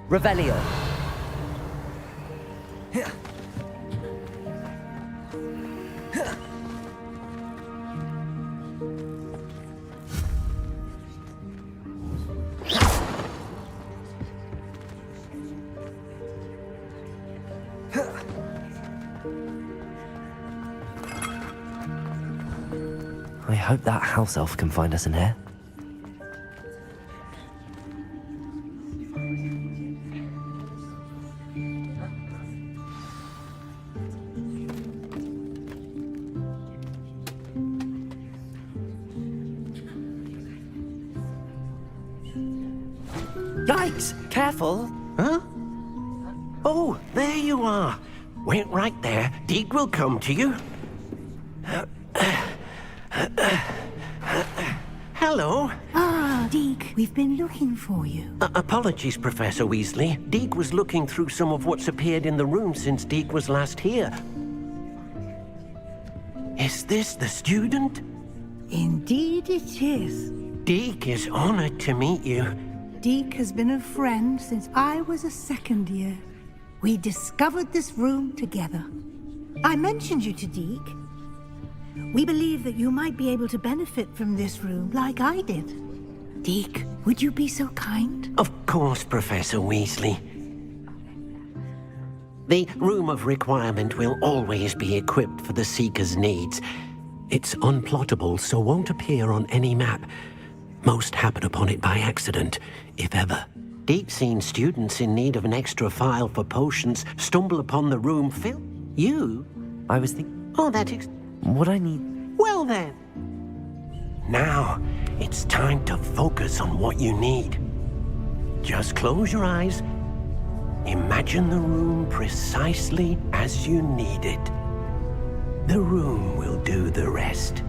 Revelio. I hope that house elf can find us in here. Yikes! Careful! Huh? Oh, there you are. Wait right there. Deek will come to you. Hello. Ah, Deek, we've been looking for you. Apologies, Professor Weasley. Deek was looking through some of what's appeared in the room since Deek was last here. Is this the student? Indeed it is. Deek is honored to meet you. Deek has been a friend since I was a second year. We discovered this room together. I mentioned you to Deek. We believe that you might be able to benefit from this room like I did. Deek, would you be so kind? Of course, Professor Weasley. The Room of Requirement will always be equipped for the Seeker's needs. It's unplottable, so won't appear on any map. Most happen upon it by accident, if ever. Deek's seen students in need of an extra file for potions stumble upon the room filled. You? I was thinking... Oh, what I need... Well then. Now, it's time to focus on what you need. Just close your eyes. Imagine the room precisely as you need it. The room will do the rest.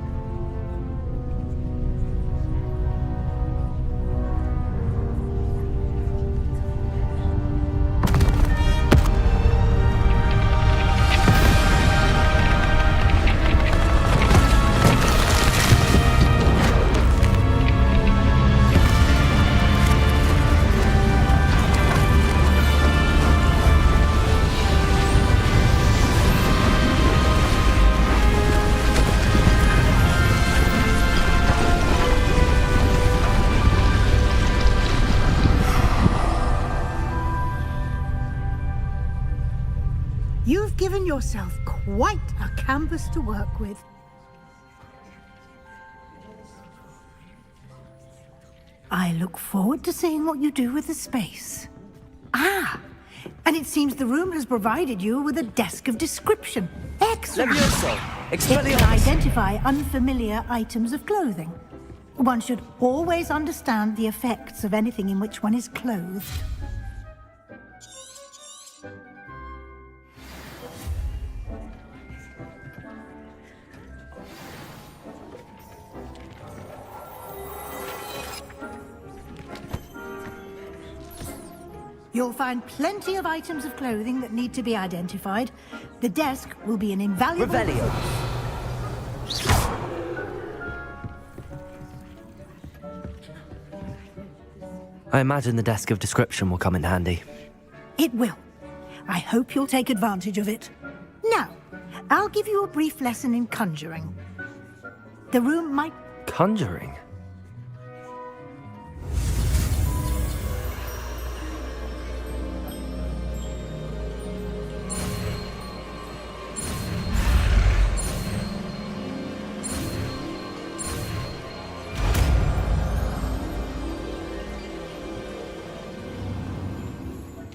You've given yourself quite a canvas to work with. I look forward to seeing what you do with the space. Ah, and it seems the room has provided you with a desk of description. Excellent! It can identify unfamiliar items of clothing. One should always understand the effects of anything in which one is clothed. You'll find plenty of items of clothing that need to be identified. The desk will be an invaluable... Revelio. I imagine the desk of description will come in handy. It will. I hope you'll take advantage of it. Now, I'll give you a brief lesson in conjuring. The room might... Conjuring?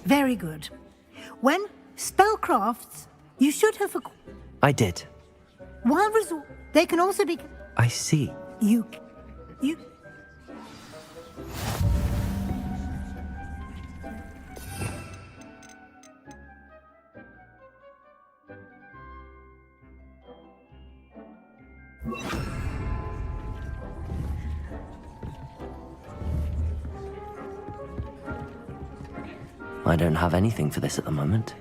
Very good. When spellcrafts, you should have... I did. While resort... They can also be... I see. You... I don't have anything for this at the moment.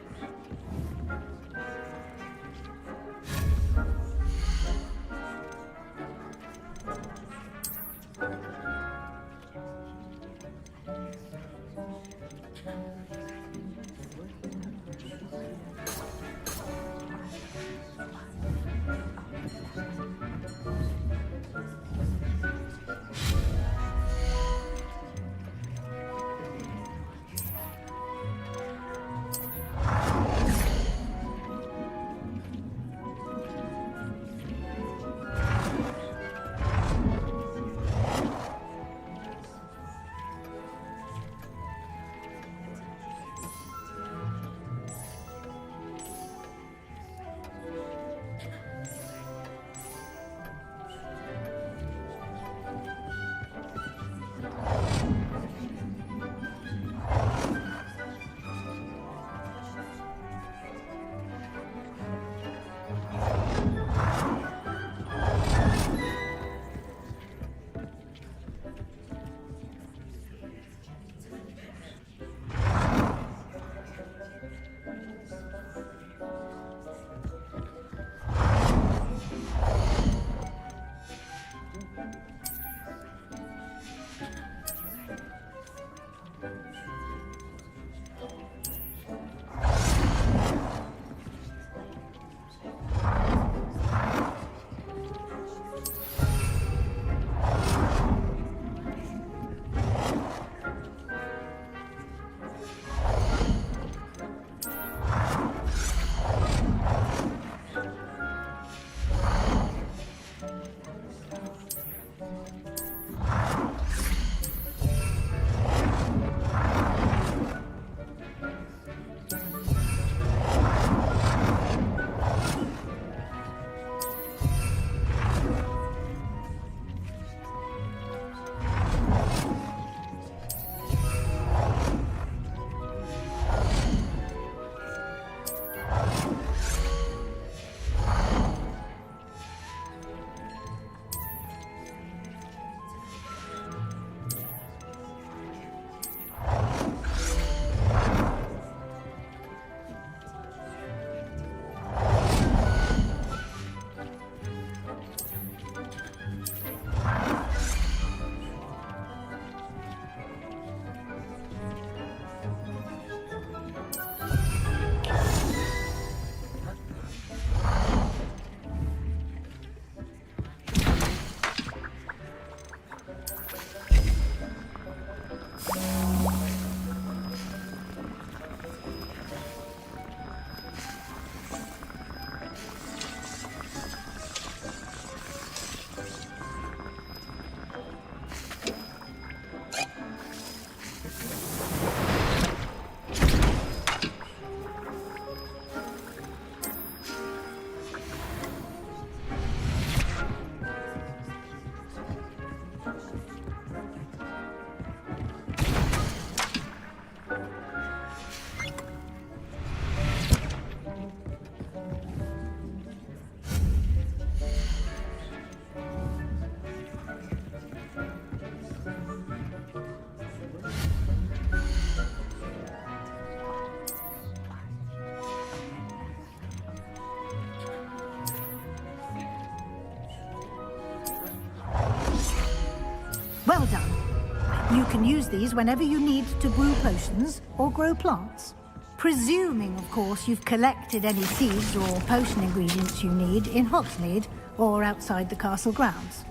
You can use these whenever you need to brew potions or grow plants. Presuming, of course, you've collected any seeds or potion ingredients you need in Hogsmeade or outside the castle grounds.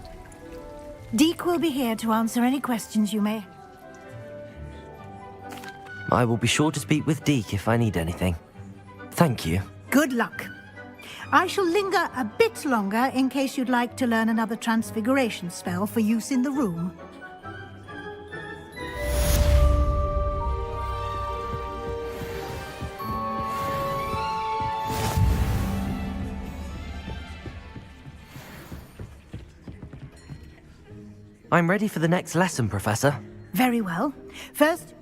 Deke will be here to answer any questions you may. I will be sure to speak with Deke if I need anything. Thank you. Good luck. I shall linger a bit longer in case you'd like to learn another transfiguration spell for use in the room. I'm ready for the next lesson, Professor. Very well. First,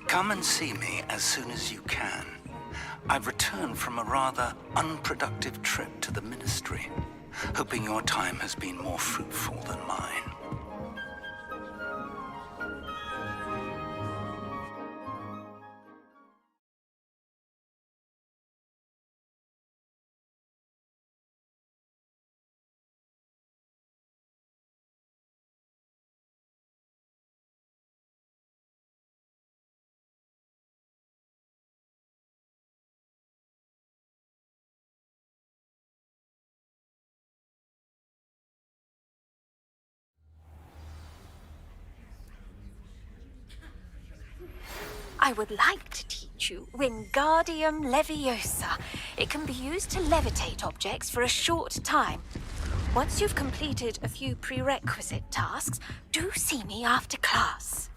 come and see me as soon as you can. I've returned from a rather unproductive trip to the Ministry, hoping your time has been more fruitful than mine. I would like to teach you Wingardium Leviosa. It can be used to levitate objects for a short time. Once you've completed a few prerequisite tasks, do see me after class.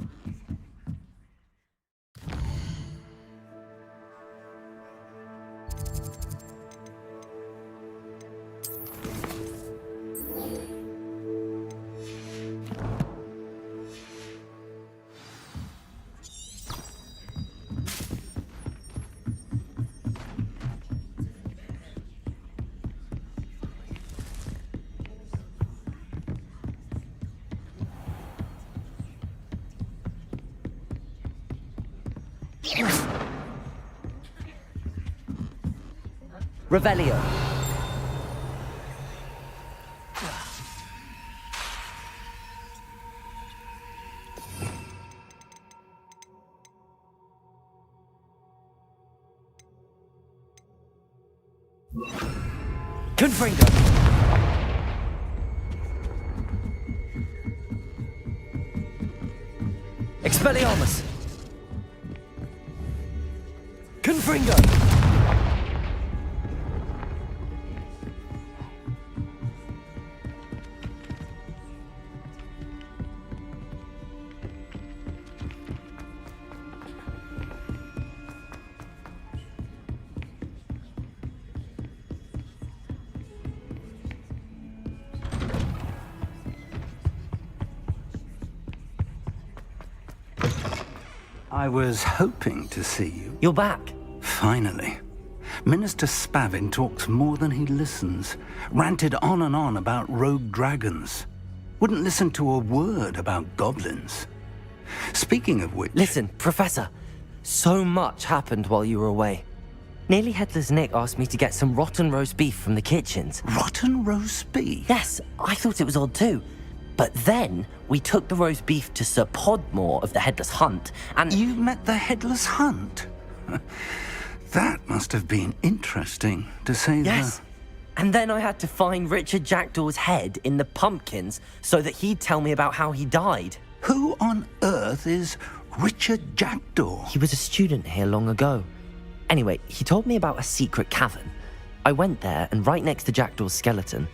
Revelio. Confringo. Expelliarmus. Confringo. I was hoping to see you. You're back. Finally. Minister Spavin talks more than he listens. Ranted on and on about rogue dragons. Wouldn't listen to a word about goblins. Speaking of which... Listen, Professor. So much happened while you were away. Nearly Headless Nick asked me to get some rotten roast beef from the kitchens. Rotten roast beef? Yes, I thought it was odd too. But then we took the roast beef to Sir Podmore of the Headless Hunt, and... You met the Headless Hunt? That must have been interesting, to say the... Yes. And then I had to find Richard Jackdaw's head in the pumpkins so that he'd tell me about how he died. Who on earth is Richard Jackdaw? He was a student here long ago. Anyway, he told me about a secret cavern. I went there, and right next to Jackdaw's skeleton,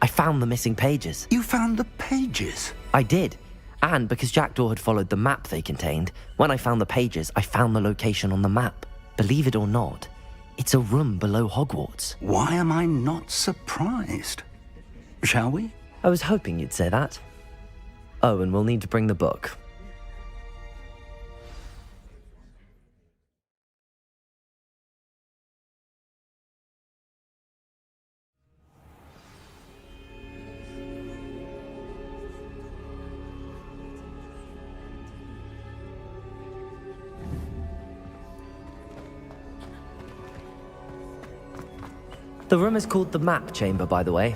I found the missing pages. You found the pages? I did. And because Jackdaw had followed the map they contained, when I found the pages, I found the location on the map. Believe it or not, it's a room below Hogwarts. Why am I not surprised? Shall we? I was hoping you'd say that. Oh, and we'll need to bring the book. The room is called the Map Chamber, by the way.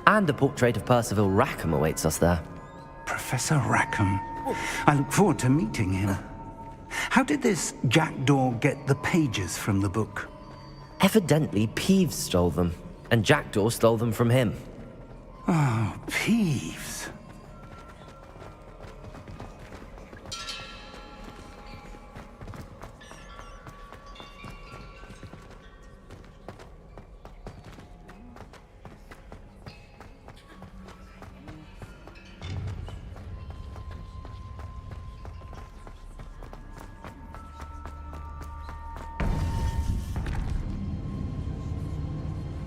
And a portrait of Percival Rackham awaits us there. Professor Rackham. I look forward to meeting him. How did this Jackdaw get the pages from the book? Evidently, Peeves stole them, and Jackdaw stole them from him. Oh, Peeves.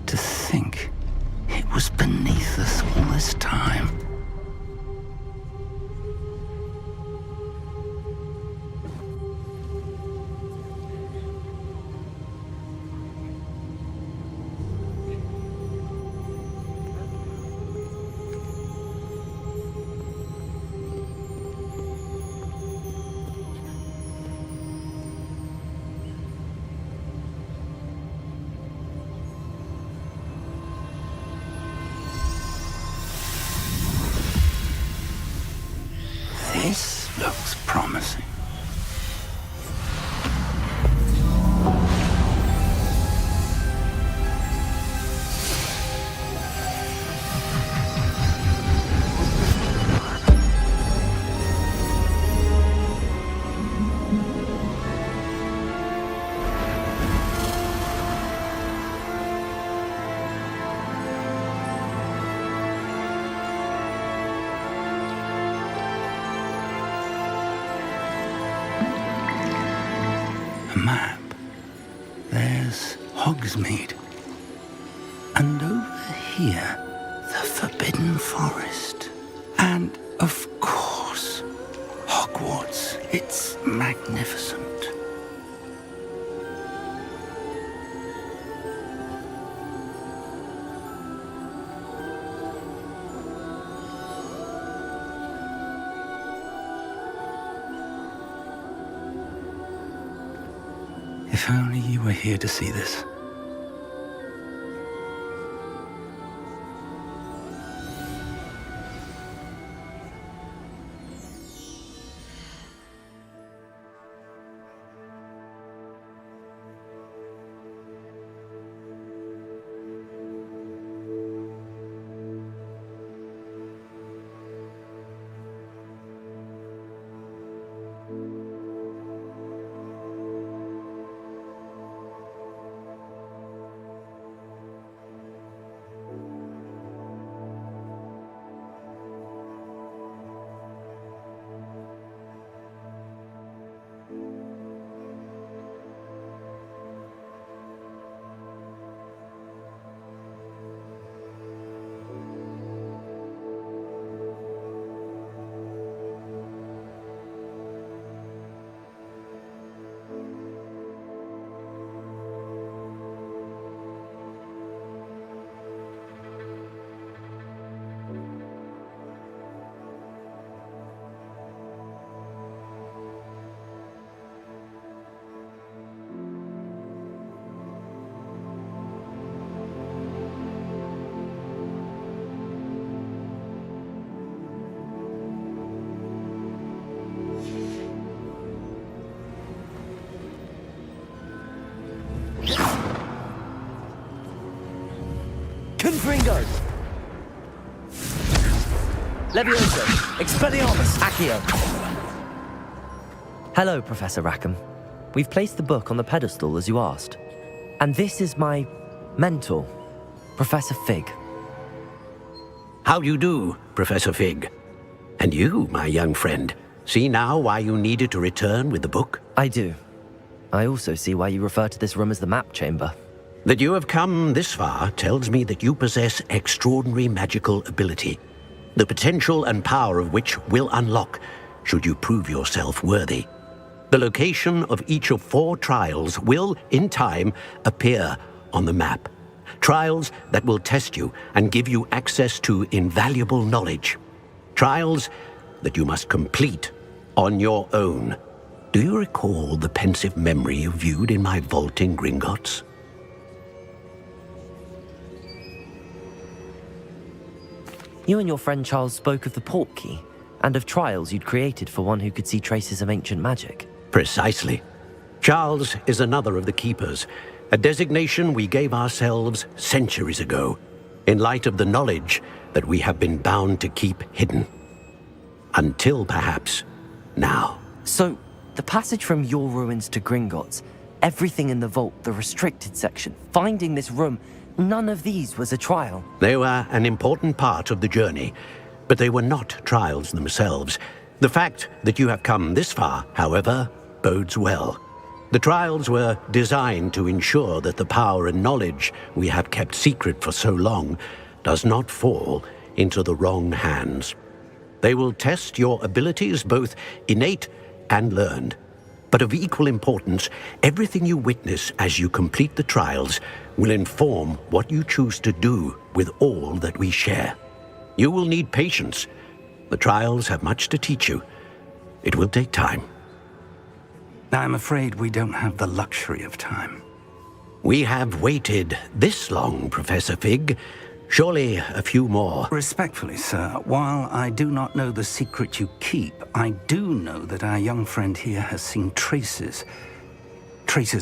To think it was beneath us all this time. This looks promising. A map. There's Hogsmeade. And over here, the Forbidden Forest. And, of course, Hogwarts. It's magnificent. If only you were here to see this. Confringo! Levioso! Expelliarmus! Accio! Hello, Professor Rackham. We've placed the book on the pedestal as you asked. And this is my mentor, Professor Fig. How do you do, Professor Fig? And you, my young friend, see now why you needed to return with the book? I do. I also see why you refer to this room as the Map Chamber. That you have come this far tells me that you possess extraordinary magical ability, the potential and power of which will unlock should you prove yourself worthy. The location of each of 4 trials will, in time, appear on the map. Trials that will test you and give you access to invaluable knowledge. Trials that you must complete on your own. Do you recall the pensive memory you viewed in my vault in Gringotts? You and your friend Charles spoke of the port key, and of trials you'd created for one who could see traces of ancient magic. Precisely. Charles is another of the Keepers, a designation we gave ourselves centuries ago, in light of the knowledge that we have been bound to keep hidden. Until, perhaps, now. So, the passage from your ruins to Gringotts, everything in the vault, the restricted section, finding this room, none of these was a trial. They were an important part of the journey, but they were not trials themselves. The fact that you have come this far, however, bodes well. The trials were designed to ensure that the power and knowledge we have kept secret for so long does not fall into the wrong hands. They will test your abilities, both innate and learned. But of equal importance, everything you witness as you complete the trials will inform what you choose to do with all that we share. You will need patience. The trials have much to teach you. It will take time. I'm afraid we don't have the luxury of time. We have waited this long, Professor Fig. Surely a few more. Respectfully, sir, while I do not know the secret you keep, I do know that our young friend here has seen traces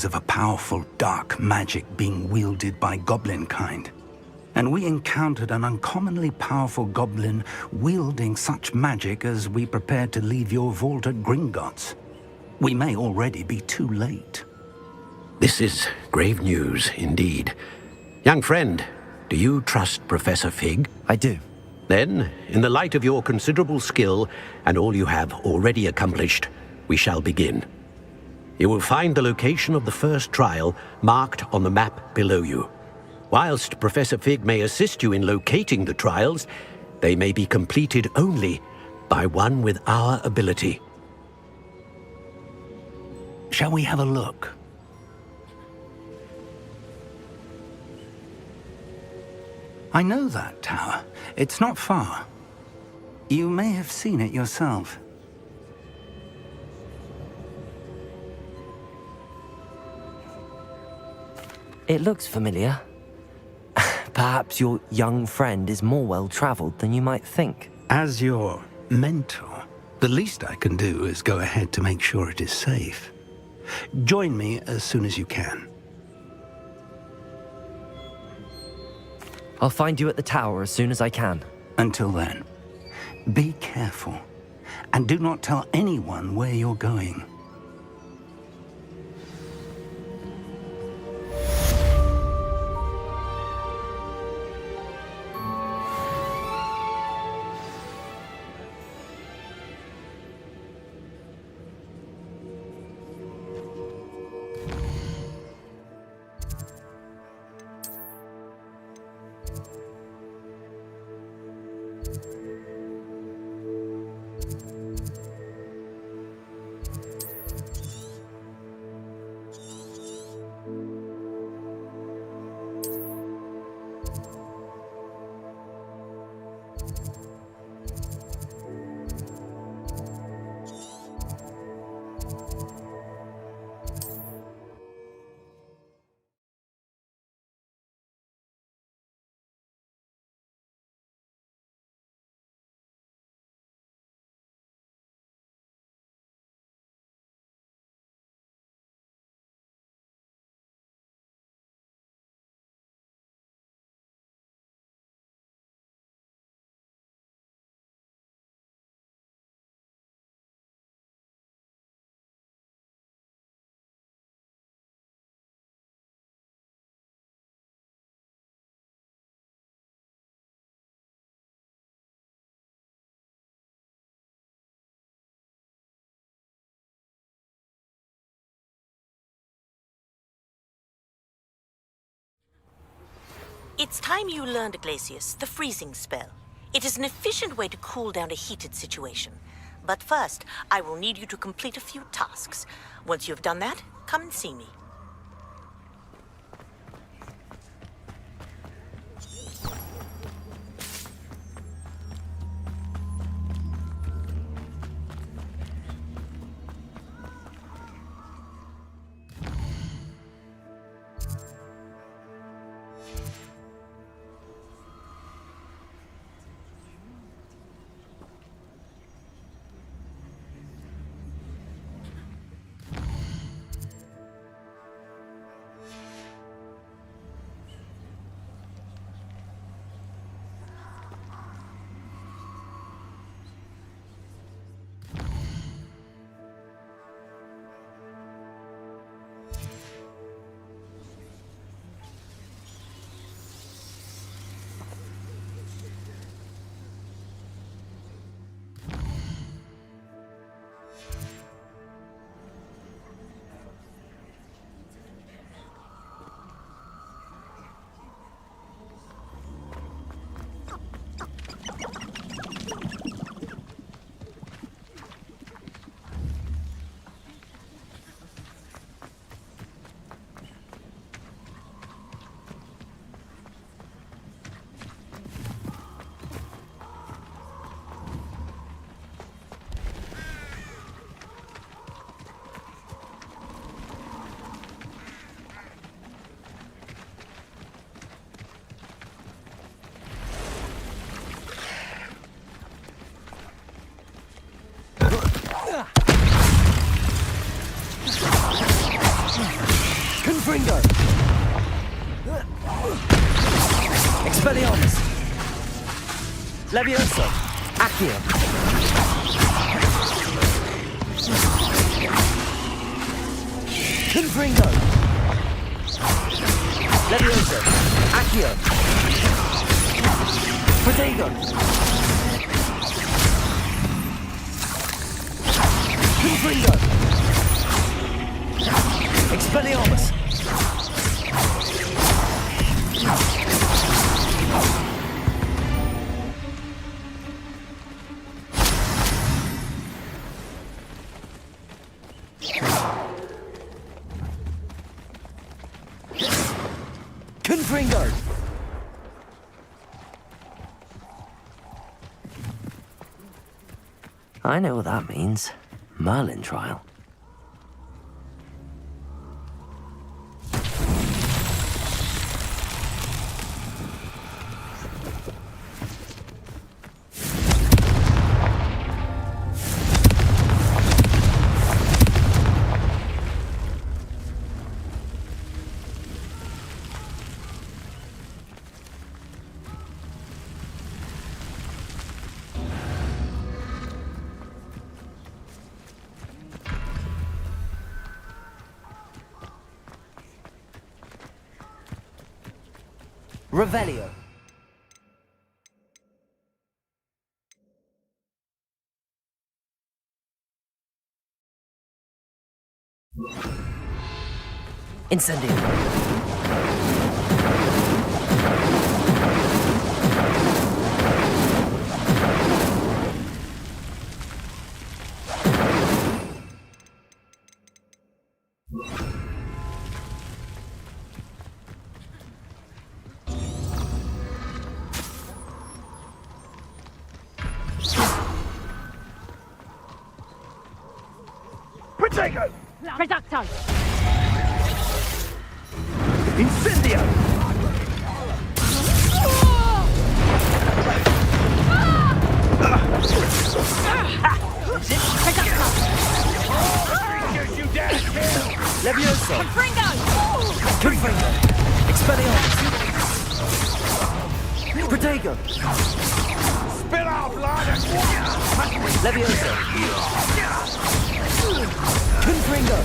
of a powerful dark magic being wielded by goblin kind. And we encountered an uncommonly powerful goblin wielding such magic as we prepared to leave your vault at Gringotts. We may already be too late. This is grave news indeed. Young friend, do you trust Professor Fig? I do. Then, in the light of your considerable skill and all you have already accomplished, we shall begin. You will find the location of the first trial marked on the map below you. Whilst Professor Fig may assist you in locating the trials, they may be completed only by one with our ability. Shall we have a look? I know that tower. It's not far. You may have seen it yourself. It looks familiar. Perhaps your young friend is more well-traveled than you might think. As your mentor, the least I can do is go ahead to make sure it is safe. Join me as soon as you can. I'll find you at the tower as soon as I can. Until then, be careful, and do not tell anyone where you're going. It's time you learned, Glacius, the freezing spell. It is an efficient way to cool down a heated situation. But first, I will need you to complete a few tasks. Once you have done that, come and see me. Confringo! Expelliarmus! Levioso! Accio! Confringo! Levioso! Accio! Protego! Confringo! Expelliarmus! Confringo! I know what that means. Merlin trial. Revelio. Incendio. Protego! Reducto! Incendio! Levioso! Confringo! Confringo! Expelliarmus! Protego! Spill out, blood! Levioso! Confringo!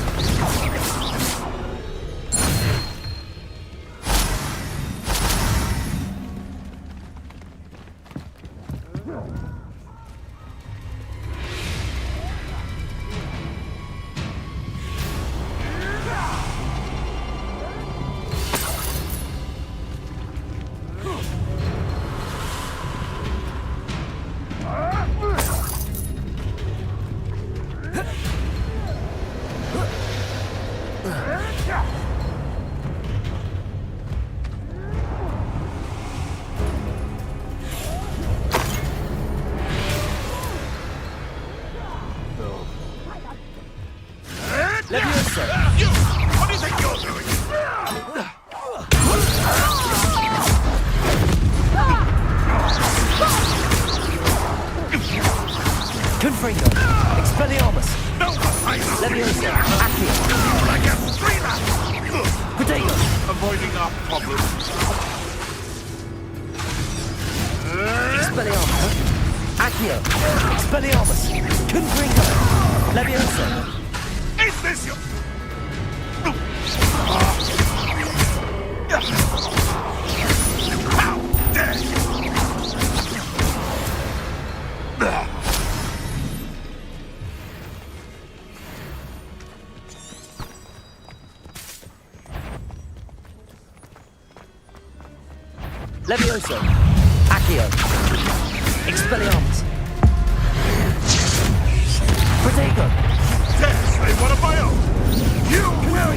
Levioso! You! What do you think you're doing? Confringo! Expelliarmus! No, Levioso! Accio! Like a streamer! Protego! Avoiding our problems. Expelliarmus! Accio! Expelliarmus! Confringo! Levioso! Is this your... How dare you! Levioso! Accio! Expelliarmus! Protego! Dare slay one of my own! You will...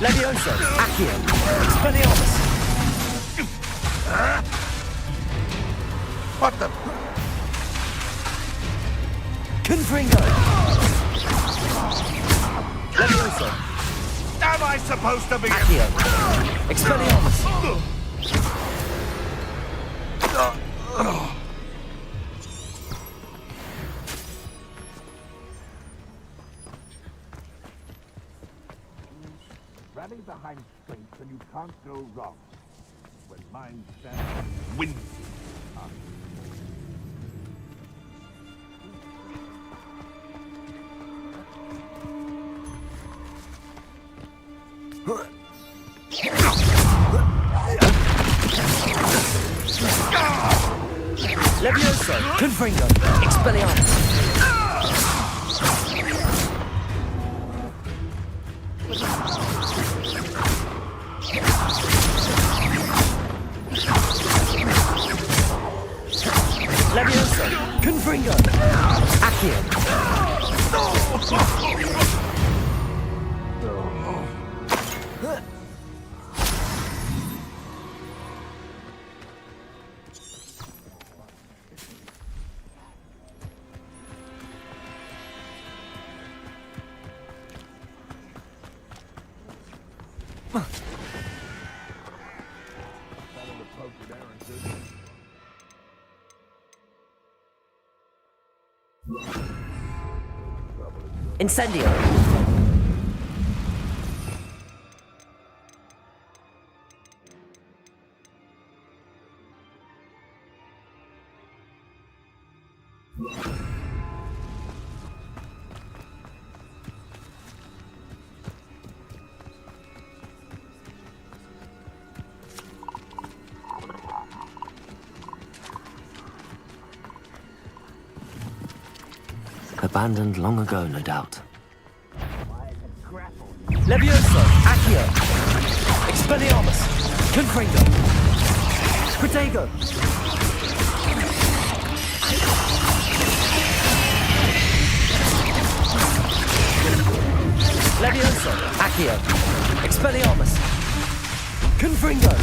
Levioso! Accio! Expelliarmus! What the... Confringo! Levioso! Am I supposed to be... Accio! Expelliarmus! behind strength, then you can't go wrong. When mind stands, wins. Levioso, Confringo, Expelliarmus. Levioso, Confringo, Accio. Incendio. Abandoned long ago, no doubt. Levioso, Accio, Expelliarmus, Confringo, Protego. Levioso, Accio, Expelliarmus, Confringo.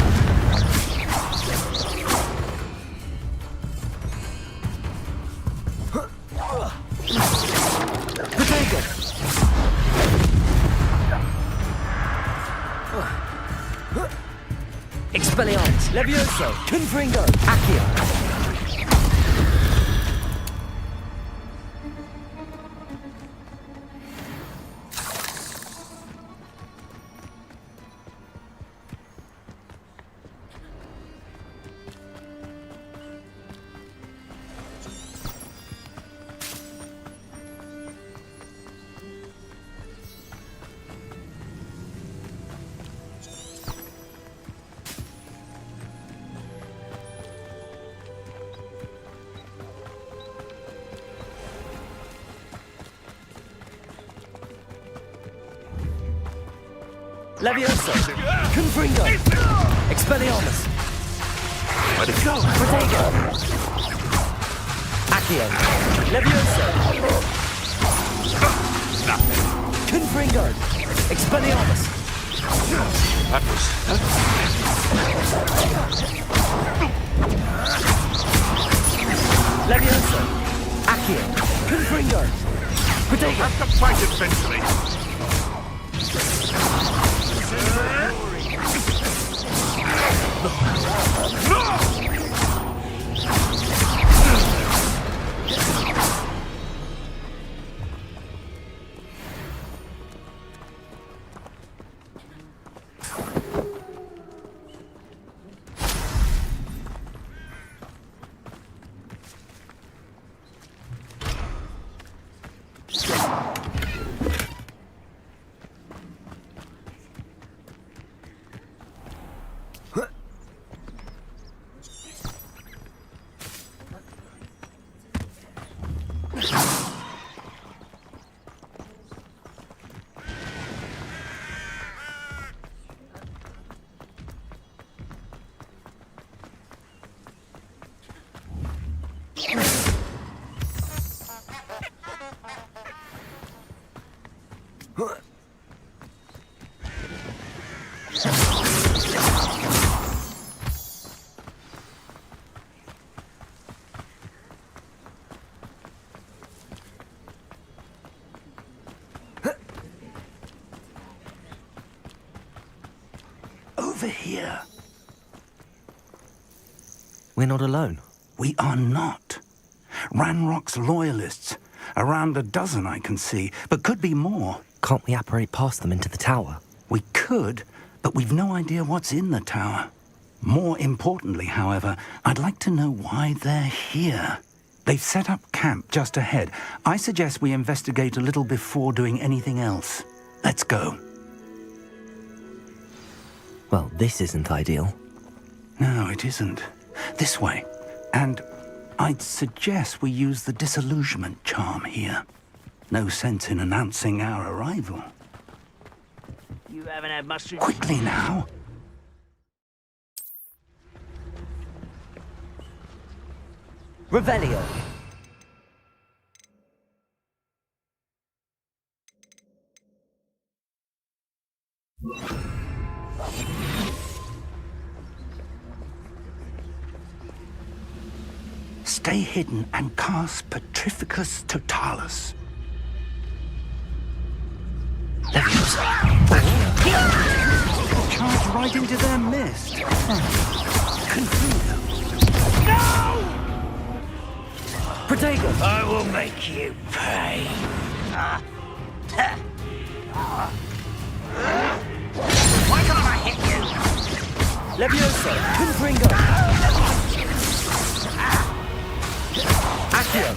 Expelliarmus, Levioso, Confringo, Accio. Levioso, Confringo, Expelliarmus. Let it go. Protego. Accio, Levioso. Confringo, Expelliarmus. That was... Levioso, Accio, Confringo, Protego. Have to fight eventually. Over here. We're not alone. We are not. Ranrock's loyalists. Around a dozen I can see, but could be more. Can't we apparate past them into the tower? We could, but we've no idea what's in the tower. More importantly, however, I'd like to know why they're here. They've set up camp just ahead. I suggest we investigate a little before doing anything else. Let's go. Well, this isn't ideal. No, it isn't. This way. And I'd suggest we use the disillusionment charm here. No sense in announcing our arrival. You haven't had much... Quickly now. Revelio. Stay hidden and cast Petrificus Totalis. Charge right into their mist. Confuse them. No! Protego! I will make you pay. Why can't I hit you? Levioso! Confringo! Accio!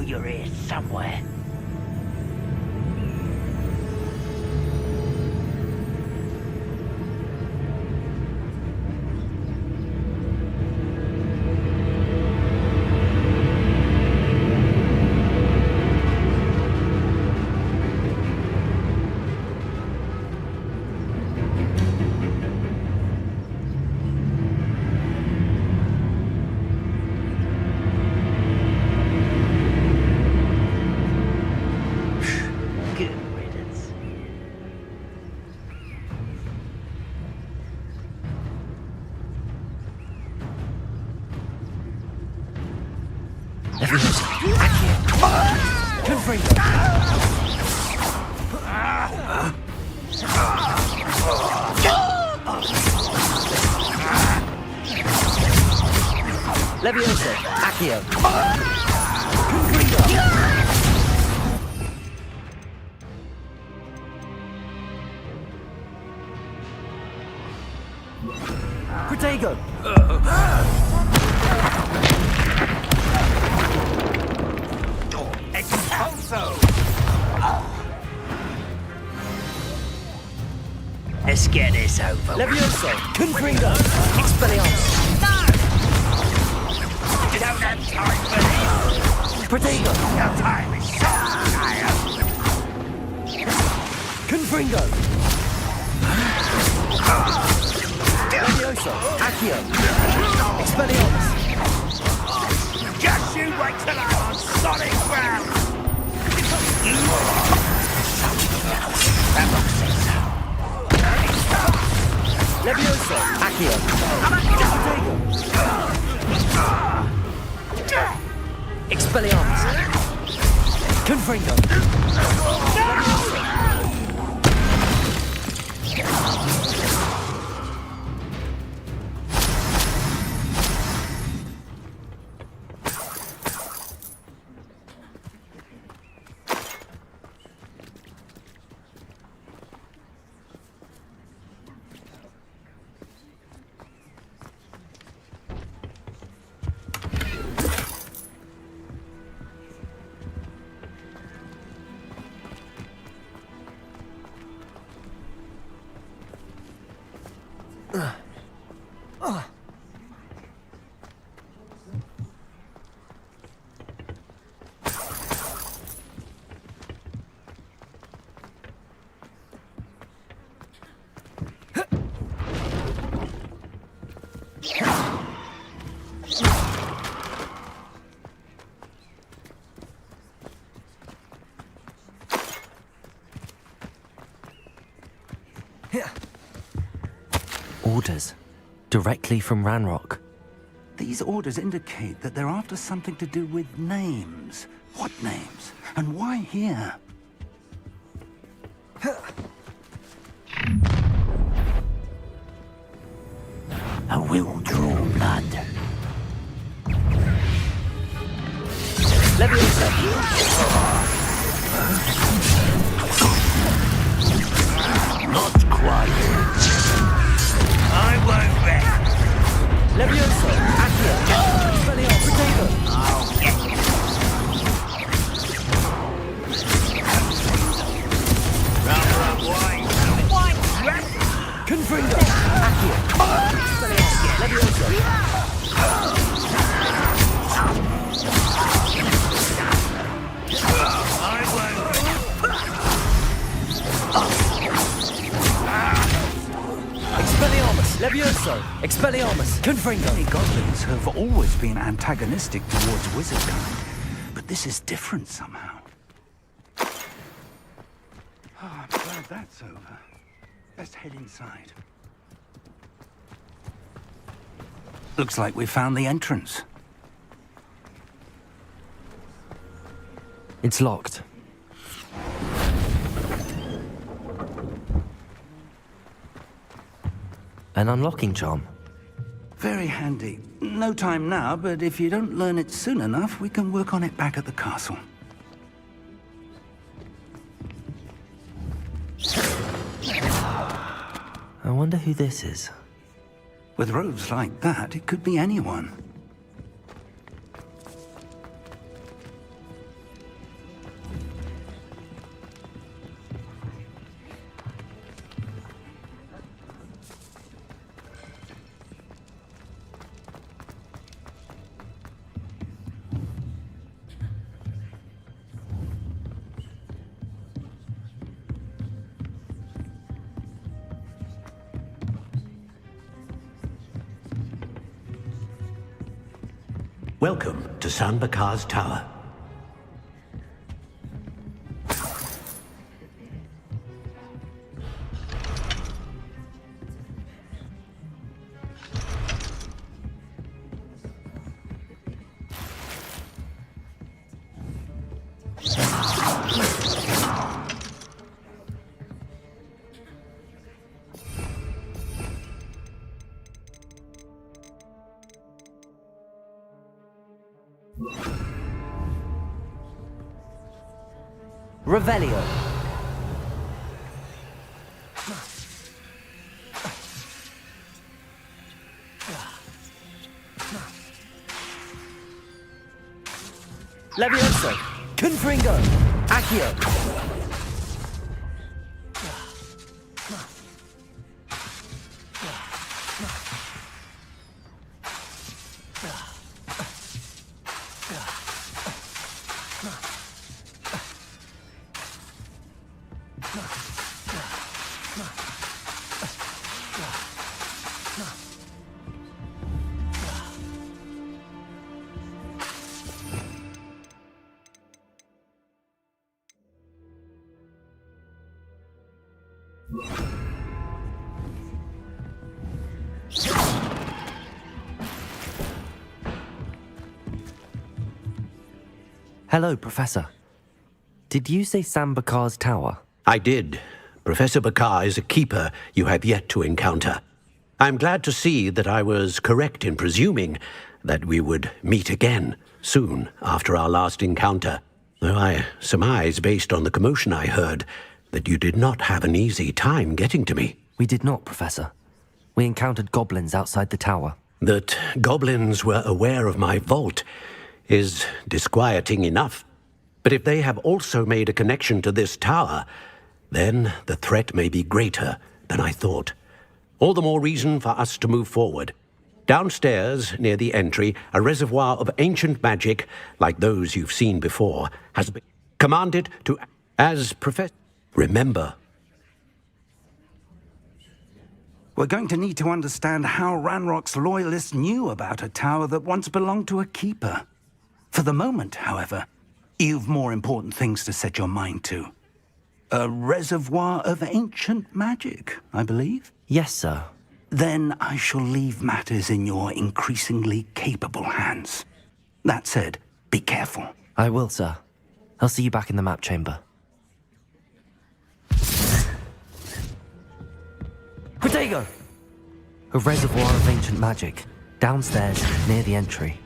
You're here somewhere. Levioso! Accio! Protego! Let's get this over. Levioso! Confringo! Expelliarmus! You don't have time for this. Protego! Your time is short, child. Confringo! Levioso! Accio! Expelliarmus! Just you wait till I'm on solid ground. Levioso! Accio! Expelliarmus! Confringo! Orders. Directly from Ranrock. These orders indicate that they're after something to do with names. What names? And why here? I will draw blood. Leviosa. Not quite. I won't rest. Leviosa. Accio. Expelliarmus. Potato. I'll get you. Rather up wide. Wide rest. Confringo. Accio. Expelliarmus. Leviosa. I won't. Expelliarmus. Levioso. Expelliarmus. Confringo. Many goblins have always been antagonistic towards wizard kind, but this is different somehow. I'm glad that's over. Let's head inside. Looks like we found the entrance. It's locked. An unlocking charm. Very handy. No time now, but if you don't learn it soon enough, we can work on it back at the castle. I wonder who this is. With robes like that, it could be anyone. Welcome to Sanbakar's Tower. Revelio. Levioso. Confringo. Accio. Hello, Professor. Did you say Sanbakar's Tower? I did. Professor Bakar is a keeper you have yet to encounter. I'm glad to see that I was correct in presuming that we would meet again soon after our last encounter, though I surmise, based on the commotion I heard, that you did not have an easy time getting to me. We did not, Professor. We encountered goblins outside the tower. That goblins were aware of my vault is disquieting enough. But if they have also made a connection to this tower, then the threat may be greater than I thought. All the more reason for us to move forward. Downstairs, near the entry, a reservoir of ancient magic, like those you've seen before, has been commanded to... As Professor... Remember... We're going to need to understand how Ranrock's loyalists knew about a tower that once belonged to a keeper. For the moment, however, you've more important things to set your mind to. A reservoir of ancient magic, I believe? Yes, sir. Then I shall leave matters in your increasingly capable hands. That said, be careful. I will, sir. I'll see you back in the map chamber. Protego! A reservoir of ancient magic. Downstairs, near the entry.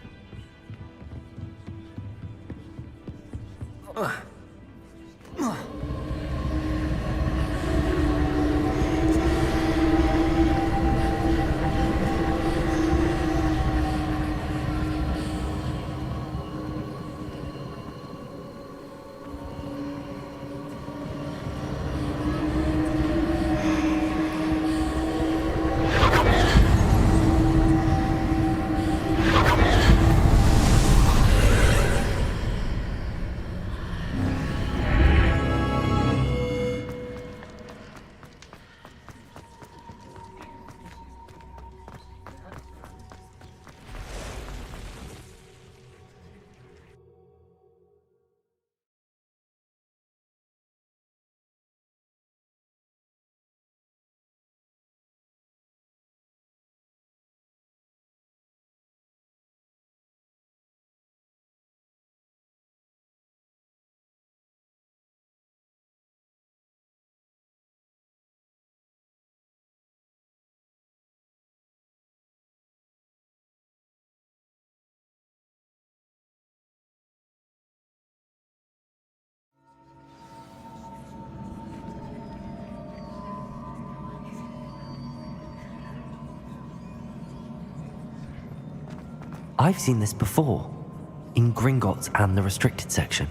I've seen this before, in Gringotts and the restricted section.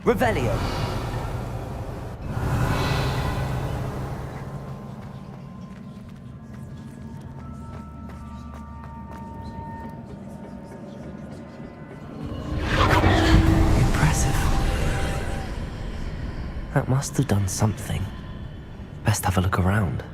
Revelio. That must have done something. Best have a look around.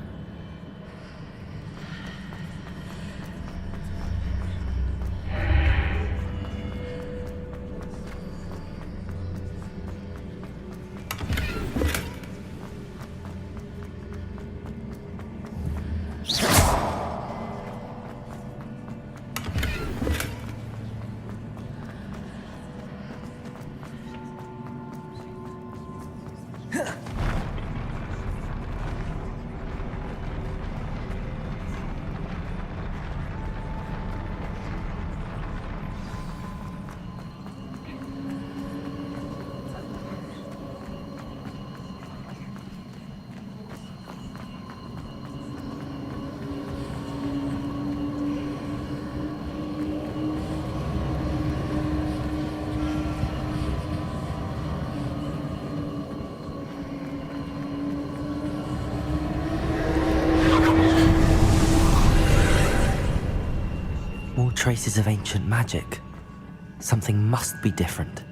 Traces of ancient magic. Something must be different.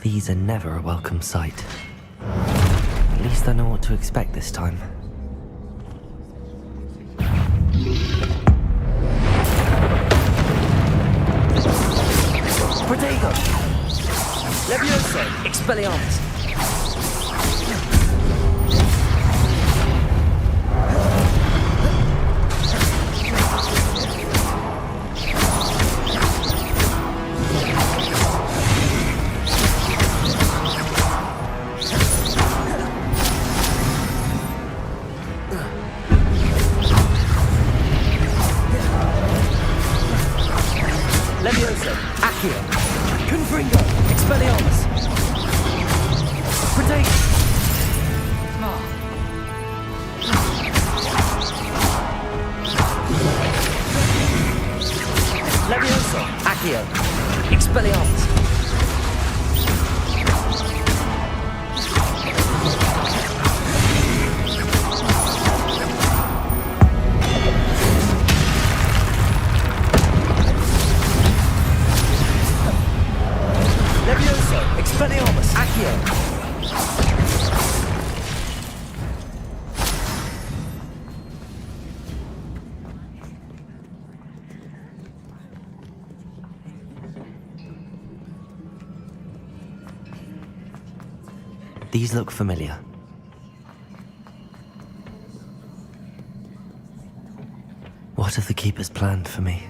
These are never a welcome sight. At least I know what to expect this time. Protego! Levioso! Expelliarmus! These look familiar. What have the Keepers planned for me?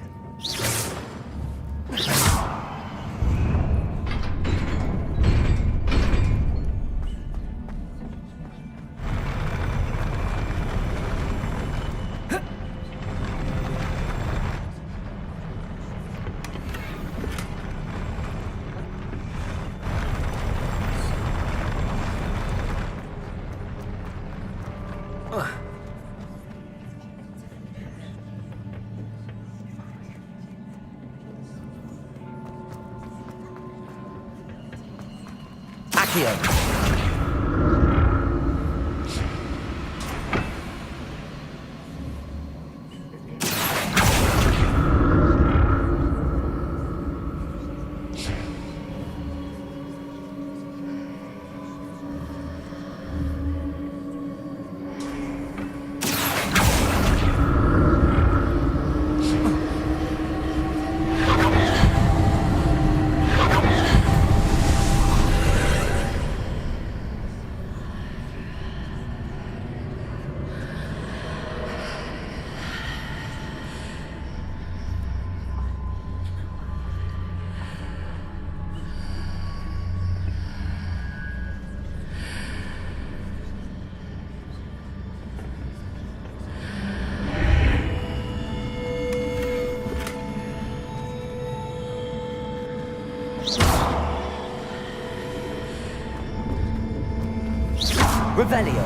Revelio.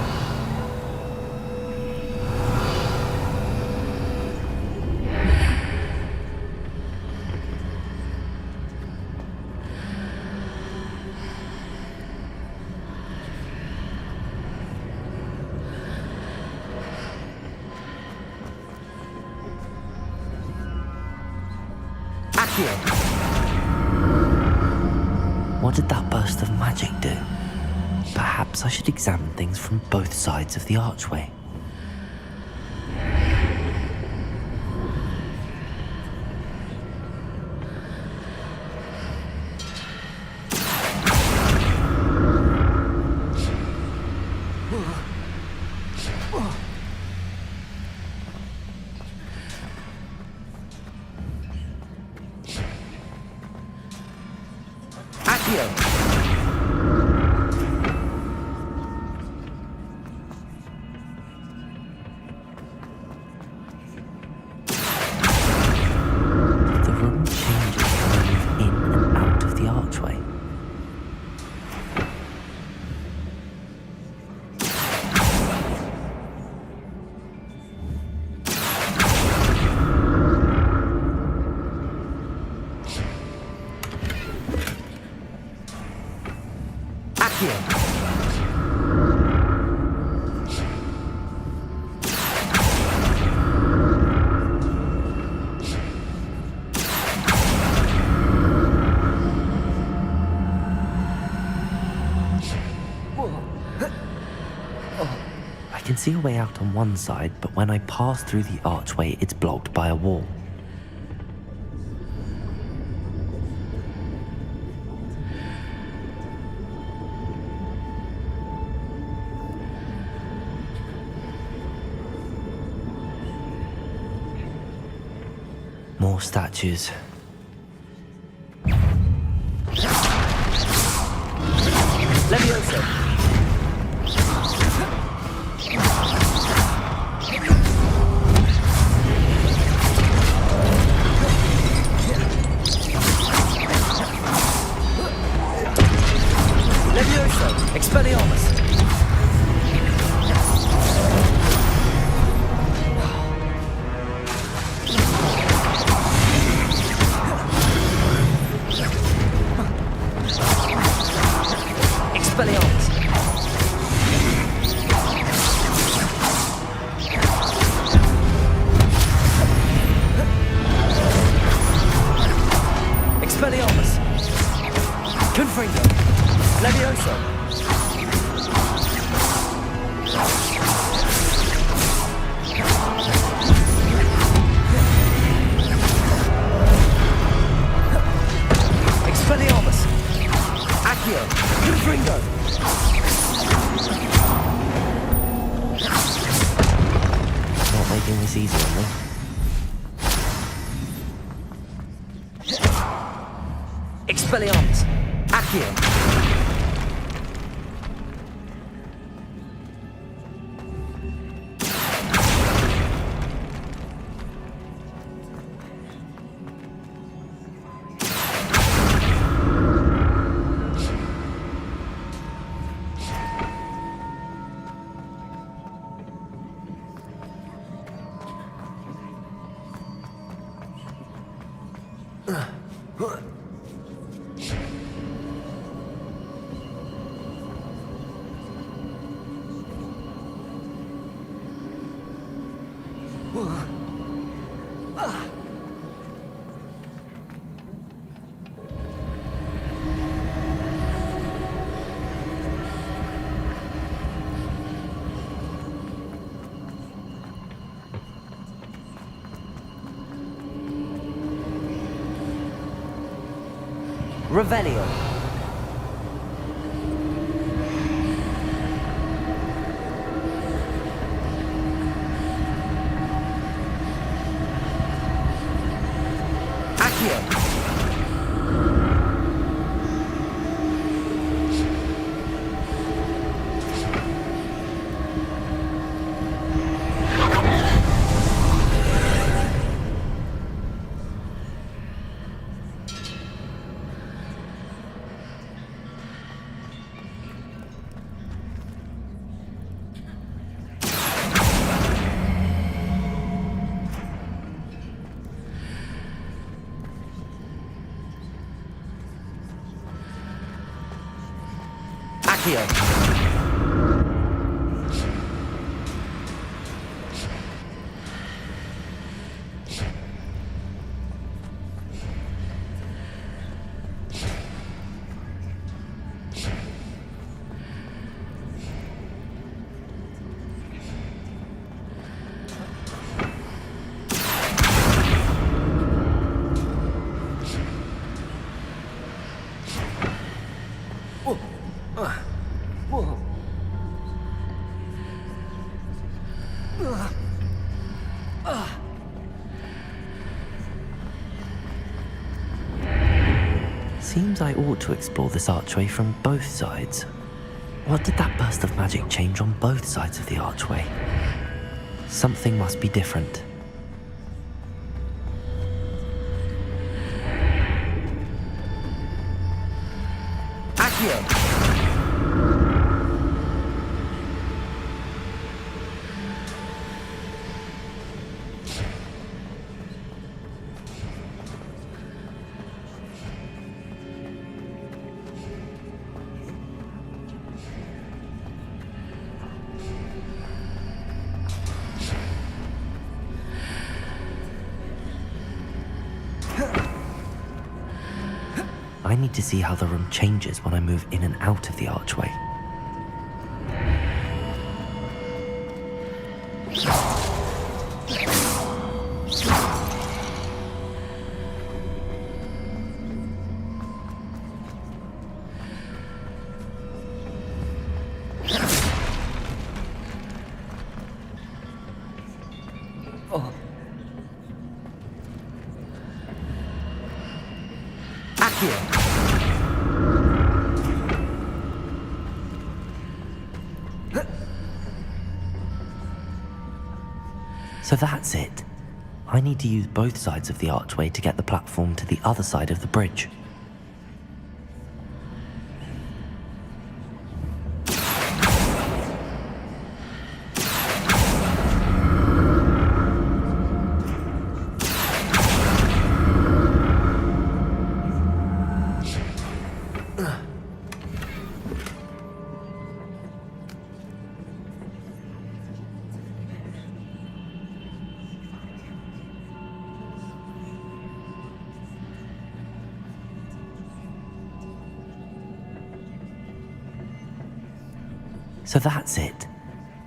What did that burst of magic do? Perhaps I should examine things from both sides of the archway. I can see a way out on one side, but when I pass through the archway, it's blocked by a wall. More statues. Leviosa! Leviosa! Expelliarmus! Expelliarmus! only. Expelliarmus! Accio! Revelio. Accio. Accio. Seems I ought to explore this archway from both sides. What did that burst of magic change on both sides of the archway? Something must be different. Accio! I need to see how the room changes when I move in and out of the archway. So that's it. I need to use both sides of the archway to get the platform to the other side of the bridge. So that's it.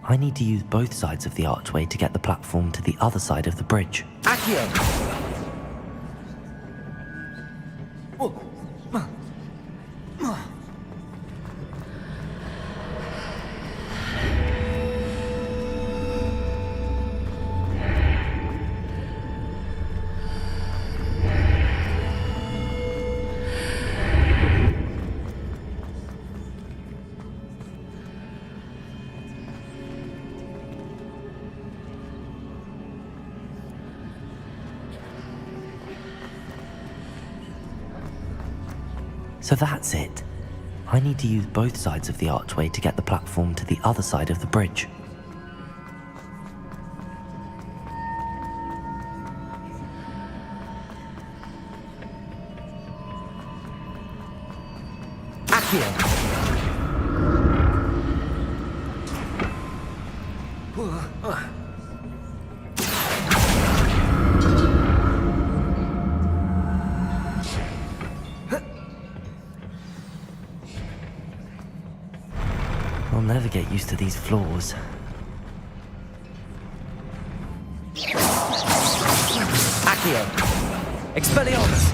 I need to use both sides of the archway to get the platform to the other side of the bridge. Accio! So that's it. I need to use both sides of the archway to get the platform to the other side of the bridge. Accio! I'll never get used to these floors. Accio! Expelliarmus!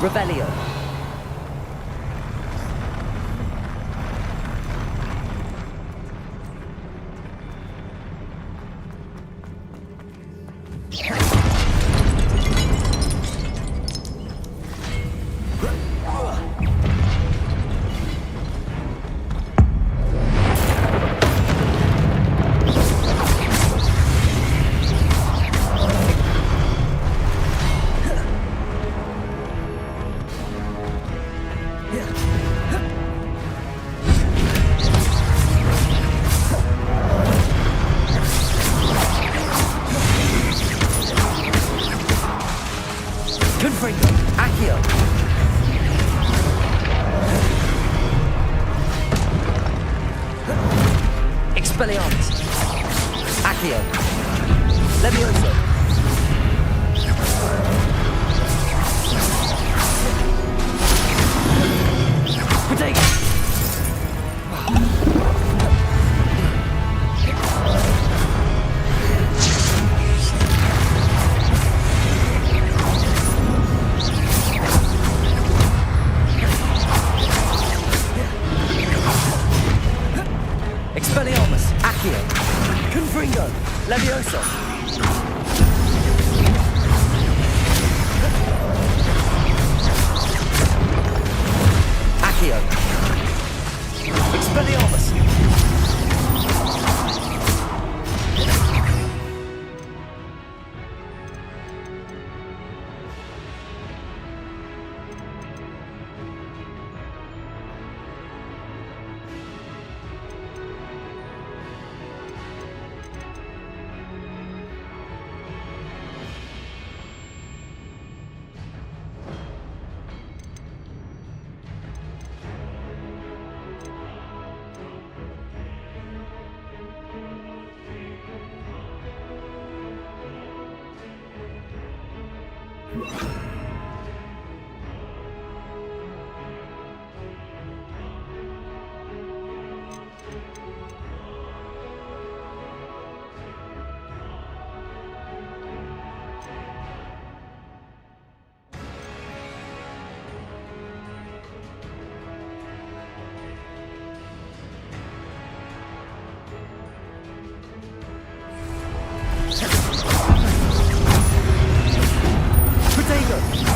Revelio! Expelliarmus! Accio! Levioso! Protego! Expelliarmus! Accio! Confringo! Levioso! Accio! Expelliarmus!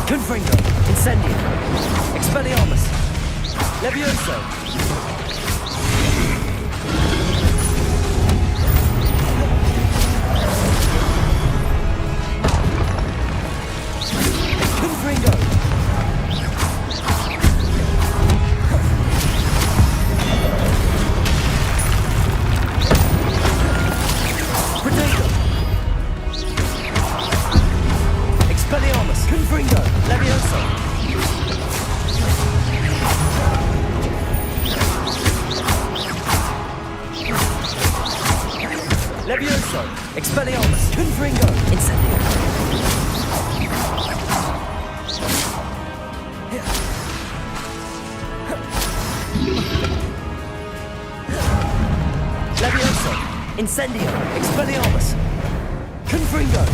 Confringo! Incendio! Expelliarmus! Levioso! Confringo! Protego! Expelliarmus! Confringo! Levioso! Levioso! Expelliarmus! Confringo! Incendio! Levioso! Incendio! Expelliarmus! Confringo!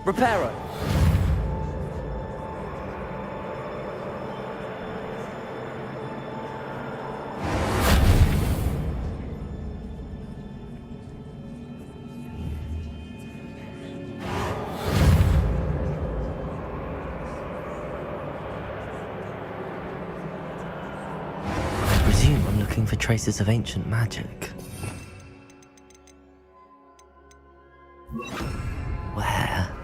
Reparo. I presume I'm looking for traces of ancient magic. Where?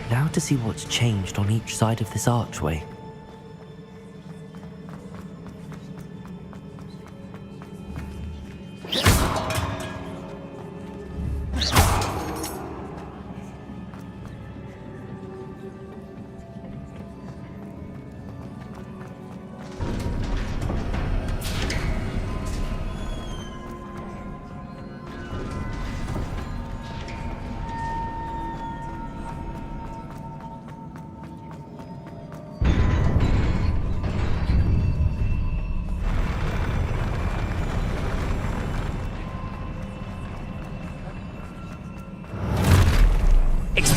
Now to see what's changed on each side of this archway.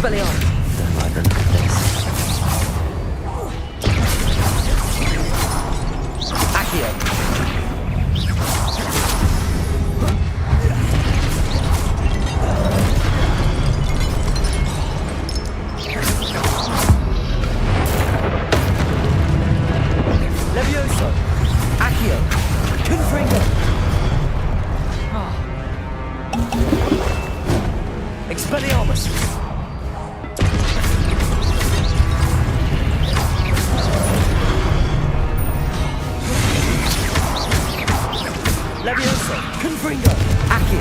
Elion. Don't mind the look of this. Accio. Levioso. Accio. Confringo. Expelliarmus. Levioso, Confringo, Accio,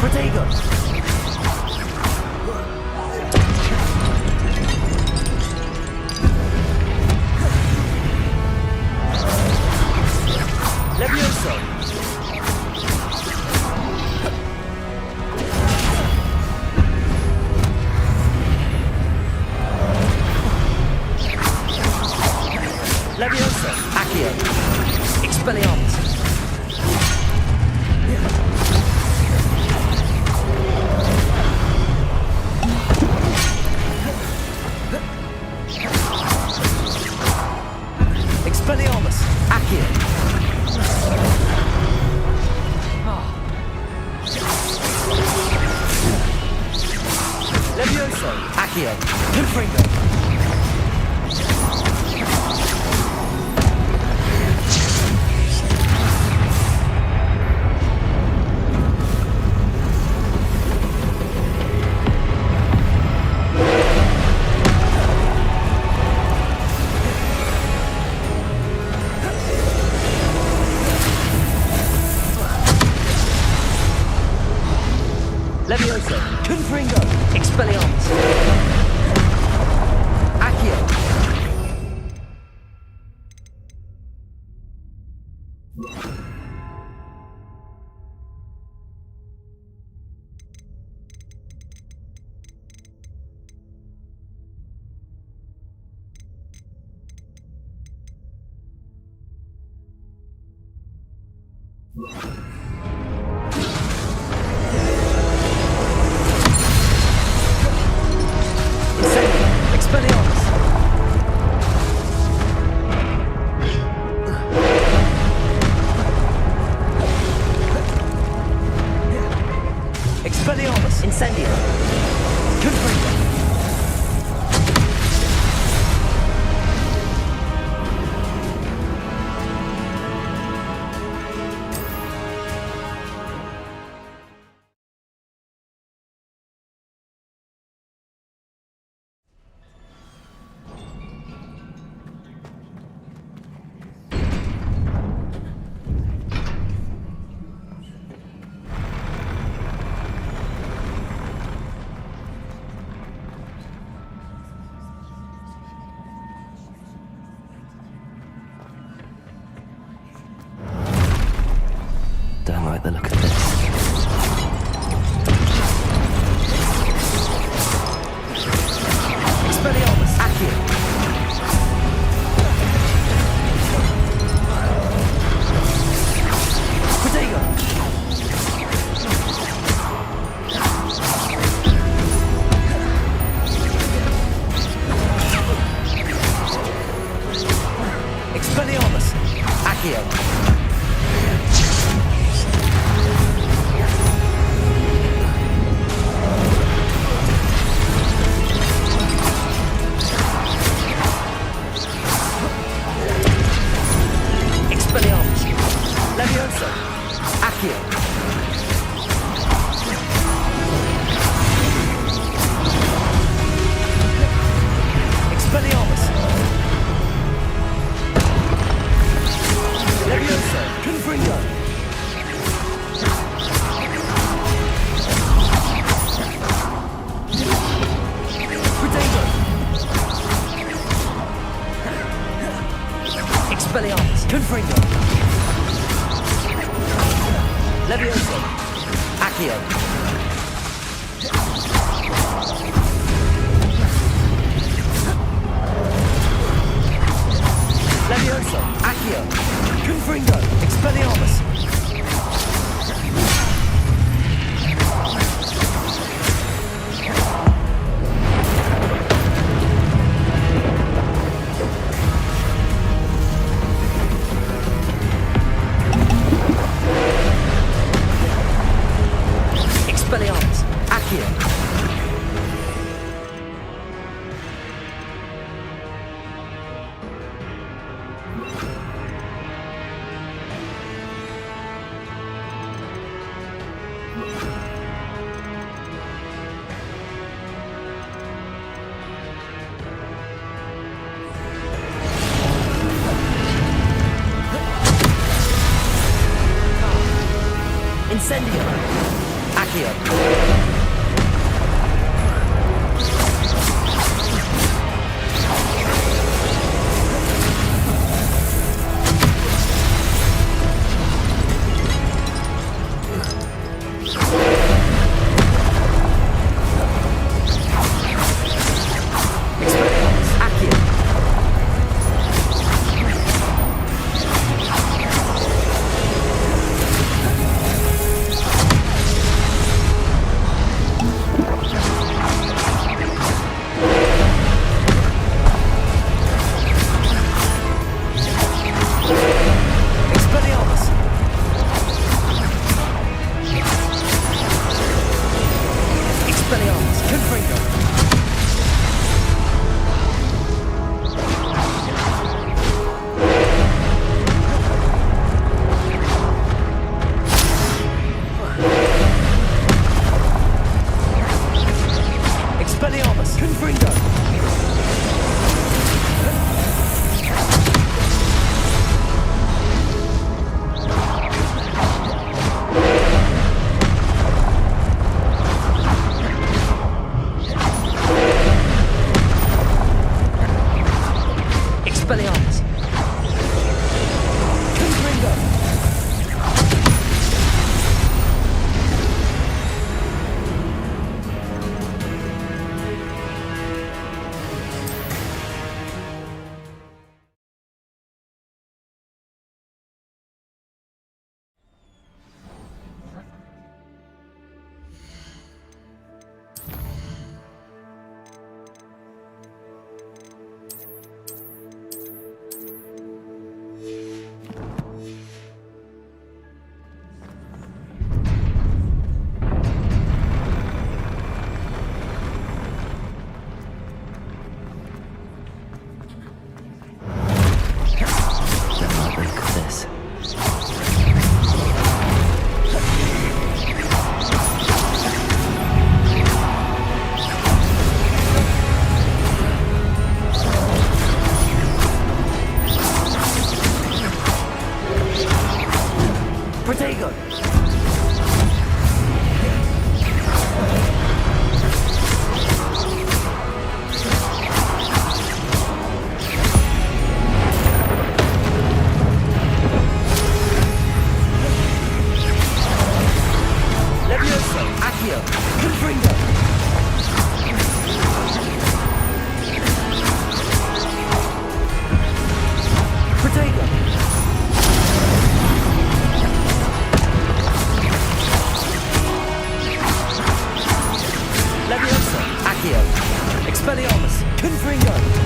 Protego, Levioso, Levioso, Accio, Expelliarmus. Expelliarmus, Accio. Levioso, Accio, Confringo. Expelliarmus! Incendio! Confringo! Don't like the look of this. Expelliarmus! Accio! Protego! Expelliarmus! Accio! Levioso! Accio! Expelliarmus! Levioso! Confringo! Protego! Expelliarmus! Confringo! Levioso! Accio! Levioso! Accio! Confringo! Expelliarmus! Expelliarmus! Accio! Incendio! Accio! Expelliarmus! Confringo!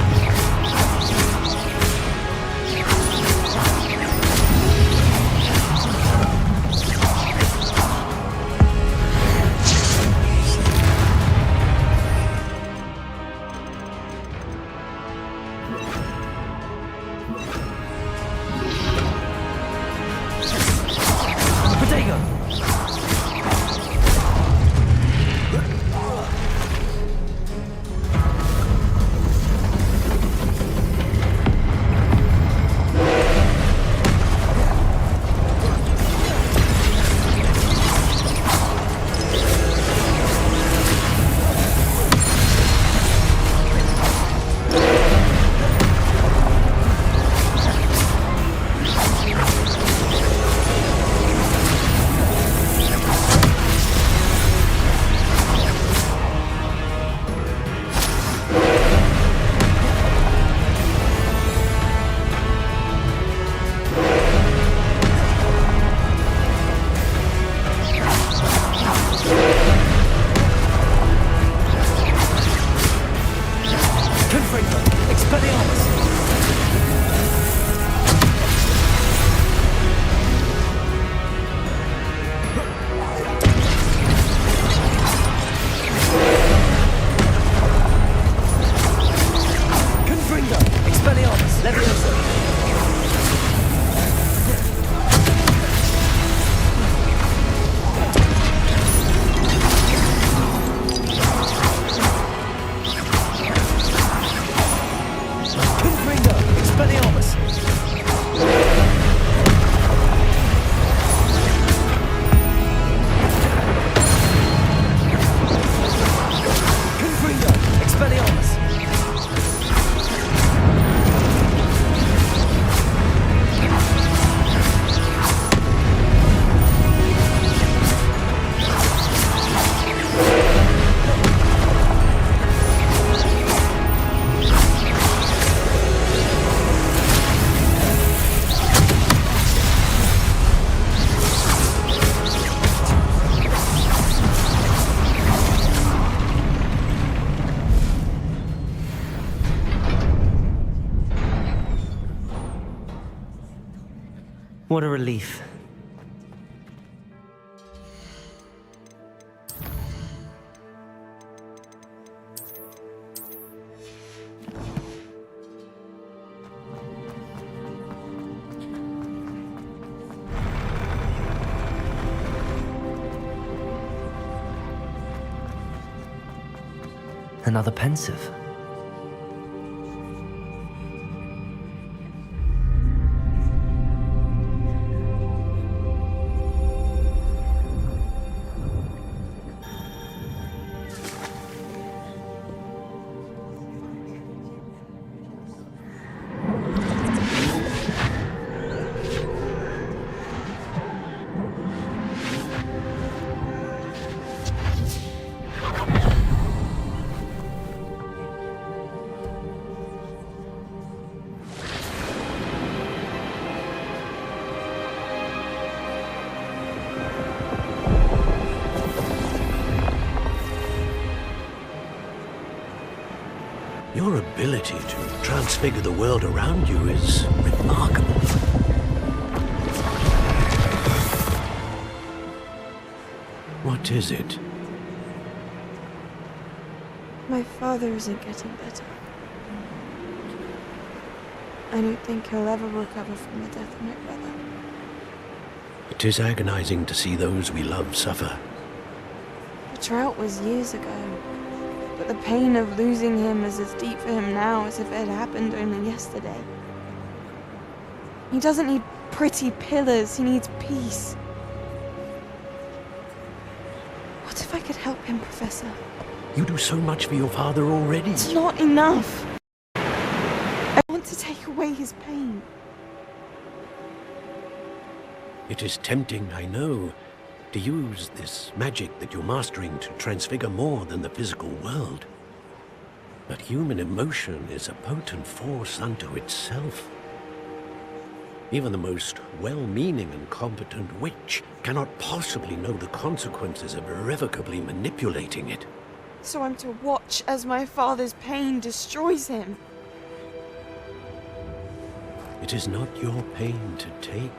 What a relief. Another pensive. Your ability to transfigure the world around you is remarkable. What is it? My father isn't getting better. I don't think he'll ever recover from the death of my brother. It is agonizing to see those we love suffer. The drought was years ago, but the pain of losing him is as deep for him now as if it had happened only yesterday. He doesn't need pretty pillars, he needs peace. What if I could help him, Professor? You do so much for your father already. It's not enough. I want to take away his pain. It is tempting, I know, to use this magic that you're mastering to transfigure more than the physical world. But human emotion is a potent force unto itself. Even the most well-meaning and competent witch cannot possibly know the consequences of irrevocably manipulating it. So I'm to watch as my father's pain destroys him. It is not your pain to take.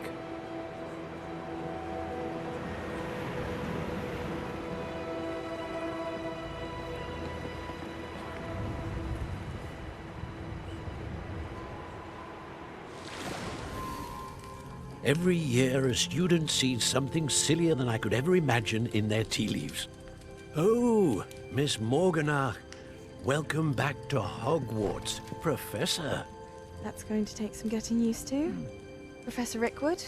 Every year, a student sees something sillier than I could ever imagine in their tea leaves. Oh, Miss Morganach, welcome back to Hogwarts, Professor. That's going to take some getting used to. Professor Rickwood?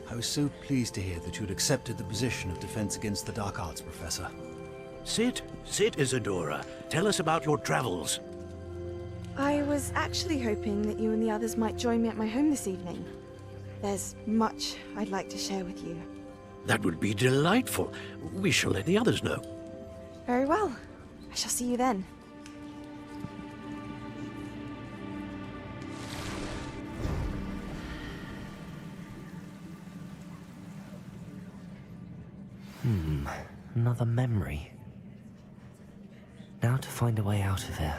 I was so pleased to hear that you'd accepted the position of Defense Against the Dark Arts, Professor. Sit, Isadora. Tell us about your travels. I was actually hoping that you and the others might join me at my home this evening. There's much I'd like to share with you. That would be delightful. We shall let the others know. Very well. I shall see you then. Another memory. Now to find a way out of here.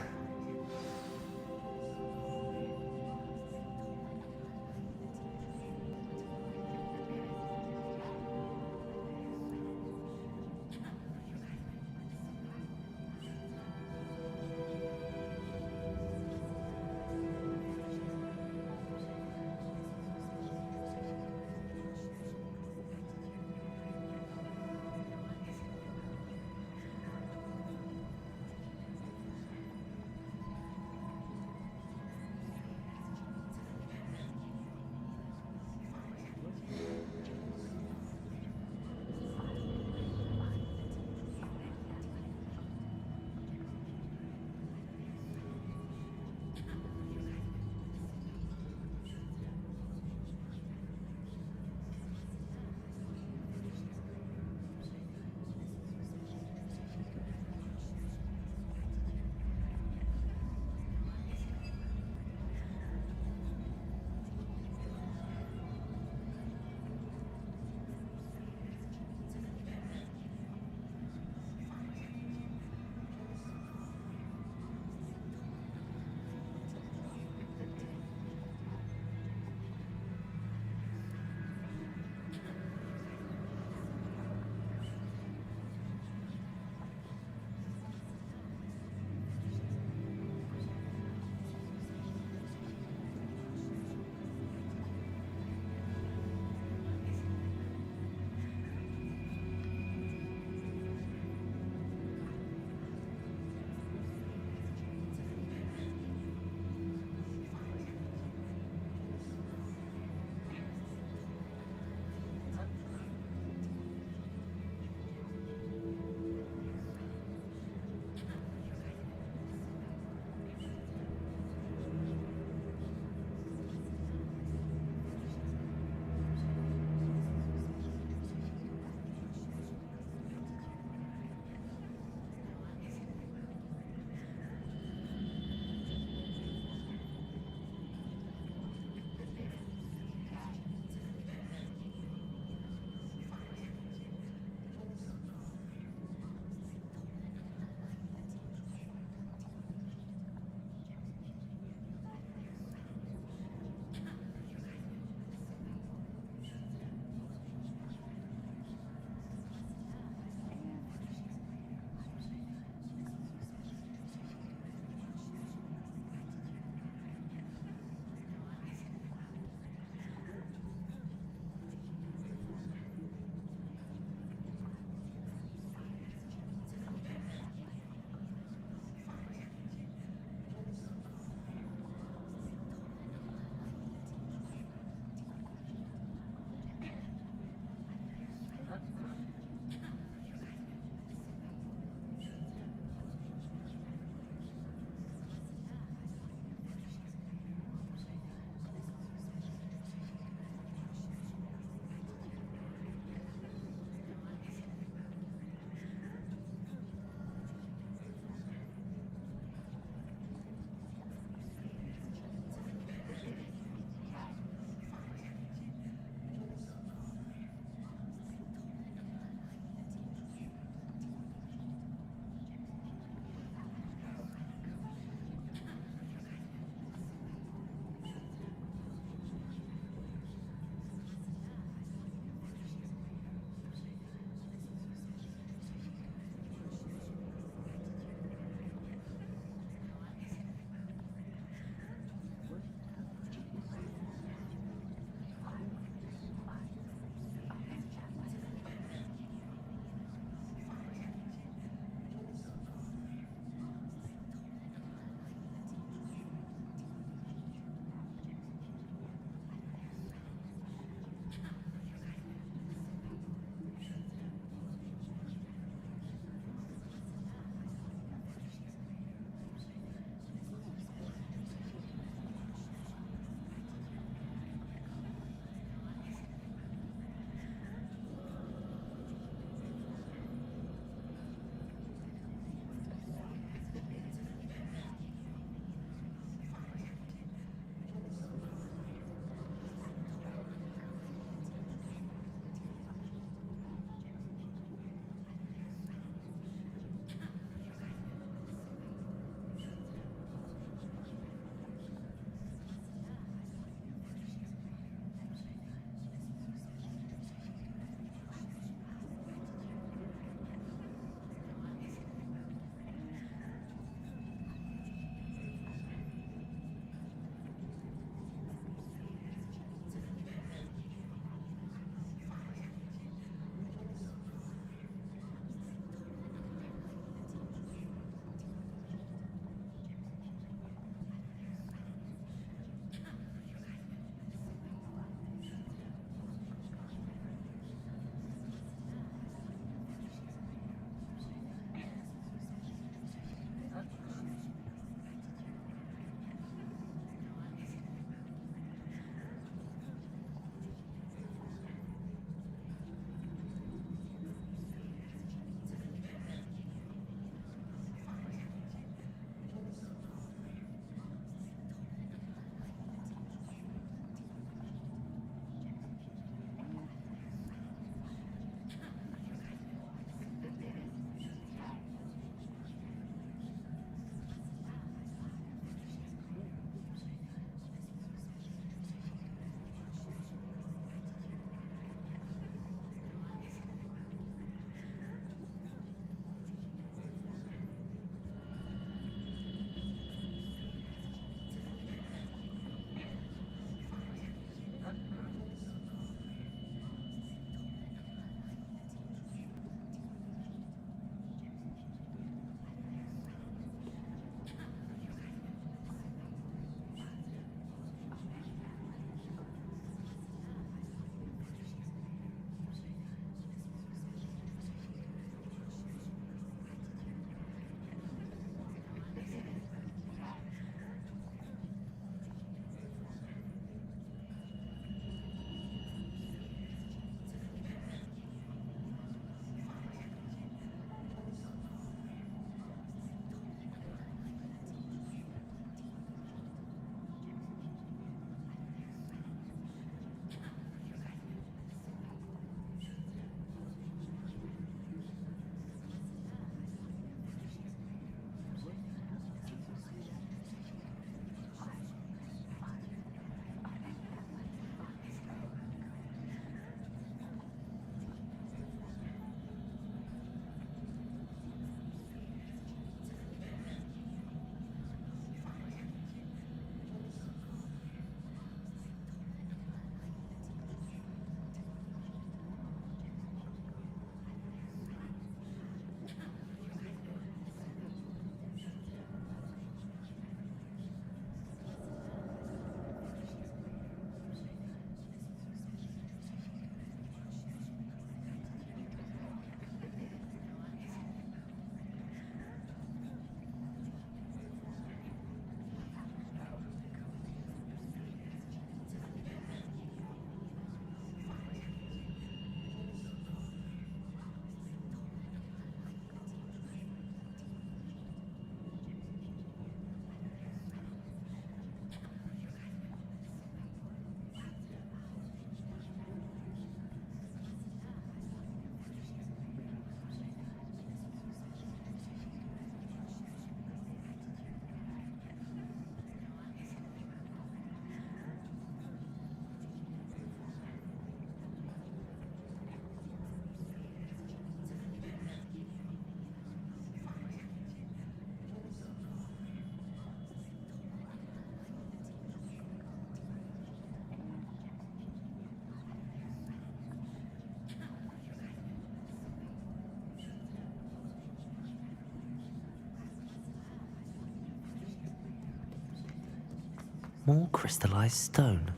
More crystallized stone.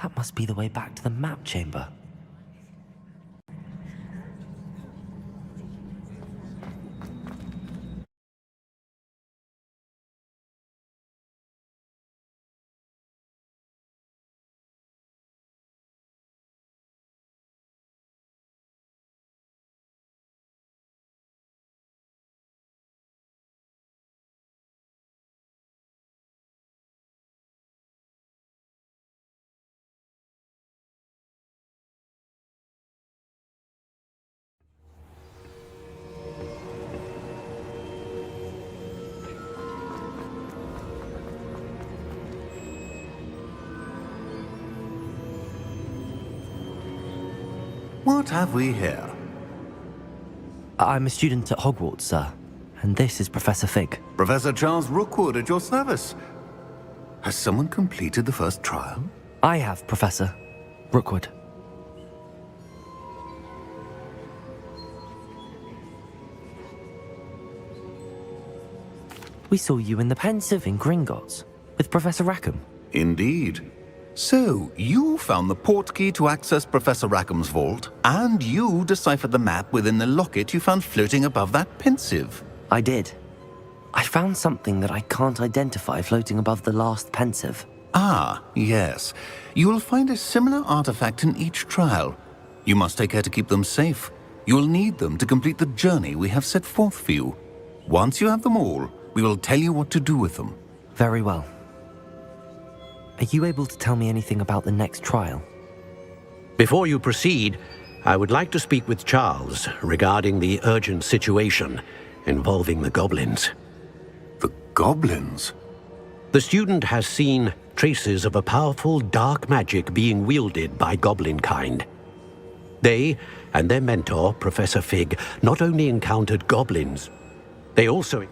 That must be the way back to the map chamber. What have we here? I'm a student at Hogwarts, sir. And this is Professor Fig. Professor Charles Rookwood at your service. Has someone completed the first trial? I have, Professor Rookwood. We saw you in the Pensive in Gringotts with Professor Rackham. Indeed. So, you found the port key to access Professor Rackham's vault, and you deciphered the map within the locket you found floating above that Pensive. I did. I found something that I can't identify floating above the last Pensive. Ah, yes. You will find a similar artifact in each trial. You must take care to keep them safe. You will need them to complete the journey we have set forth for you. Once you have them all, we will tell you what to do with them. Very well. Are you able to tell me anything about the next trial? Before you proceed, I would like to speak with Charles regarding the urgent situation involving the goblins. The goblins? The student has seen traces of a powerful dark magic being wielded by goblin kind. They and their mentor, Professor Fig, not only encountered goblins, they also...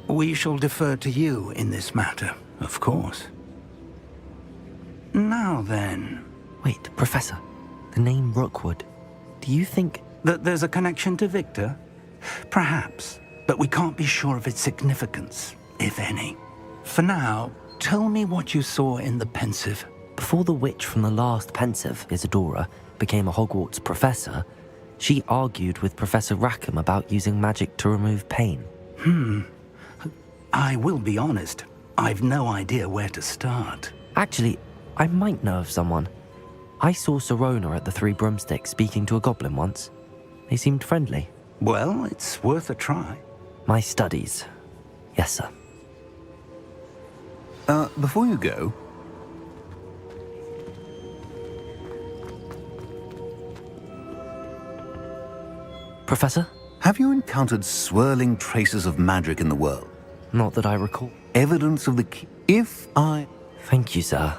We shall defer to you in this matter, of course. Now then... Wait, Professor. The name Rookwood. Do you think... that there's a connection to Victor? Perhaps, but we can't be sure of its significance, if any. For now, tell me what you saw in the Pensive. Before the witch from the last Pensive, Isadora, became a Hogwarts professor, she argued with Professor Rackham about using magic to remove pain. I will be honest. I've no idea where to start. Actually, I might know of someone. I saw Sirona at the Three Broomsticks speaking to a goblin once. They seemed friendly. Well, it's worth a try. My studies. Yes, sir. Before you go... Professor? Have you encountered swirling traces of magic in the world? Not that I recall. Evidence of the key... If I... Thank you, sir.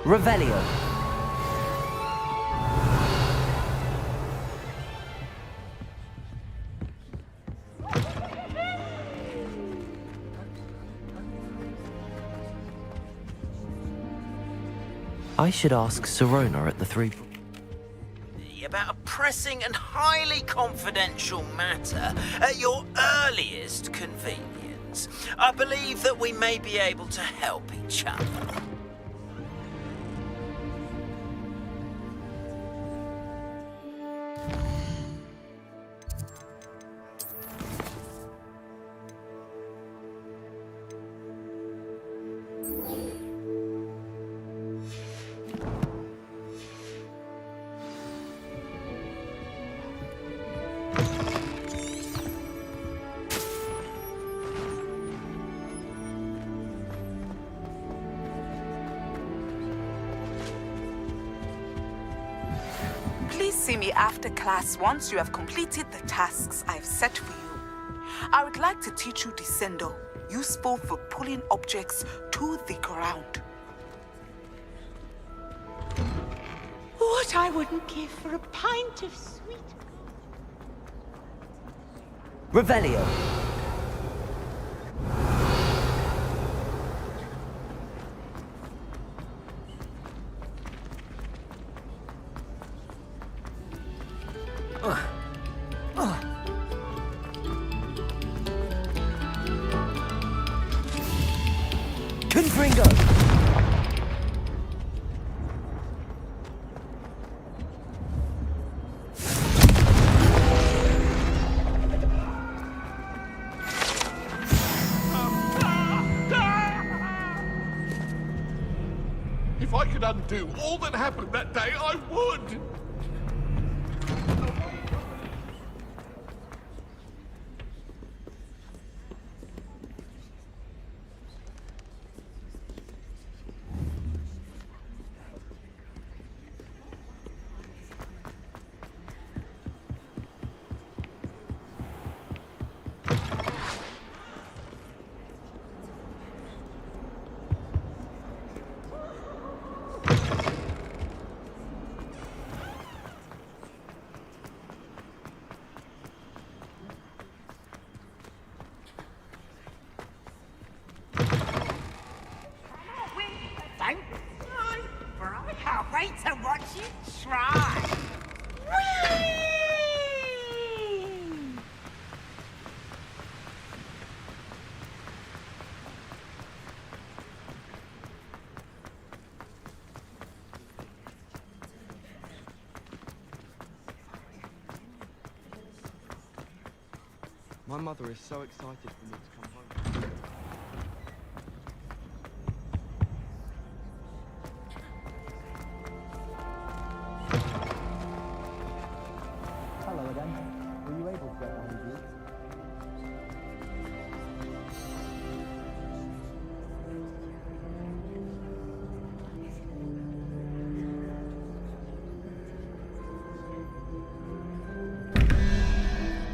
Revelio. I should ask Sirona at the Three... About a pressing and highly confidential matter at your earliest convenience. I believe that we may be able to help each other. see me after class once you have completed the tasks I've set for you. I would like to teach you Descendo, useful for pulling objects to the ground. What I wouldn't give for a pint of sweet... Revelio. Confringo. If I could undo all that happened that day, I would! Don't try, for I can't wait to watch you try. Whee! My mother is so excited for me to come home. Hello again. Were you able to get down with you?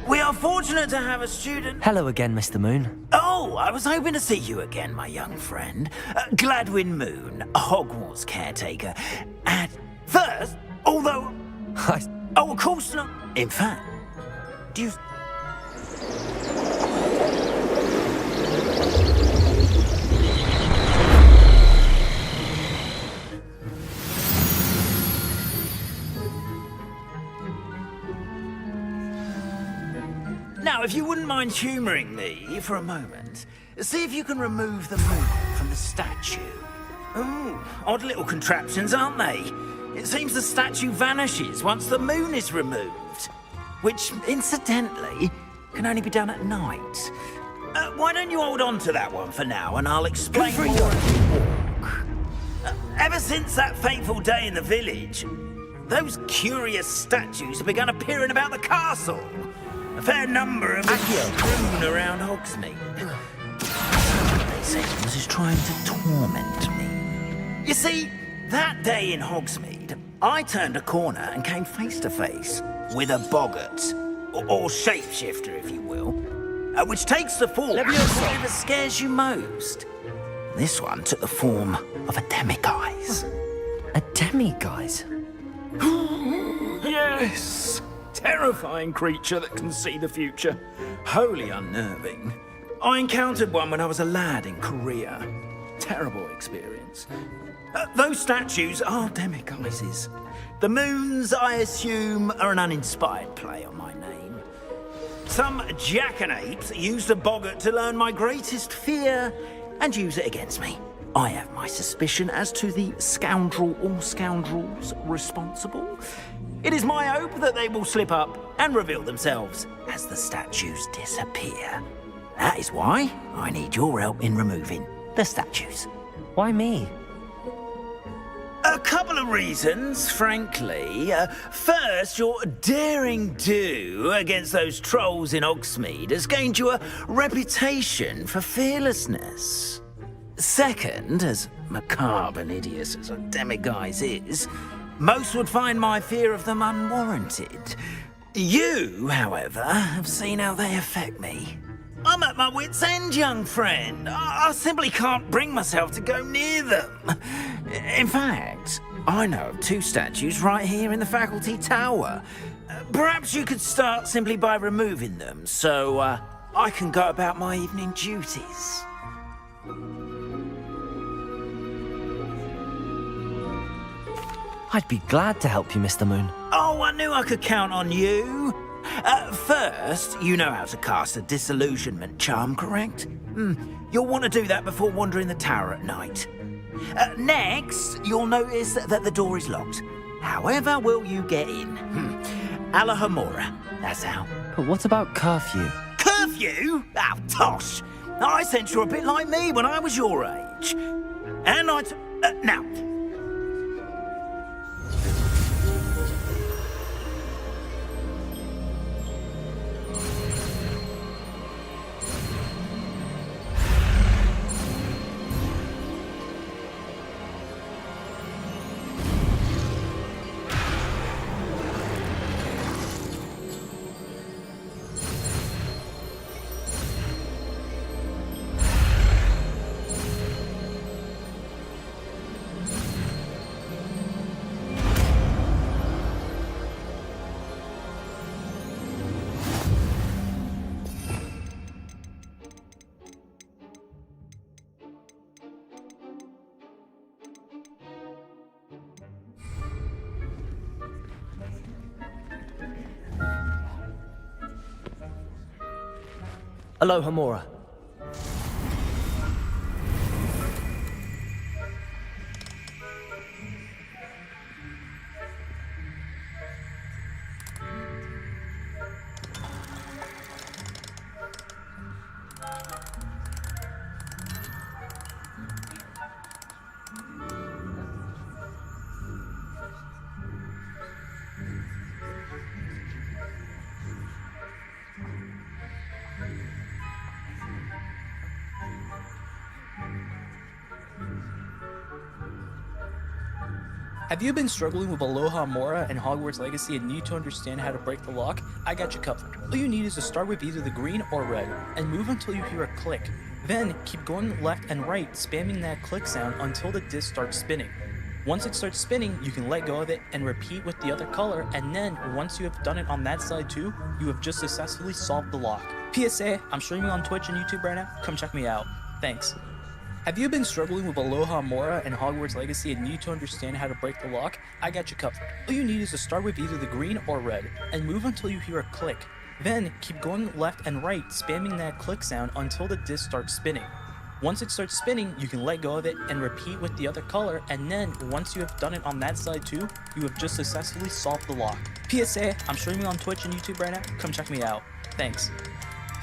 We are fortunate to have a student... Hello again, Mr. Moon. Oh, I was hoping to see you again, my young friend. Gladwin Moon, Hogwarts caretaker. And first, although... Oh, of course not. In fact, do you... Now, if you wouldn't mind humouring me for a moment, see if you can remove the moon from the statue. Ooh, odd little contraptions, aren't they? It seems the statue vanishes once the moon is removed, which, incidentally, can only be done at night. Why don't you hold on to that one for now, and I'll explain more as you walk. Ever since that fateful day in the village, those curious statues have begun appearing about the castle. A fair number of them strewn around Hogsmeade. They say he was trying to torment me. You see, that day in Hogsmeade, I turned a corner and came face to face with a boggart, or shapeshifter, if you will, which takes the form of whatever scares you most. This one took the form of a demiguise. A demiguise? Yes! Terrifying creature that can see the future. Wholly unnerving. I encountered one when I was a lad in Korea. Terrible experience. Those statues are demiguises. The moons, I assume, are an uninspired play on my name. Some jackanapes used a boggart to learn my greatest fear and use it against me. I have my suspicion as to the scoundrel or scoundrels responsible. It is my hope that they will slip up and reveal themselves as the statues disappear. That is why I need your help in removing the statues. Why me? A couple of reasons, frankly. First, your daring do against those trolls in Hogsmeade has gained you a reputation for fearlessness. Second, as macabre and hideous as a demiguise is, Most would find my fear of them unwarranted. You, however, have seen how they affect me. I'm at my wit's end, young friend. I simply can't bring myself to go near them. In fact, I know of 2 statues right here in the faculty tower. Perhaps you could start simply by removing them, so I can go about my evening duties. I'd be glad to help you, Mr. Moon. Oh, I knew I could count on you. First, you know how to cast a disillusionment charm, correct? You'll want to do that before wandering the tower at night. Next, you'll notice that the door is locked. However will you get in? Alahomora, that's how. But what about curfew? Curfew? Oh, tosh. I sense you're a bit like me when I was your age. And now... Alohomora. Have you been struggling with Alohomora and Hogwarts Legacy and need to understand how to break the lock? I got you covered. All you need is to start with either the green or red, and move until you hear a click. Then, keep going left and right, spamming that click sound until the disc starts spinning. Once it starts spinning, you can let go of it and repeat with the other color, and then, once you have done it on that side too, you have just successfully solved the lock. PSA, I'm streaming on Twitch and YouTube right now, come check me out. Thanks. Have you been struggling with Alohomora and Hogwarts Legacy and need to understand how to break the lock? I got you covered. All you need is to start with either the green or red, and move until you hear a click. Then, keep going left and right, spamming that click sound until the disc starts spinning. Once it starts spinning, you can let go of it and repeat with the other color, and then, once you have done it on that side too, you have just successfully solved the lock. PSA, I'm streaming on Twitch and YouTube right now, come check me out. Thanks.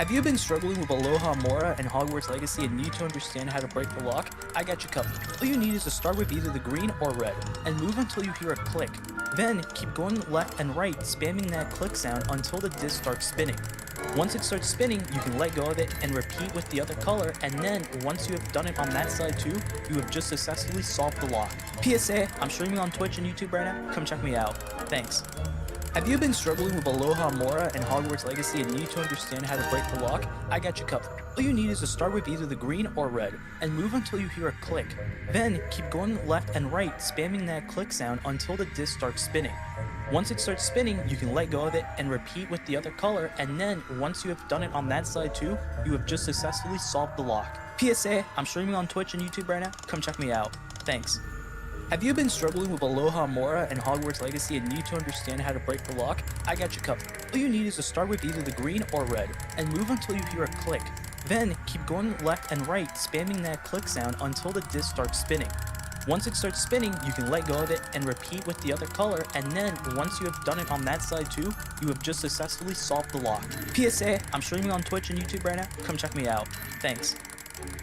Have you been struggling with Alohomora and Hogwarts Legacy and need to understand how to break the lock? I got you covered. All you need is to start with either the green or red, and move until you hear a click. Then, keep going left and right, spamming that click sound until the disc starts spinning. Once it starts spinning, you can let go of it and repeat with the other color, and then, once you have done it on that side too, you have just successfully solved the lock. PSA, I'm streaming on Twitch and YouTube right now, come check me out. Thanks. Have you been struggling with Alohomora and Hogwarts Legacy and need to understand how to break the lock? I got you covered. All you need is to start with either the green or red, and move until you hear a click. Then, keep going left and right, spamming that click sound until the disc starts spinning. Once it starts spinning, you can let go of it and repeat with the other color, and then, once you have done it on that side too, you have just successfully solved the lock. PSA, I'm streaming on Twitch and YouTube right now, come check me out. Thanks. Have you been struggling with Alohomora and Hogwarts Legacy and need to understand how to break the lock? I got you covered. All you need is to start with either the green or red, and move until you hear a click. Then, keep going left and right, spamming that click sound until the disc starts spinning. Once it starts spinning, you can let go of it and repeat with the other color, and then, once you have done it on that side too, you have just successfully solved the lock. PSA, I'm streaming on Twitch and YouTube right now, come check me out. Thanks.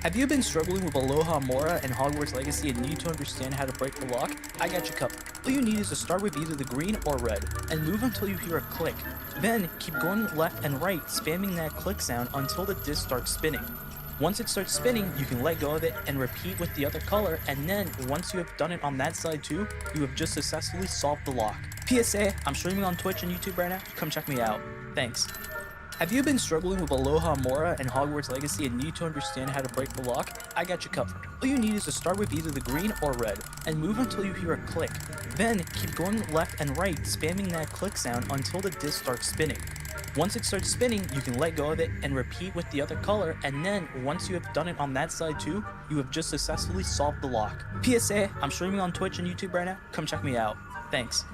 Have you been struggling with Alohomora and Hogwarts Legacy and need to understand how to break the lock? I got you covered. All you need is to start with either the green or red, and move until you hear a click. Then, keep going left and right, spamming that click sound until the disc starts spinning. Once it starts spinning, you can let go of it and repeat with the other color, and then once you have done it on that side too, you have just successfully solved the lock. PSA, I'm streaming on Twitch and YouTube right now, come check me out. Thanks. Have you been struggling with Aloha Mora and Hogwarts Legacy and need to understand how to break the lock? I got you covered. All you need is to start with either the green or red, and move until you hear a click. Then keep going left and right, spamming that click sound until the disc starts spinning. Once it starts spinning, you can let go of it and repeat with the other color, and then once you have done it on that side too, you have just successfully solved the lock. PSA, I'm streaming on Twitch and YouTube right now, come check me out. Thanks.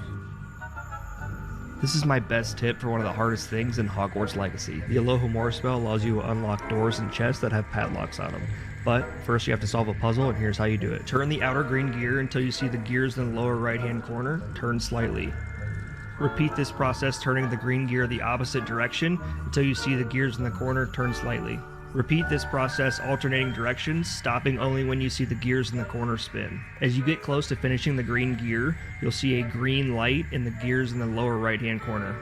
This is my best tip for one of the hardest things in Hogwarts Legacy. The Aloha Mora spell allows you to unlock doors and chests that have padlocks on them. But first you have to solve a puzzle, and here's how you do it. Turn the outer green gear until you see the gears in the lower right hand corner. Turn slightly. Repeat this process, turning the green gear the opposite direction until you see the gears in the corner. Turn slightly. Repeat this process alternating directions, stopping only when you see the gears in the corner spin. As you get close to finishing the green gear, you'll see a green light in the gears in the lower right hand corner.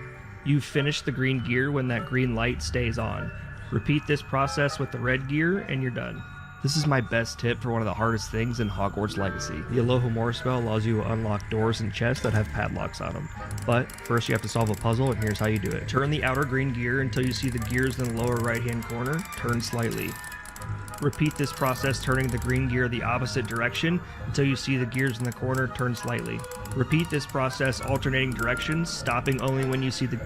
You've finished the green gear when that green light stays on. Repeat this process with the red gear and you're done. This is my best tip for one of the hardest things in Hogwarts Legacy. The Aloha Mora spell allows you to unlock doors and chests that have padlocks on them. But first you have to solve a puzzle, and here's how you do it. Turn the outer green gear until you see the gears in the lower right hand corner. Turn slightly. Repeat this process, turning the green gear the opposite direction until you see the gears in the corner. Turn slightly. Repeat this process alternating directions, stopping only when you see the...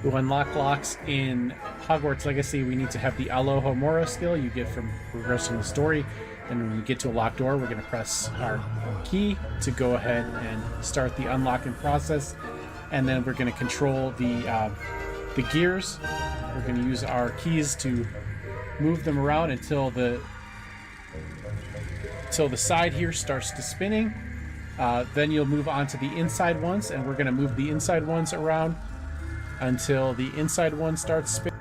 To unlock locks in Hogwarts Legacy, we need to have the Aloha Mora skill you get from progressing the story. And when we get to a locked door, we're going to press our key to go ahead and start the unlocking process. And then we're going to control the gears. We're going to use our keys to move them around until the side here starts to spinning. Then you'll move on to the inside ones, and we're going to move the inside ones around until the inside one starts spinning.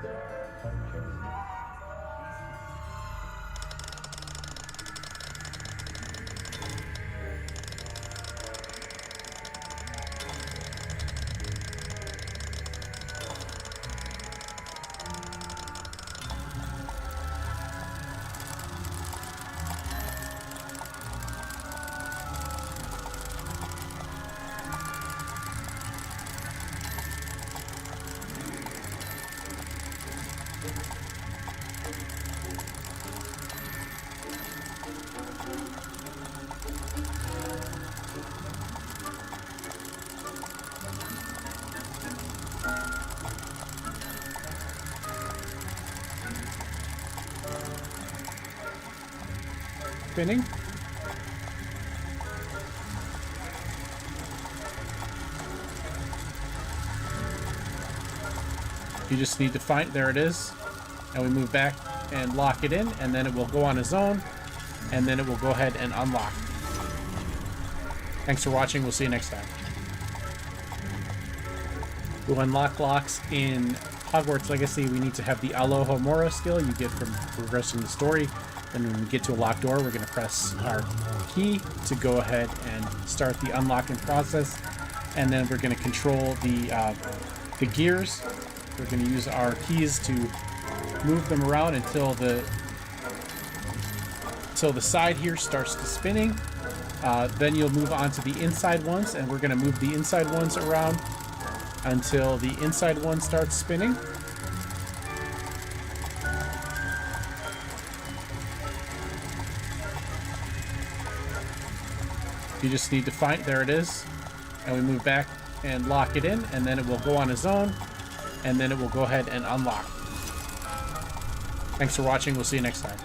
Spinning. You just need to find, there it is, and we move back and lock it in, and then it will go on its own, and then it will go ahead and unlock. Thanks for watching, we'll see you next time. To unlock locks in Hogwarts Legacy, we need to have the Aloha Mora skill you get from progressing the story. And when we get to a locked door, we're going to press our key to go ahead and start the unlocking process. And then we're going to control the gears. We're going to use our keys to move them around until the side here starts to spinning. Then you'll move on to the inside ones, and we're going to move the inside ones around until the inside one starts spinning. You just need to find, there it is, and we move back and lock it in, and then it will go on its own, and then it will go ahead and unlock. Thanks for watching, we'll see you next time.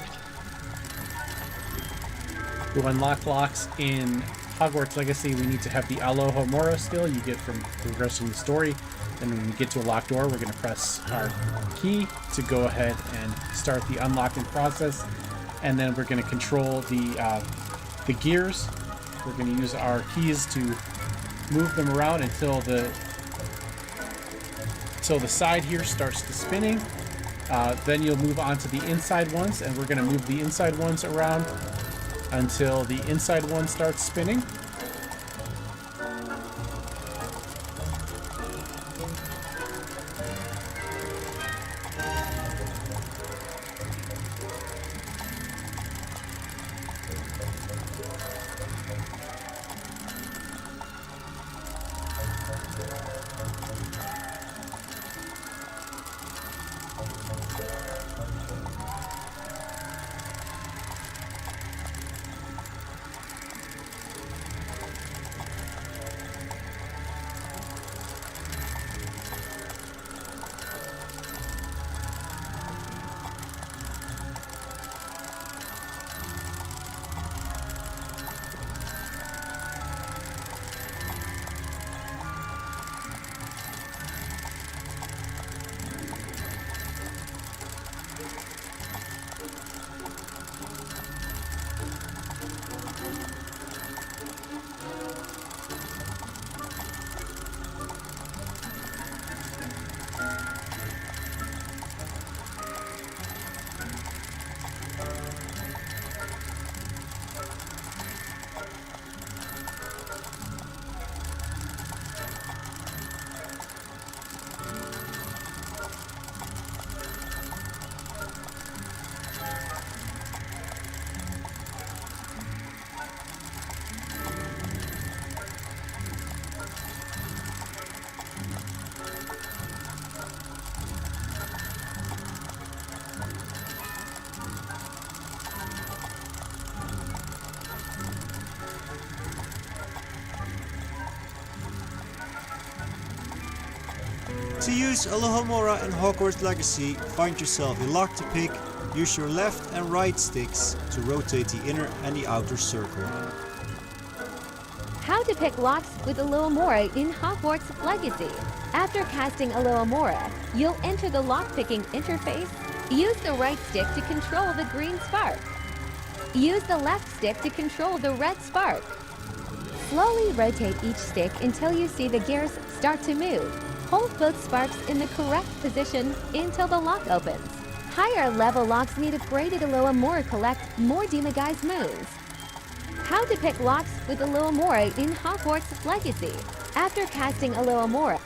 To unlock locks in Hogwarts Legacy, we need to have the Aloha Mora skill you get from progressing the story. And when we get to a locked door, we're going to press our key to go ahead and start the unlocking process. And then we're going to control the gears. We're going to use our keys to move them around until the side here starts to spinning. Then you'll move on to the inside ones, and we're going to move the inside ones around until the inside one starts spinning. To use Alohomora and Hogwarts Legacy, find yourself a lock to pick. Use your left and right sticks to rotate the inner and the outer circle. How to pick locks with Alohomora in Hogwarts Legacy. After casting Alohomora, you'll enter the lockpicking interface. Use the right stick to control the green spark. Use the left stick to control the red spark. Slowly rotate each stick until you see the gears start to move. Hold both sparks in the correct position until the lock opens. Higher level locks need upgraded Alohomora collect more demiguised moves. How to pick locks with Alohomora in Hogwarts Legacy. After casting Alohomora,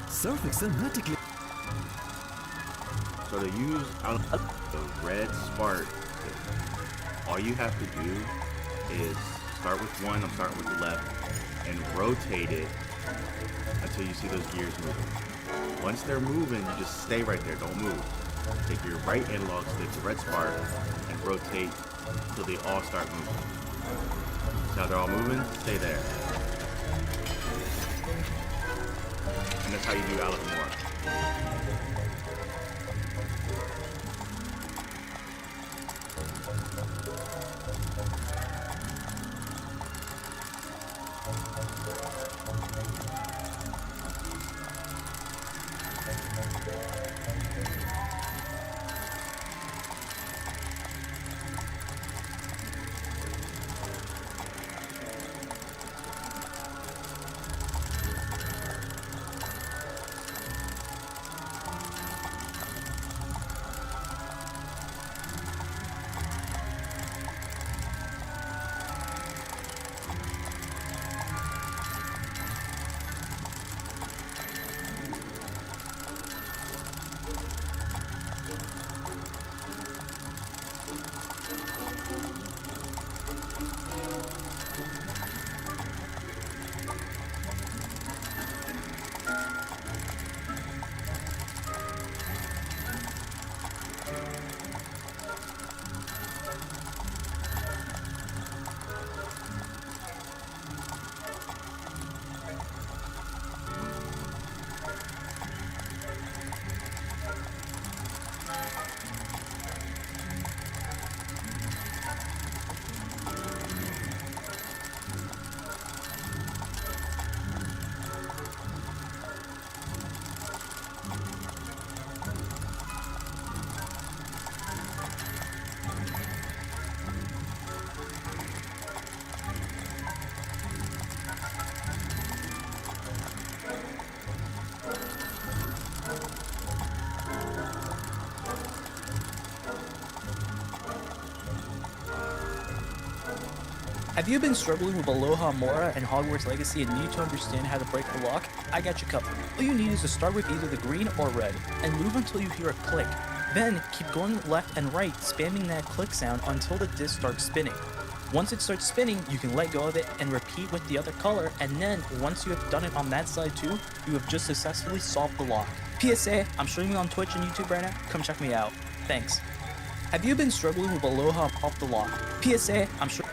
self-exemetically. So to use the red spark, all you have to do is start with one, I'm starting with the left, and rotate it until you see those gears moving. Once they're moving, you just stay right there, don't move. Take your right analog stick, the red spark, and rotate until they all start moving. So now they're all moving, stay there. And that's how you do Alohomora. Have you been struggling with Alohomora and Hogwarts Legacy and need to understand how to break the lock? I got you covered. All you need is to start with either the green or red, and move until you hear a click. Then, keep going left and right, spamming that click sound until the disc starts spinning. Once it starts spinning, you can let go of it and repeat with the other color, and then, once you have done it on that side too, you have just successfully solved the lock. PSA, I'm streaming on Twitch and YouTube right now, come check me out. Thanks. Have you been struggling with Aloha off the lock? PSA, I'm sure.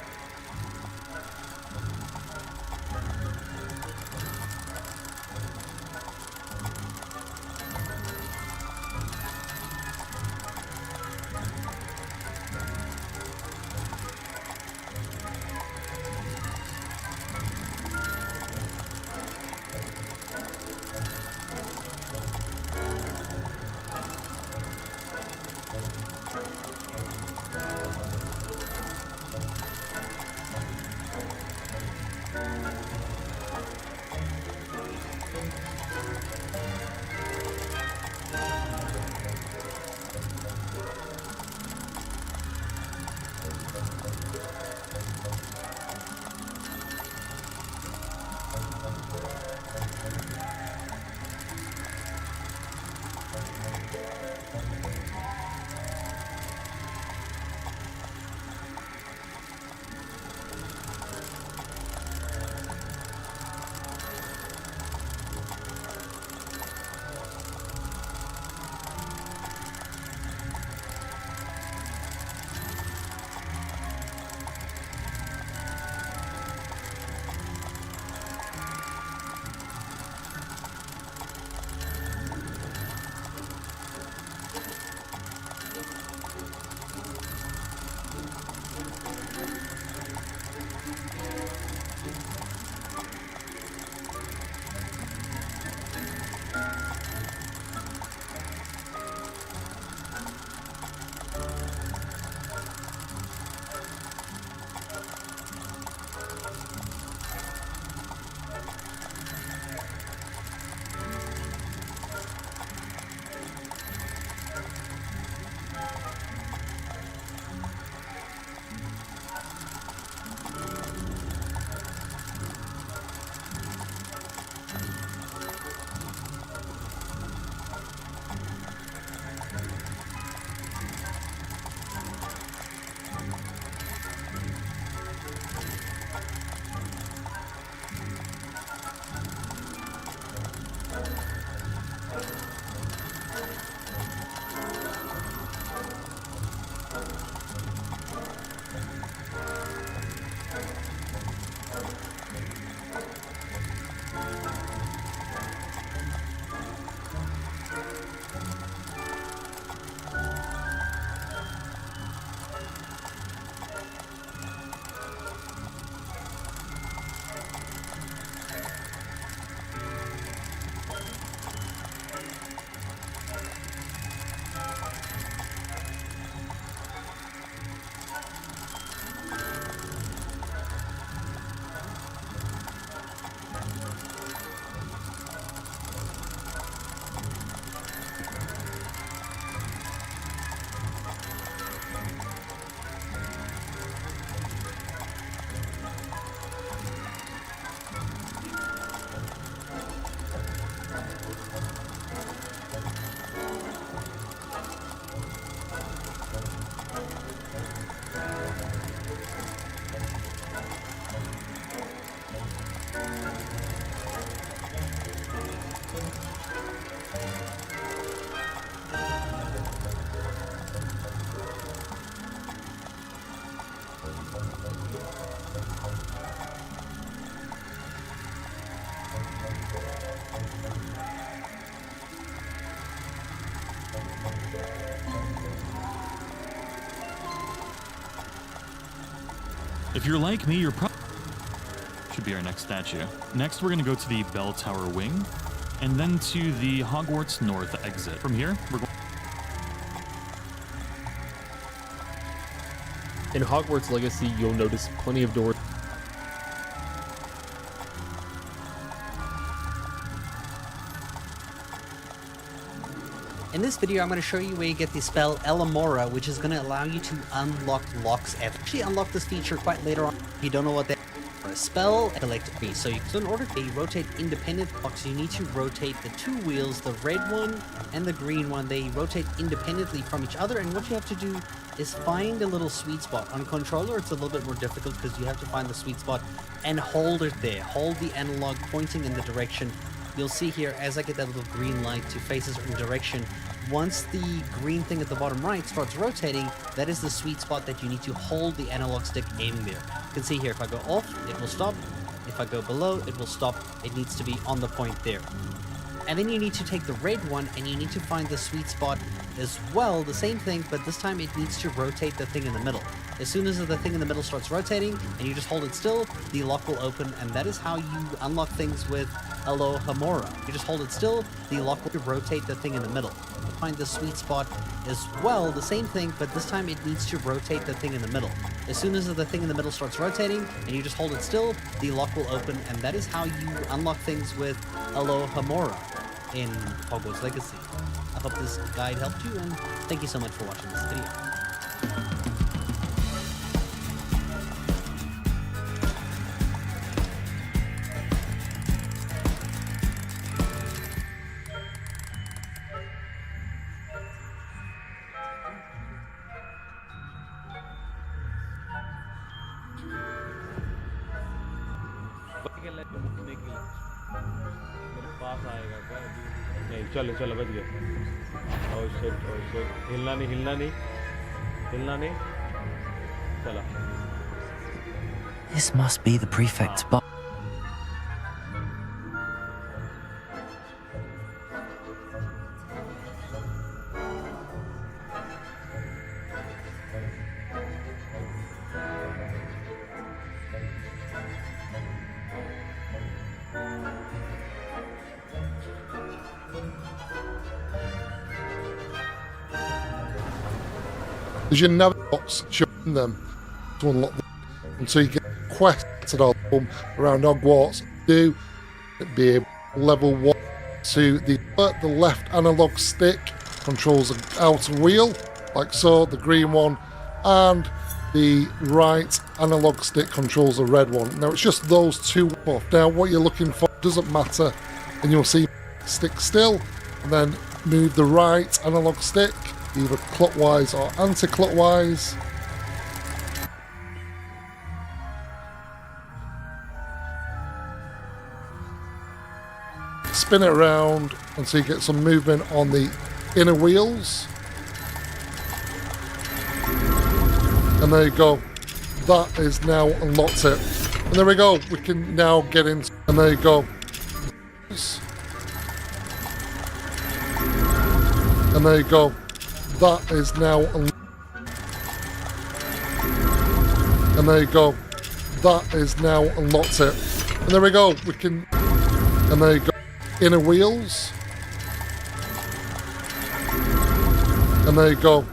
If you're like me, you're probably... Should be our next statue. Next, we're gonna go to the Bell Tower Wing, and then to the Hogwarts North exit. From here, we're going... In Hogwarts Legacy, you'll notice plenty of doors. In this video, I'm going to show you where you get the spell Elamora, which is going to allow you to unlock locks. I've actually unlocked this feature quite later on. If you don't know what that is, a spell, collect B. So in order to rotate independent locks, you need to rotate the two wheels, the red one and the green one. They rotate independently from each other, and what you have to do is find a little sweet spot. On a controller, it's a little bit more difficult because you have to find the sweet spot and hold it there. Hold the analog pointing in the direction. You'll see here, as I get that little green light to face a certain direction, once the green thing at the bottom right starts rotating, that is the sweet spot that you need to hold the analog stick in there. You can see here, if I go off, it will stop. If I go below, it will stop. It needs to be on the point there. And then you need to take the red one and you need to find the sweet spot as well. The same thing, but this time it needs to rotate the thing in the middle. As soon as the thing in the middle starts rotating and you just hold it still, the lock will open, and that is how you unlock things with Alohomora. You just hold it still, the lock will rotate the thing in the middle. Find the sweet spot as well, the same thing, but this time it needs to rotate the thing in the middle. As soon as the thing in the middle starts rotating and you just hold it still, the lock will open, and that is how you unlock things with Alohomora in Hogwarts Legacy. I hope this guide helped you, and thank you so much for watching this video. नहीं चलो चलो बच गए oh shit हिलना नहीं चलो This must be the prefect's bar. There's your nav box showing them to unlock them until you get quests at all around Hogwarts. Do be able level 1 to the left analog stick controls the outer wheel, like so, the green one, and the right analog stick controls the red one. Now it's just those two off. Now what you're looking for doesn't matter, and you'll see stick still, and then move the right analog stick either clockwise or anti-clockwise. Spin it around until you get some movement on the inner wheels. And there you go. That is now unlocked it. And there we go. We can now get in. And there you go. And there you go. That is now unlocked. And there you go. That is now unlocked it. And there we go. We can. And there you go. Inner wheels. And there you go.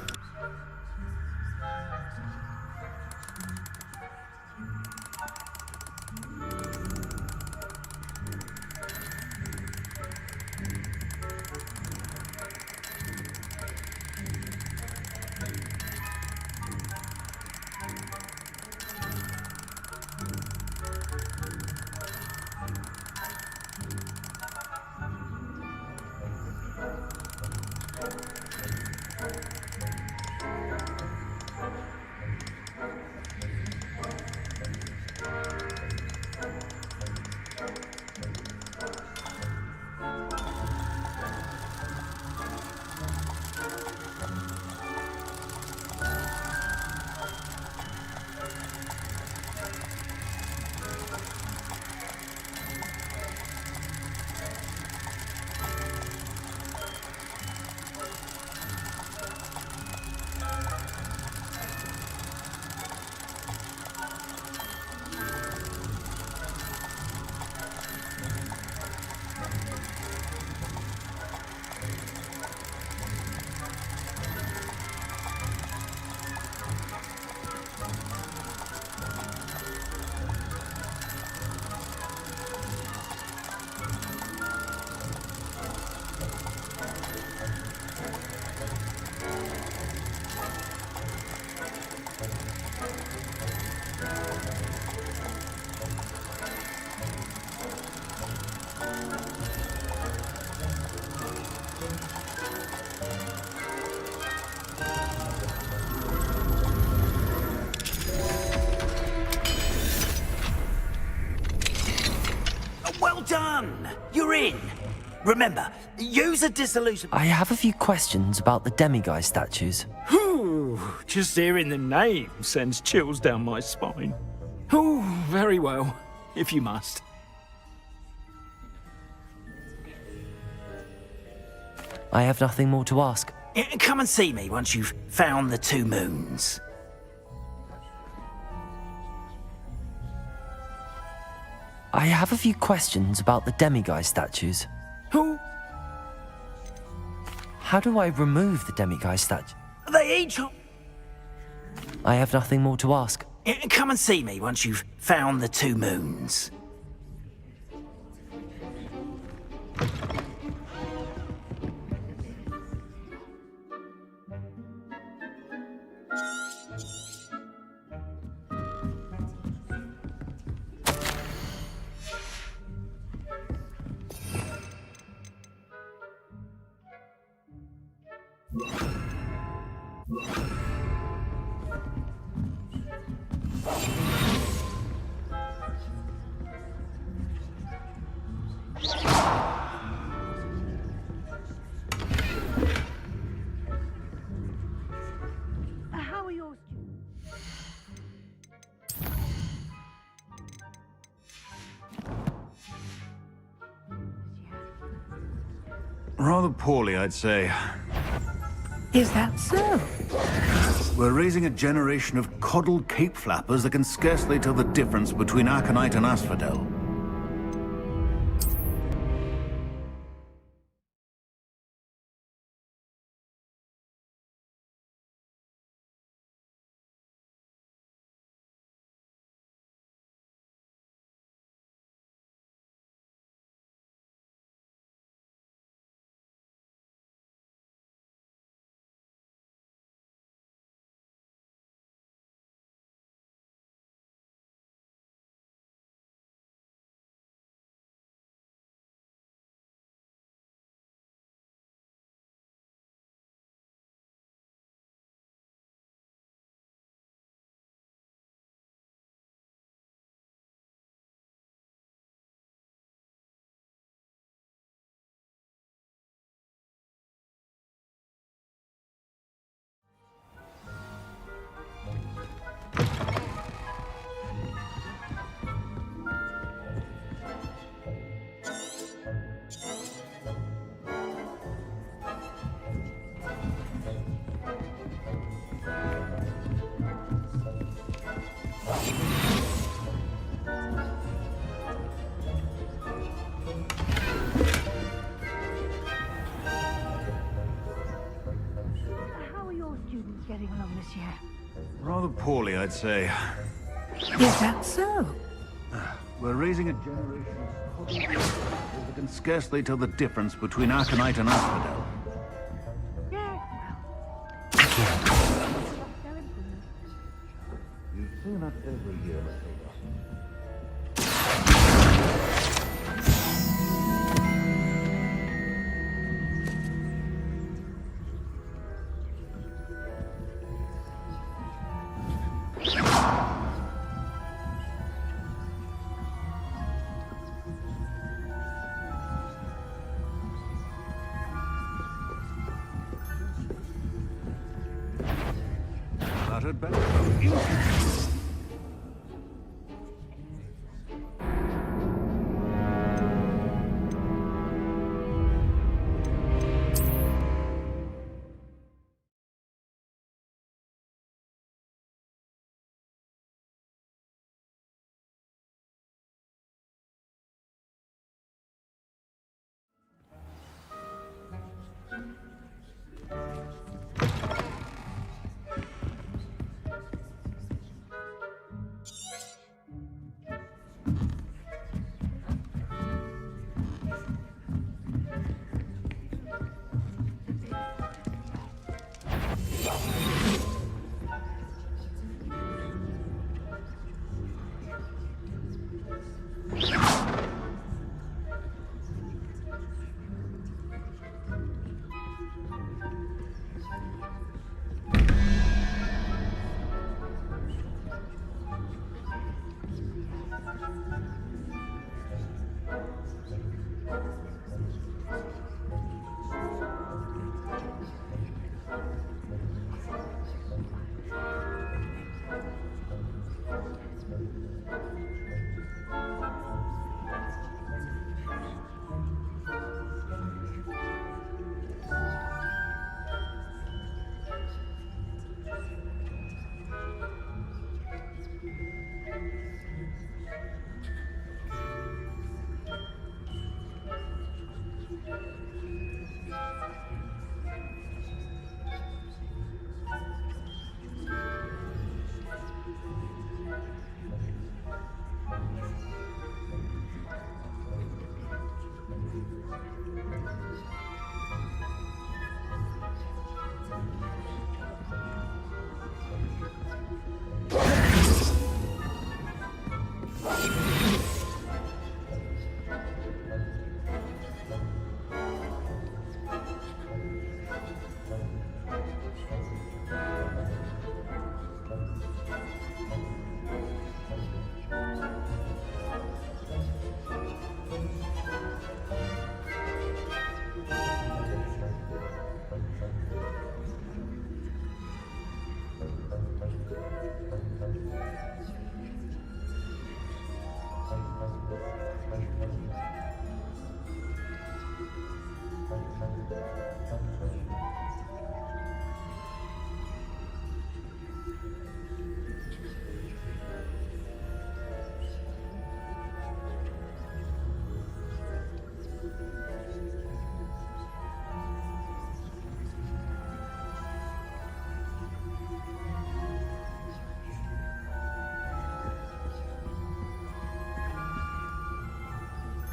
done! You're in! Remember, use a dissolution... I have a few questions about the demiguise statues. Ooh, just hearing the name sends chills down my spine. Oh, very well, if you must. I have nothing more to ask. Come and see me once you've found the 2 moons. I have a few questions about the demiguise statues. Who? How do I remove the demiguise statue? They each... I have nothing more to ask. Come and see me once you've found the 2 moons. How are yours? Rather poorly, I'd say. Is that so? We're raising a generation of coddled cape flappers that can scarcely tell the difference between Aconite and Asphodel. How are your students getting along this year? Rather poorly, I'd say. Is that so? We're raising a generation of coddled cape flappers that can scarcely tell the difference between Aconite and Asphodel. You see that every year, that had better go.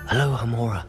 Hello, Hamora.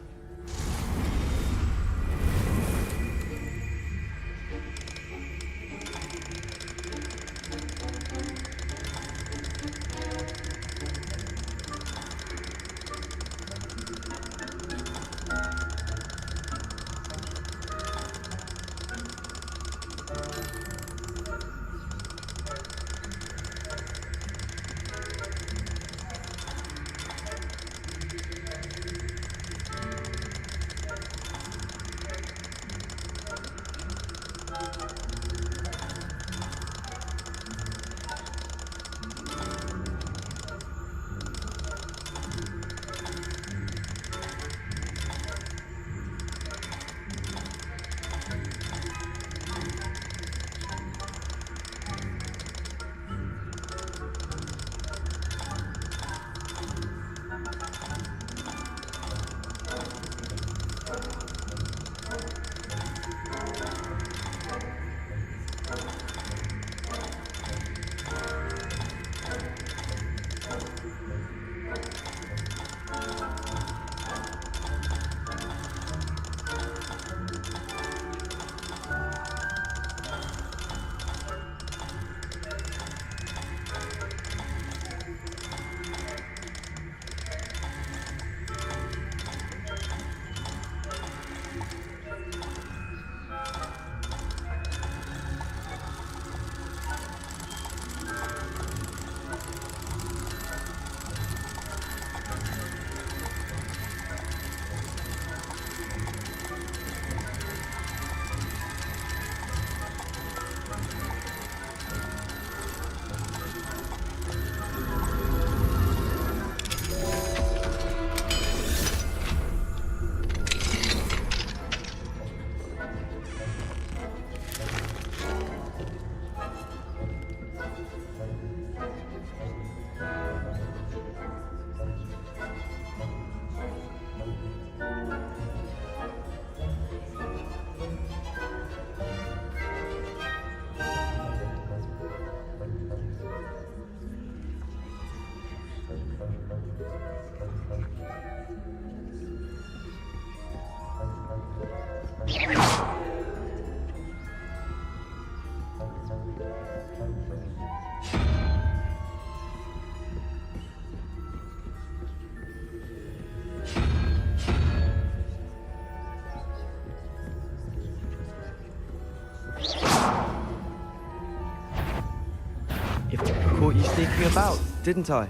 Caught you sneaking about, didn't I?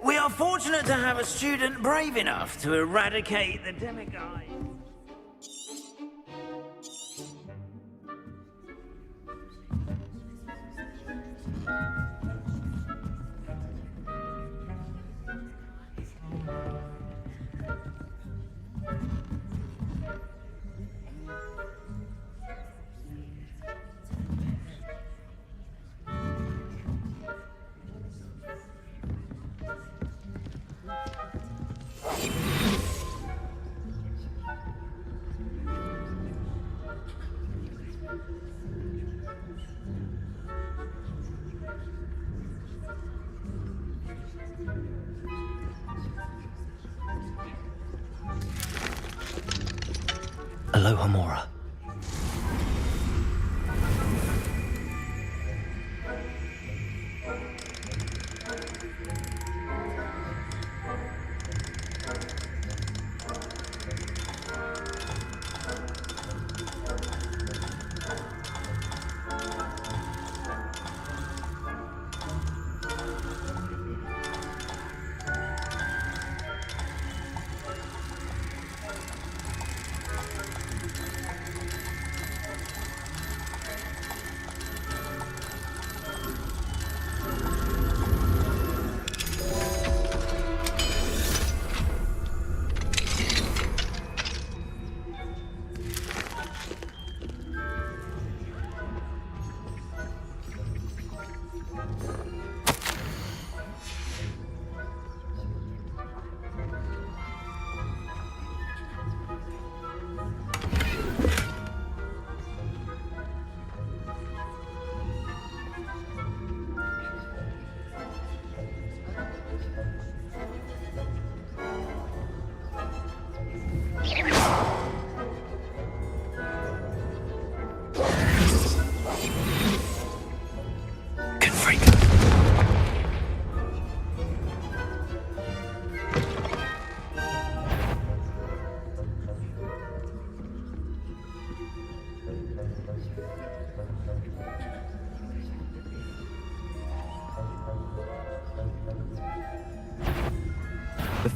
We are fortunate to have a student brave enough to eradicate the demiguise. Aloha Mora.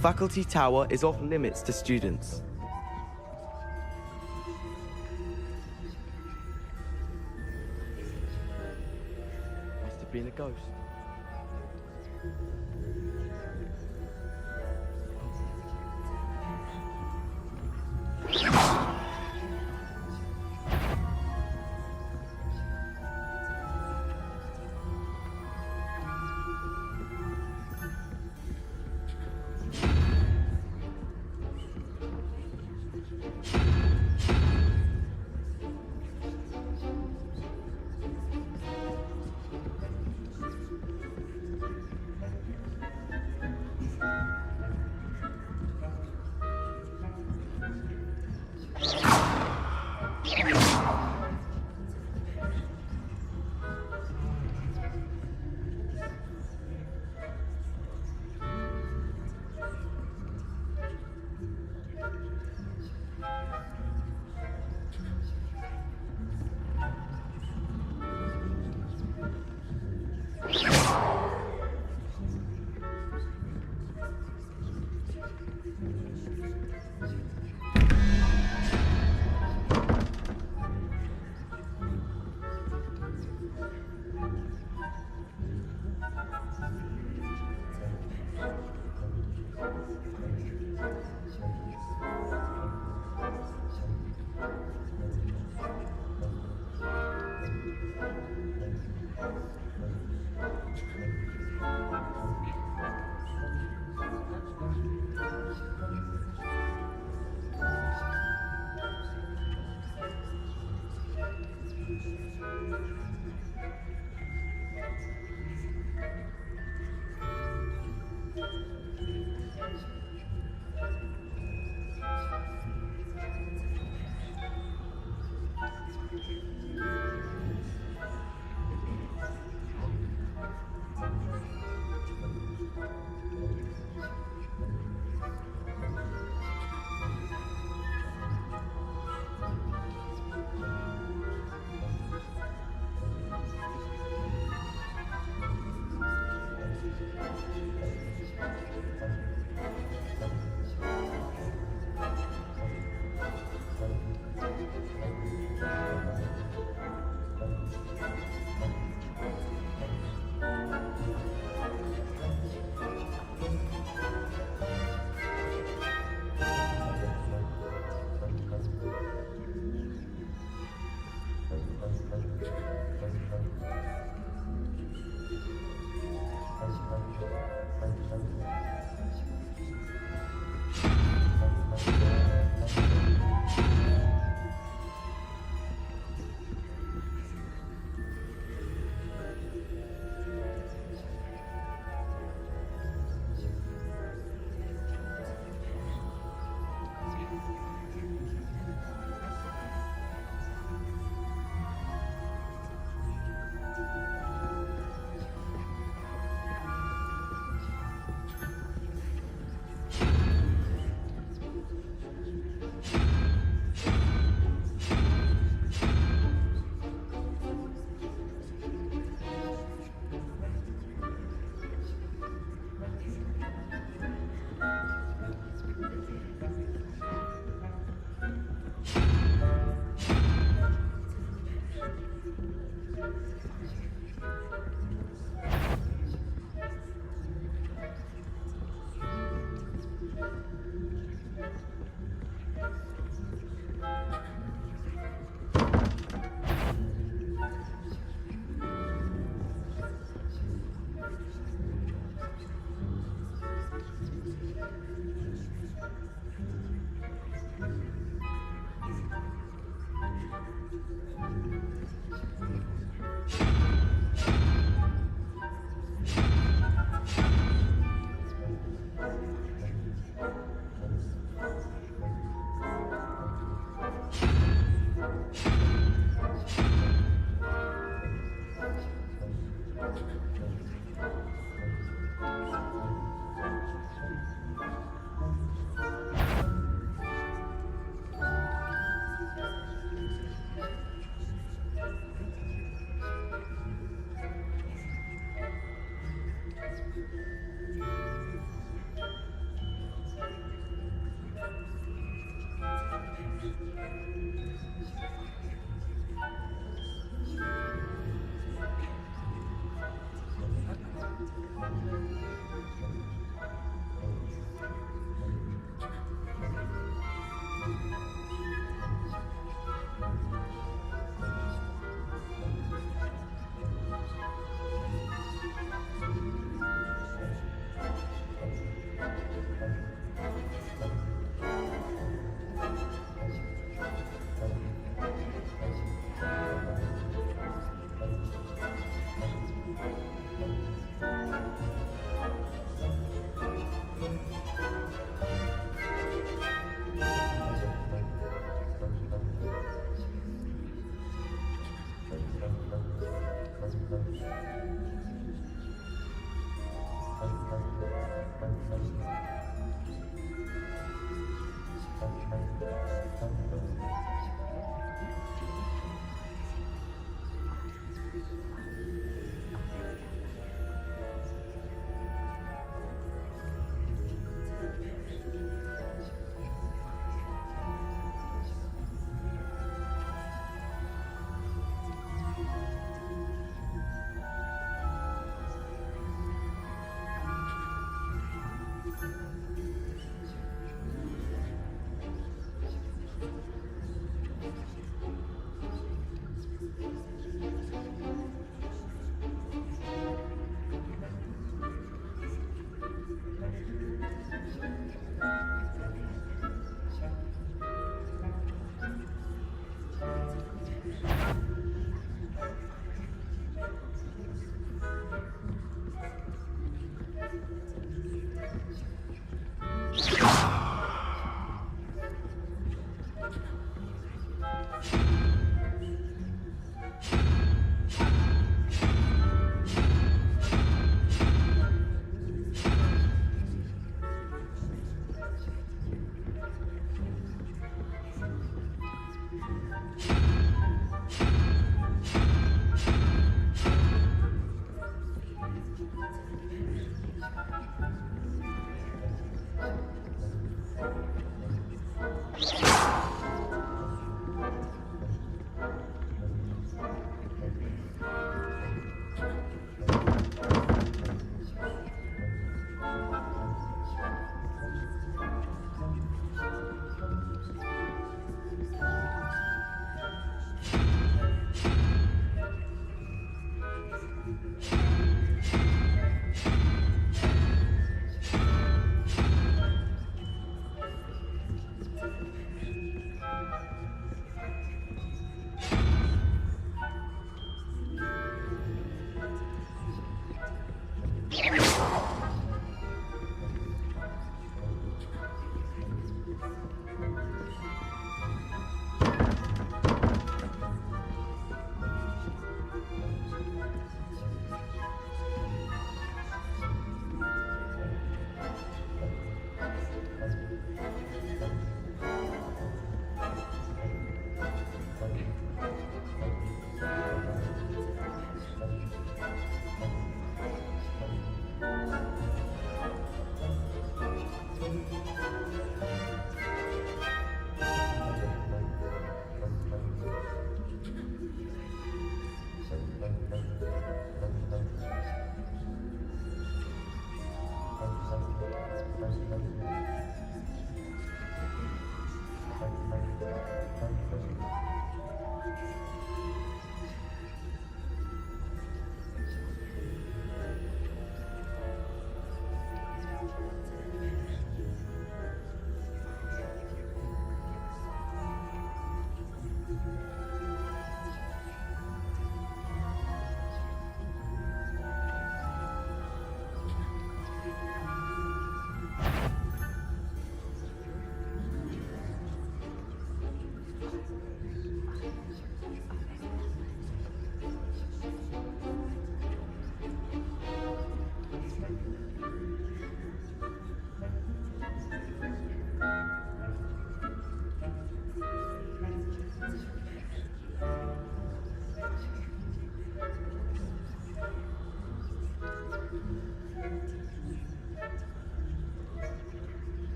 faculty tower is off limits to students. Must have been a ghost.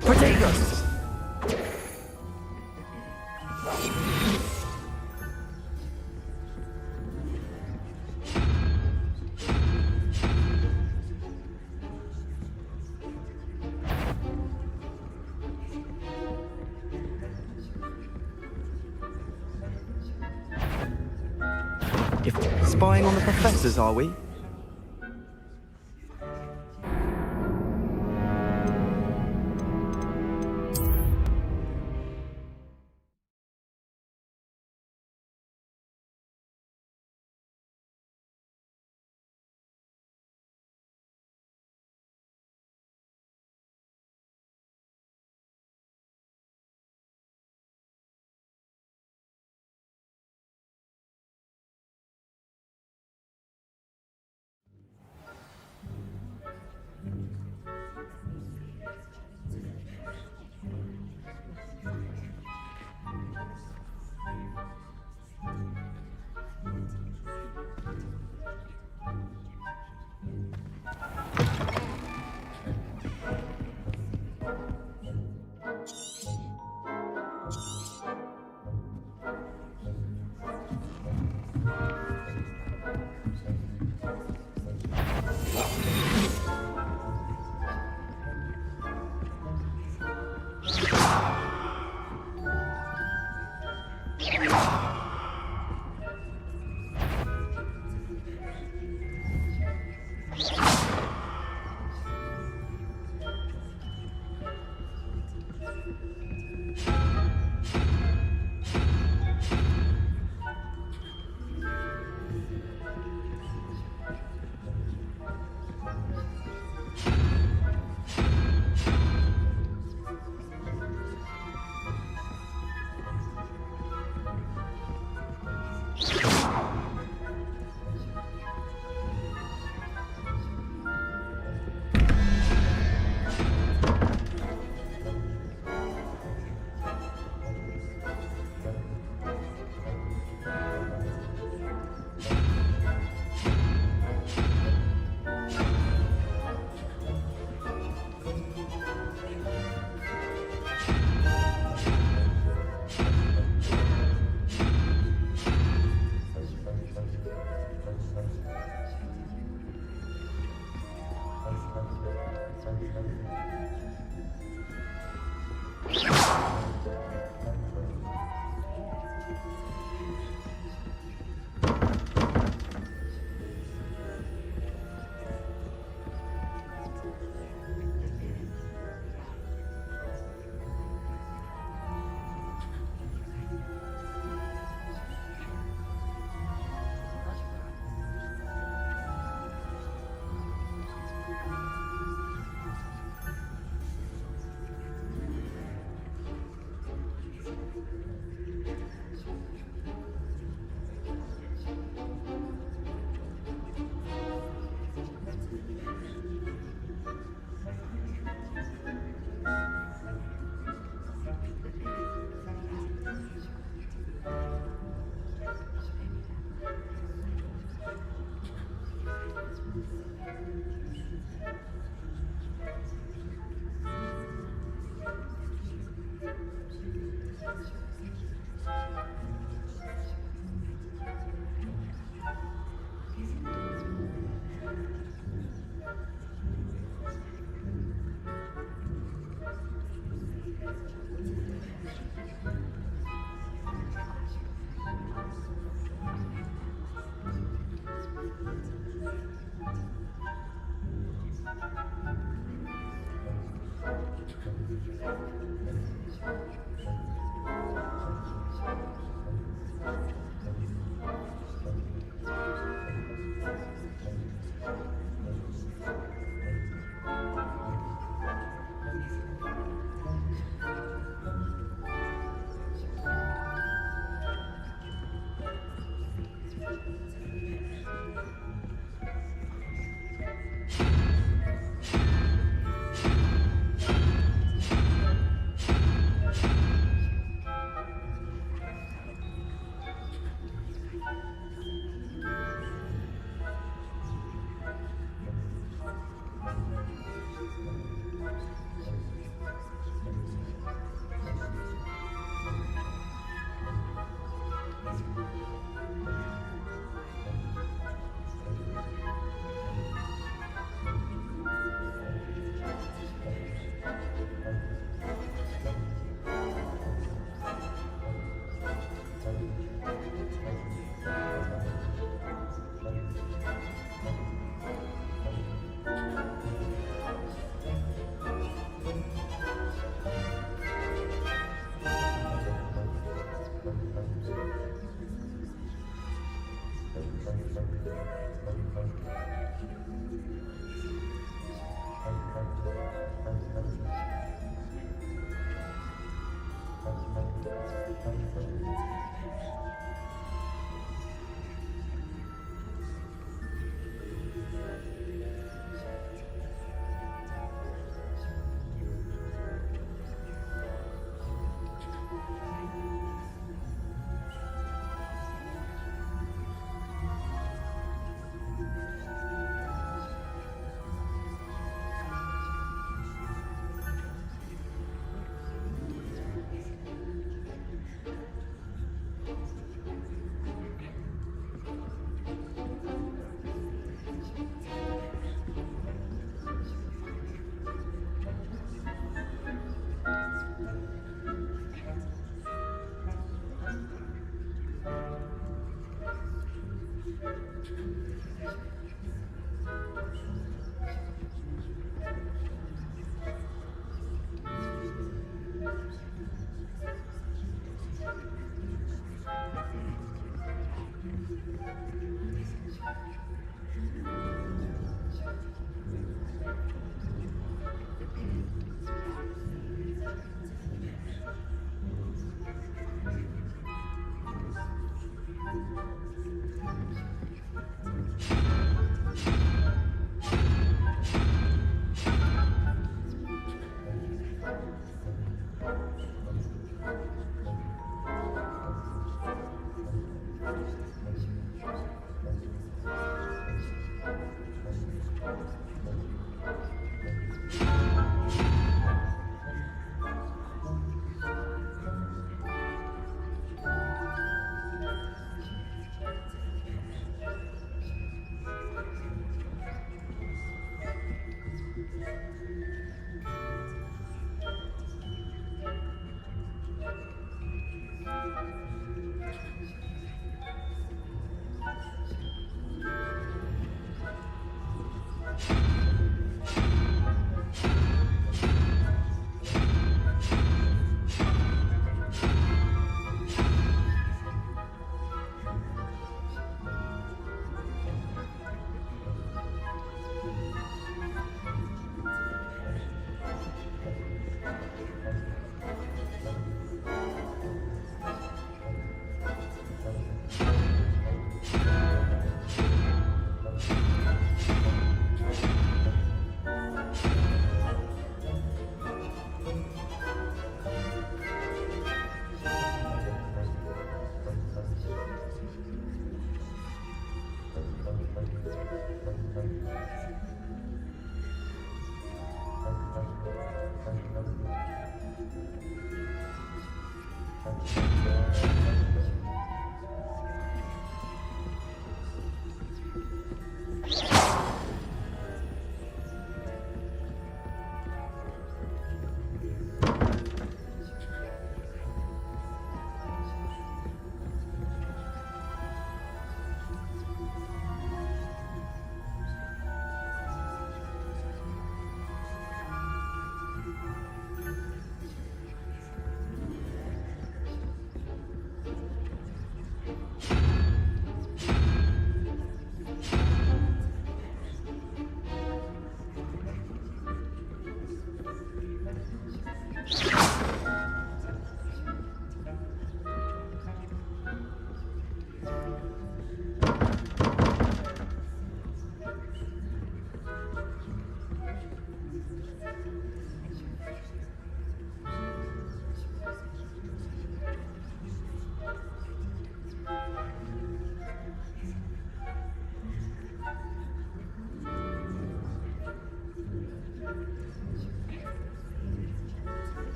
Potatoes! If spying on the professors, are we?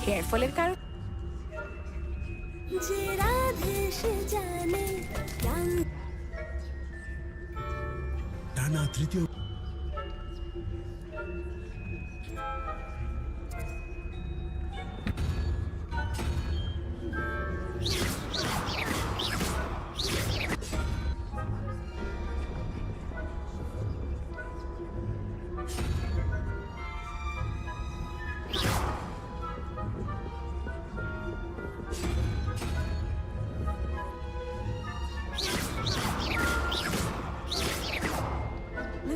Here কারণ টানা তৃতীয়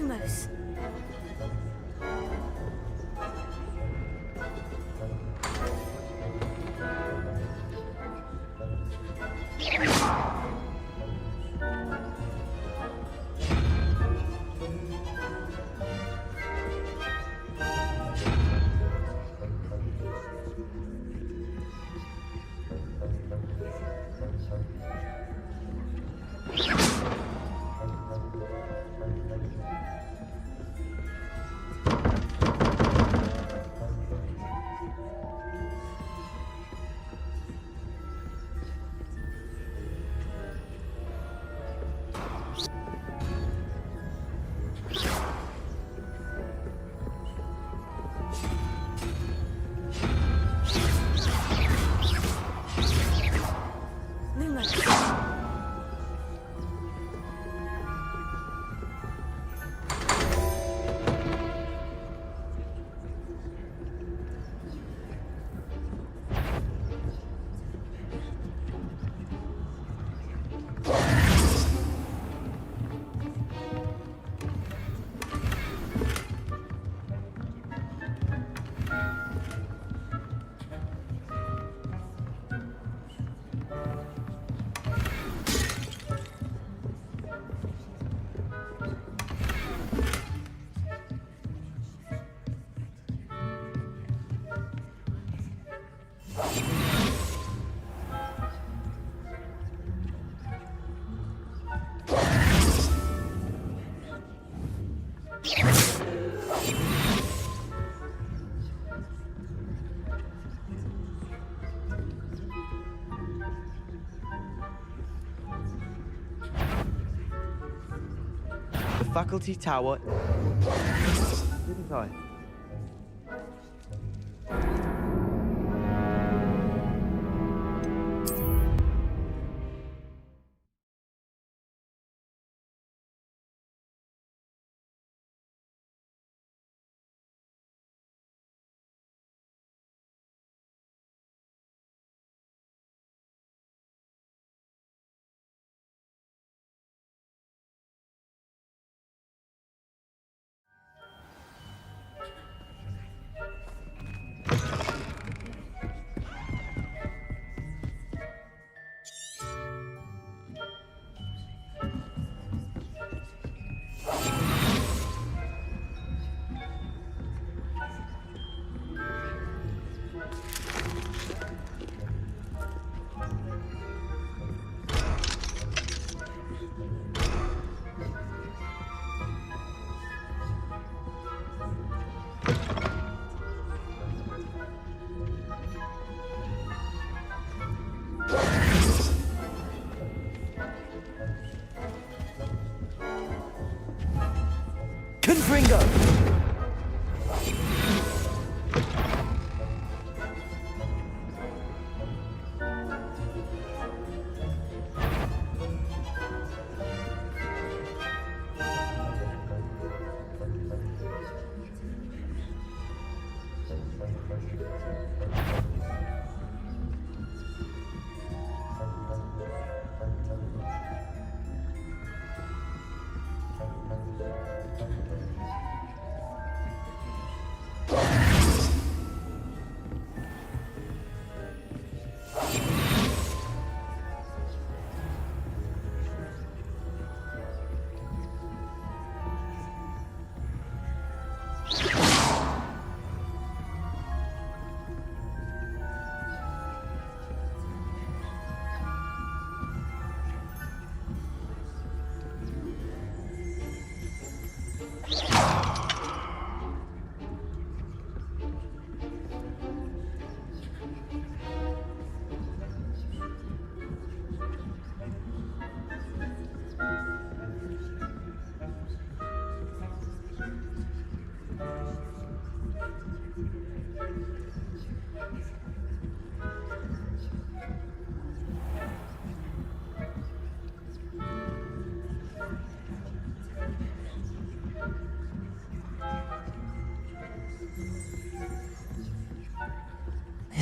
Lumos. The faculty tower. Didn't I? Confringo!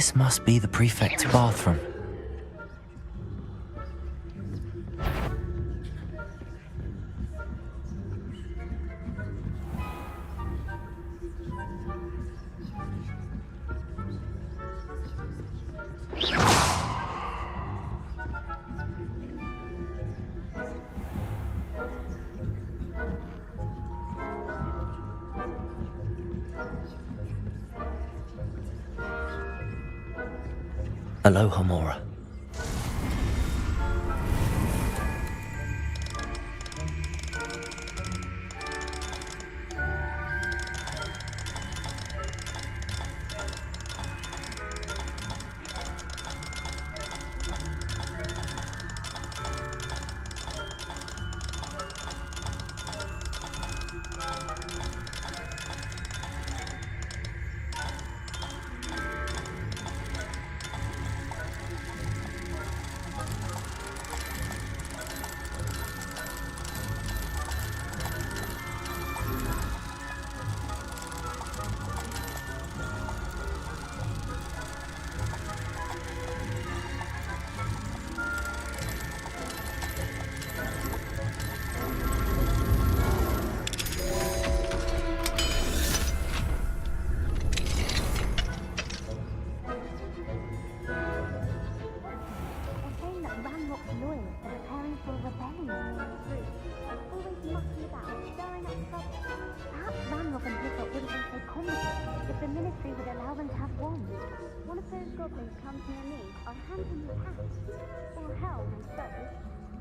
This must be the prefect's bathroom. Aloha, Mora.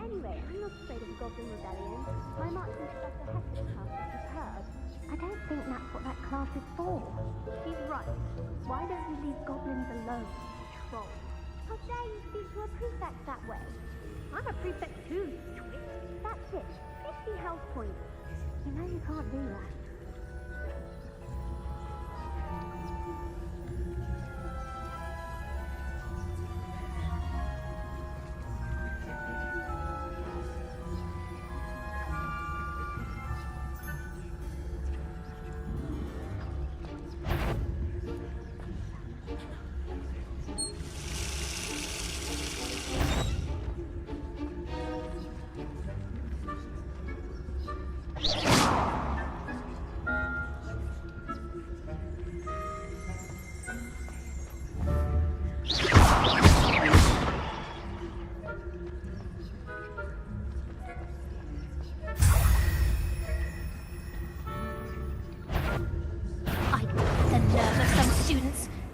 Anyway, I'm not afraid of the Goblin Rebellion. My marching professor Iftekhar is Pubg. I don't think that's what that class is for. He's right. Why don't you leave goblins alone, troll? How dare you speak to a prefect that way? I'm a prefect too, you twit. That's it. 50 health points. You know you can't do that.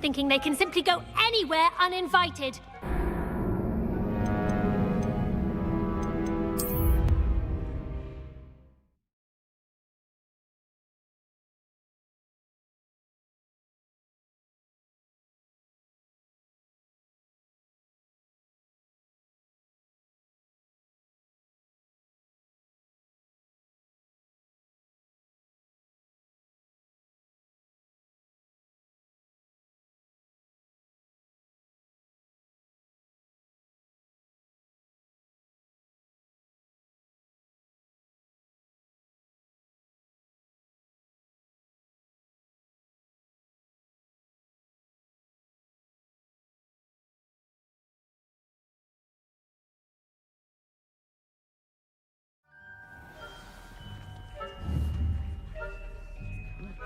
Thinking they can simply go anywhere uninvited.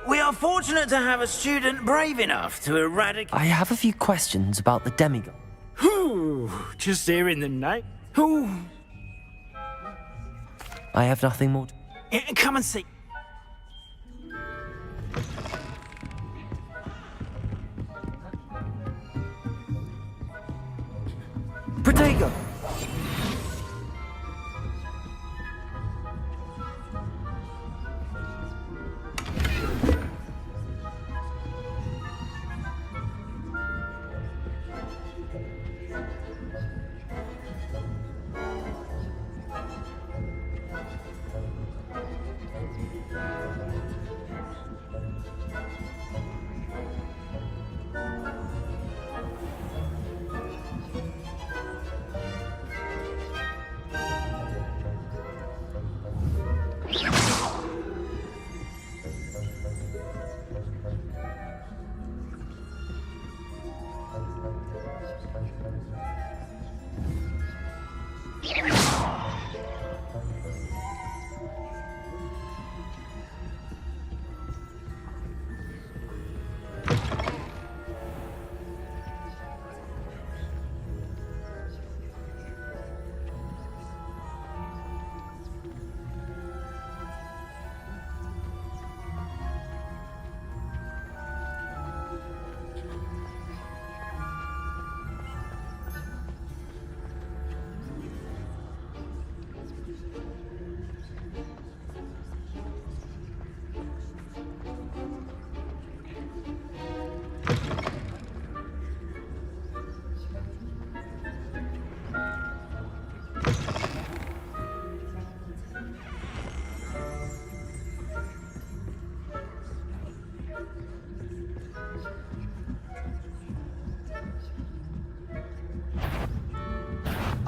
We are fortunate to have a student brave enough to eradicate... I have a few questions about the demigod. Ooh, just hearing the name. Ooh. I have nothing more. Come and see. Protego!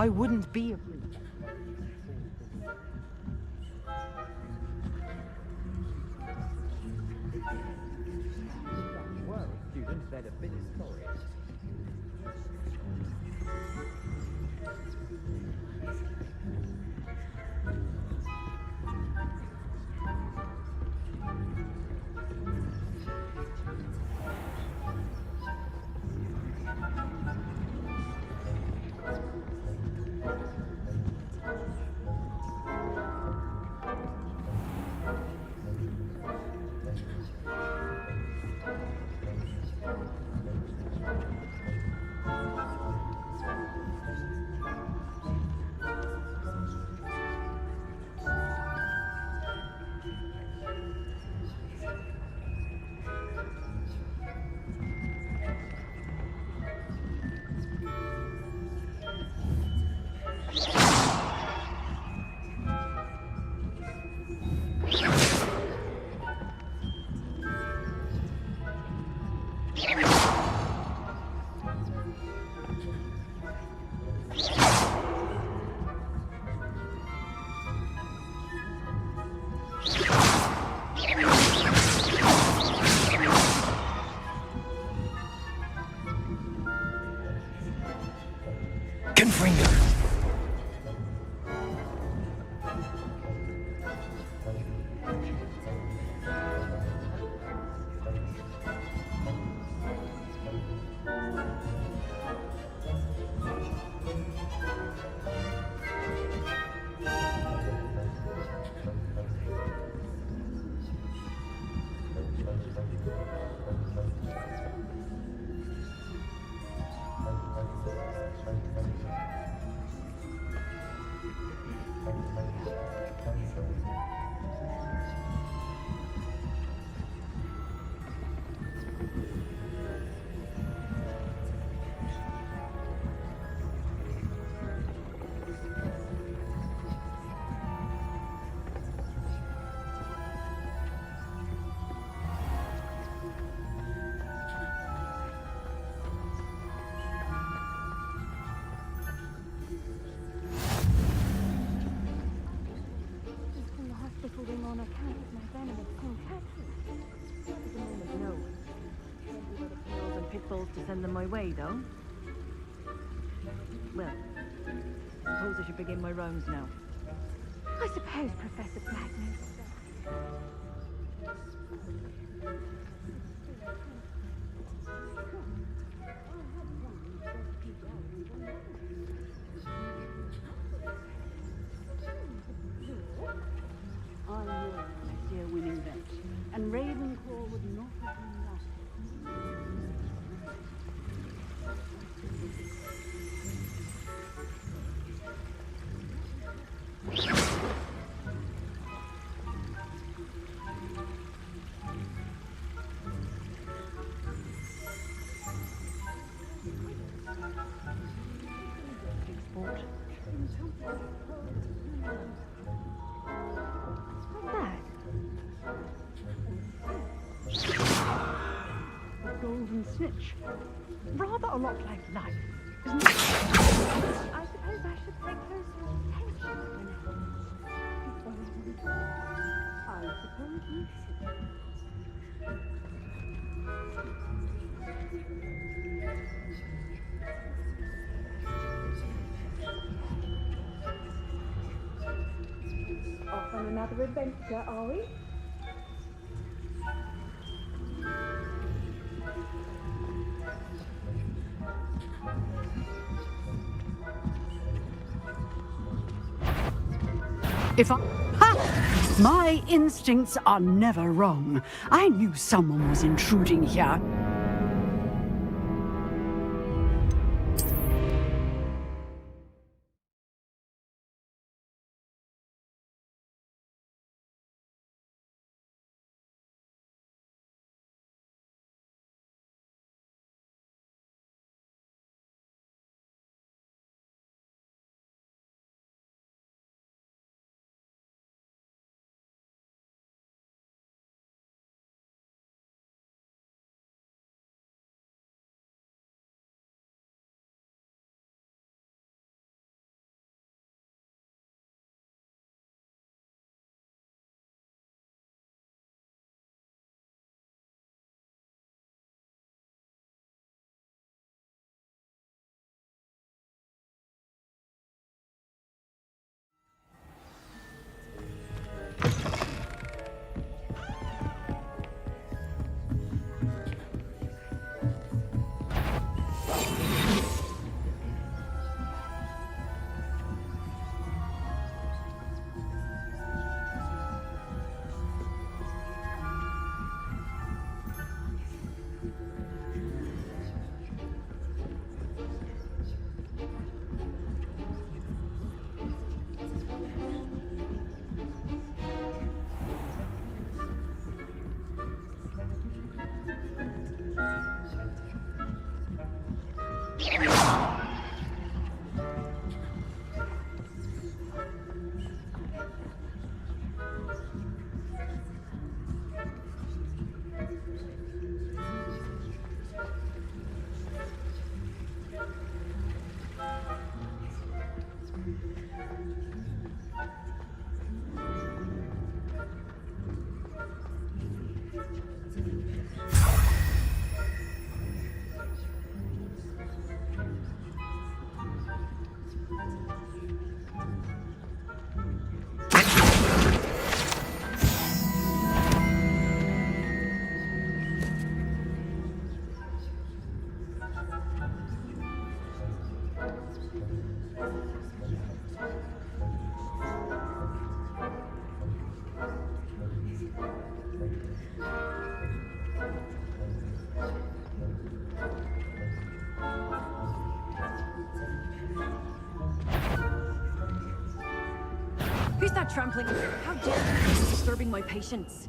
I wouldn't be a priest. Were a student, they'd have been sorry. On account of my venomous contagion. At the moment, no. Plenty of other pills and pitfalls to send them my way, though. Well, I suppose I should begin my rounds now. I suppose, Professor Blackman. I knew I'd see a winning bet, and Ravenclaw would not have been lost. Sport. The golden snitch. Rather a lot like life, isn't it? I suppose I should pay closer attention. I suppose you should. Off on another adventure, are we? Ha! My instincts are never wrong. I knew someone was intruding here. Stop trampling. How dare you be disturbing my patients?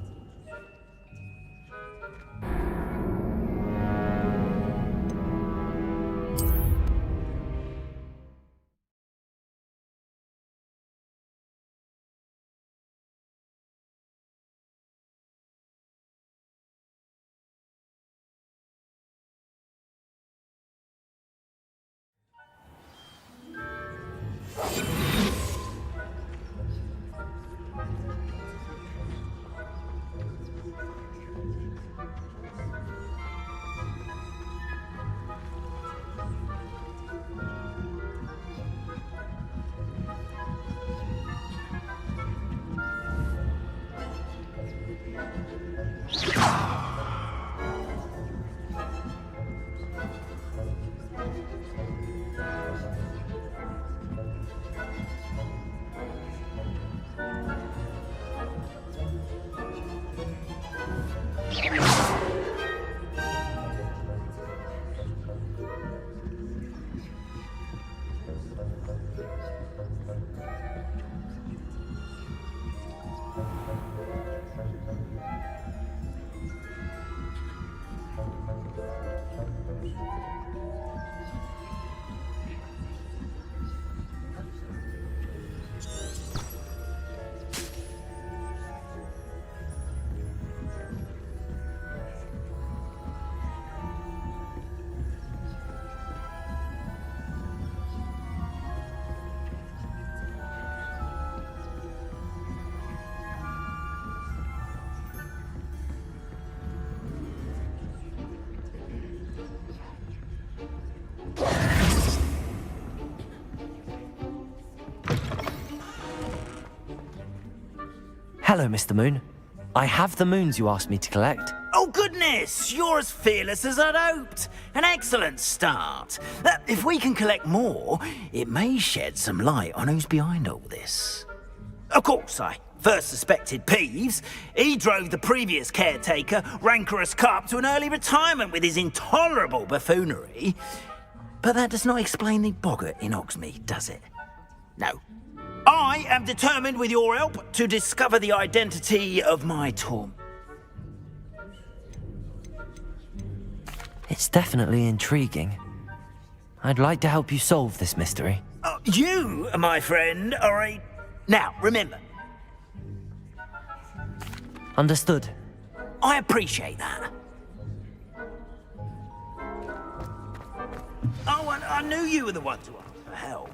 Hello, Mr. Moon. I have the moons you asked me to collect. Oh, goodness! You're as fearless as I'd hoped. An excellent start. If we can collect more, it may shed some light on who's behind all this. Of course, I first suspected Peeves. He drove the previous caretaker, Rancorous Carp, to an early retirement with his intolerable buffoonery. But that does not explain the boggart in Hogsmeade, does it? No. I am determined, with your help, to discover the identity of my torment. It's definitely intriguing. I'd like to help you solve this mystery. You, my friend, are a... Now, remember. Understood. I appreciate that. Oh, and I knew you were the one to ask for help.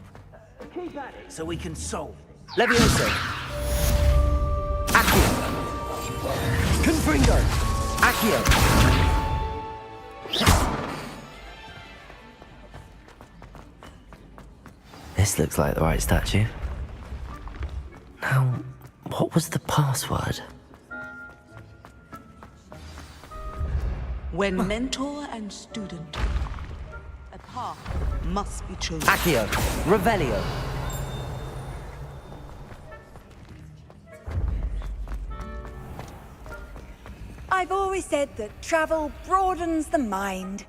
Keep at it so we can solve it. Levioso. Accio. Confringo. Accio. This looks like the right statue. Now, what was the password? When mentor and student, a path must be chosen. Accio. Revelio. I've always said that travel broadens the mind.